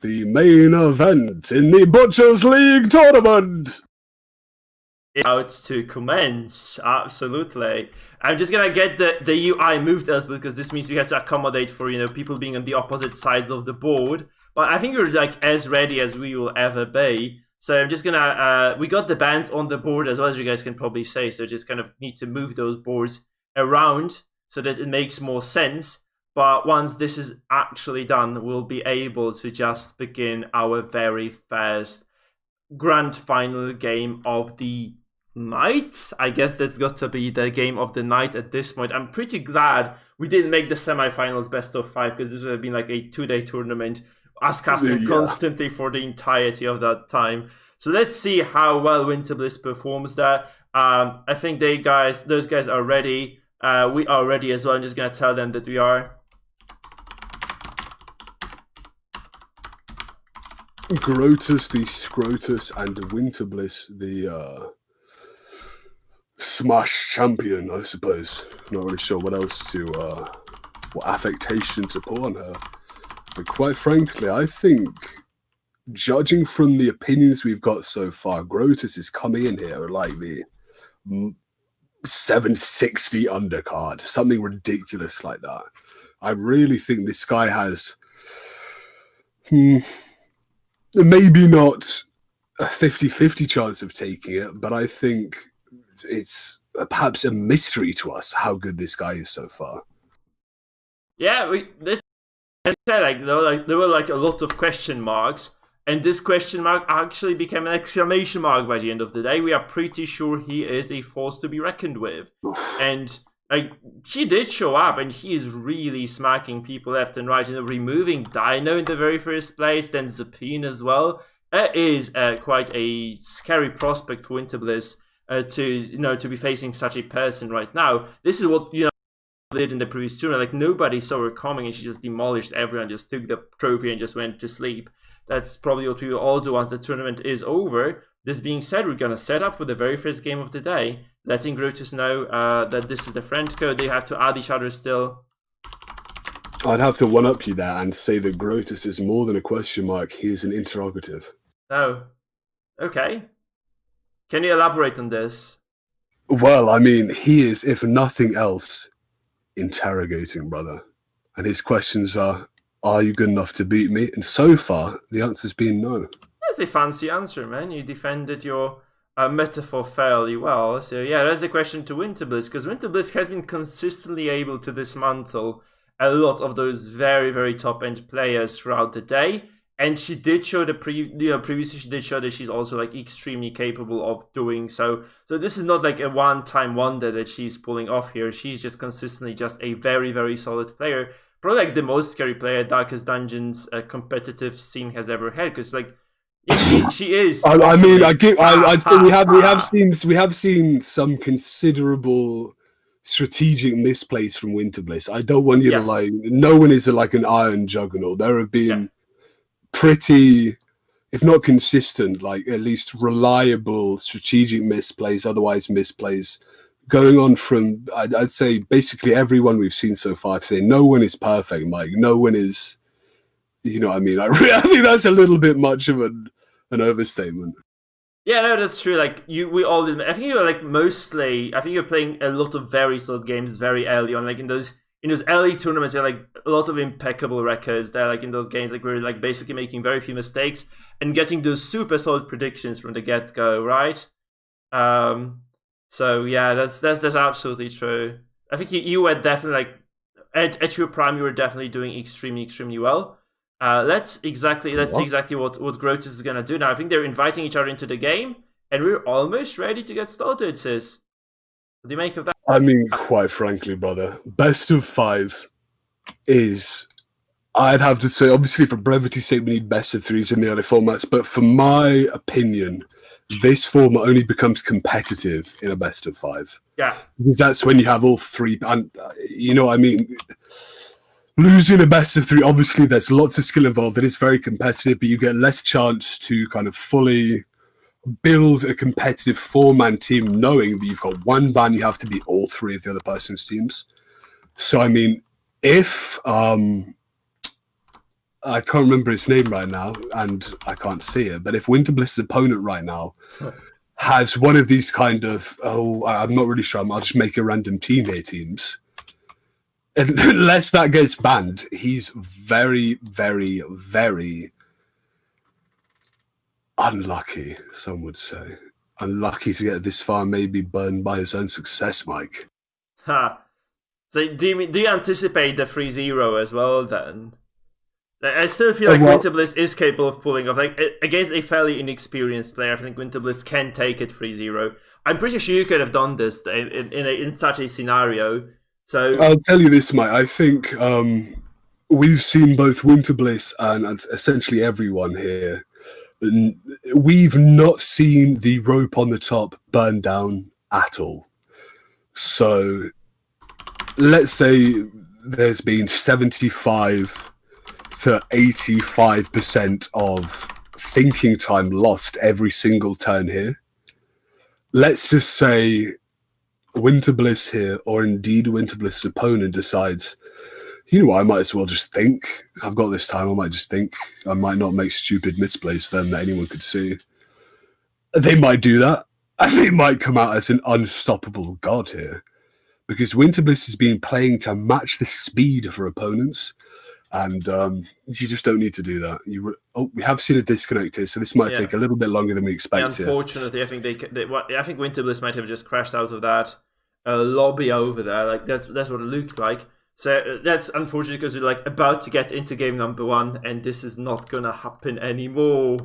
the main event in the Butchers League tournament. Out to commence, absolutely. I'm just gonna get the UI moved a little because this means we have to accommodate for people being on the opposite sides of the board. But I think we're like as ready as we will ever be. So I'm just gonna we got the bands on the board as well, as you guys can probably say. So just kind of need to move those boards around so that it makes more sense. But once this is actually done, we'll be able to just begin our very first grand final game of the night. I guess that's got to be the game of the night at this point. I'm pretty glad we didn't make the semifinals best of 5 because this would have been like a 2-day tournament, us casting constantly for the entirety of that time. So let's see how well Winter Bliss performs there. I think those guys are ready. We are ready as well. I'm just gonna tell them that we are. Grotus the Scrotus and Winter Bliss the Smash champion, I suppose. Not really sure what else what affectation to put on her. But quite frankly, I think, judging from the opinions we've got so far, Grotus is coming in here like the 760 undercard, something ridiculous like that. I really think this guy has maybe not a 50-50 chance of taking it, but I think it's perhaps a mystery to us how good this guy is so far. Yeah, there were like a lot of question marks, and this question mark actually became an exclamation mark by the end of the day. We are pretty sure he is a force to be reckoned with. And he did show up, and he is really smacking people left and right, removing Dino in the very first place, then Zapine as well. It is quite a scary prospect for Winter Bliss to be facing such a person right now. This is what did in the previous tournament. Like, nobody saw her coming, and she just demolished everyone, just took the trophy and just went to sleep. That's probably what we will all do once the tournament is over. This being said, we're gonna set up for the very first game of the day, letting Grotus know that this is the friend code. They have to add each other still. I'd have to one-up you there and say that Grotus is more than a question mark. He is an interrogative. Oh, okay. Can you elaborate on this? Well, I mean, he is, if nothing else, interrogating, brother. And his questions are you good enough to beat me? And so far, the answer's been no. That's a fancy answer, man. You defended your metaphor fairly well. So yeah, that's the question to Winter Bliss, because Winter Bliss has been consistently able to dismantle a lot of those very, very top-end players throughout the day. And she did show previously she did show that she's also like extremely capable of doing so. So this is not like a one-time wonder that she's pulling off here. She's just consistently just a very, very solid player. Probably like the most scary player Darkest Dungeon's competitive scene has ever had. Because like, yeah, she is. I mean, I'd say we have seen some considerable strategic misplays from Winter Bliss. I don't want you to like. No one is like an iron juggernaut. There have been pretty, if not consistent, like at least reliable strategic misplays, otherwise misplays going on from, I'd say, basically everyone we've seen so far to say no one is perfect, Mike. No one is, you know what I mean? I think that's a little bit much of an overstatement. Yeah, no, that's true. Like we all did. I think you're like mostly. I think you're playing a lot of very solid games very early on. Like in those early tournaments, you're like a lot of impeccable records. They're like in those games, like we're like basically making very few mistakes and getting those super solid predictions from the get go, right? So yeah, that's absolutely true. I think you were definitely like at your prime. You were definitely doing extremely well. Let's see exactly what Grotus is gonna do now. I think they're inviting each other into the game, and we're almost ready to get started, sis. What do you make of that? I mean, quite frankly, brother, best of 5 is, I'd have to say, obviously for brevity's sake, we need best of 3s in the early formats, but for my opinion, this format only becomes competitive in a best of 5. Yeah. Because that's when you have all 3, and you know what I mean? Losing a best of 3, obviously there's lots of skill involved. It is very competitive, but you get less chance to kind of fully build a competitive 4-man team, knowing that you've got one ban, you have to beat all 3 of the other person's teams. So, I mean, if I can't remember his name right now, and I can't see it, but if Winterbliss's opponent right now has one of these kind of, I'm not really sure, I'll just make a random team here teams, unless that gets banned, he's very, very, very unlucky, some would say. Unlucky to get this far, maybe burned by his own success, Mike. Ha. So do you anticipate the 3-0 as well then? I still feel like Winterbliss is capable of pulling off. Like against a fairly inexperienced player, I think Winterbliss can take it 3-0. I'm pretty sure you could have done this in such a scenario. So I'll tell you this, Mike. I think we've seen both Winterbliss and essentially everyone here. We've not seen the rope on the top burn down at all. So let's say there's been 75 to 85% of thinking time lost every single turn here. Let's just say Winterbliss here, or indeed Winterbliss's opponent, decides, you know what, I might as well just think. I've got this time, I might just think. I might not make stupid misplays then that anyone could see. They might do that. And they might come out as an unstoppable god here. Because Winterbliss has been playing to match the speed of her opponents. And you just don't need to do that. We have seen a disconnect here, so this might take a little bit longer than we expected. Unfortunately, I think I think Winterbliss might have just crashed out of that lobby over there. Like that's what it looked like. So that's unfortunate because we're like about to get into game number 1, and this is not gonna happen anymore.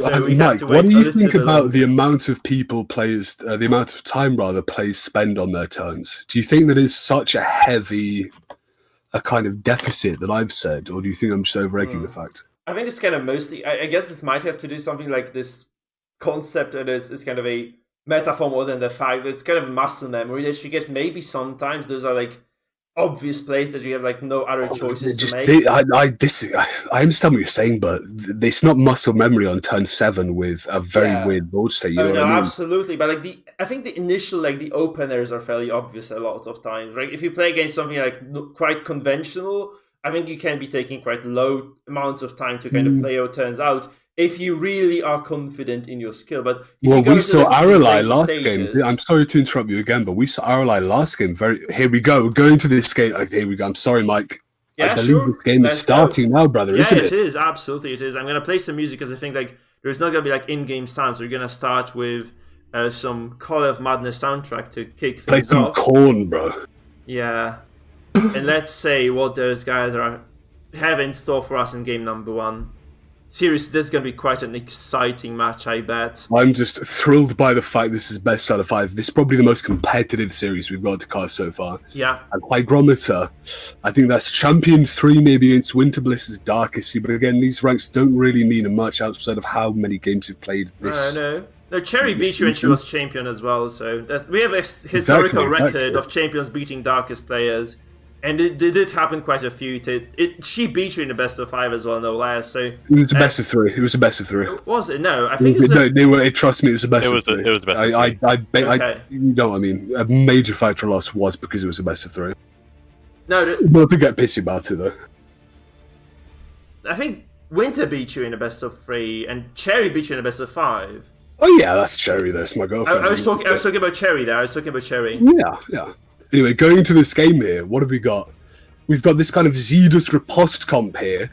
So Mike, what do you think about the amount of the amount of time players spend on their turns? Do you think that is such a heavy a kind of deficit that I've said, or do you think I'm just over-egging the fact? I think it's kind of mostly, I guess this might have to do something like this concept that is kind of a metaphor more than the fact that it's kind of muscle memory that you get. Maybe sometimes those are like obvious plays that you have like no other choices to make. I understand what you're saying, but it's not muscle memory on turn 7 with a very weird board state. You know what I mean? Absolutely. But like I think the initial the openers are fairly obvious a lot of times, right? If you play against something like quite conventional, I think you can be taking quite low amounts of time to kind of play your turns out if you really are confident in your skill. But we saw Aralai last game. I'm sorry to interrupt you again, but we saw Aralai last game. Here we go. We're going to this game. Here we go. I'm sorry, Mike. Yeah, I believe this game is starting now, brother, isn't it? Yeah, it is. Absolutely, it is. I'm going to play some music because I think like there's not going to be like in-game sounds. We're going to start with some Call of Madness soundtrack to kick things off. Play some Korn, bro. Yeah. And let's say what those guys have in store for us in game number 1. Seriously, this is going to be quite an exciting match, I bet. I'm just thrilled by the fact this is best out of 5. This is probably the most competitive series we've got to cast so far. Yeah. And Hygrometer, I think that's Champion 3 maybe against Winterbliss's Darkest, but again, these ranks don't really mean much outside of how many games you've played this. No, Cherry beat you when she was champion as well, so we have a historical record of champions beating Darkest players. And it did happen quite a few. She beat you in the best of 5 as well, no less. So it was a best of 3. It was a best of 3. Was it? No, I think it was. No, trust me, it was a best of 3. It was the best of 3. Okay. You know what I mean? A major factor loss was because it was a best of 3. No, Not to get pissy about it though. I think Winter beat you in the best of 3, and Cherry beat you in the best of 5. Oh yeah, that's Cherry. That's my girlfriend. I was talking about Cherry there. I was talking about Cherry. Yeah. Anyway, going into this game here, what have we got? We've got this kind of Xedus riposte comp here.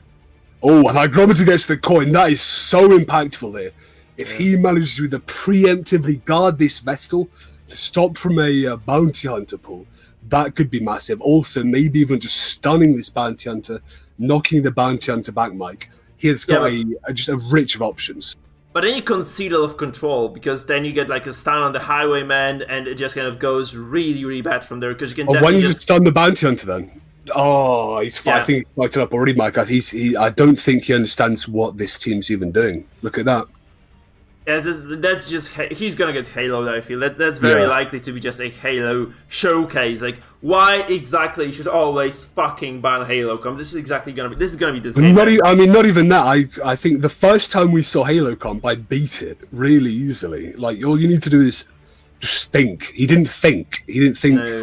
Oh, and Hygrometer gets the coin. That is so impactful here. If he manages to preemptively guard this Vestal to stop from a bounty hunter pool, that could be massive. Also, maybe even just stunning this bounty hunter, knocking the bounty hunter back, Mike. He has got just a rich of options. But then you concede a lot of control, because then you get like a stun on the highwayman, and it just kind of goes really, really bad from there. Because you can. Why don't you just stun the bounty hunter then? Oh, I think he's fucked it up already, Mike. I don't think he understands what this team's even doing. Look at that. Yeah, that's just he's gonna get Halo. I feel that's very likely to be just a Halo showcase. Like, why exactly you should always fucking ban Halo? Comp? This is gonna be this game. Not even that. I think the first time we saw Halo comp, I beat it really easily. Like, all you need to do is just think. He didn't think.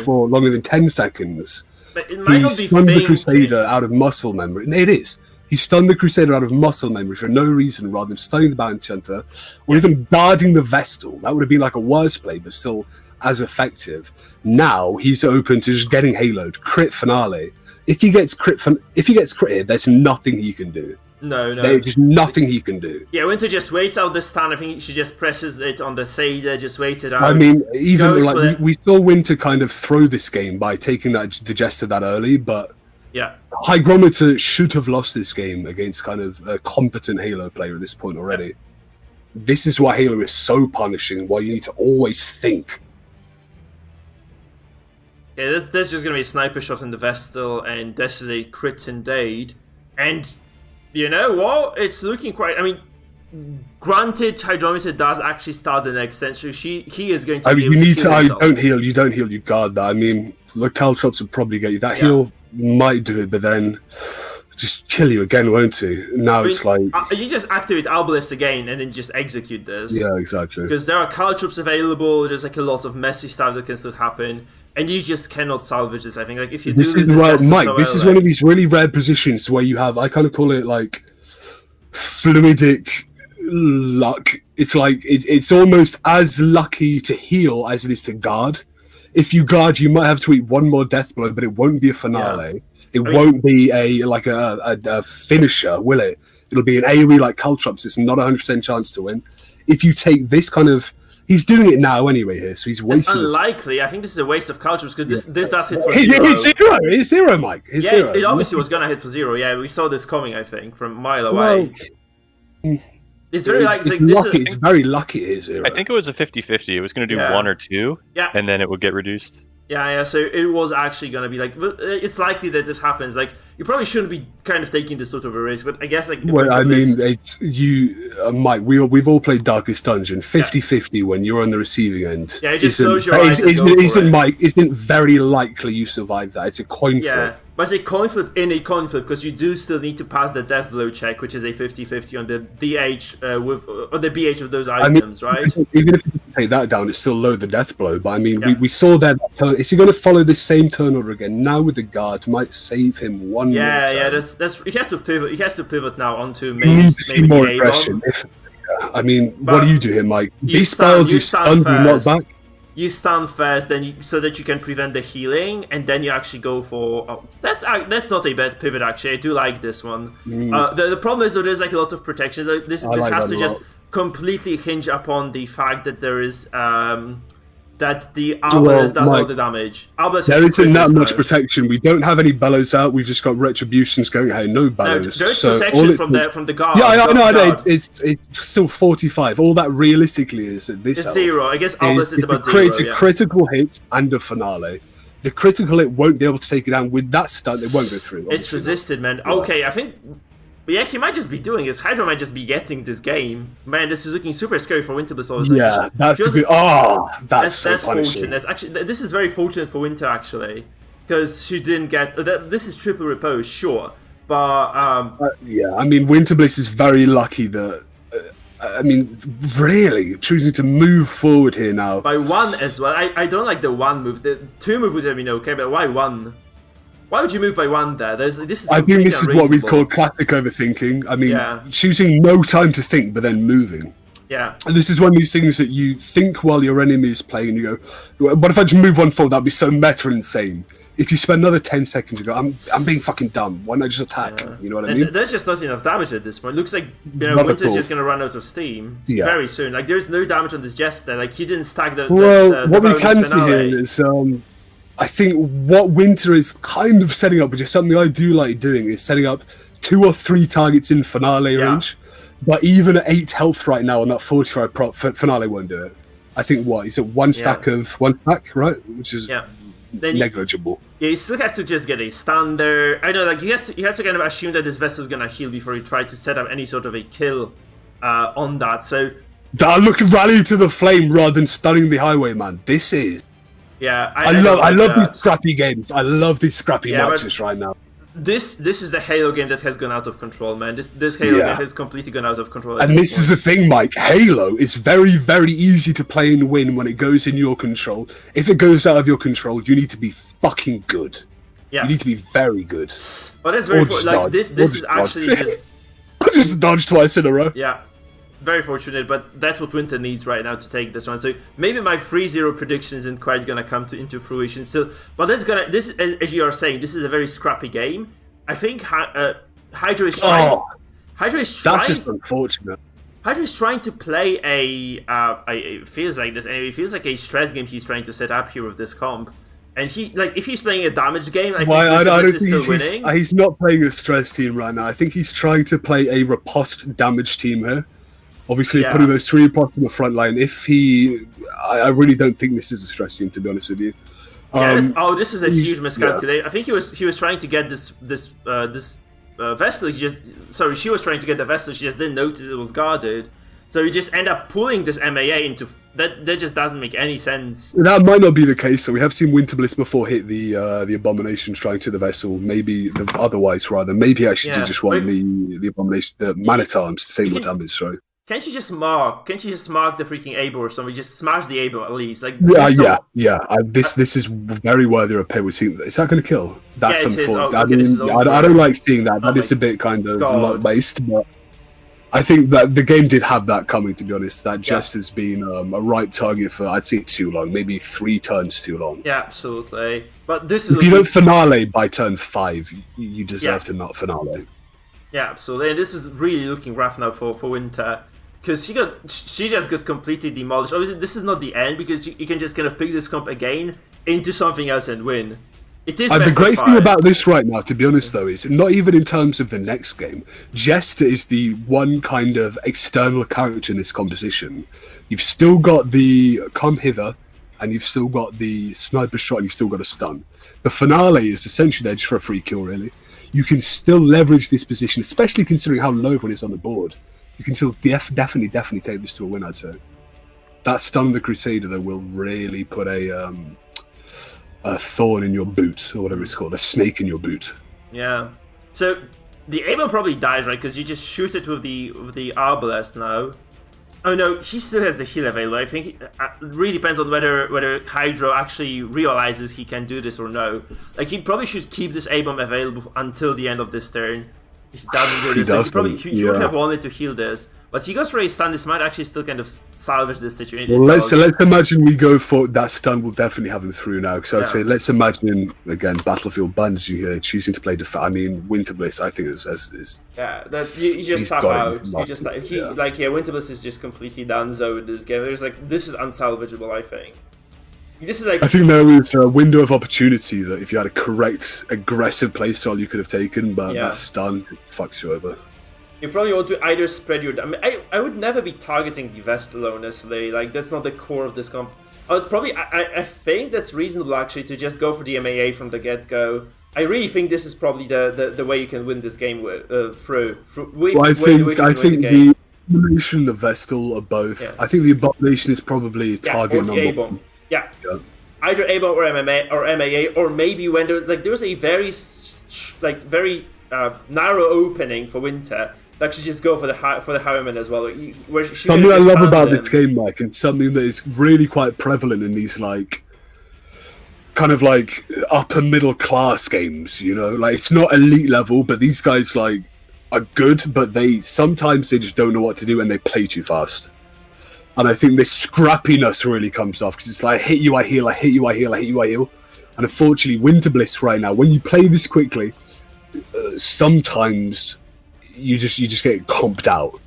For longer than 10 seconds. But it might not be stunned the Crusader out of muscle memory. It is. He stunned the Crusader out of muscle memory for no reason, rather than stunning the Bounty Hunter, or even guarding the Vestal. That would have been like a worse play, but still as effective. Now he's open to just getting Haloed, crit finale. If he gets critted, there's nothing he can do. No. There's just nothing he can do. Yeah, Winter just waits out the stun. I think she just presses it on the Seder, just waits it out. I mean, even like we saw Winter kind of throw this game by taking the Jester that early, but yeah, Hygrometer should have lost this game against kind of a competent Halo player at this point already. This is why Halo is so punishing, why you need to always think. Yeah, there's just going to be a sniper shot in the Vestal, and this is a crit indeed. And you know what? It's looking quite... I mean, granted, Hydrometer does actually start the next century. He is going to be able to heal himself. You don't heal, you guard that. I mean, the Caltrops would probably get you. That heal might do it, but then just kill you again, won't he? Now it's like... You just activate Obelisk again and then just execute this. Yeah, exactly. Because there are Caltrops available, there's like a lot of messy stuff that can still happen, and you just cannot salvage this, I think. Like, if you this is one of these really rare positions where you have, I kind of call it like fluidic luck. It's like, it's almost as lucky to heal as it is to guard. If you guard, you might have to eat one more death blow, but it won't be a finale. Yeah. It won't be a finisher, will it? It'll be an AoE like Caltrops. It's not 100% chance to win. If you take this kind of... He's doing it now anyway here, so he's wasting... It's unlikely. I think this is a waste of Caltrops, because this does hit for 0. It's 0, Mike. It's 0. It obviously was going to hit for 0. Yeah, we saw this coming, I think, from a mile away. Well, it's very it's very lucky it is 0. I think it was a 50-50. It was going to do 1 or 2, and then it would get reduced. Yeah, so it was actually going to be like... It's likely that this happens. Like, you probably shouldn't be kind of taking this sort of a risk, but I guess... like. Well, I mean, it's you... Mike, we've all played Darkest Dungeon. 50-50 when you're on the receiving end. Yeah, it just close your eyes isn't very likely you survive that. It's a coin flip. But it's a coin flip in a coin flip, because you do still need to pass the death blow check, which is a 50-50 on the DH or the BH of those items, right? Even if you take that down, it's still low the death blow. But I mean, we saw that turn. Is he going to follow the same turn order again? Now with the guard, might save him one more turn. Yeah. That's he has to pivot. He has to pivot now onto maybe. You need to see more aggression. I mean, what do you do here, Mike? These spells you stun, you knock back. You stun first, so that you can prevent the healing, and then you actually go for... Oh, that's not a bad pivot, actually. I do like this one. The problem is that there's like a lot of protection. This has to just completely hinge upon the fact that there is... that the Obelisk does all the damage. There isn't that much protection. We don't have any bellows out. We've just got retributions going. Hey, no bellows. No, there's protection from the guard. Yeah, I know. It's still 45. All that realistically is at this. It's 0. I guess Obelisk is about 0. Creates a critical hit and a finale. The critical hit won't be able to take it down with that stun. It won't go through. It's resisted, man. Yeah. Okay, I think. Yeah, he might just be doing this. Hydra might just be getting this game. Man, this is looking super scary for Winter Blitz. Yeah, that's good. Oh, that's so punishing. fortunate. This is very fortunate for Winter, actually. because she didn't get. This is triple repose, sure, but yeah, I mean, Winterbliss is very lucky that. I mean, really choosing to move forward here now by 1 as well. I don't like the 1 move. The 2 move would have been okay, but why 1? Why would you move by 1 there? I think this is what we'd call classic overthinking. I mean, choosing no time to think, but then moving. Yeah. And this is one of these things that you think while your enemy is playing, and you go, "What if I just move 1 forward? That'd be so meta insane." If you spend another 10 seconds, you go, I'm being fucking dumb. Why not just attack? Yeah. You know what I mean? There's just not enough damage at this point. Looks like Winter's just going to run out of steam very soon. Like, there's no damage on this Jester. Like, he didn't stack the what we can see here is, I think what Winter is kind of setting up, which is something I do like doing, is setting up 2 or 3 targets in Finale range. But even at 8 health right now on that 45 prop, Finale won't do it. I think is it 1 stack of 1 stack, right? Which is negligible. You still have to just get a stun there. I know, like, you have to kind of assume that this vessel's gonna heal before you try to set up any sort of a kill on that. So look, rally to the flame rather than stunning the highwayman. This is I love these scrappy games. I love these scrappy matches right now. This is the Halo game that has gone out of control, man. This Halo game has completely gone out of control. And this is the thing, Mike. Halo is very, very easy to play and win when it goes in your control. If it goes out of your control, you need to be fucking good. Yeah. You need to be very good. But that's very like this is actually just dodge twice in a row. Yeah. Very fortunate, but that's what Winter needs right now to take this one. So maybe my 3-0 prediction isn't quite gonna come into fruition still. But this as you are saying, this is a very scrappy game. I think Hydra is trying. Hydra is trying. That's just unfortunate. Hydra is trying to play it feels like this. Anyway, it feels like a stress game he's trying to set up here with this comp. And if he's playing a damage game, I don't think he's not playing a stress team right now. I think he's trying to play a riposte damage team here. Obviously, putting those 3 riposte in the front line. I really don't think this is a stress team, to be honest with you. This is a huge miscalculation. I think he was trying to get this vessel. She was trying to get the vessel. She just didn't notice it was guarded. So you just end up pulling this MAA into that. That just doesn't make any sense. That might not be the case. So we have seen Winterbliss before hit the abominations trying to the vessel. Maybe otherwise, rather. Maybe he actually did just want the abomination, the man-at-arms to take more damage. Sorry. Can't you just mark the freaking Abo or something? Just smash the Abo at least. Like This is very worthy of a pay. We're seeing. Is that going to kill? That's some fun. I don't like seeing that. That is a bit kind of luck based, but I think that the game did have that coming. To be honest, that just has been a ripe target for I'd say too long, maybe 3 turns too long. Yeah, absolutely. But this is if you don't finale by turn 5, you deserve to not finale. Yeah, absolutely. And this is really looking rough now for Winter. Because she just got completely demolished. Obviously, this is not the end because you can just kind of pick this comp again into something else and win. It is the great thing about this right now, to be honest, though, is not even in terms of the next game. Jester is the one kind of external character in this composition. You've still got the come hither, and you've still got the sniper shot, and you've still got a stun. The finale is essentially there just for a free kill, really. You can still leverage this position, especially considering how low one is on the board. You can still definitely take this to a win, I'd say. That stun of the Crusader, though, will really put a thorn in your boot, or whatever it's called, a snake in your boot. Yeah. So, the Abo probably dies, right? Because you just shoot it with the Arbalest now. Oh no, he still has the heal available. I think it really depends on whether Hydro actually realizes he can do this or no. Like, he probably should keep this A-bomb available until the end of this turn. If he doesn't do this, he would have wanted to heal this. But if he goes for a stun, this might actually still kind of salvage this situation. Well, let's imagine we go for that stun. Will definitely have him through now. So I'd say let's imagine again Battlefield Banshee here choosing to play defense. I mean Winterbliss, I think is you just tap out. You just Winterbliss is just completely donezo with this game. It's like this is unsalvageable. I think. This is like I think there was a window of opportunity that if you had a correct aggressive playstyle you could have taken, but that stun fucks you over. You probably want to either spread your... I mean, I would never be targeting the Vestal, honestly. Like, that's not the core of this comp. I would probably... I think that's reasonable, actually, to just go for the MAA from the get-go. I really think this is probably the way you can win this game through. I think the Abomination and the Vestal are both... Yeah. I think the Abomination is probably target number one. Yeah. either ABOM or MMA or MAA, or maybe when there was a very narrow opening for Winter. Like, she just go for the Highwayman as well. Where something I love about this game, Mike, and something that is really quite prevalent in these like kind of like upper middle class games, you know, like it's not elite level, but these guys like are good, but sometimes they just don't know what to do and they play too fast. And I think this scrappiness really comes off because it's like, I hit you, I heal, I hit you, I heal, I hit you, I heal. And unfortunately, Winter Bliss right now, when you play this quickly, sometimes you just get comped out.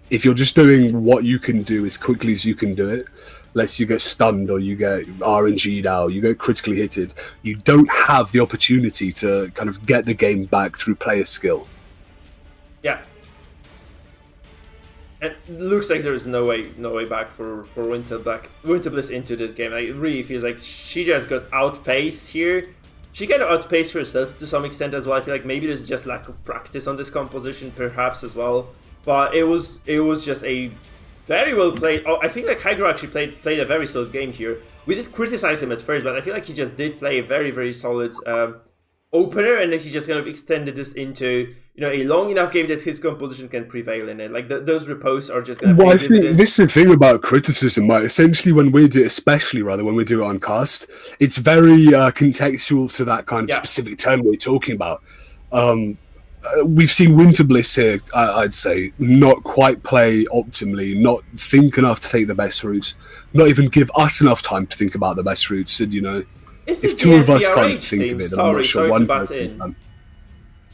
If you're just doing what you can do as quickly as you can do it, unless you get stunned or you get RNG'd out, you get critically hitted, you don't have the opportunity to kind of get the game back through player skill. Yeah. It looks like there is no way back for Winter Bliss into this game. It really feels like she just got outpaced here. She kind of outpaced herself to some extent as well. I feel like maybe there's just lack of practice on this composition, perhaps as well. But it was just a very well played. Oh, I feel like Hygro actually played a very solid game here. We did criticize him at first, but I feel like he just did play a very, very solid opener, and then he just kind of extended this into a long enough game that his composition can prevail in it. Like those riposts are just going to. Well, I think this is the thing about criticism, right? Essentially, when we do it on cast, it's very contextual to that kind of specific term we're talking about. We've seen Winter Bliss here, I'd say, not quite play optimally, not think enough to take the best routes, not even give us enough time to think about the best routes. And, if two of us can't think of it, then I'm not sure one person can.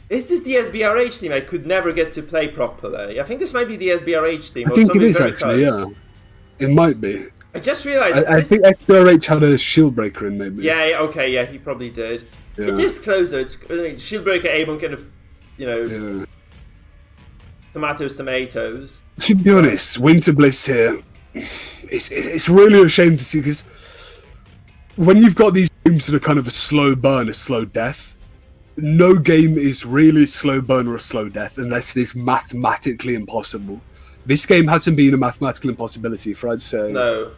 Is this the SBRH team I could never get to play properly? I think this might be the SBRH team. I think it is actually, yeah. It might be. I just realised. I think SBRH had a shield breaker in, maybe. Yeah, okay, yeah, he probably did. Yeah. It is close though. It's shield breaker, Abon kind of, tomatoes. To be honest, Winter Bliss here, it's really a shame to see, because when you've got these games that are kind of a slow burn, a slow death, no game is really a slow burn or a slow death unless it is mathematically impossible. This game hasn't been a mathematical impossibility for, I'd say. No.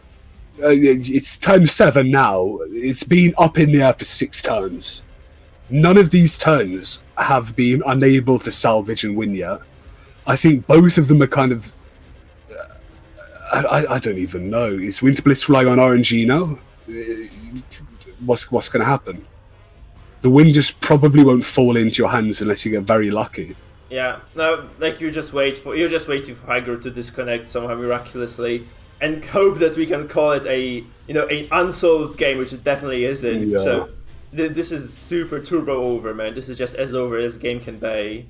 It's turn 7 now. It's been up in the air for 6 turns. None of these turns have been unable to salvage and win yet. I think both of them are kind of... I don't even know. Is Winter Bliss relying on RNG now? What's going to happen? The win just probably won't fall into your hands unless you get very lucky. Yeah, no, like you're just waiting for Hygro to disconnect somehow miraculously, and hope that we can call it an unsolved game, which it definitely isn't. Yeah. So this is super turbo over, man. This is just as over as game can be.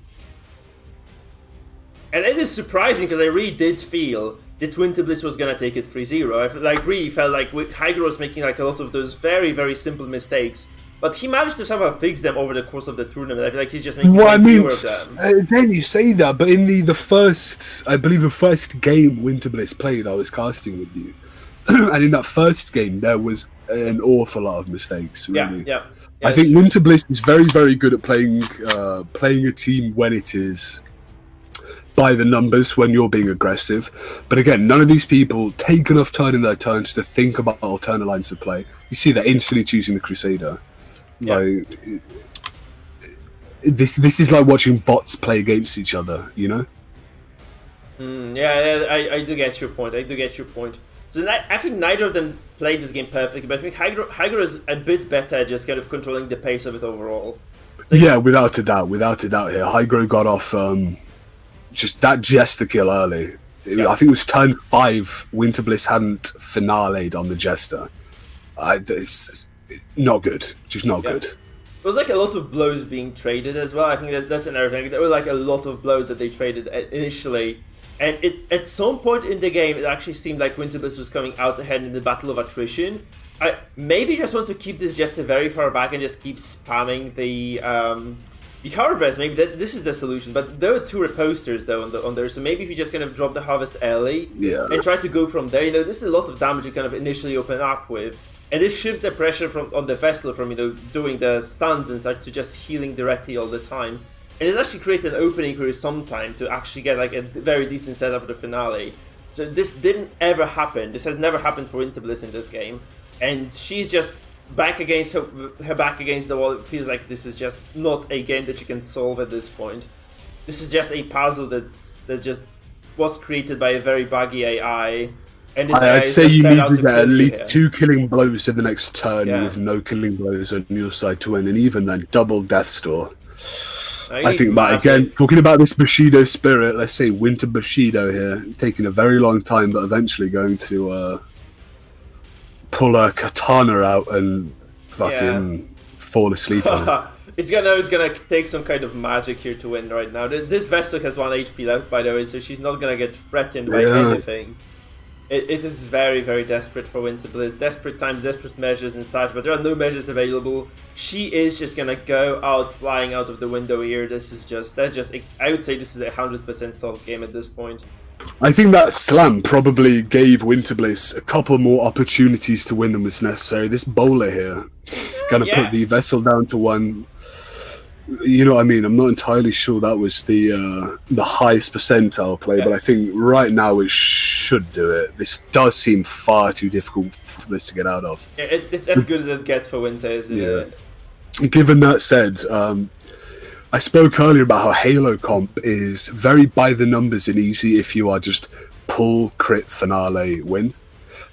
And it is surprising because I really did feel that Winter Bliss was gonna take it 3-0. I really felt like Hygro was making like a lot of those very, very simple mistakes. But he managed to somehow fix them over the course of the tournament. I feel like he's just making fewer of them. Again, you say that, but in the first, I believe the first game Winter Bliss played, I was casting with you. And in that first game, there was an awful lot of mistakes, really. Yeah. I think Winter Bliss is very, very good at playing a team when it is by the numbers, when you're being aggressive. But again, none of these people take enough time in their turns to think about alternate lines of play. You see they're instantly choosing the Crusader. Yeah. Like, this is like watching bots play against each other, Yeah, I do get your point. So I think neither of them played this game perfectly, but I think Hygro is a bit better at just kind of controlling the pace of it overall. Without a doubt here. Hygro got off just that Jester kill early. I think it was turn 5, Winter Bliss hadn't finale'd on the Jester. It's not good. Just not good. There was like a lot of blows being traded as well. I think that's another thing. There were like a lot of blows that they traded initially. And at some point in the game, it actually seemed like Winter Bliss was coming out ahead in the battle of attrition. I maybe just want to keep this Jester very far back and just keep spamming the Harvest. Maybe this is the solution. But there are 2 reposters though on there, so maybe if you just kind of drop the Harvest early and try to go from there, this is a lot of damage you kind of initially open up with. And this shifts the pressure on the Vessel from doing the stuns and such to just healing directly all the time. And it actually creates an opening for you sometime to actually get like a very decent setup for the finale. So this didn't ever happen. This has never happened for Winter Bliss in this game. And she's just back against her back against the wall, it feels like this is just not a game that you can solve at this point. This is just a puzzle that just was created by a very buggy AI. And this I'd say you need to get at least here. 2 killing blows in the next turn with no killing blows on your side to win, and even then, double Death's Door. I think that, again, talking about this Bushido spirit, let's say Winter Bushido here, taking a very long time, but eventually going to pull a katana out and fucking fall asleep on it. It's gonna take some kind of magic here to win right now. This Vestal has 1 HP left, by the way, so she's not gonna get threatened by anything. It is very, very desperate for Winter Bliss. Desperate times, desperate measures and such, but there are no measures available. She is just gonna go out, flying out of the window here. I would say this is a 100% solved game at this point. I think that slam probably gave Winter Bliss a couple more opportunities to win than was necessary. This bowler here, gonna put the Vessel down to 1. You know what I mean? I'm not entirely sure that was the highest percentile play, but I think right now it should do it. This does seem far too difficult for this to get out of. Yeah, it's as good as it gets for Winter, isn't it? Given that said, I spoke earlier about how Halo comp is very by the numbers and easy if you are just pull, crit, finale, win.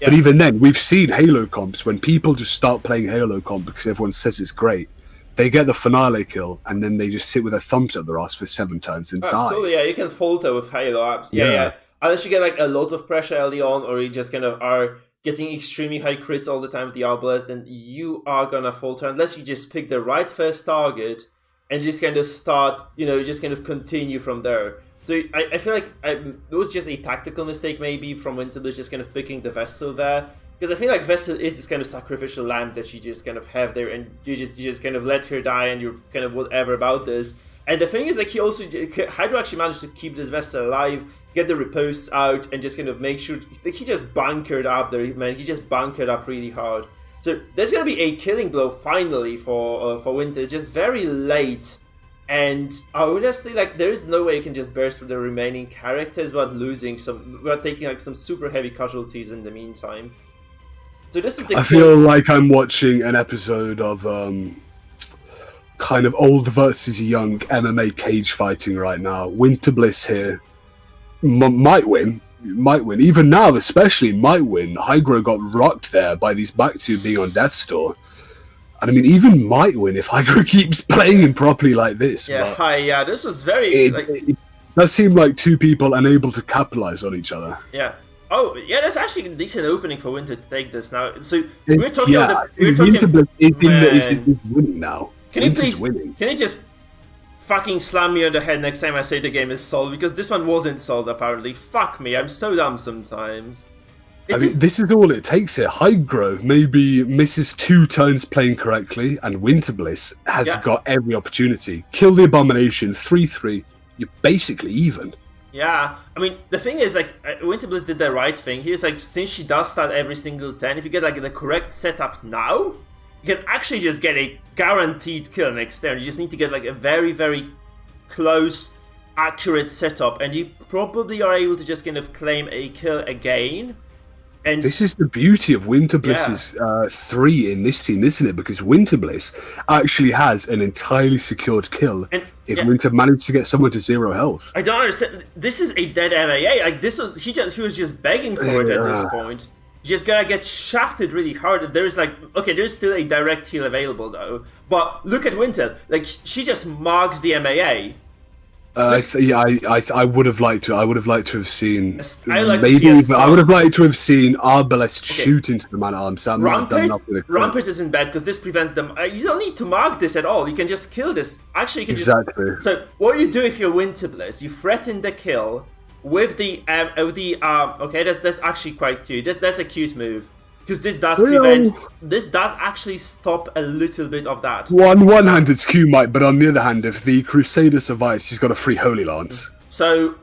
But even then, we've seen Halo comps when people just start playing Halo comp because everyone says it's great. They get the finale kill, and then they just sit with their thumbs up their ass for 7 turns and die. Absolutely, yeah, you can falter with Halo apps. Yeah. Unless you get like a lot of pressure early on, or you just kind of are getting extremely high crits all the time with the Arbalest, then you are gonna falter unless you just pick the right first target and just kind of start, just kind of continue from there. So I feel like it was just a tactical mistake maybe from Winterbliss just kind of picking the Vestal there. Because I feel like Vestal is this kind of sacrificial lamb that you just kind of have there, and you just kind of let her die, and you're kind of whatever about this. And the thing is, like, Hydro actually managed to keep this Vestal alive, get the riposte out, and just kind of make sure, like, he just bunkered up there, man. He just bunkered up really hard. So there's gonna be a killing blow finally for Winter. It's just very late, and honestly, like, there is no way you can just burst through the remaining characters without taking like some super heavy casualties in the meantime. So this is I feel like I'm watching an episode of kind of old versus young MMA cage fighting right now. Winter Bliss here might win. Even now, especially, might win. Hygro got rocked there by these back two being on Death's Door. And I mean, even might win if Hygro keeps playing him properly like this. Yeah, this was very... It does seem like two people unable to capitalize on each other. Yeah. Oh, yeah, that's actually a decent opening for Winter to take this now. So, we're talking Winter Bliss is winning now. Can you just fucking slam me on the head next time I say the game is solved? Because this one wasn't solved, apparently. Fuck me, I'm so dumb sometimes. This is all it takes here. Hygro maybe misses 2 turns playing correctly, and Winter Bliss has got every opportunity. Kill the Abomination, 3-3, you're basically even. Yeah, I mean, the thing is, like, Winter Bliss did the right thing. Here's, like, since she does start every single turn, if you get, like, the correct setup now, you can actually just get a guaranteed kill next turn. You just need to get, like, a very, very close, accurate setup, and you probably are able to just kind of claim a kill again. And this is the beauty of Winter Bliss's 3 in this team, isn't it? Because Winter Bliss actually has an entirely secured kill if Winter managed to get someone to 0 health. I don't understand. This is a dead MAA. Like, this was he was just begging for it at this point. Just gonna get shafted really hard. There's there's still a direct heal available though. But look at Winter. Like, she just marks the MAA. I would have liked to. I would have liked to have seen. I would have liked to have seen Arbalest shoot into the man-at-arms. So Rampart isn't bad because this prevents them. You don't need to mark this at all. You can just kill this. Actually, you can just. So what you do if you're Winter Bliss, you threaten the kill with the Okay, that's actually quite cute. That's a cute move. Because this does prevent, this does actually stop a little bit of that. One hand it's Q might, but on the other hand, if the Crusader survives, he's got a free Holy Lance. So,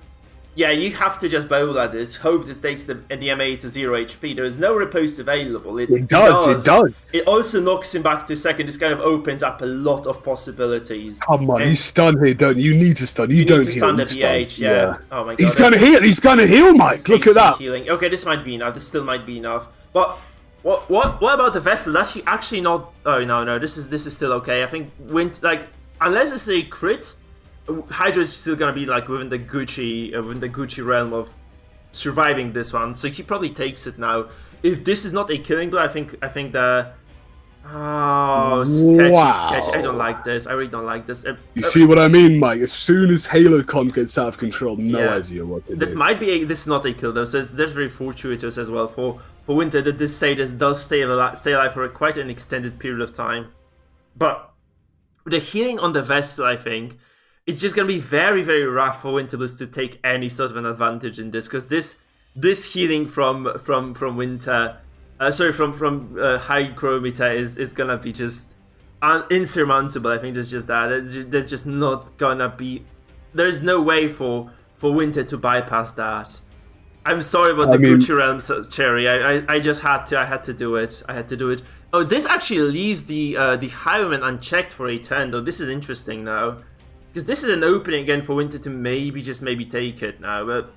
yeah, you have to just bowl at this, hope this takes the MA to 0 HP. There is no riposte available. It does. It also knocks him back to second. This kind of opens up a lot lot of possibilities. Come on, you stun here, don't you? You need to stun. You don't need to stun the PH, yeah. Oh my god. He's gonna heal, Mike. Look at that. Healing. Okay, this might be enough. This still might be enough. But What about the Vessel? Does she actually not? Oh no, this is still okay. I think unless it's a crit, Hydra is still gonna be like within the Gucci realm of surviving this one. So he probably takes it now. If this is not a killing blow, I think the sketchy. I don't like this. I really don't like this. You see what I mean, Mike? As soon as Halo comp gets out of control, no idea what to do. This is not a kill though, so that's very fortuitous as well for Winter that this Sadist does stay alive for quite an extended period of time. But the healing on the Vessel, I think, it's just gonna be very, very rough for Winterbliss to take any sort of an advantage in this, because this healing from Winter, from Hygrometer is gonna be just insurmountable. I think there's just that. There's just not gonna be. There's no way for Winter to bypass that. I'm sorry about the Gucci Realms, Cherry. I just had to. I had to do it. Oh, this actually leaves the Highwayman unchecked for a turn, though. This is interesting now. Because this is an opening again for Winter to maybe take it now, but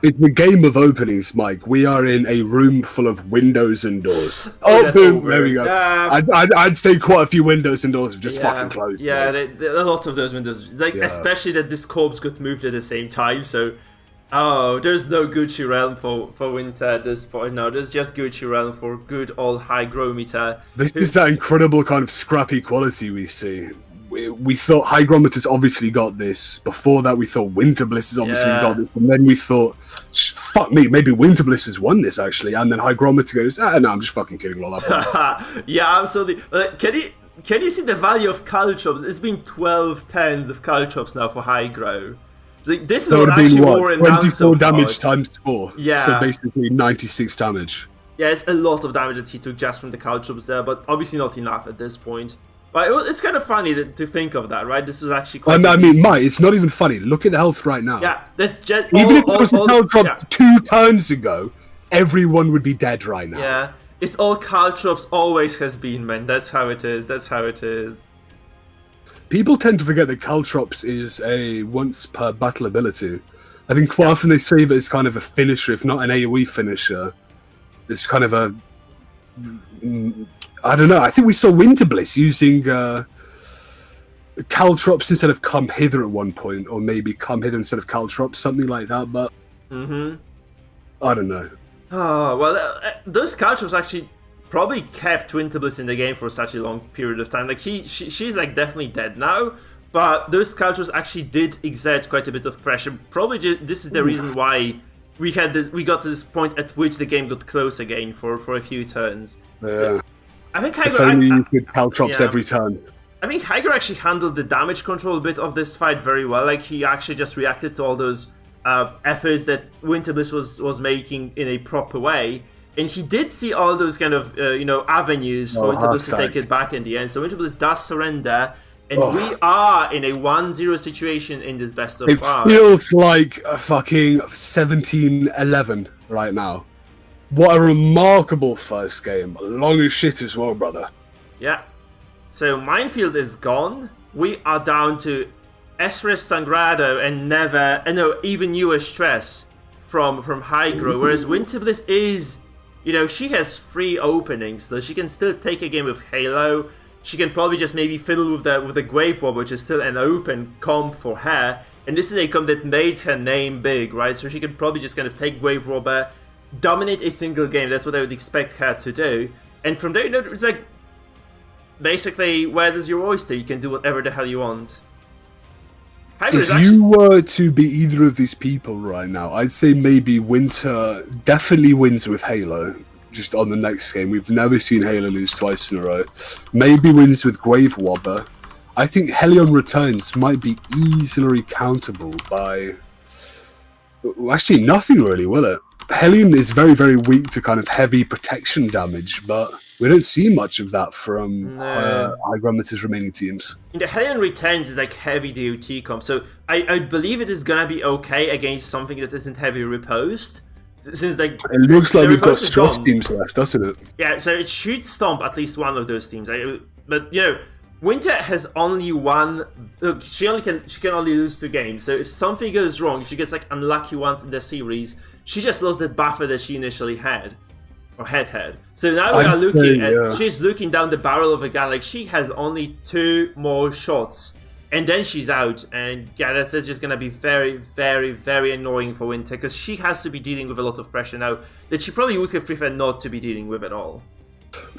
it's a game of openings, Mike. We are in a room full of windows and doors. Oh, boom! Over. There we go. I'd say quite a few windows and doors have just fucking closed. Yeah, a lot of those windows, especially that this corpse got moved at the same time. So, there's no Gucci Realm for Winter at this point. No, there's just Gucci Realm for good old Hygrometer. This is that incredible kind of scrappy quality we see. We thought Hygrometer's obviously got this. Before that, we thought Winterbliss has obviously got this. And then we thought, fuck me, maybe Winterbliss has won this, actually. And then Hygrometer goes, no, I'm just fucking kidding, lol. Yeah, absolutely. Can you see the value of Caltrops? It's been 12 turns of Caltrops now for Hygro. This is so what actually more in 24 damage times 4. Yeah. So basically 96 damage. Yeah, it's a lot of damage that he took just from the Caltrops there, but obviously not enough at this point. But it's kind of funny to think of that, right? This is actually quite Mike, it's not even funny. Look at the health right now. Yeah, that's just... Even if it was a Caltrop 2 turns ago, everyone would be dead right now. Yeah, it's all Caltrops always has been, man. That's how it is. People tend to forget that Caltrops is a once per battle ability. I think quite often they say that it's kind of a finisher, if not an AoE finisher. It's kind of a... I don't know. I think we saw Winterbliss using Caltrops instead of Come Hither at one point, or maybe Come Hither instead of Caltrops, something like that. But I don't know. Oh well, those Caltrops actually probably kept Winterbliss in the game for such a long period of time. Like she's like definitely dead now, but those Caltrops actually did exert quite a bit of pressure. Probably this is the reason why we got to this point at which the game got close again for a few turns. Yeah. I think if only you could Caltrops every turn. I mean, Hygro actually handled the damage control bit of this fight very well. Like, he actually just reacted to all those efforts that Winterbliss was making in a proper way. And he did see all those kind of, avenues for Winterbliss to take it back in the end. So Winterbliss does surrender. And we are in a 1-0 situation in this best of 5. It feels like a fucking 17-11 right now. What a remarkable first game. Long as shit as well, brother. Yeah. So Minefield is gone. We are down to Esres Sangrado and even newer Stress from Hygro. Whereas Winterbliss is, she has 3 openings, so she can still take a game with Halo. She can probably just maybe fiddle with the Grave Robber, which is still an open comp for her. And this is a comp that made her name big, right? So she can probably just kind of take Grave Robber, dominate a single game. That's what I would expect her to do. And from there, it's like, basically, where does your oyster? You can do whatever the hell you want. If you were to be either of these people right now, I'd say maybe Winter definitely wins with Halo. Just on the next game. We've never seen Halo lose twice in a row. Maybe wins with Grave Robber. I think Hellion Returns might be easily countable by... Well, actually, nothing really, will it? Hellion is very, very weak to kind of heavy protection damage, but we don't see much of that from Hygrometer's remaining teams. The Hellion Returns is like heavy DOT comp, so I believe it is gonna be okay against something that isn't heavy riposte. Since it looks like we've got stress teams left, doesn't it? Yeah, so it should stomp at least one of those teams. But Winter has only one. Look, she can only lose 2 games. So if something goes wrong, if she gets like unlucky once in the series, she just lost that buffer that she initially had. or head. So now we are looking at, she's looking down the barrel of a gun, like she has only 2 more shots, and then she's out, and yeah, that's just gonna be very, very, very annoying for Winter, because she has to be dealing with a lot of pressure now that she probably would have preferred not to be dealing with at all.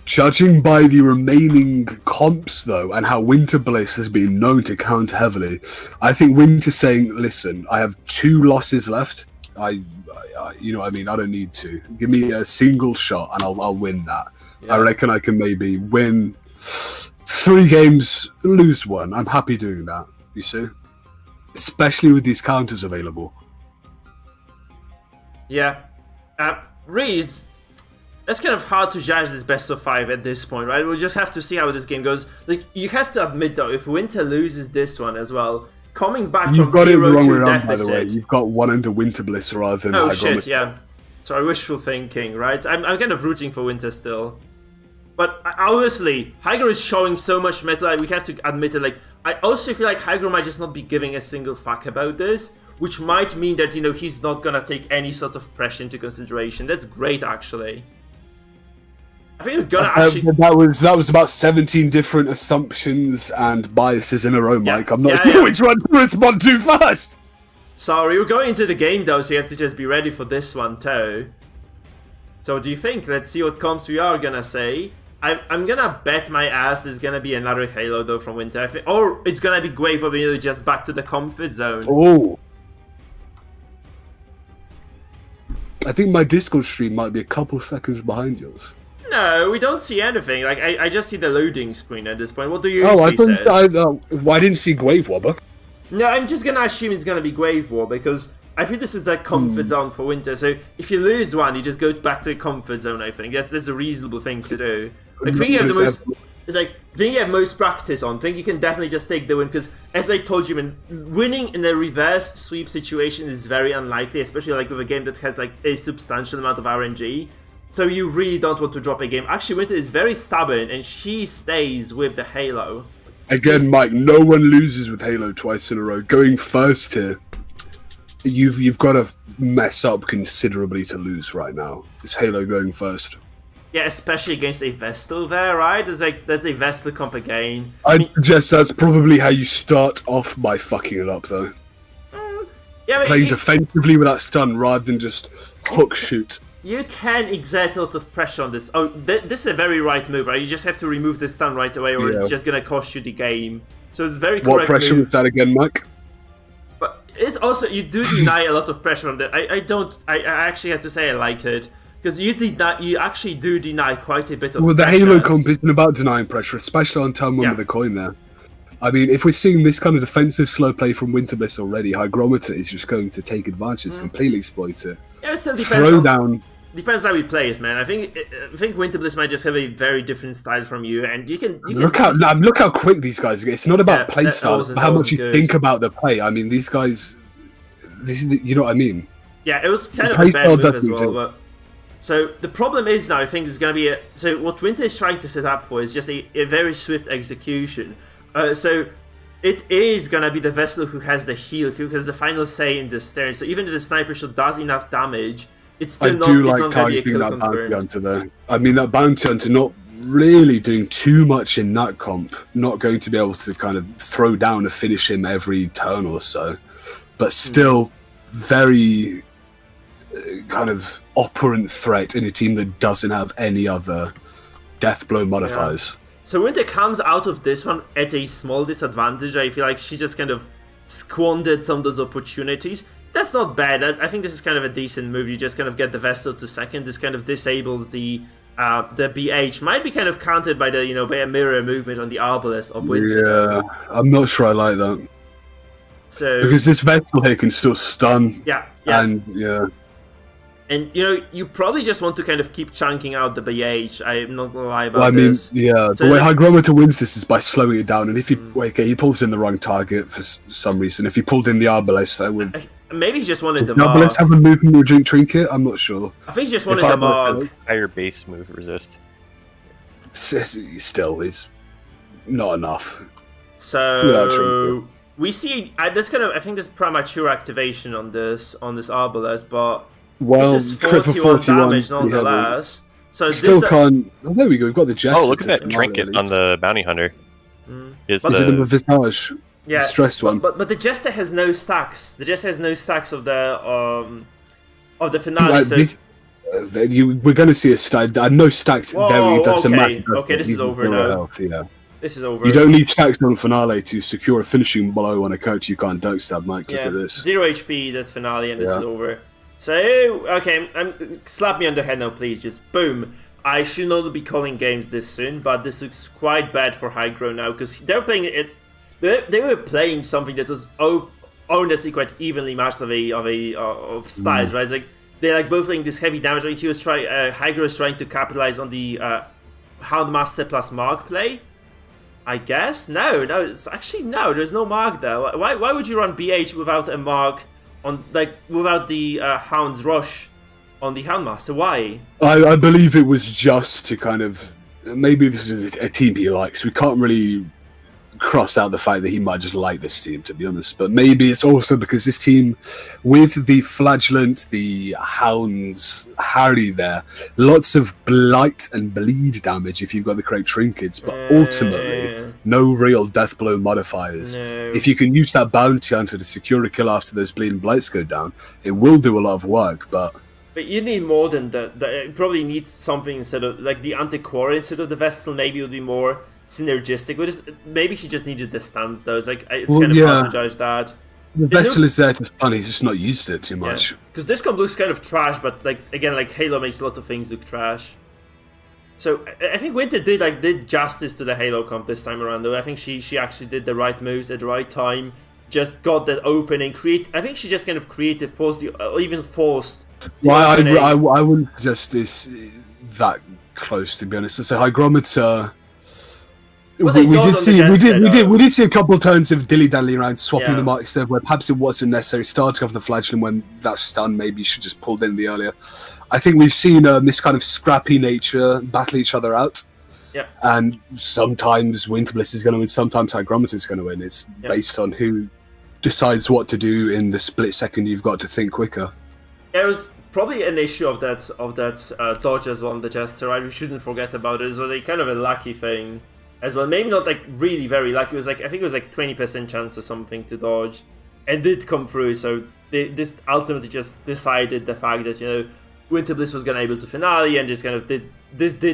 Judging by the remaining comps, though, and how Winter Bliss has been known to count heavily, I think Winter's saying, listen, I have 2 losses left, you know what I mean, I don't need to. Give me a single shot and I'll win that. Yeah. I reckon I can maybe win 3 games, lose 1. I'm happy doing that, you see? Especially with these counters available. Yeah. Really, that's kind of hard to judge this best of 5 at this point, right? We'll just have to see how this game goes. Like, you have to admit, though, if Winter loses this one as well, coming back You've from got it 0 wrong to around, deficit. by the way. You've got 1 under Winter Bliss rather than Oh Hygrometer. shit, yeah. Sorry, wishful thinking, right? I'm kind of rooting for Winter still. But honestly, Hygro is showing so much metal, we have to admit it. Like, I also feel like Hygro might just not be giving a single fuck about this, which might mean that, you know, he's not gonna take any sort of pressure into consideration. That's great, actually. I think we're gonna actually... That was about 17 different assumptions and biases in a row, Mike. I'm not sure which one to respond to first. Sorry, we're going into the game though, so you have to just be ready for this one too. So what do you think? Let's see what comps we are gonna say. I'm gonna bet my ass there's gonna be another Halo though from Winter. Or it's gonna be Grave of Vanilla just back to the comfort zone. Oh. I think my Discord stream might be a couple seconds behind yours. No, we don't see anything. Like, I just see the loading screen at this point. What do you see, I didn't see Grave Wobber. No, I'm just gonna assume it's gonna be Grave War, because I think this is the comfort zone for Winter. So if you lose one, you just go back to the comfort zone, I think. That's a reasonable thing to do. Like, I think you have the most... It's like, I think you have most practice on. I think you can definitely just take the win, because as I told you, man, winning in a reverse sweep situation is very unlikely, especially like with a game that has like a substantial amount of RNG. So you really don't want to drop a game. Actually, Winter is very stubborn, and she stays with the Halo. Again, Mike, no one loses with Halo twice in a row. Going first here, you've got to mess up considerably to lose right now. It's Halo going first. Yeah, especially against a Vestal there, right? There's a Vestal comp again. I suggest that's probably how you start off by fucking it up, though. Yeah, playing defensively with that stun rather than just hook shoot. You can exert a lot of pressure on this. Oh, this is a very right move, right? You just have to remove the stun right away, or it's just gonna cost you the game. So it's very correct. What pressure was that again, Mike? But it's also, you do deny a lot of pressure on that. I actually have to say I like it. Because you actually do deny quite a bit of pressure. Well, the Halo comp isn't about denying pressure, especially on turn 1 with the coin there. I mean, if we're seeing this kind of defensive slow play from Winter Bliss already, Hygrometer is just going to take advantage, completely exploit it. Yeah, it still depends Throw down. Depends how we play it, man. I think Winter Bliss might just have a very different style from you, and you can look how quick these guys get. It's not about play style, but how much you think about the play. I mean, these guys, you know what I mean? Yeah, it was kind of a bad move as well. But so the problem is now, I think there's going to be so what Winter is trying to set up for is just a very swift execution. So it is going to be the Vessel who has the heal, who has the final say in this turn. So even if the sniper shot does enough damage, it's still not targeting that bounty hunter though. I mean, that bounty hunter not really doing too much in that comp. Not going to be able to kind of throw down to finish him every turn or so. But still very kind of operant threat in a team that doesn't have any other death blow modifiers. Yeah. So Winter comes out of this one at a small disadvantage. I feel like she just kind of squandered some of those opportunities. That's not bad. I think this is kind of a decent move. You just kind of get the Vessel to second. This kind of disables the BH. Might be kind of countered by the by a mirror movement on the Arbalest of Winter. Yeah, I'm not sure I like that. So because this Vessel here can still stun. Yeah. And you probably just want to kind of keep chunking out the BH. I'm not gonna lie about this. The way Hygrometer wins this is by slowing it down. And if he he pulls in the wrong target for some reason. If he pulled in the Arbalest with maybe he just wanted the mark. Arbalest have a movement trinket? I'm not sure. I think he just wanted the mark. Higher base move resist. Still, is not enough. So we see that's kind of, I think, there's premature activation on this Arbalest, but this is 41 damage nonetheless. So Still can't. Oh, there we go. We've got the Jester. Oh, look at that trinket on the bounty hunter. Is it the Visage? Yeah, the stressed one. But the Jester has no stacks. The Jester has no stacks of the finale. Right, so we're going to see a stack. No stacks. Whoa, it doesn't okay. matter. Okay, this is over now. Health, yeah. This is over. You don't need stacks on finale to secure a finishing blow on a character you can't duck stab, Mike. Look at this. 0 HP, that's finale, and this is over. So, okay, slap me on the head now, please. Just boom. I should not be calling games this soon, but this looks quite bad for Hydro now, because they're playing it. They were playing something that was honestly quite evenly matched of styles, right? It's like they're like both playing this heavy damage. Like he was Hydro was trying to capitalize on the Houndmaster plus Mark play. I guess no. It's actually no. There's no Mark there. Why would you run BH without a Mark on without the Hound's Rush on the Houndmaster? Why? I believe it was just to kind of maybe this is a team he likes. We can't really cross out the fact that he might just like this team, to be honest. But maybe it's also because this team, with the Flagellant, the Hounds, Harry there, lots of blight and bleed damage if you've got the correct trinkets, but ultimately no real death blow modifiers. No. If you can use that bounty hunter to secure a kill after those bleed and blights go down, it will do a lot of work, but you need more than that. It probably needs something instead of like the Antiquary instead of the Vestal. Maybe it would be more synergistic. Maybe he just needed the stance though. It's kind of hard to judge that. The Vestal is there to stun, he's just not used to it too much. Because this comp looks kind of trash, but again, Halo makes a lot of things look trash. So I think Winter did justice to the Halo comp this time around though. I think she actually did the right moves at the right time. Just got that opening, I think she just kind of created, forced. Well, I wouldn't suggest this that close, to be honest. It's a hygrometer. We did see a couple of turns of dilly-dally around, swapping the marks there, where perhaps it wasn't necessary. Starting off the Flagellant when that stun, maybe you should just pull in the earlier. I think we've seen this kind of scrappy nature battle each other out. Yeah. And sometimes Winterbliss is going to win, sometimes Hygrometer is going to win. It's based on who decides what to do in the split second you've got to think quicker. There was probably an issue of that dodge as well on the Jester, right? We shouldn't forget about it. So they kind of a lucky thing as well. Maybe not really very lucky. It was I think it was 20% chance or something to dodge, and did come through. So this ultimately just decided the fact that Winterbliss was going to able to finale, and just kind of did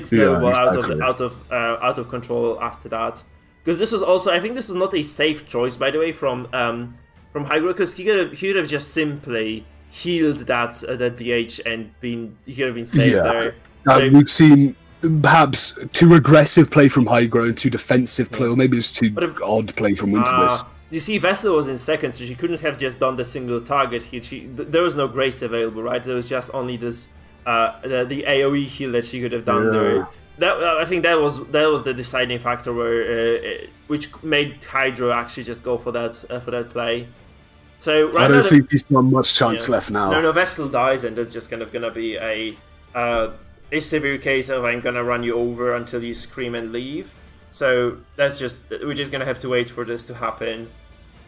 snowball out of control after that. Because this was also, I think this was not a safe choice, by the way, from Hydro, because he could have just simply healed that BH and he could have been safe there. So, we've seen perhaps too aggressive play from Hydro and too defensive play, or maybe just too odd play from Winterbliss. You see, Vessel was in second, so she couldn't have just done the single target heal. There was no Grace available, right? There was just only this the AoE heal that she could have done there. I think that was the deciding factor which made Hydro actually just go for that play. So I don't think he's got much chance left now. No, Vessel dies, and that's just kind of gonna be a severe case of I'm gonna run you over until you scream and leave. So we're just gonna have to wait for this to happen.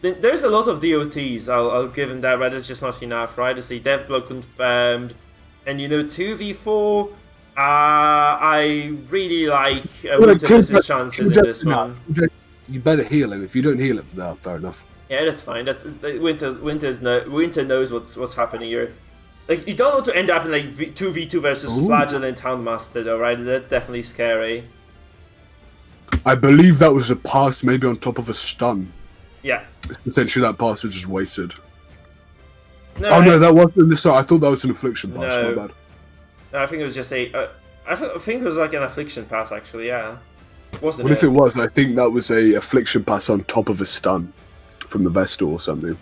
There's a lot of DOTs. I'll give him that, but it's just not enough, right? To see death blow confirmed, and 2v4. I really like Winterbliss's chances in this one. You better heal him. If you don't heal him, no, fair enough. Yeah, that's fine. Winter knows what's happening here. You don't want to end up in 2v2 versus Flagellant Houndmaster, though, right? That's definitely scary. I believe that was a pass, maybe on top of a stun. Yeah. Essentially, that pass was just wasted. No, no, that wasn't. Sorry, I thought that was an affliction pass. No. My bad. No, I think it was just I think it was an affliction pass, actually. Yeah. Wasn't What if it was? I think that was a affliction pass on top of a stun from the Vestal or something.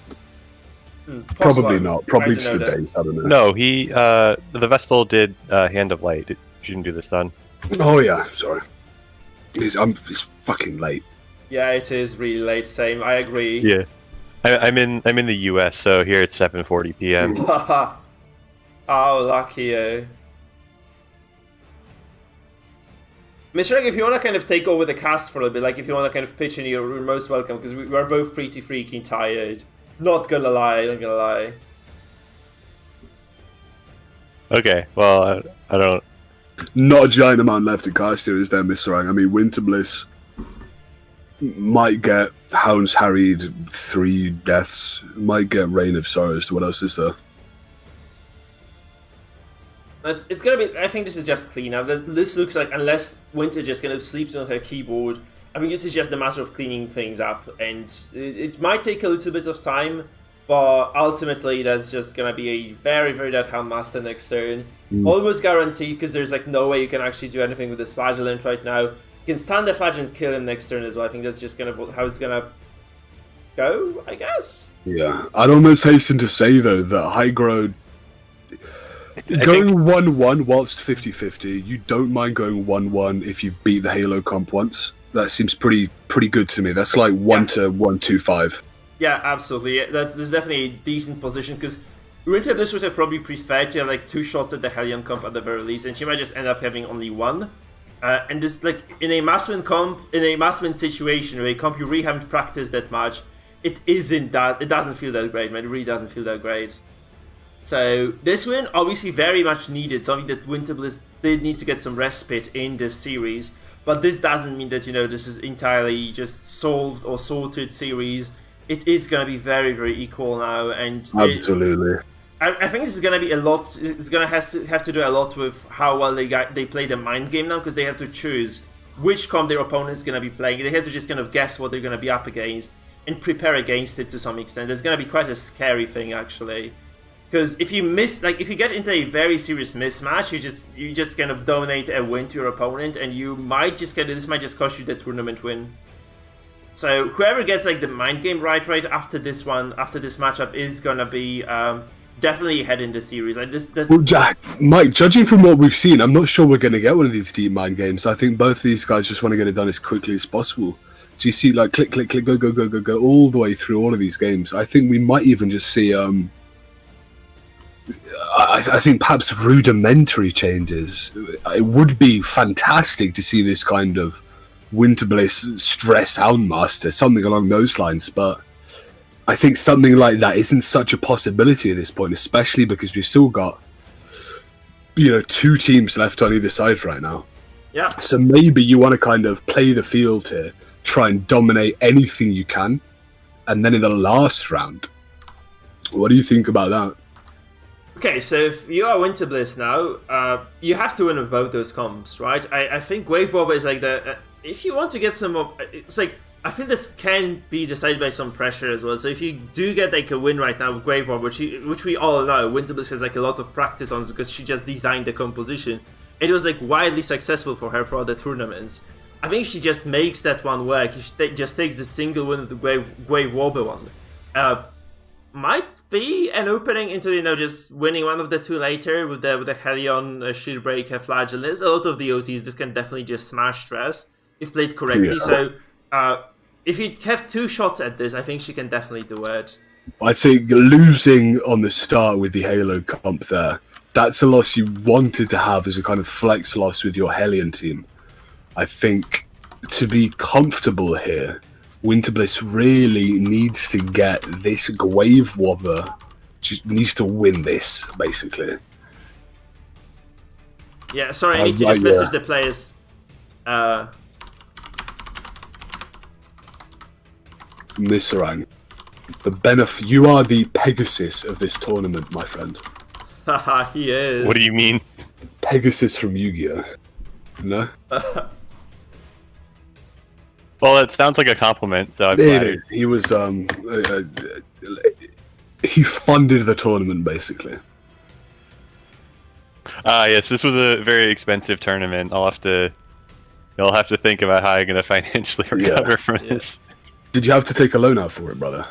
Probably not. Probably just the days. I don't know. No, the Vestal did Hand of Light. It shouldn't do the stun. Oh yeah, sorry. It's fucking late. Yeah, it is really late. Same, I agree. Yeah, I'm in the US, so here it's 7:40 p.m. Oh, lucky you. Mr. Egg, if you want to kind of take over the cast for a little bit, if you want to kind of pitch in, you're most welcome, because we're both pretty freaking tired. Not gonna lie. Okay, well, I don't Not a giant amount left to cast here, is there, Mr. Rang? I mean, Winter Bliss might get Hounds Harried 3 deaths, might get Reign of Sorrows. What else is there? It's gonna be. I think this is just cleanup. This looks like, unless Winter just kind of sleeps on her keyboard, I think this is just a matter of cleaning things up, and it might take a little bit of time, but ultimately that's just gonna be a very, very dead Houndmaster next turn. Almost guaranteed, because there's like no way you can actually do anything with this Flagellant right now. You can stand the Flagell and kill him next turn as well. I think that's just gonna how it's gonna go, I guess. Yeah, I'd almost hasten to say though that Hygro going 1-1 whilst 50-50, you don't mind going 1-1 if you've beat the Halo comp once. That seems pretty good to me. That's like 1 to 1-2-5. Yeah, absolutely. That's definitely a decent position, because Winter Bliss would have probably preferred to have like 2 shots at the Hellion comp at the very least, and she might just end up having only 1. And just like in a Massman comp, in a Massman situation where a comp you really haven't practiced that much, it doesn't feel that great, man. It really doesn't feel that great. So this win, obviously very much needed, something that Winter Bliss did need to get some respite in this series, but this doesn't mean that, you know, this is entirely just solved or sorted series. It is going to be very, very equal now, and absolutely. I think this is going to be a lot. It's going to have to do a lot with how well they play the mind game now, because they have to choose which comp their opponent is going to be playing. They have to just kind of guess what they're going to be up against and prepare against it to some extent. It's going to be quite a scary thing, actually. Because if you get into a very serious mismatch, you just kind of donate a win to your opponent, and you might just this might just cost you the tournament win. So whoever gets like the mind game right after this matchup is gonna be definitely ahead in the series. Like this. Well, Jack, Mike, judging from what we've seen, I'm not sure we're gonna get one of these deep mind games. I think both these guys just want to get it done as quickly as possible. Do you see like click, click, click, go, go, go, go, go all the way through all of these games? I think we might even just see I think perhaps rudimentary changes. It would be fantastic to see this kind of Winter Bliss stress Houndmaster, something along those lines, but I think something like that isn't such a possibility at this point, especially because we've still got, you know, 2 teams left on either side right now. Yeah. So maybe you want to kind of play the field here, try and dominate anything you can, and then in the last round, what do you think about that? Okay, so if you are Winter Bliss now, you have to win with both those comps, right? I think Wave Robber is like the... if you want to get some more... It's like... I think this can be decided by some pressure as well. So if you do get like a win right now with Wave Robber, which we all know, Winter Bliss has like a lot of practice on because she just designed the composition. It was like wildly successful for her for other tournaments. I think she just makes that one work. She just takes the single win of the Wave Robber one. Might be an opening into, you know, just winning one of the 2 later with the Hellion, Shieldbreak, Flagell. There's a lot of the OTs. This can definitely just smash stress if played correctly. Yeah. So if you have 2 shots at this, I think she can definitely do it. I'd say losing on the start with the Halo comp there, that's a loss you wanted to have as a kind of flex loss with your Hellion team. I think to be comfortable here, Winter Bliss really needs to get this Wave Wobber, just needs to win this, basically. Yeah, sorry, I need to just message the players. Misrang, you are the Pegasus of this tournament, my friend. Haha, he is. What do you mean? Pegasus from Yu-Gi-Oh! No? Well, it sounds like a compliment, so I'm glad. It is. He was, he funded the tournament, basically. Yes, this was a very expensive tournament. You'll have to think about how you're going to financially recover from this. Did you have to take a loan out for it, brother?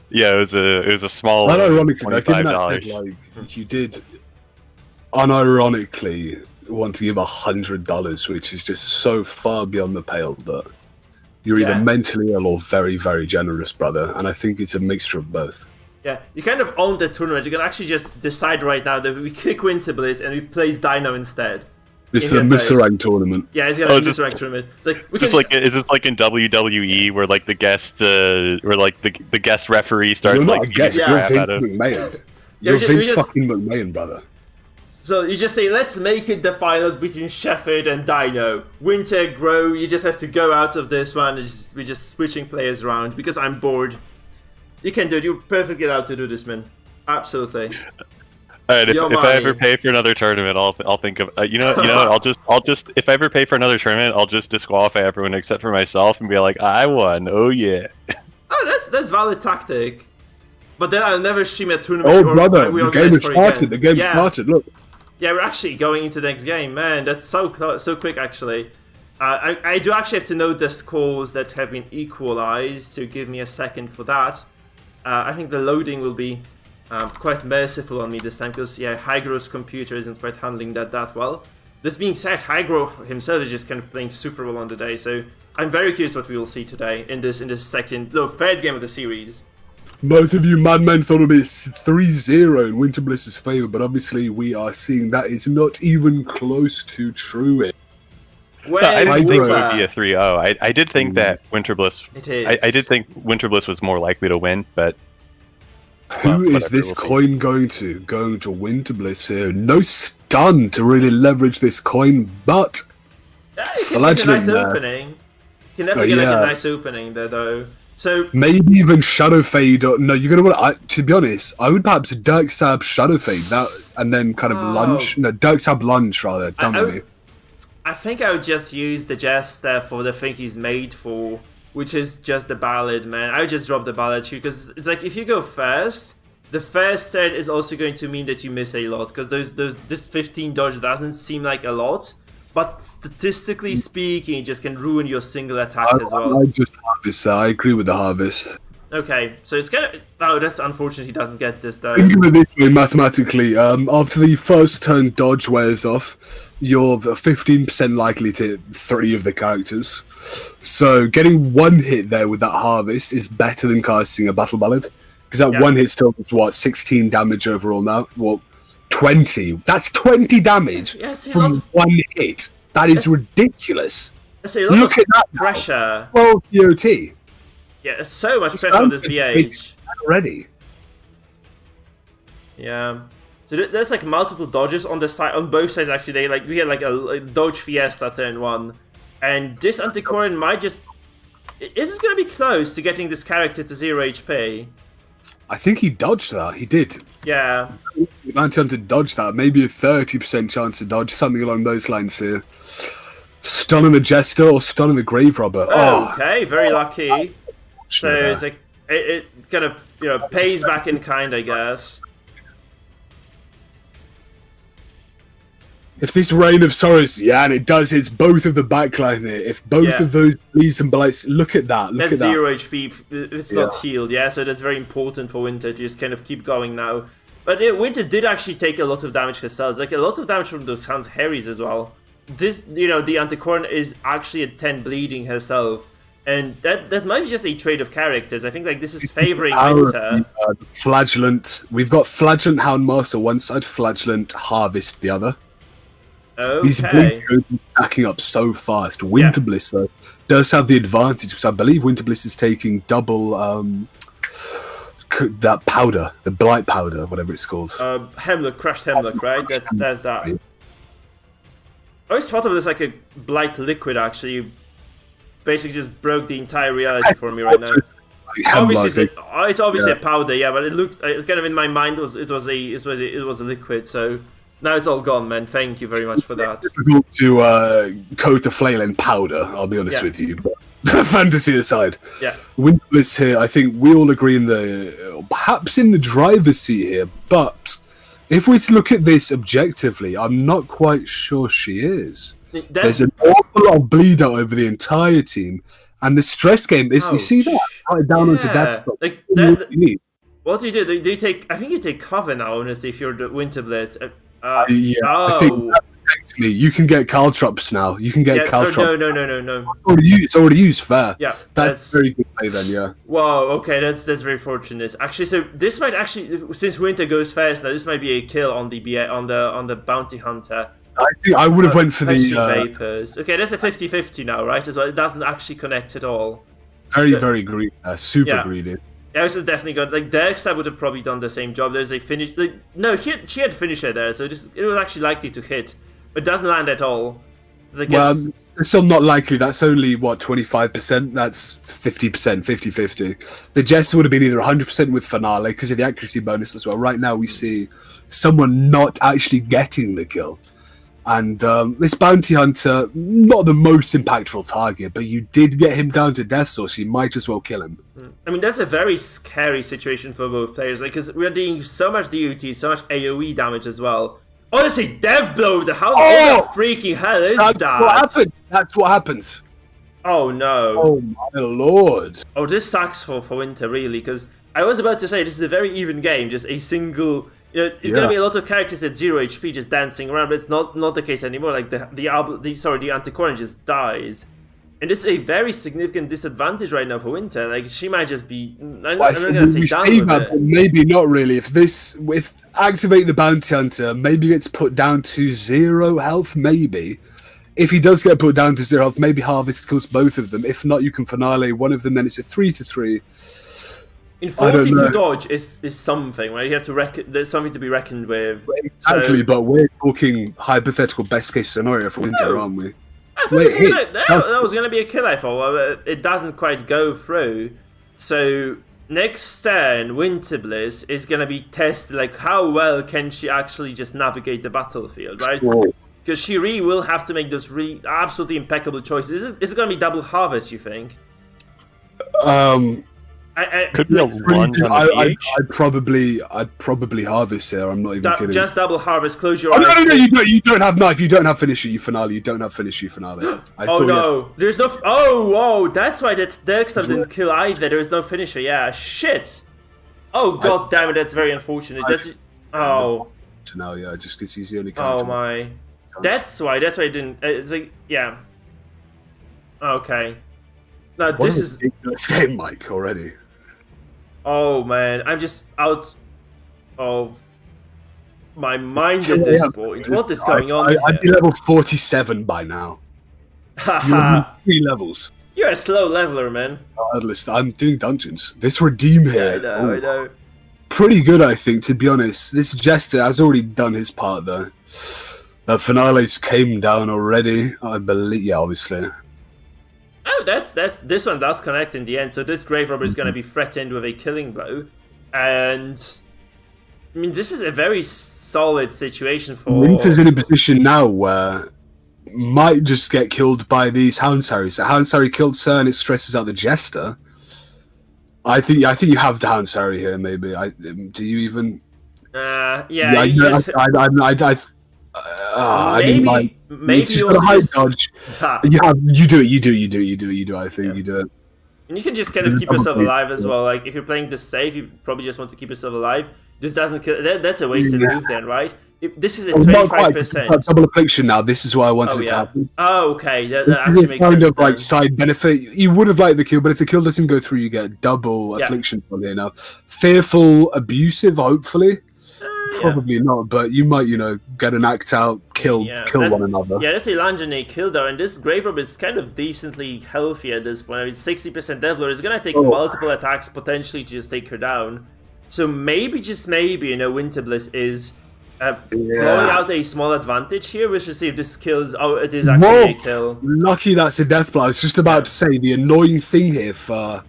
Yeah, it was a small. Unironically, I didn't like you did. Unironically, want to give $100, which is just so far beyond the pale that you're either mentally ill or very, very generous, brother. And I think it's a mixture of both. Yeah, you kind of own the tournament. You can actually just decide right now that we kick Winter Bliss and we place Dino instead. It's the Misrang tournament. Yeah, it's gonna be the Misrang tournament. It's like is this like in WWE where like the guest the guest referee starts you're like not a guest, you're Vince McMahon. You're Vince fucking McMahon, brother. So you just say, let's make it the finals between Shepard and Dino. Winter, Grow, you just have to go out of this one. We're just switching players around because I'm bored. You can do it. You're perfectly allowed to do this, man. Absolutely. Alright, if I ever pay for another tournament, I'll think of you know I'll just if I ever pay for another tournament, I'll just disqualify everyone except for myself and be like, I won. Oh yeah. Oh, that's valid tactic. But then I'll never stream a tournament. Oh brother, the game has started. The game started. Look. Yeah, we're actually going into the next game, man. That's so quick, actually. I do actually have to note the scores that have been equalized, so give me a second for that. I think the loading will be quite merciful on me this time, because yeah, Hygro's computer isn't quite handling that well. This being said, Hygro himself is just kind of playing super well on the day, so I'm very curious what we will see today in this third game of the series. Most of you madmen thought it would be 3-0 in Winter Bliss's favour, but obviously we are seeing that is not even close to true. Well, I didn't think it would be a 3-0. I did think that Winter Bliss... I did think Winter Bliss was more likely to win, but... Who is this coin going to? Going to Winter Bliss here. No stun to really leverage this coin, but... You can get a nice opening. You can never get a nice opening there, though. So maybe even Shadow Fade. Or, no, you're gonna want. To be honest, I would perhaps Dirk Stab Shadow Fade that, and then kind of lunge. No, Dirk Stab lunge rather. I think I would just use the Jester for the thing he's made for, which is just the Ballad, man. I would just drop the Ballad here because it's like if you go first, the first turn is also going to mean that you miss a lot because this 15 dodge doesn't seem like a lot. But statistically speaking, it just can ruin your single attack as well. I just harvest. I agree with the harvest. Okay, so it's kind of... Oh, that's unfortunate he doesn't get this, though. Think of it this way, mathematically. After the first turn dodge wears off, you're 15% likely to hit 3 of the characters. So getting one hit there with that harvest is better than casting a Battle Ballad. Because that one hit still does, what, 16 damage overall now? Well, 20. That's 20 damage from one hit. That is ridiculous. Look at that pressure. Well, POT. Yeah, there's so much pressure on this BH. Already. Yeah. So there's like multiple dodges on the side, on both sides actually. We had like a dodge Fiesta turn 1. And this Antiquarian might just... Is it going to be close to getting this character to 0 HP? I think he dodged that. He did. Yeah. Anti-Hunter dodged that. Maybe a 30% chance to dodge, something along those lines here. Stunning the Jester or stunning the Grave Robber. Oh, okay, very lucky. So it's like it kind of pays back in kind, I guess. If this Rain of Sorrows, and it does, hits both of the backline here. If both of those bleeds and blights, look at that. Look that's at 0 HP. It's not healed, so that's very important for Winter to just kind of keep going now. But Winter did actually take a lot of damage herself. Like a lot of damage from those Hunt Harrys as well. This, the Anticorn is actually at 10 bleeding herself. And that might be just a trade of characters. I think like this is favoring Winter. Flagellant. We've got Flagellant Houndmaster one side, Flagellant Harvest the other. Okay. These are stacking up so fast. Winter Bliss, though, does have the advantage, because I believe Winter Bliss is taking double that powder, the Blight Powder, whatever it's called. Hemlock, Crushed Hemlock, right? That's that. I always thought of this like a Blight Liquid, actually. You basically just broke the entire reality for me right now. Obviously, it's obviously a powder, but it looked kind of in my mind it was a liquid, so... Now it's all gone, man. Thank you very much for that. It's difficult to coat a flail in powder, I'll be honest with you. But fantasy aside. Yeah. Winter Bliss here, I think we all agree perhaps in the driver's seat here, but if we look at this objectively, I'm not quite sure she is. There's an awful lot of bleed out over the entire team, and the stress game is, you see that? Right down onto that. What do you do? Do you take? I think you take cover now, honestly, if you're the Winter Bliss. I think that protects me. You can get Caltrops now. You can get Caltrops. No. It's already used. Fair. Yeah, that's very good play then. Yeah. Wow. Okay, that's very fortunate. Actually, so this might actually, since Winter goes first now, this might be a kill on the Bounty Hunter. I think I would have went for the Vapors. Okay, that's a 50-50 now, right? As well, it doesn't actually connect at all. Very greedy. Super greedy. I was definitely got like Dexter would have probably done the same job. There's a finish. Like, no, she had finisher there, so it was actually likely to hit, but it doesn't land at all. Well, it's still not likely. That's only, what, 25%? That's 50%, 50-50. The Jester would have been either 100% with Finale because of the accuracy bonus as well. Right now we see someone not actually getting the kill. And this Bounty Hunter, not the most impactful target, but you did get him down to death, so you might as well kill him. I mean, that's a very scary situation for both players, like, because we're doing so much DUT, so much AoE damage as well. Honestly, Death Blow, the hell what the freaking hell is that? What happened. That's what happens. Oh no. Oh my lord. Oh, this sucks for Winter, really, because I was about to say this is a very even game, just a single... You know, it's gonna be a lot of characters at 0 HP just dancing around, but it's not the case anymore. Like the Antiquarian just dies. And this is a very significant disadvantage right now for Winter. Like, she might just be... I'm not gonna say done with it. Maybe not really. If activate the Bounty Hunter, maybe it's put down to 0 health, maybe. If he does get put down to 0 health, maybe Harvest kills both of them. If not, you can Finale one of them, then it's a 3-3. In 40 to dodge is something, right? You have to there's something to be reckoned with. Exactly, but we're talking hypothetical best case scenario for Winter, aren't we? That was going to be a kill, I thought, but it doesn't quite go through. So next turn, Winter Bliss is going to be tested, like how well can she actually just navigate the battlefield, right? Because she really will have to make those absolutely impeccable choices. Is it going to be double harvest, you think? Could be a lunge on the I'd probably harvest here. I'm not even kidding. Just double harvest. Close your eyes. No, you don't have knife. You don't have finisher. You Finale. You don't have finisher. You Finale. There's no. Oh, that's why that Dexter didn't kill either. There is no finisher. Yeah, shit. Oh god damn it, that's very unfortunate. So now, yeah, just because he's the only character. Oh my. That's why it didn't. It's like, yeah. Okay. Now this is a ridiculous game, Mike, already. Oh man, I'm just out of my mind at this point. What is going on? I'd be level 47 by now. You're 3 levels. You're a slow leveler, man. Listen, I'm doing dungeons. This Redeem here. Yeah, I know. Pretty good, I think, to be honest. This Jester has already done his part, though. The Finales came down already, I believe. Yeah, obviously. Oh, this one does connect in the end. So this Grave Robber is going to be threatened with a killing blow, and I mean this is a very solid situation for. Winter's in a position now where might just get killed by these Hounds Harry. So Hounds Harry killed Sir, and it stresses out the Jester. I think you have the Hounds Harry here. Maybe do you even? Maybe you got a high dodge. You do it. I think you do it. And you can just kind of keep yourself alive as well. Like if you're playing this safe, you probably just want to keep yourself alive. This doesn't kill. That's a wasted move then, right? This is a 25%. Double affliction now. This is what I wanted to happen. Oh, okay. That actually makes kind sense. Of like side benefit. You would have liked the kill, but if the kill doesn't go through, you get double affliction from here now. Fearful, abusive, hopefully. Probably not, but you might, get an act out, kill one another. Yeah, that's a Lanjane kill though, and this Grave Rob is kind of decently healthy at this point. I mean, 60% Deviler is gonna take multiple attacks potentially to just take her down. So maybe, just maybe, Winter Bliss is throwing out a small advantage here. We should see if this kills. Oh, it is actually a kill. Lucky that's a death blow. I was just about to say the annoying thing here for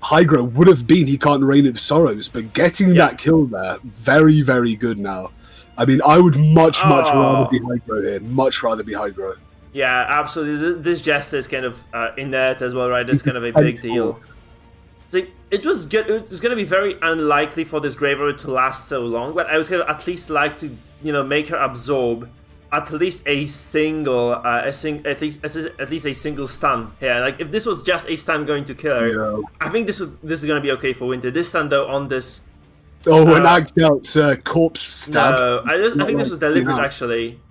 Hygro would have been he can't Reign of Sorrows, but getting that kill there, very, very good now. I mean, I would much rather be Hygro here. Much rather be Hygro. Yeah, absolutely. This Jester is kind of inert as well, right? It's kind of a big deal. It's like, it was good. It was going to be very unlikely for this Grave Robber to last so long, but I would at least like to, make her absorb at least a single, at least a single stun here. Like if this was just a stun going to kill her, I think this is going to be okay for Winter. This stun though on this. An act out corpse stab. No, I think this was deliberate actually.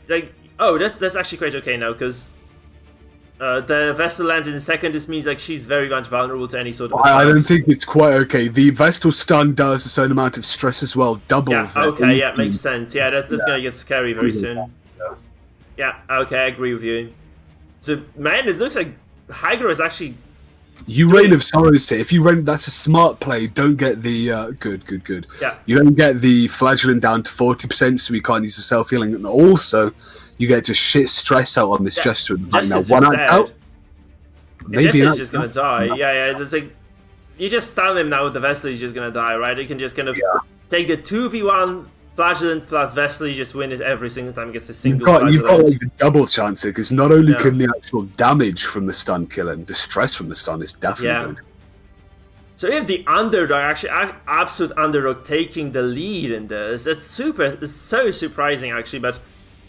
That's actually quite okay now because the Vestal lands in second. This means like she's very much vulnerable to any sort of. I don't think it's quite okay. The Vestal stun does a certain amount of stress as well, double. Yeah, okay, yeah, makes sense. Yeah, that's gonna get scary very soon. Yeah, okay, I agree with you. So man, it looks like Hygro is actually You Reign of Sorrows here. If you rent, that's a smart play. Don't get the good. Yeah. You don't get the Flagellant down to 40%, so we can't use the self healing, and also you get to shit stress out on this Jester right now. One out. Maybe he's just gonna die. Yeah. It's like you just stun him now with the Vestal. He's just gonna die, right? You can just kind of take the 2v1 Flagellant plus Vestal. You just win it every single time. It gets a single. You've got like a double chance here because not only can the actual damage from the stun kill him, the stress from the stun is definitely good. So we have the underdog, actually, absolute underdog, taking the lead in this. It's so surprising, actually. But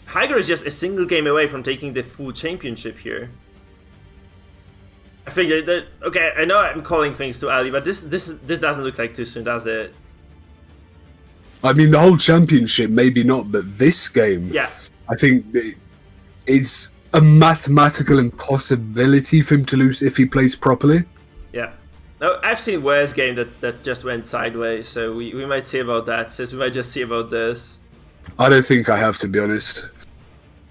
Hygro is just a single game away from taking the full championship here. I think that okay, I know I'm calling things too early, but this doesn't look like too soon, does it? I mean, the whole championship, maybe not, but this game, I think it's a mathematical impossibility for him to lose if he plays properly. Yeah. No, I've seen worse game that just went sideways, so we might see about that, since we might just see about this. I don't think I have, to be honest.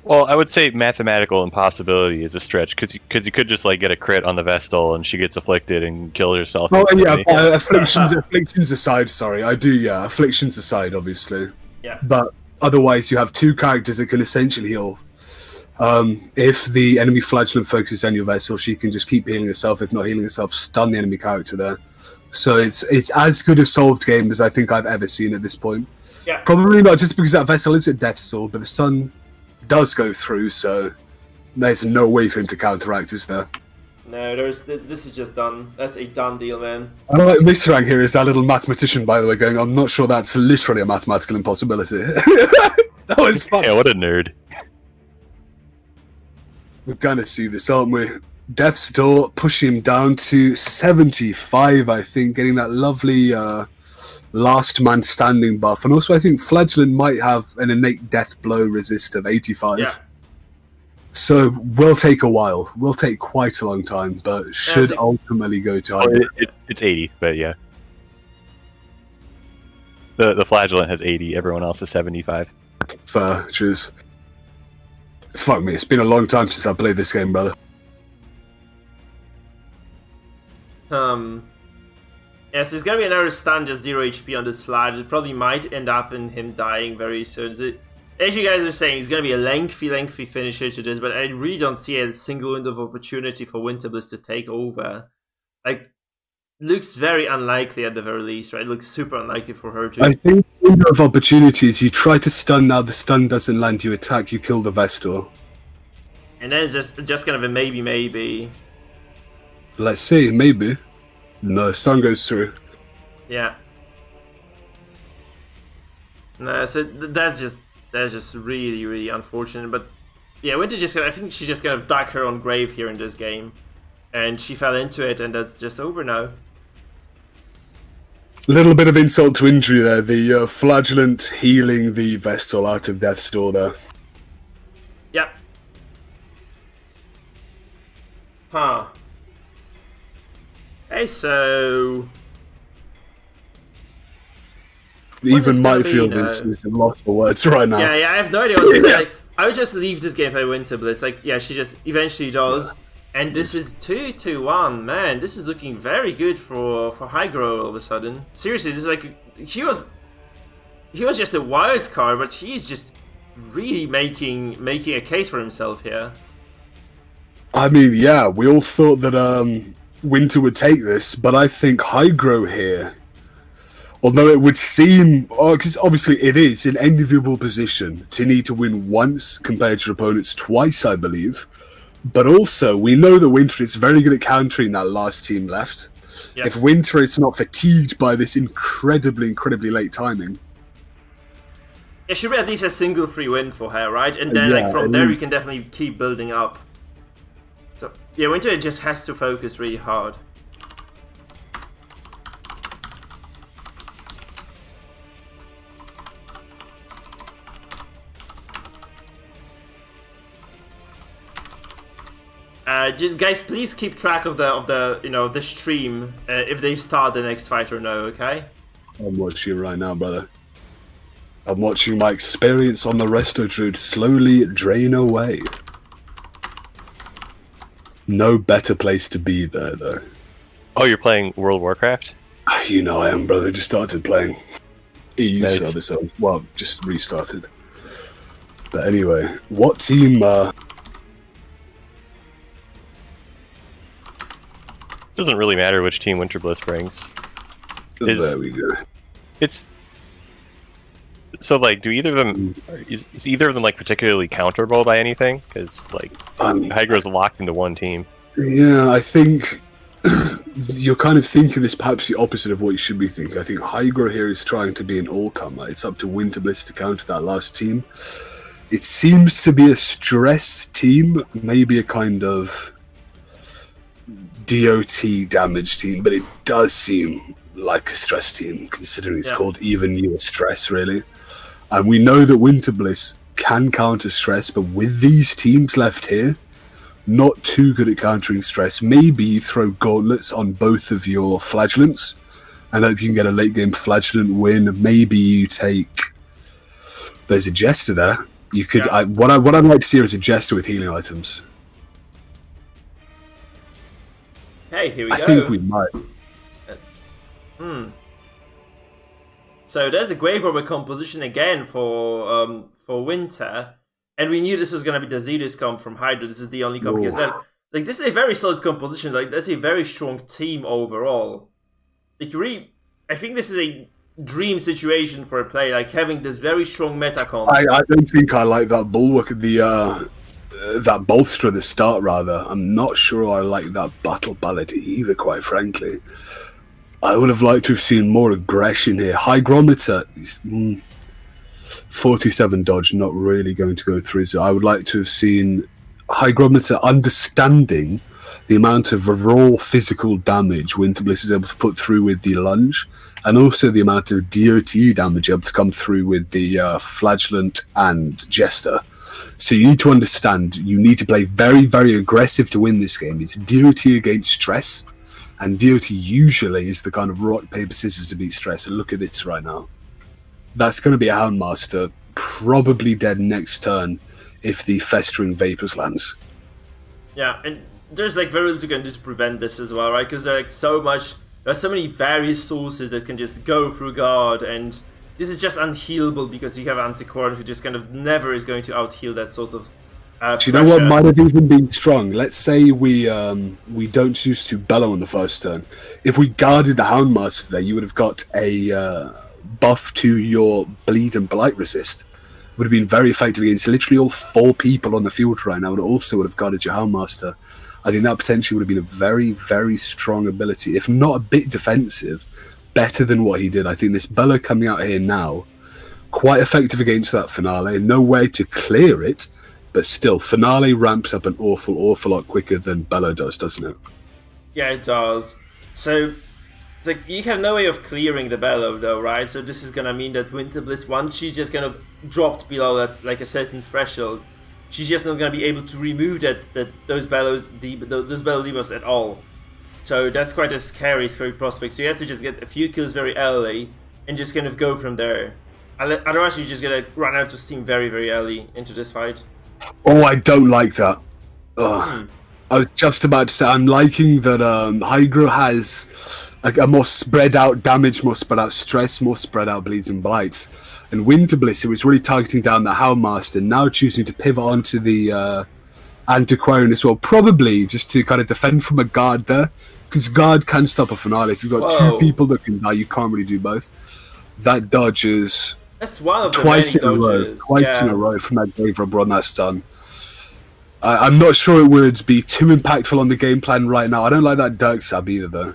Well, I would say mathematical impossibility is a stretch, because you could just like get a crit on the Vestal and she gets afflicted and kills herself. Oh yeah, afflictions aside, sorry, I do. Yeah, afflictions aside, obviously. Yeah. But otherwise, you have two characters that can essentially heal. If the enemy Flagellant focuses on your Vestal, she can just keep healing herself. If not healing herself, stun the enemy character there. So it's as good a solved game as I think I've ever seen at this point. Yeah. Probably not just because that Vestal is a death stall, but the sun does go through, so there's no way for him to counteract, is there? No, this is just done. That's a done deal, man. I don't like Misrang here is our little mathematician, by the way, going, I'm not sure that's literally a mathematical impossibility. That was fun. Yeah, what a nerd. We're gonna see this, aren't we? Death's Door pushing him down to 75, I think, getting that lovely last man standing buff, and also I think Flagellant might have an innate death blow resist of 85. Yeah. So will take a while. Will take quite a long time, but should ultimately go to high. It's 80, but yeah. The Flagellant has 80. Everyone else is 75. Fair, cheers. Fuck me, it's been a long time since I played this game, brother. Yes, there's gonna be another stun, just 0 HP on this Flag. It probably might end up in him dying very soon. As you guys are saying, it's gonna be a lengthy finisher to this, but I really don't see a single window of opportunity for Winterbliss to take over. Like, looks very unlikely at the very least, right? It looks super unlikely for her to. I think window of opportunities, you try to stun now, the stun doesn't land, you attack, you kill the Vestal. And then it's just kind of a maybe. Let's see, maybe. No, stun goes through. Yeah. No, so that's just really unfortunate. But yeah, Winter I think she just kind of dug her own grave here in this game, and she fell into it, and that's just over now. A little bit of insult to injury there. The Flagellant healing the Vestal out of Death's Door there. Yep. Huh. Hey, so even Mikefield is lost for words right now. Yeah, I have no idea what to say. Like, I would just leave this game for Winterbliss. Like, yeah, she just eventually does. And this is 2-1, man. This is looking very good for Hygro all of a sudden. Seriously, this is like he was just a wild card, but he's just really making a case for himself here. I mean, yeah, we all thought that Winter would take this, but I think Hygro here, although it would seem, because obviously it is an enviable position to need to win once compared to your opponents twice, I believe. But also, we know that Winter is very good at countering that last team left. Yep. If Winter is not fatigued by this incredibly late timing. It should be at least a single free win for her, right? And then like from there, we can definitely keep building up. So yeah, Winter just has to focus really hard. Just guys, please keep track of the stream if they start the next fight or no, okay? I'm watching right now, brother. I'm watching my experience on the Resto Druid slowly drain away. No better place to be there, though. Oh, you're playing World of Warcraft? You know I am, brother. Just started playing. EU Nice. server, so well, just restarted. But anyway, what team? Doesn't really matter which team Winter Bliss brings. There we go. It's so like, do either of them is either of them like particularly counterable by anything? Because like Hygro's locked into one team. Yeah, I think you're kind of thinking this perhaps the opposite of what you should be thinking. I think Hygro here is trying to be an all-comer. It's up to Winter Bliss to counter that last team. It seems to be a stress team, maybe a kind of DOT damage team, but it does seem like a stress team, considering it's called even newer stress, really. And we know that Winter Bliss can counter stress, but with these teams left here, not too good at countering stress. Maybe you throw gauntlets on both of your flagellants and hope you can get a late game flagellant win. Maybe you take... There's a Jester there. You could. What I'd like to see is a Jester with healing items. Hey, here we go. I think we might. So there's a Grave Robber composition again for Winter, and we knew this was going to be the Zenith comp from Hydra. This is the only comp he has left. Like, this is a very solid composition. Like, that's a very strong team overall. Like, really, I think this is a dream situation for a player, like having this very strong meta comp. I don't think I like that bulwark, that bolster at the start, rather. I'm not sure I like that battle ballad either, quite frankly. I would have liked to have seen more aggression here. Hygrometer, 47 dodge, not really going to go through. So I would like to have seen Hygrometer understanding the amount of raw physical damage Winter Bliss is able to put through with the lunge, and also the amount of DOT damage able to come through with the Flagellant and Jester. So you need to understand, you need to play very, very aggressive to win this game. It's DOT against stress, and DOT usually is the kind of rock, paper, scissors to beat stress. And look at this right now. That's going to be a Houndmaster, probably dead next turn if the Festering Vapors lands. Yeah, and there's like very little you can do to prevent this as well, right? Because there's so many various sources that can just go through guard, and this is just unhealable because you have Antiquarian who just kind of never is going to out-heal that sort of Do you know what might have even been strong? Let's say we don't choose to bellow on the first turn. If we guarded the Houndmaster there, you would have got a buff to your bleed and blight resist. Would have been very effective against literally all 4 people on the field right now, and also would have guarded your Houndmaster. I think that potentially would have been a very, very strong ability, if not a bit defensive, better than what he did. I think this Bellow coming out here now, quite effective against that Finale. No way to clear it, but still, Finale ramps up an awful lot quicker than Bellow does, doesn't it? Yeah, it does. So, it's like, you have no way of clearing the Bellow though, right? So this is gonna mean that Winter Bliss, once she's just kind of dropped below that, like a certain threshold, she's just not gonna be able to remove those Bellow debuffs at all. So that's quite a scary prospect. So you have to just get a few kills very early and just kind of go from there. Otherwise you're just gonna run out of steam very, very early into this fight. Oh, I don't like that. I was just about to say, I'm liking that Hygro has a more spread out damage, more spread out stress, more spread out bleeds and blights. And Winter Bliss, who was really targeting down the Houndmaster, now choosing to pivot onto the Antiquarian as well, probably just to kind of defend from a guard there, because guard can stop a Finale. If you've got 2 people that can die, you can't really do both. That dodge is that's one of the twice in a row from that Grave Robber on that stun. I'm not sure it would be too impactful on the game plan right now. I don't like that Dirk Sab either, though.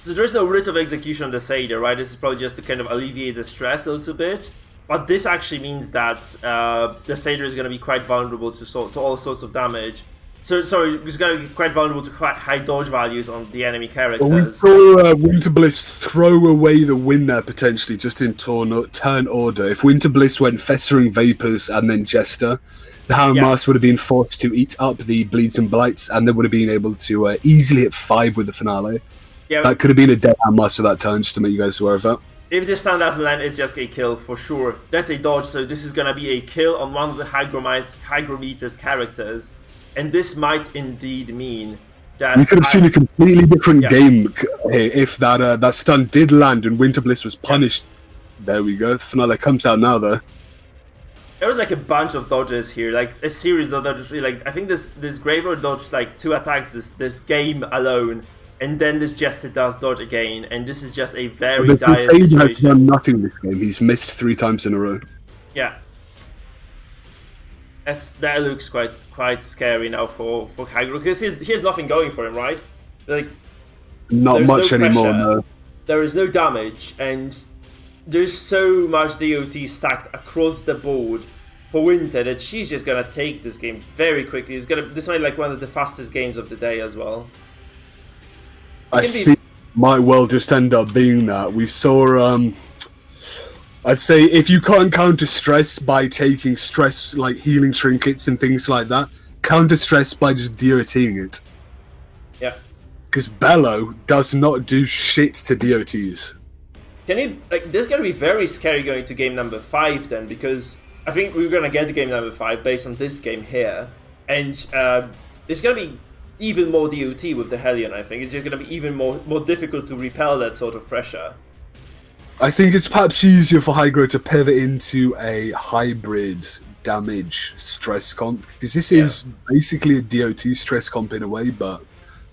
So there's no Writ of Execution on the Satyr, right? This is probably just to kind of alleviate the stress a little bit. But this actually means that the Satyr is going to be quite vulnerable to all sorts of damage. So, sorry, it's going to be quite vulnerable to quite high dodge values on the enemy characters. We saw Winter Bliss throw away the win there, potentially, just in turn order. If Winter Bliss went Festering Vapors and then Jester, the Houndmaster would have been forced to eat up the Bleeds and Blights, and they would have been able to easily hit 5 with the Finale. Yeah, that could have been a dead Houndmaster that turn, just to make you guys aware of that. If this stun doesn't land, it's just a kill for sure. That's a dodge, so this is going to be a kill on one of the Hygrometer's characters. And this might indeed mean We could have seen a completely different game here if that stun did land and Winter Bliss was punished. There we go. Finale comes out now, though. There was like a bunch of dodges here, like a series of dodges. Really, like I think this Graveyard dodged like 2 attacks this game alone, and then this Jester does dodge again, and this is just a very dire situation. Has done nothing this game. He's missed 3 times in a row. Yeah. That looks quite scary now for Hygro, because he has nothing going for him, right? Like, not much anymore, no. There is no damage, and there's so much DOT stacked across the board for Winter that she's just gonna take this game very quickly. This might be like one of the fastest games of the day as well. I think might well just end up being that. We saw I'd say if you can't counter stress by taking stress, like healing trinkets and things like that, counter stress by just DOTing it. Yeah. Because Bello does not do shit to DOTs. Can he, like, this is going to be very scary going to game number 5 then, because I think we're going to get the game number 5 based on this game here. And it's going to be even more DOT with the Hellion, I think. It's just going to be even more difficult to repel that sort of pressure. I think it's perhaps easier for Hygro to pivot into a hybrid damage stress comp, because this is basically a DOT stress comp in a way, but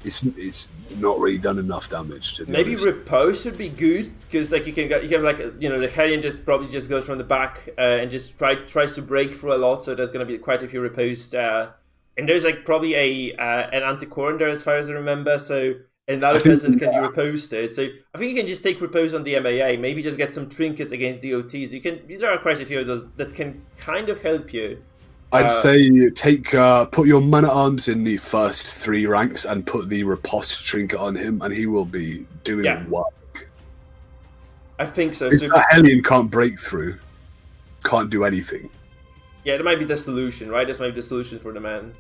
it's not really done enough damage. To Maybe Repose would be good, because like you have like, you know, the Hellion probably just goes from the back and just tries to break through a lot, so there's going to be quite a few Repose there. And there's like probably an anti-core there as far as I remember, so another person can be reposed. So I think you can just take repose on the MAA, maybe just get some trinkets against DOTs. There are quite a few of those that can kind of help you. I'd say put your Man-at-Arms in the first 3 ranks and put the riposte trinket on him, and he will be doing work. I think so. So Hellion can't break through, can't do anything. Yeah, that might be the solution, right? This might be the solution for the man.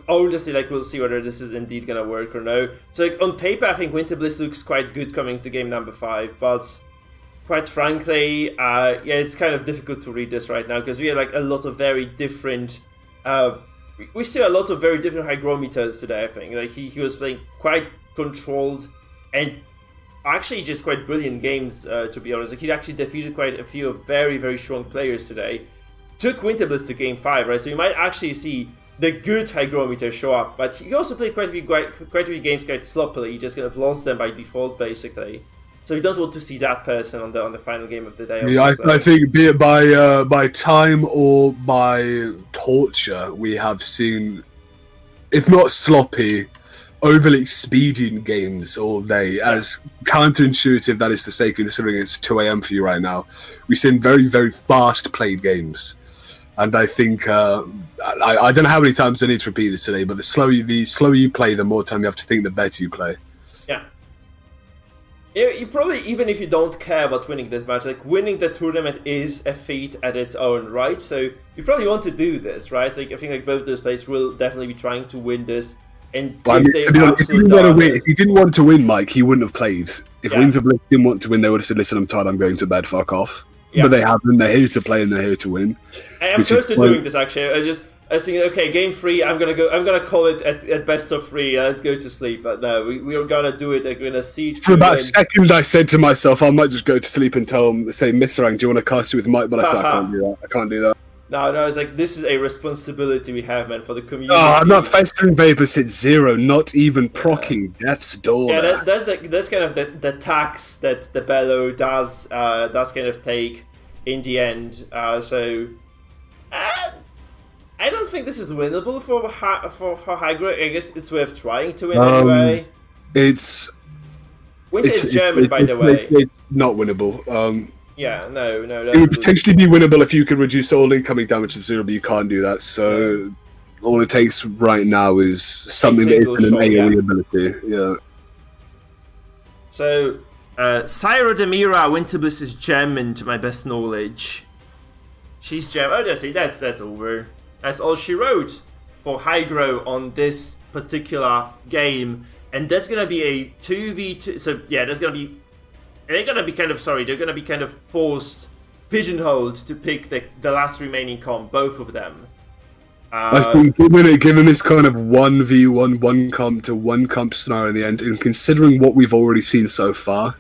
Honestly, like, we'll see whether this is indeed gonna work or no. So, like, on paper, I think Winter Bliss looks quite good coming to game number 5, but quite frankly, it's kind of difficult to read this right now, because we have, like, a lot of very different... we see a lot of very different hygrometers today, I think. Like, he was playing quite controlled and actually just quite brilliant games, to be honest. Like, he actually defeated quite a few very, very strong players today. Took Winter Bliss to game 5, right? So you might actually see the good hygrometer show up, but he also played quite a few games quite sloppily. He just kind of lost them by default, basically. So you don't want to see that person on the final game of the day. Yeah, I think be it by time or by torture, we have seen, if not sloppy, overly expedient games all day. As counterintuitive that is to say, considering it's 2 AM for you right now, we've seen very, very fast played games. And I think, I don't know how many times I need to repeat this today, but the slower you play, the more time you have to think, the better you play. Yeah. You probably, even if you don't care about winning this match, like, winning the tournament is a feat at its own, right? So you probably want to do this, right? Like, I think like both those players will definitely be trying to win this. And if he didn't want to win, Mike, he wouldn't have played. If Winter Bliss didn't want to win, they would have said, listen, I'm tired, I'm going to bed, fuck off. Yeah. But they haven't. They're here to play and they're here to win. I'm close to doing this, actually. I was thinking, okay, game 3, I'm gonna call it at best of 3. Let's go to sleep. But no, we are gonna do it. Like, we're gonna siege. For about a second, I said to myself, I might just go to sleep and tell him, say, Mr. Rang, do you want to cast it with Mike? But I thought, I can't do that. I can't do that. No, it's like, this is a responsibility we have, man, for the community. Oh, not Festering Vapors at 0, not even procking Death's Door. Yeah, that's kind of the tax that the Bellow does kind of take in the end. So I don't think this is winnable for Hygro. I guess it's worth trying to win anyway. Winter is German, by the way. It's not winnable. Yeah, no. It would potentially be winnable if you could reduce all incoming damage to 0, but you can't do that. So all it takes right now is something that isn't an AoE ability. Yeah. So, Syra Demira, Winter Bliss is German, to my best knowledge. She's German. Oh, that's over. That's all she wrote for Hygro on this particular game. And there's going to be a 2v2. So, yeah, they're going to be kind of forced, pigeonholed to pick the last remaining comp, both of them. I think given this kind of 1v1, one comp to one comp scenario in the end, and considering what we've already seen so far,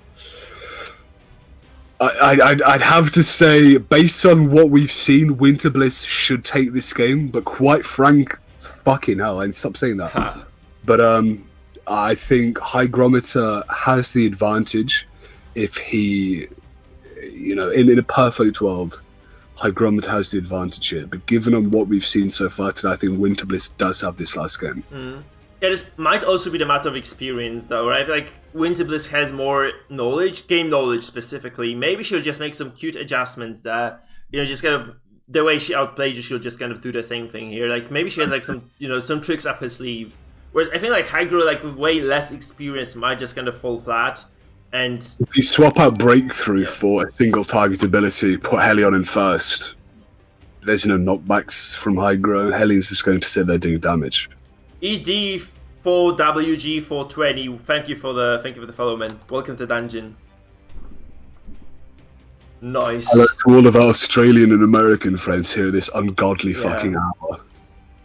I'd have to say, based on what we've seen, Winter Bliss should take this game. But quite fucking hell, I stop saying that. But I think Hygrometer has the advantage if he, in a perfect world, Hygrometer has the advantage here. But given on what we've seen so far today, I think Winter Bliss does have this last game. Yeah, this might also be the matter of experience, though, right? Like, Winter Bliss has more knowledge, game knowledge specifically. Maybe she'll just make some cute adjustments there. Just kind of the way she outplayed you, she'll just kind of do the same thing here. Like, maybe she has like some, some tricks up her sleeve. Whereas I think like Hygro, like with way less experience, might just kind of fall flat. And if you swap out Breakthrough for a single target ability, put Helion in first. There's no knockbacks from Hygro. Helion's just going to sit there doing damage. ED4WG420, thank you for the follow, man. Welcome to Dungeon. Nice. Hello to all of our Australian and American friends here this ungodly fucking hour.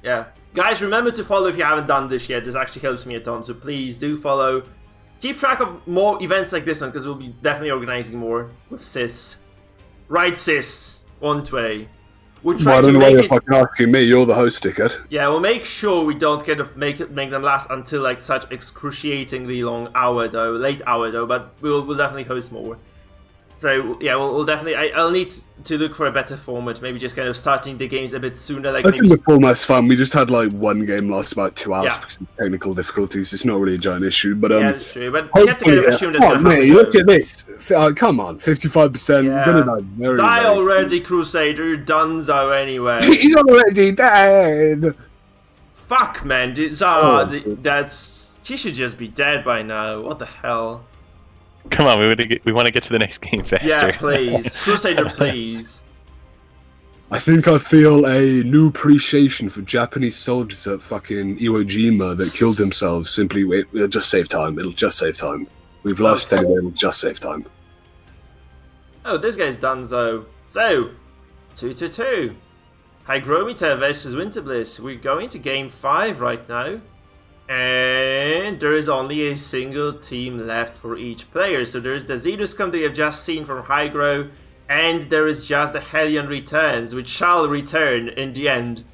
Yeah. Guys, remember to follow if you haven't done this yet. This actually helps me a ton, so please do follow. Keep track of more events like this one, because we'll be definitely organizing more with Sis. Right, Sis? On way. We'll try I don't to know why make you're it... fucking asking me, you're the host, dickhead. Yeah, we'll make sure we don't kind of make them last until like such excruciatingly long hour though, late hour though, but we'll definitely host more. So yeah, we'll definitely. I'll need to look for a better format. Maybe just kind of starting the games a bit sooner. Like I think the format's fun. We just had like one game last about 2 hours Yeah. because of technical difficulties. It's not really a giant issue, but yeah, that's true. But you have to kind of assume that's oh, gonna mate, happen. look at this. Come on, 55%. Yeah. Gonna die very Die late. already, Crusader. You're donezo anyway. He's already dead. Fuck, man. That's she should just be dead by now. What the hell? Come on, we want to get to the next game faster. Yeah, please, Crusader, please. I think I feel a new appreciation for Japanese soldiers at fucking Iwo Jima that killed themselves. Simply, it'll just save time. It'll just save time. We've lost anyway. It'll just save time. Oh, this guy's donezo. So, 2-2. Hygrometer versus Winter Bliss. We're going to game 5 right now. And there is only a single team left for each player. So there is the Zenith comp that you have just seen from Hygro, and there is just the Helion returns, which shall return in the end.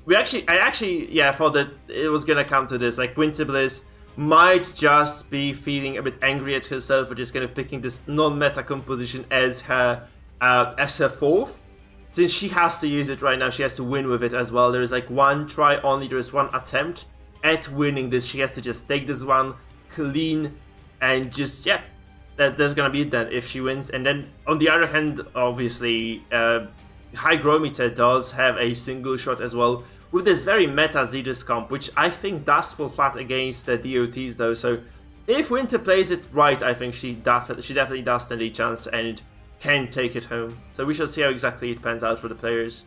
I actually thought that it was gonna come to this. Like Winter Bliss might just be feeling a bit angry at herself for just kind of picking this non-meta composition as her fourth. Since she has to use it right now, she has to win with it as well. There is like one try only. There is one attempt at winning this. She has to just take this one clean and just that's gonna be it then if she wins. And then on the other hand, obviously Hygrometer does have a single shot as well with this very meta Zenith comp, which I think does fall flat against the DOTs though. So if Winter plays it right, I think she definitely does stand a chance and can take it home. So we shall see how exactly it pans out for the players.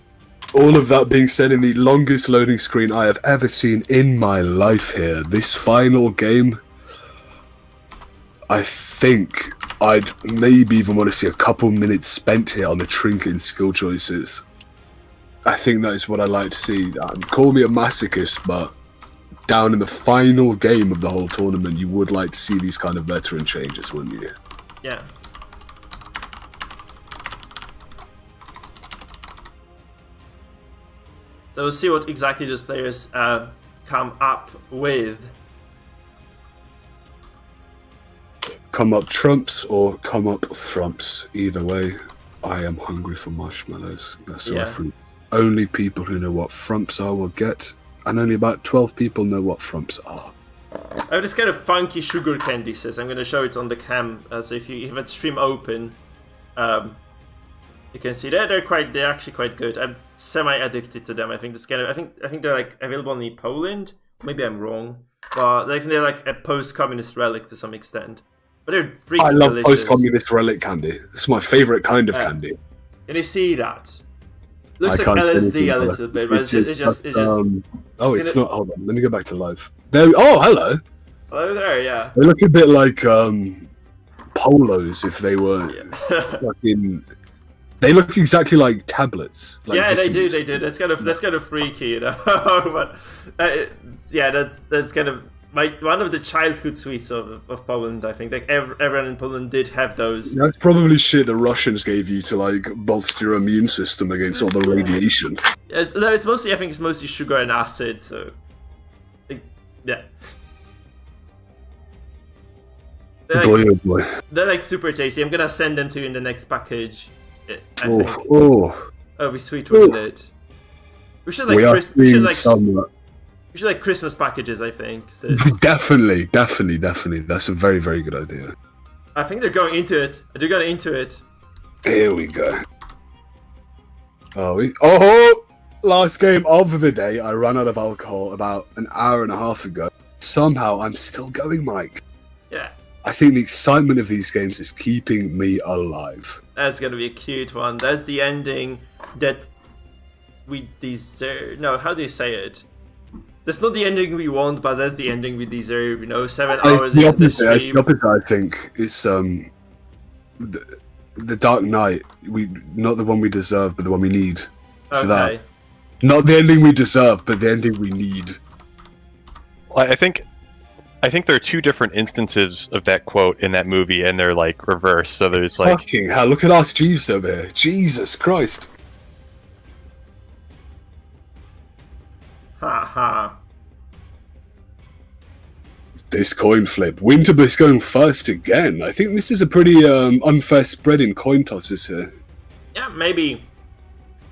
All of that being said, in the longest loading screen I have ever seen in my life here, this final game, I think I'd maybe even want to see a couple minutes spent here on the trinket and skill choices. I think that is what I like to see. Call me a masochist, but down in the final game of the whole tournament, you would like to see these kind of veteran changes, wouldn't you? Yeah. So we'll see what exactly those players come up with. Come up trumps or come up thrumps. Either way, I am hungry for marshmallows. That's a reference. Only people who know what frumps are will get, and only about 12 people know what frumps are. I have this kind of funky sugar candy, says. I'm going to show it on the cam. So if you have that stream open, you can see that they're actually quite good. I'm semi-addicted to them. I think this kind of I think they're like available only in Poland. Maybe I'm wrong, but I think they're like a post-communist relic to some extent. But they're freaking I love delicious. post-communist relic candy. It's my favorite kind of candy. Can you see that? Looks like LSD a little bit, but it's just. Oh, it's not. Hold on, let me go back to live. There. Oh, hello. Hello there. Yeah. They look a bit like polos if they were fucking. They look exactly like tablets. Like yeah, vitamins. they do. That's kind of freaky, you know. But that's kind of one of the childhood sweets of Poland. I think like everyone in Poland did have those. That's probably shit the Russians gave you to like bolster your immune system against all the radiation. No, it's mostly, I think it's mostly sugar and acid. So, yeah. They're like super tasty. I'm gonna send them to you in the next package. I think. That'd be sweet, wouldn't it? We should like we should like Christmas packages, I think. So. Definitely. That's a very, very good idea. I think they're going into it. They're going into it. Here we go. Last game of the day. I ran out of alcohol about an hour and a half ago. Somehow I'm still going, Mike. Yeah. I think the excitement of these games is keeping me alive. That's gonna be a cute one. That's the ending that we deserve. No, how do you say it? That's not the ending we want, but that's the ending we deserve. You know, 7 hours into the stream. It's the opposite, I think. It's the Dark Knight. Not the one we deserve, but the one we need. So that, not the ending we deserve, but the ending we need. Well, I think there are two different instances of that quote in that movie, and they're like reversed. So there's like, fucking hell! Look at us, Jeeves over here. Jesus Christ! Ha. This coin flip. Winterbliss going first again. I think this is a pretty unfair spread in coin tosses here. Yeah, maybe.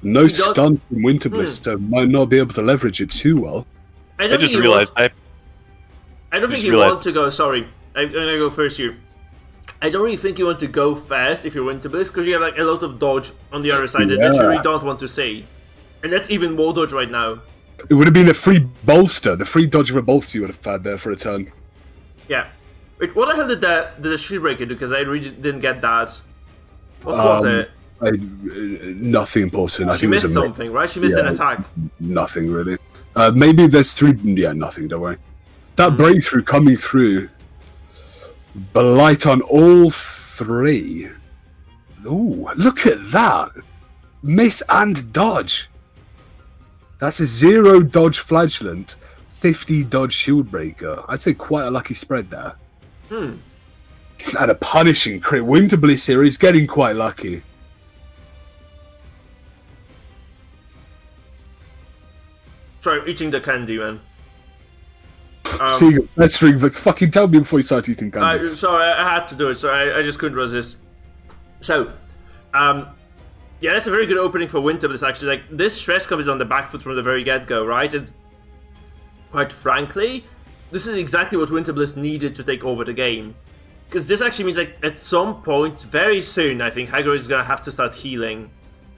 No stun from Winterbliss, so might not be able to leverage it too well. I don't think you want to go. Sorry, I'm gonna go first here. I don't really think you want to go fast if you're Winterbliss, because you have like a lot of dodge on the other side that you really don't want to see, and that's even more dodge right now. It would have been a free bolster, the free dodge of a bolster you would have had there for a turn. Yeah. Wait, what the hell did the shield breaker do? Because I really didn't get that. What was it? Nothing important. I She think missed it was something, right? She missed an attack. Nothing really. Maybe there's 3. Yeah, nothing. Don't worry. That breakthrough coming through. Blight on all 3. Ooh, look at that! Miss and dodge. That's a 0 dodge flagellant, 50 dodge shield breaker. I'd say quite a lucky spread there. And a punishing crit. Winterbliss here is getting quite lucky. Sorry, eating the candy, man. See, let's drink. Fucking tell me before you start eating candy. Sorry, I had to do it. So I just couldn't resist. So, yeah, that's a very good opening for Winterbliss. Actually, like this stress cup is on the back foot from the very get-go, right? And quite frankly, this is exactly what Winterbliss needed to take over the game. Because this actually means like at some point, very soon, I think Hygro is gonna have to start healing.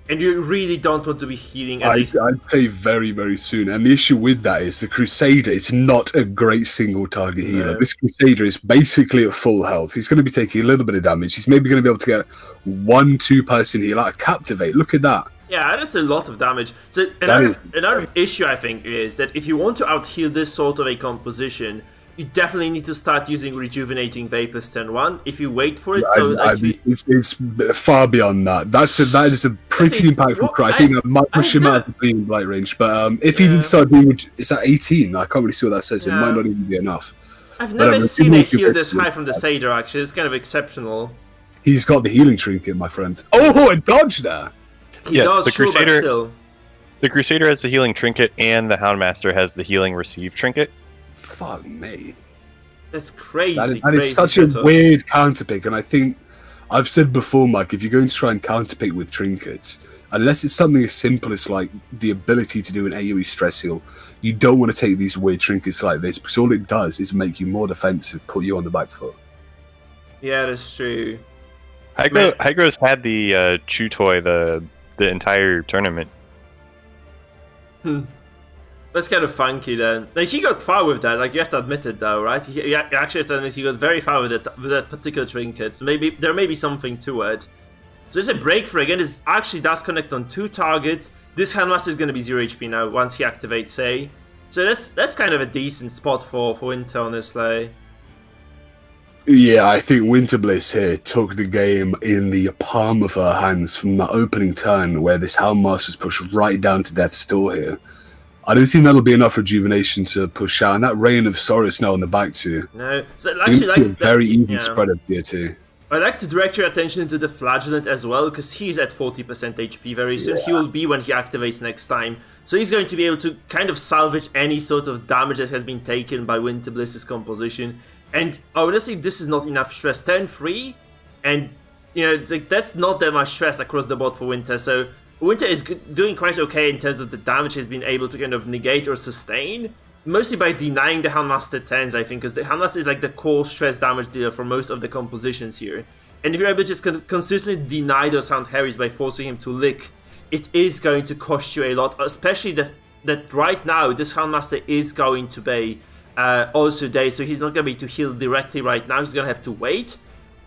And you really don't want to be healing at least. I'd say very, very soon. And the issue with that is the Crusader is not a great single target healer. This Crusader is basically at full health. He's going to be taking a little bit of damage. He's maybe going to be able to get 1-2 person heal out of Captivate. Look at that. Yeah, that's a lot of damage. So another issue I think is that if you want to out-heal this sort of a composition, you definitely need to start using Rejuvenating Vapors turn 1 if you wait for it. It's far beyond that. That is a pretty impactful cry. I think that might push him out of the Bleeding Blight range. But if he did start doing, is that 18? I can't really see what that says. It might not even be enough. I've never seen a heal this high from the Satyr, actually. It's kind of exceptional. He's got the healing trinket, my friend. Oh, a dodge there! He does, the sure, Crusader, but still. The Crusader has the healing trinket, and the Houndmaster has the healing receive trinket. Fuck me. That's crazy. That is such a weird counterpick, and I think I've said before, Mike, if you're going to try and counterpick with trinkets, unless it's something as simple as like the ability to do an AoE stress heal, you don't want to take these weird trinkets like this, because all it does is make you more defensive, put you on the back foot. Yeah, that's true. Hygro's had the Chew Toy the entire tournament. That's kind of funky then. Like, he got far with that, like, you have to admit it though, right? He actually has to admit he got very far with that particular trinket. So maybe there may be something to it. So there's a breakthrough again. It actually does connect on 2 targets. This Handmaster is going to be 0 HP now once he activates, say. So that's kind of a decent spot for Winter, honestly. Yeah, I think Winter Bliss here took the game in the palm of her hands from the opening turn, where this Houndmaster's pushed right down to death's door here. I don't think that'll be enough rejuvenation to push out, and that Reign of Sorrows now on the back too. No, so actually, like very even spread up here too. I'd like to direct your attention to the Flagellant as well, because he's at 40% HP very soon. He will be when he activates next time. So he's going to be able to kind of salvage any sort of damage that has been taken by Winter Bliss's composition. And honestly, this is not enough stress. Turn 3, and you know, it's like, that's not that much stress across the board for Winter. So Winter is doing quite okay in terms of the damage he's been able to kind of negate or sustain. Mostly by denying the Houndmaster 10s, I think, because the Houndmaster is like the core stress damage dealer for most of the compositions here. And if you're able to just consistently deny those Hound Harrys by forcing him to lick, it is going to cost you a lot, especially that right now this Houndmaster is going to be also day, so he's not going to be able to heal directly right now, he's going to have to wait.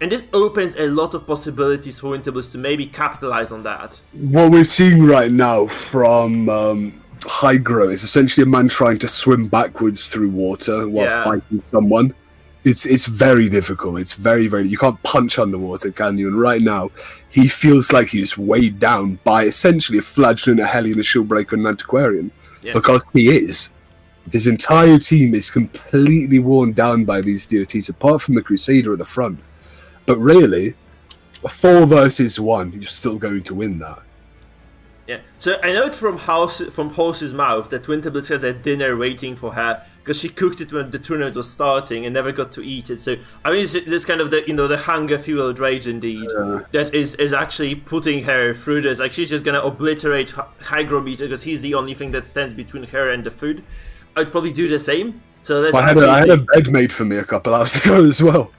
And this opens a lot of possibilities for Winter Bliss to maybe capitalize on that. What we're seeing right now from Hygro is essentially a man trying to swim backwards through water while fighting someone. It's very difficult. It's very, very... You can't punch underwater, can you? And right now, he feels like he's weighed down by essentially a Flagellant, a Hellion, a Shieldbreaker, and an Antiquarian. Yeah. Because he is. His entire team is completely worn down by these DOTs, apart from the Crusader at the front. But really, a 4 versus 1, you're still going to win that. Yeah, so I know it from Horse's mouth that Winter Bliss has a dinner waiting for her because she cooked it when the tournament was starting and never got to eat it. So I mean, it's kind of the hunger-fueled rage indeed that is actually putting her through this. Like she's just gonna obliterate Hygrometer because he's the only thing that stands between her and the food. I'd probably do the same. So that's I had a bed made for me a couple hours ago as well.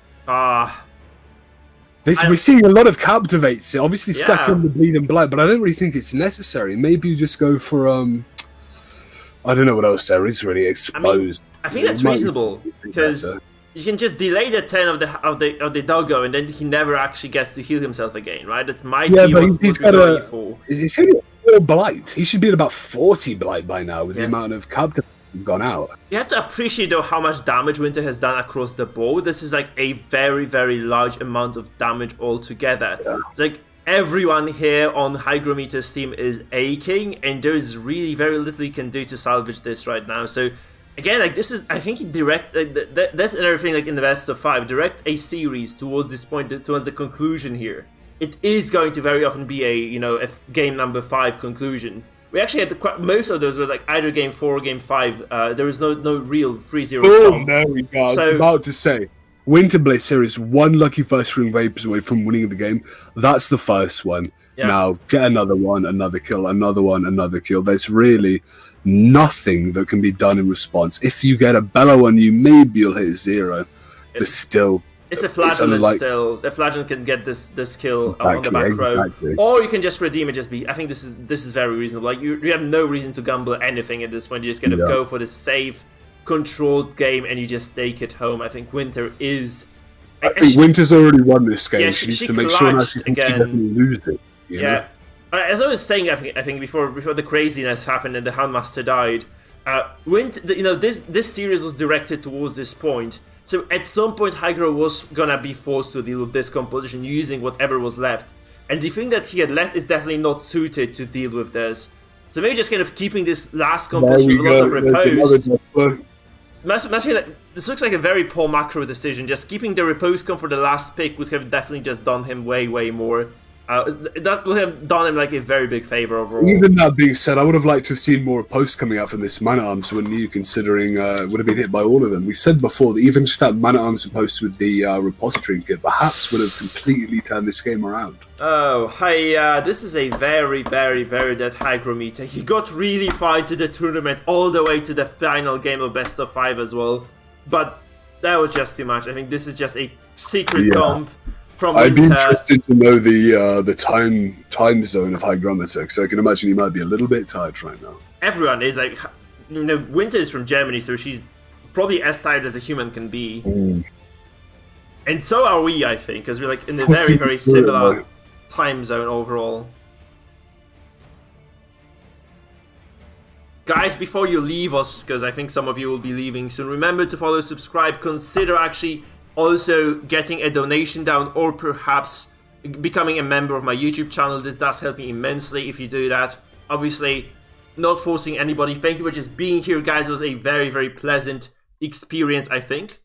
We're seeing a lot of captivates, obviously stuck in the bleed and blood, but I don't really think it's necessary. Maybe you just go for I don't know what else there is really exposed. I think that's reasonable because you can just delay the turn of the doggo, and then he never actually gets to heal himself again, right? That's might be what he's got for. He's only 4 blight. He should be at about 40 blight by now with the amount of captivates gone out. You have to appreciate though how much damage Winter has done across the board. This is like a very, very large amount of damage altogether. It's like everyone here on Hygrometer's team is aching, and there is really very little he can do to salvage this right now. So again, like this is, I think he that's another thing, like in the best of 5, direct a series towards this point, towards the conclusion here. It is going to very often be a game number 5 conclusion. We actually had most of those were like either game 4 or game 5. There was no real 3-0 Oh, there we go. I was about to say, Winter Bliss here is 1 lucky first ring vapors away from winning the game. That's the first one. Yeah. Now, get another one, another kill, another one, another kill. There's really nothing that can be done in response. If you get a Bellow on you, maybe you'll hit 0. But still... It's a Flagellant still. The Flagellant can get this kill on the back row. Or you can just redeem it, I think this is very reasonable. Like you have no reason to gamble anything at this point. You just kind of go for the safe, controlled game and you just take it home. I think Winter is... I think Winter's already won this game. Yeah, she needs to make sure she doesn't lose it. You know? As I was saying, I think before the craziness happened and the Houndmaster died, Winter, this series was directed towards this point. So at some point, Hygro was gonna be forced to deal with this composition using whatever was left. And the thing that he had left is definitely not suited to deal with this. So maybe just kind of keeping this last composition with a lot of repose. This looks like a very poor macro decision. Just keeping the repose come for the last pick would have definitely just done him way, way more. That would have done him like a very big favor overall. Even that being said, I would have liked to have seen more posts coming out from this Man-at-Arms, wouldn't you, considering would have been hit by all of them. We said before that even just that Man-at-Arms post with the repository kit perhaps would have completely turned this game around. Oh, hi, this is a very, very, very dead Hygrometer. He got really far into the tournament, all the way to the final game of best of 5 as well. But that was just too much. I think this is just a secret comp. I'd be interested to know the time zone of Hygrometer, because I can imagine he might be a little bit tired right now. Everyone is like, Winter is from Germany, so she's probably as tired as a human can be. And so are we, I think, because we're like in a very, very similar time zone overall. Guys, before you leave us, because I think some of you will be leaving soon, remember to follow, subscribe, consider actually also getting a donation down, or perhaps becoming a member of my YouTube channel. This does help me immensely if you do that. Obviously, not forcing anybody. Thank you for just being here, guys. It was a very, very pleasant experience, I think.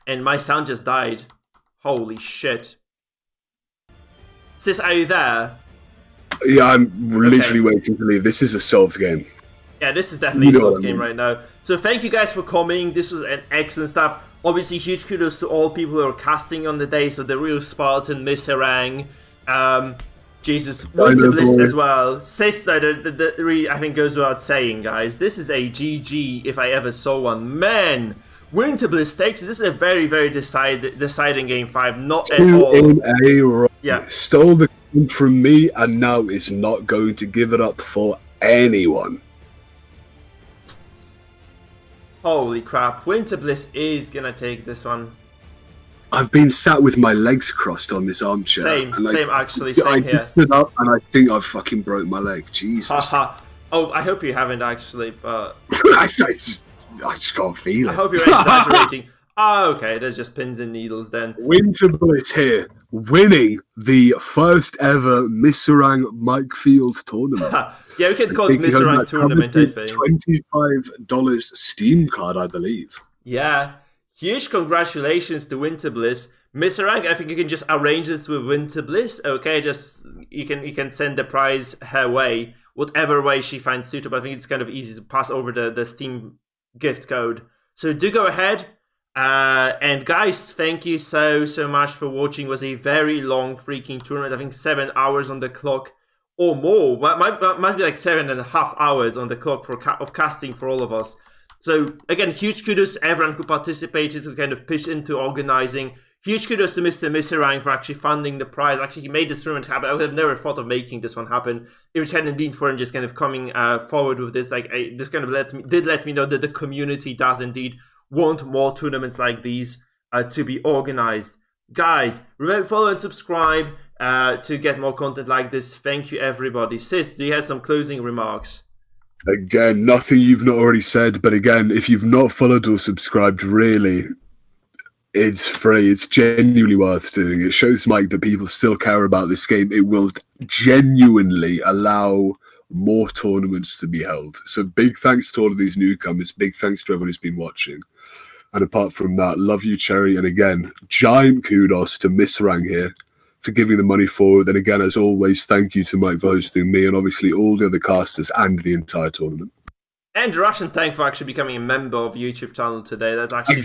And my sound just died. Holy shit. Sis, are you there? Yeah, I'm literally waiting to leave. This is a solved game. Yeah, this is definitely a solved game right now. So thank you guys for coming. This was an excellent stuff. Obviously, huge kudos to all people who are casting on the day. So the real Spartan, Miss Harang, Jesus, Winter Bliss as well. Sis, I think goes without saying, guys. This is a GG if I ever saw one. Man, Winter Bliss takes it. This is a very, very deciding game 5. Not at all. In a row. Yeah. Stole the game from me and now is not going to give it up for anyone. Holy crap. Winter Bliss is gonna take this one. I've been sat with my legs crossed on this armchair. Same actually, I same here. stood up and I think I've fucking broke my leg. Jesus. Haha. Oh, I hope you haven't actually, but... I just can't feel it. I hope you're exaggerating. Oh, okay, there's just pins and needles then. Winter Bliss here, winning the first ever Misserang Mikefield tournament. Yeah, we can call it Misserang tournament, I think. $25 Steam card, I believe. Yeah. Huge congratulations to Winter Bliss. Misserang, I think you can just arrange this with Winter Bliss. Okay, just you can send the prize her way, whatever way she finds suitable. I think it's kind of easy to pass over the Steam gift code. So do go ahead. And guys, thank you so much for watching. It was a very long freaking tournament. I think 7 hours on the clock or more. Must be like 7.5 hours on the clock of casting for all of us. So again, huge kudos to everyone who participated, who kind of pitched into organizing. Huge kudos to Mr. Misserang for actually funding the prize. Actually, he made this tournament happen. I would have never thought of making this one happen if it hadn't been for him just kind of coming forward with this. Like, this kind of let me know that the community does indeed want more tournaments like these to be organized. Guys, remember, follow and subscribe to get more content like this. Thank you, everybody. Sis, do you have some closing remarks? Again, nothing you've not already said, but again, if you've not followed or subscribed, really, it's free. It's genuinely worth doing. It shows Mike that people still care about this game. It will genuinely allow more tournaments to be held. So big thanks to all of these newcomers. Big thanks to everyone who's been watching. And apart from that, love you, Cherry. And again, giant kudos to Miss Rang here for giving the money forward. And again, as always, thank you to Mike for hosting me and obviously all the other casters and the entire tournament. And Russian Tank for actually becoming a member of YouTube channel today. That actually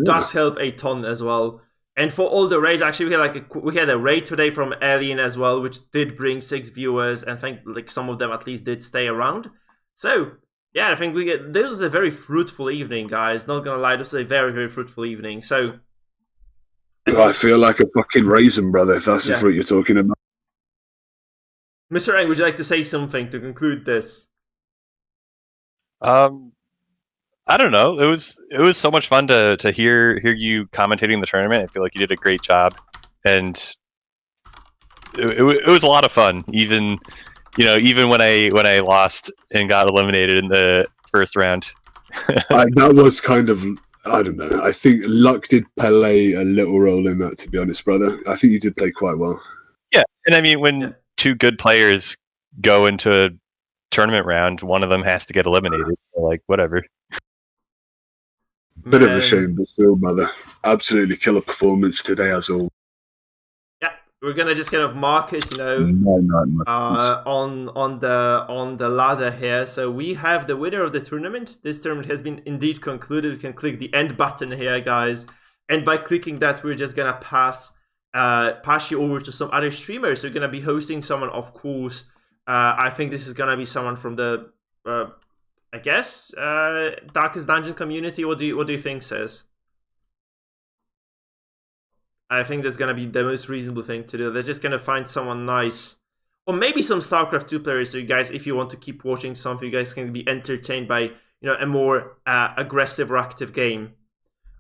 does help a ton as well. And for all the raids, actually we had a raid today from Alien as well, which did bring 6 viewers, and I think like some of them at least did stay around. So yeah, I think this was a very fruitful evening, guys. Not gonna lie, this was a very, very fruitful evening. So I feel like a fucking raisin, brother, if that's the fruit you're talking about. Mr. Ang, would you like to say something to conclude this? I don't know. It was so much fun to hear you commentating the tournament. I feel like you did a great job, and it was a lot of fun. Even when I lost and got eliminated in the first round. That was kind of, I don't know. I think luck did play a little role in that, to be honest, brother. I think you did play quite well. Yeah, and I mean, when two good players go into a tournament round, one of them has to get eliminated. So, like, whatever. Bit of a shame, but still, brother. Absolutely killer performance today, as all. Yeah, we're gonna just kind of mark it, on the ladder here. So we have the winner of the tournament. This tournament has been indeed concluded. We can click the end button here, guys, and by clicking that, we're just gonna pass you over to some other streamers. We're gonna be hosting someone, of course. I think this is gonna be someone from the I guess Darkest Dungeon community. What do you think, Says? I think that's gonna be the most reasonable thing to do. They're just gonna find someone nice, or maybe some StarCraft 2 players. So you guys, if you want to keep watching something, you guys can be entertained by a more aggressive or active game.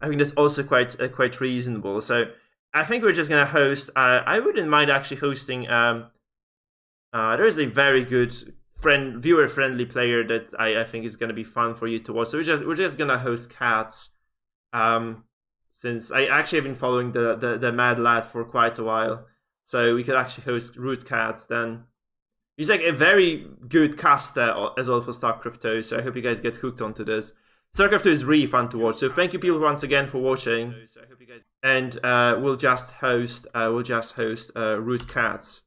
I think that's also quite reasonable. So I think we're just gonna host. I wouldn't mind actually hosting. There is a very good viewer-friendly player that I think is going to be fun for you to watch. So we're just going to host Cats. Since I actually have been following the Mad Lad for quite a while, so we could actually host Root Cats then. He's like a very good caster as well for StarCraft 2, so I hope you guys get hooked onto this. StarCraft 2 is really fun to watch, so thank you people once again for watching. And we'll just host Root Cats.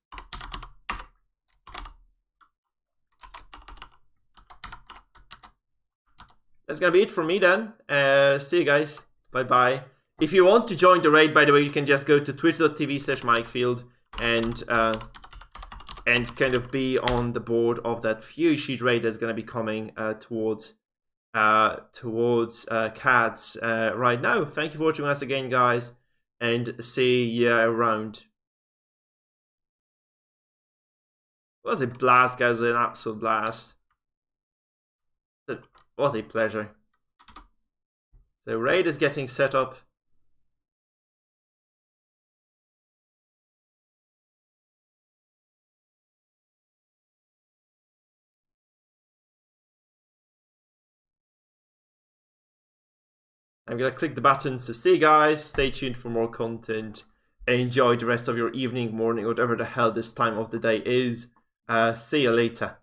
That's gonna be it from me then. See you guys. Bye bye. If you want to join the raid, by the way, you can just go to twitch.tv/Mikefield and kind of be on the board of that few sheet raid that's gonna be coming towards Cats right now. Thank you for watching once again, guys, and see you around. It was a blast, guys. An absolute blast. What a pleasure. The raid is getting set up. I'm gonna click the buttons to see you guys. Stay tuned for more content. Enjoy the rest of your evening, morning, whatever the hell this time of the day is. See you later.